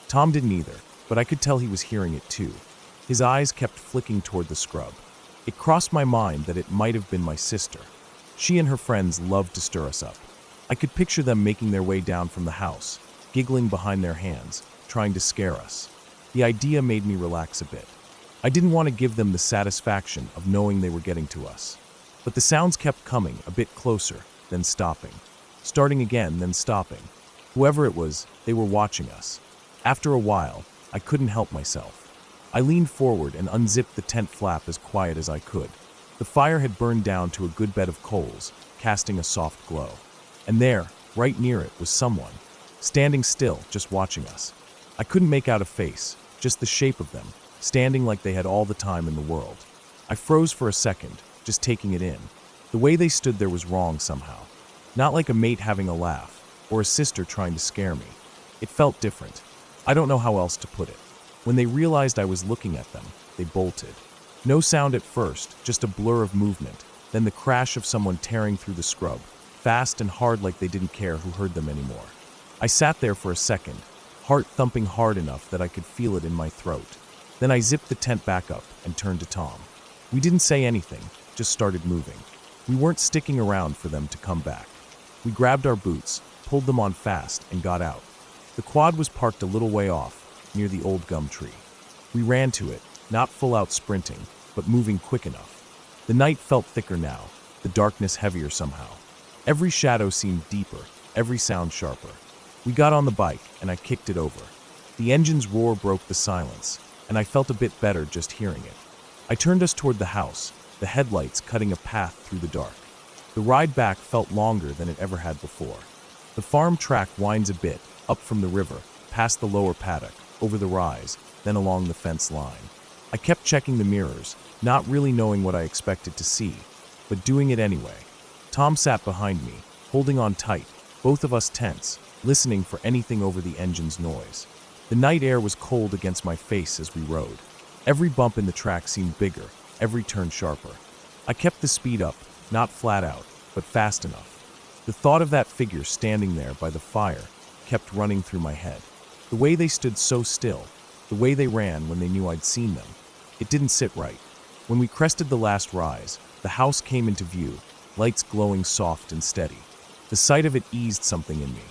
Tom didn't either, but I could tell he was hearing it too. His eyes kept flicking toward the scrub. It crossed my mind that it might have been my sister. She and her friends loved to stir us up. I could picture them making their way down from the house, giggling behind their hands, trying to scare us. The idea made me relax a bit. I didn't want to give them the satisfaction of knowing they were getting to us. But the sounds kept coming, a bit closer, then stopping. Starting again, then stopping. Whoever it was, they were watching us. After a while, I couldn't help myself. I leaned forward and unzipped the tent flap as quiet as I could. The fire had burned down to a good bed of coals, casting a soft glow. And there, right near it, was someone, standing still, just watching us. I couldn't make out a face, just the shape of them, standing like they had all the time in the world. I froze for a second, just taking it in. The way they stood there was wrong somehow. Not like a mate having a laugh, or a sister trying to scare me. It felt different. I don't know how else to put it. When they realized I was looking at them, they bolted. No sound at first, just a blur of movement, then the crash of someone tearing through the scrub, fast and hard like they didn't care who heard them anymore. I sat there for a second, heart thumping hard enough that I could feel it in my throat. Then I zipped the tent back up and turned to Tom. We didn't say anything, just started moving. We weren't sticking around for them to come back. We grabbed our boots, pulled them on fast, and got out. The quad was parked a little way off, near the old gum tree. We ran to it, not full out sprinting, but moving quick enough. The night felt thicker now, the darkness heavier somehow. Every shadow seemed deeper, every sound sharper. We got on the bike, and I kicked it over. The engine's roar broke the silence, and I felt a bit better just hearing it. I turned us toward the house, the headlights cutting a path through the dark. The ride back felt longer than it ever had before. The farm track winds a bit, up from the river, past the lower paddock, over the rise, then along the fence line. I kept checking the mirrors, not really knowing what I expected to see, but doing it anyway. Tom sat behind me, holding on tight, both of us tense, listening for anything over the engine's noise. The night air was cold against my face as we rode. Every bump in the track seemed bigger, every turn sharper. I kept the speed up, not flat out, but fast enough. The thought of that figure standing there by the fire kept running through my head. The way they stood so still, the way they ran when they knew I'd seen them, it didn't sit right. When we crested the last rise, the house came into view, lights glowing soft and steady. The sight of it eased something in me.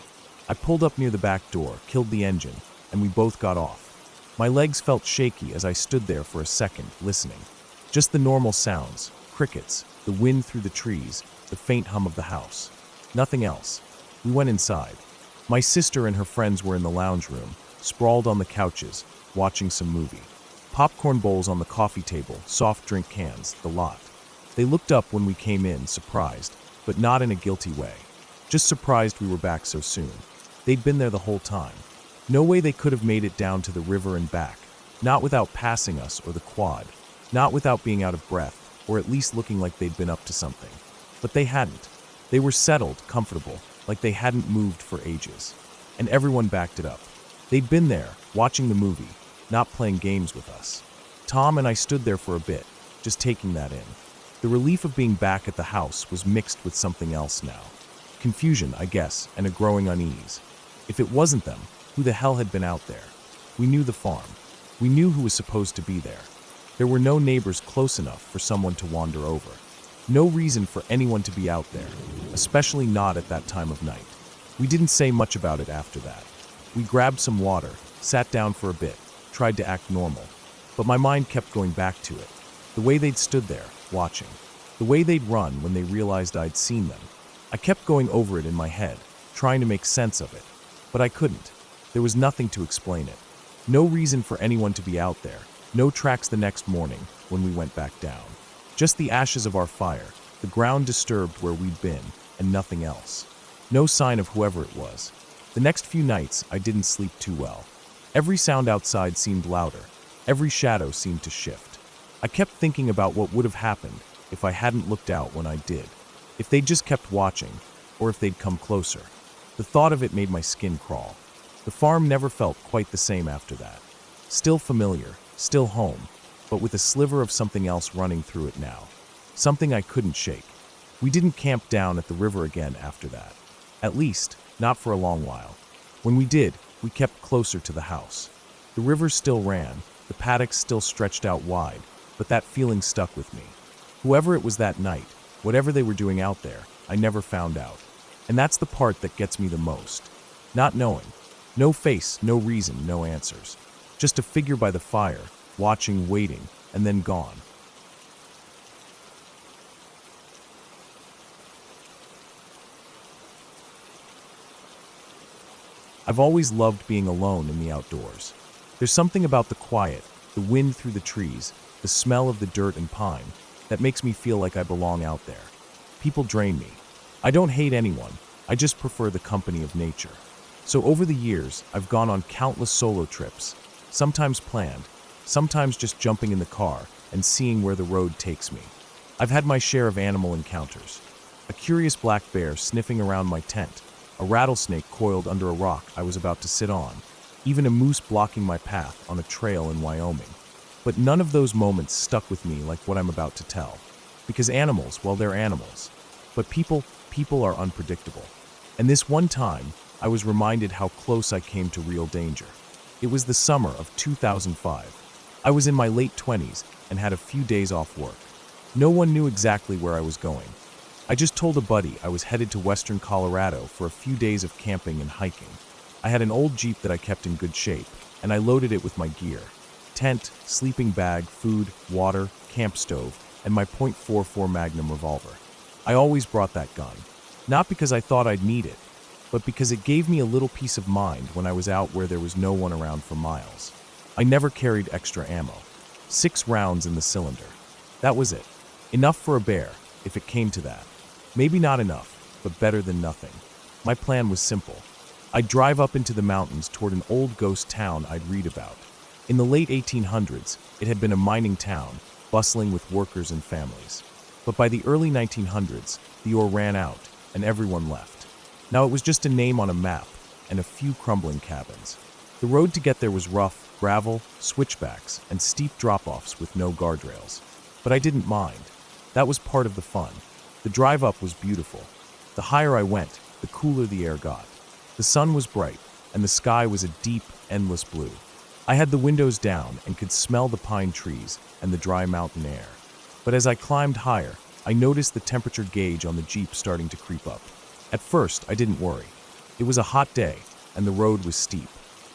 I pulled up near the back door, killed the engine, and we both got off. My legs felt shaky as I stood there for a second, listening. Just the normal sounds, crickets, the wind through the trees, the faint hum of the house. Nothing else. We went inside. My sister and her friends were in the lounge room, sprawled on the couches, watching some movie. Popcorn bowls on the coffee table, soft drink cans, the lot. They looked up when we came in, surprised, but not in a guilty way. Just surprised we were back so soon. They'd been there the whole time. No way they could have made it down to the river and back, not without passing us or the quad, not without being out of breath, or at least looking like they'd been up to something. But they hadn't. They were settled, comfortable, like they hadn't moved for ages. And everyone backed it up. They'd been there, watching the movie, not playing games with us. Tom and I stood there for a bit, just taking that in. The relief of being back at the house was mixed with something else now. Confusion, I guess, and a growing unease. If it wasn't them, who the hell had been out there? We knew the farm. We knew who was supposed to be there. There were no neighbors close enough for someone to wander over. No reason for anyone to be out there, especially not at that time of night. We didn't say much about it after that. We grabbed some water, sat down for a bit, tried to act normal. But my mind kept going back to it. The way they'd stood there, watching. The way they'd run when they realized I'd seen them. I kept going over it in my head, trying to make sense of it. But I couldn't. There was nothing to explain it. No reason for anyone to be out there. No tracks the next morning when we went back down. Just the ashes of our fire, the ground disturbed where we'd been, and nothing else. No sign of whoever it was. The next few nights, I didn't sleep too well. Every sound outside seemed louder. Every shadow seemed to shift. I kept thinking about what would have happened if I hadn't looked out when I did. If they'd just kept watching, or if they'd come closer. The thought of it made my skin crawl. The farm never felt quite the same after that. Still familiar, still home, but with a sliver of something else running through it now. Something I couldn't shake. We didn't camp down at the river again after that. At least, not for a long while. When we did, we kept closer to the house. The river still ran, the paddocks still stretched out wide, but that feeling stuck with me. Whoever it was that night, whatever they were doing out there, I never found out. And that's the part that gets me the most. Not knowing. No face, no reason, no answers. Just a figure by the fire, watching, waiting, and then gone. I've always loved being alone in the outdoors. There's something about the quiet, the wind through the trees, the smell of the dirt and pine, that makes me feel like I belong out there. People drain me. I don't hate anyone, I just prefer the company of nature. So over the years, I've gone on countless solo trips, sometimes planned, sometimes just jumping in the car and seeing where the road takes me. I've had my share of animal encounters. A curious black bear sniffing around my tent, a rattlesnake coiled under a rock I was about to sit on, even a moose blocking my path on a trail in Wyoming. But none of those moments stuck with me like what I'm about to tell. Because animals, well, they're animals. But people are unpredictable. And this one time, I was reminded how close I came to real danger. It was the summer of 2005. I was in my late 20s and had a few days off work. No one knew exactly where I was going. I just told a buddy I was headed to western Colorado for a few days of camping and hiking. I had an old Jeep that I kept in good shape, and I loaded it with my gear. Tent, sleeping bag, food, water, camp stove, and my .44 Magnum revolver. I always brought that gun. Not because I thought I'd need it, but because it gave me a little peace of mind when I was out where there was no one around for miles. I never carried extra ammo. 6 rounds in the cylinder. That was it. Enough for a bear, if it came to that. Maybe not enough, but better than nothing. My plan was simple. I'd drive up into the mountains toward an old ghost town I'd read about. In the late 1800s, it had been a mining town, bustling with workers and families. But by the early 1900s, the ore ran out, and everyone left. Now it was just a name on a map, and a few crumbling cabins. The road to get there was rough, gravel, switchbacks, and steep drop-offs with no guardrails. But I didn't mind. That was part of the fun. The drive up was beautiful. The higher I went, the cooler the air got. The sun was bright, and the sky was a deep, endless blue. I had the windows down and could smell the pine trees and the dry mountain air. But as I climbed higher, I noticed the temperature gauge on the Jeep starting to creep up. At first, I didn't worry. It was a hot day, and the road was steep.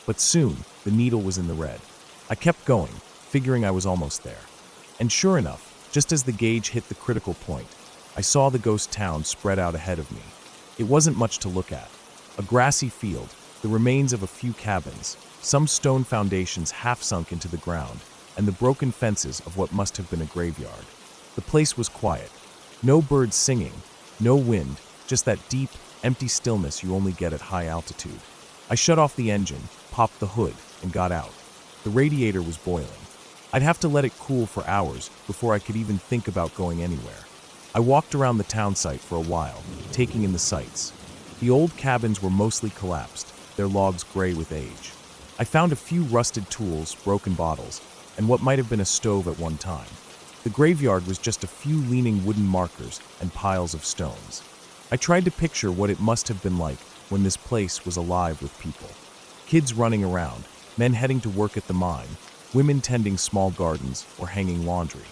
But soon, the needle was in the red. I kept going, figuring I was almost there. And sure enough, just as the gauge hit the critical point, I saw the ghost town spread out ahead of me. It wasn't much to look at. A grassy field, the remains of a few cabins, some stone foundations half sunk into the ground, and the broken fences of what must have been a graveyard. The place was quiet. No birds singing, no wind, just that deep, empty stillness you only get at high altitude. I shut off the engine, popped the hood, and got out. The radiator was boiling. I'd have to let it cool for hours before I could even think about going anywhere. I walked around the town site for a while, taking in the sights. The old cabins were mostly collapsed, their logs gray with age. I found a few rusted tools, broken bottles, and what might have been a stove at one time. The graveyard was just a few leaning wooden markers and piles of stones. I tried to picture what it must have been like when this place was alive with people. Kids running around, men heading to work at the mine, women tending small gardens or hanging laundry.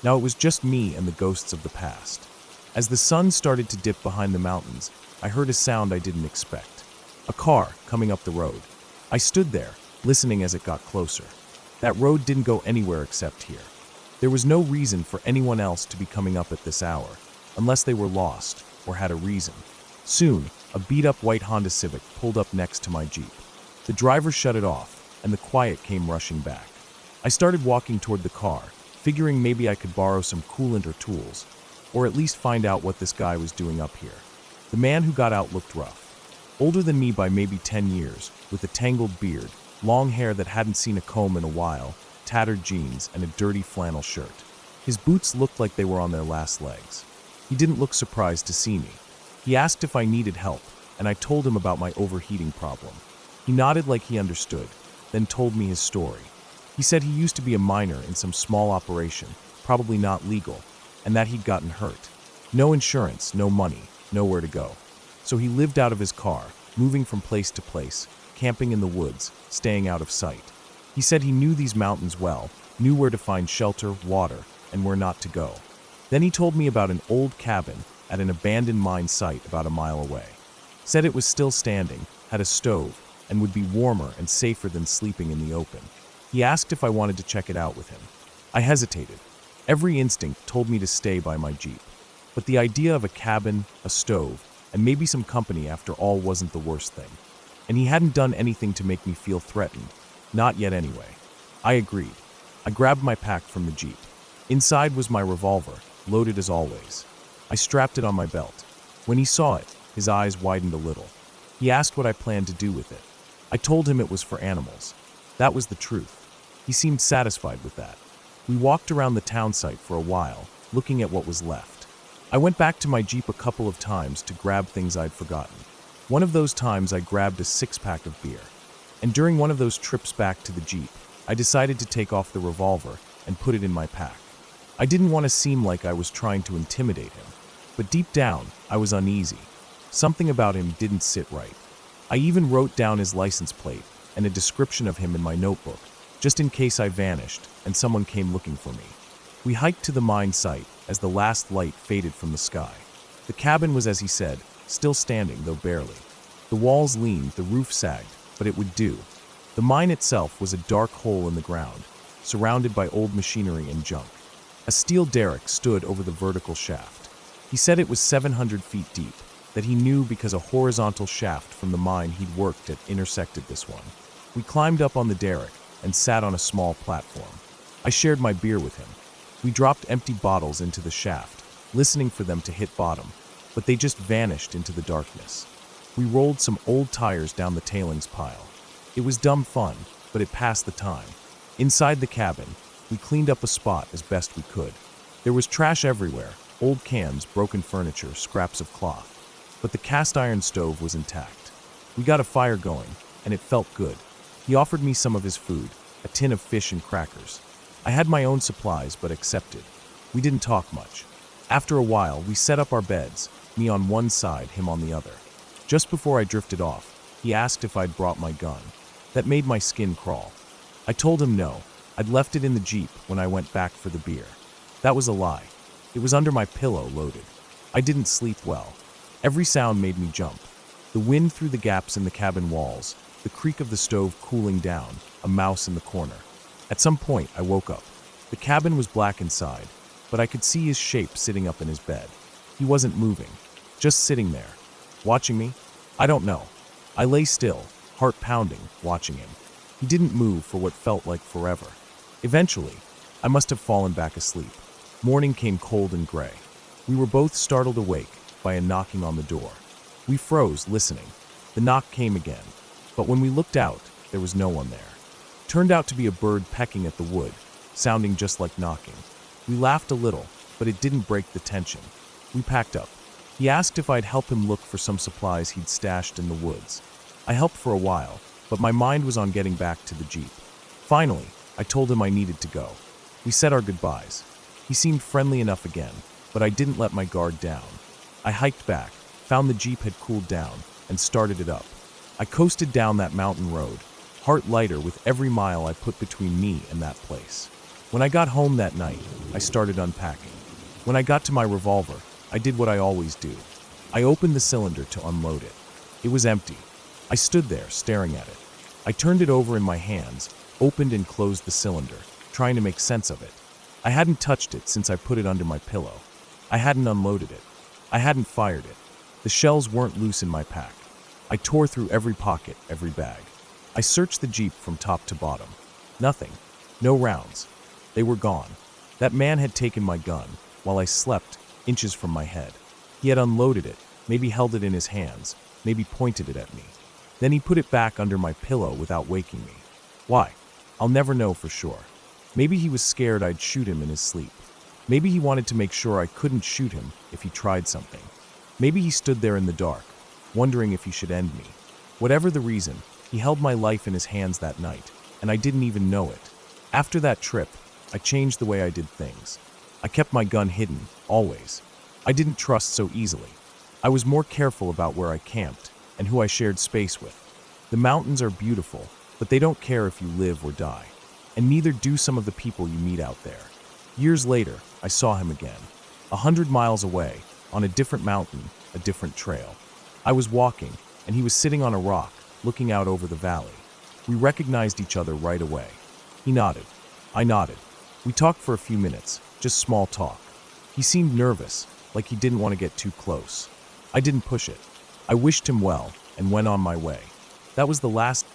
Now it was just me and the ghosts of the past. As the sun started to dip behind the mountains, I heard a sound I didn't expect. A car coming up the road. I stood there, listening as it got closer. That road didn't go anywhere except here. There was no reason for anyone else to be coming up at this hour, unless they were lost or had a reason. Soon, a beat-up white Honda Civic pulled up next to my Jeep. The driver shut it off, and the quiet came rushing back. I started walking toward the car, figuring maybe I could borrow some coolant or tools, or at least find out what this guy was doing up here. The man who got out looked rough. Older than me by maybe 10 years, with a tangled beard, long hair that hadn't seen a comb in a while, tattered jeans, and a dirty flannel shirt. His boots looked like they were on their last legs. He didn't look surprised to see me. He asked if I needed help, and I told him about my overheating problem. He nodded like he understood, then told me his story. He said he used to be a miner in some small operation, probably not legal, and that he'd gotten hurt. No insurance, no money, nowhere to go. So he lived out of his car, moving from place to place, camping in the woods, staying out of sight. He said he knew these mountains well, knew where to find shelter, water, and where not to go. Then he told me about an old cabin at an abandoned mine site about a mile away. Said it was still standing, had a stove, and would be warmer and safer than sleeping in the open. He asked if I wanted to check it out with him. I hesitated. Every instinct told me to stay by my Jeep. But the idea of a cabin, a stove, and maybe some company after all wasn't the worst thing. And he hadn't done anything to make me feel threatened. Not yet anyway. I agreed. I grabbed my pack from the Jeep. Inside was my revolver, loaded as always. I strapped it on my belt. When he saw it, his eyes widened a little. He asked what I planned to do with it. I told him it was for animals. That was the truth. He seemed satisfied with that. We walked around the town site for a while, looking at what was left. I went back to my Jeep a couple of times to grab things I'd forgotten. One of those times I grabbed a 6-pack of beer. And during one of those trips back to the Jeep, I decided to take off the revolver and put it in my pack. I didn't want to seem like I was trying to intimidate him, but deep down, I was uneasy. Something about him didn't sit right. I even wrote down his license plate and a description of him in my notebook, just in case I vanished and someone came looking for me. We hiked to the mine site as the last light faded from the sky. The cabin was, as he said, still standing, though barely. The walls leaned, the roof sagged, but it would do. The mine itself was a dark hole in the ground, surrounded by old machinery and junk. A steel derrick stood over the vertical shaft. He said it was 700 feet deep, that he knew because a horizontal shaft from the mine he'd worked at intersected this one. We climbed up on the derrick and sat on a small platform. I shared my beer with him. We dropped empty bottles into the shaft, listening for them to hit bottom, but they just vanished into the darkness. We rolled some old tires down the tailings pile. It was dumb fun, but it passed the time. Inside the cabin, we cleaned up a spot as best we could. There was trash everywhere, old cans, broken furniture, scraps of cloth. But the cast iron stove was intact. We got a fire going, and it felt good. He offered me some of his food, a tin of fish and crackers. I had my own supplies, but accepted. We didn't talk much. After a while, we set up our beds, me on one side, him on the other. Just before I drifted off, he asked if I'd brought my gun. That made my skin crawl. I told him no. I'd left it in the Jeep when I went back for the beer. That was a lie. It was under my pillow, loaded. I didn't sleep well. Every sound made me jump. The wind through the gaps in the cabin walls, the creak of the stove cooling down, a mouse in the corner. At some point, I woke up. The cabin was black inside, but I could see his shape sitting up in his bed. He wasn't moving, just sitting there. Watching me? I don't know. I lay still, heart pounding, watching him. He didn't move for what felt like forever. Eventually, I must have fallen back asleep. Morning came cold and gray. We were both startled awake by a knocking on the door. We froze, listening. The knock came again, but when we looked out, there was no one there. Turned out to be a bird pecking at the wood, sounding just like knocking. We laughed a little, but it didn't break the tension. We packed up. He asked if I'd help him look for some supplies he'd stashed in the woods. I helped for a while, but my mind was on getting back to the Jeep. Finally, I told him I needed to go. We said our goodbyes. He seemed friendly enough again, but I didn't let my guard down. I hiked back, found the Jeep had cooled down, and started it up. I coasted down that mountain road, heart lighter with every mile I put between me and that place. When I got home that night, I started unpacking. When I got to my revolver, I did what I always do. I opened the cylinder to unload it. It was empty. I stood there, staring at it. I turned it over in my hands, opened and closed the cylinder, trying to make sense of it. I hadn't touched it since I put it under my pillow. I hadn't unloaded it. I hadn't fired it. The shells weren't loose in my pack. I tore through every pocket, every bag. I searched the Jeep from top to bottom. Nothing. No rounds. They were gone. That man had taken my gun while I slept, inches from my head. He had unloaded it, maybe held it in his hands, maybe pointed it at me. Then he put it back under my pillow without waking me. Why? I'll never know for sure. Maybe he was scared I'd shoot him in his sleep. Maybe he wanted to make sure I couldn't shoot him if he tried something. Maybe he stood there in the dark, wondering if he should end me. Whatever the reason, he held my life in his hands that night, and I didn't even know it. After that trip, I changed the way I did things. I kept my gun hidden, always. I didn't trust so easily. I was more careful about where I camped and who I shared space with. The mountains are beautiful, but they don't care if you live or die. And neither do some of the people you meet out there. Years later, I saw him again. 100 miles away, on a different mountain, a different trail. I was walking, and he was sitting on a rock, looking out over the valley. We recognized each other right away. He nodded. I nodded. We talked for a few minutes, just small talk. He seemed nervous, like he didn't want to get too close. I didn't push it. I wished him well and went on my way. That was the last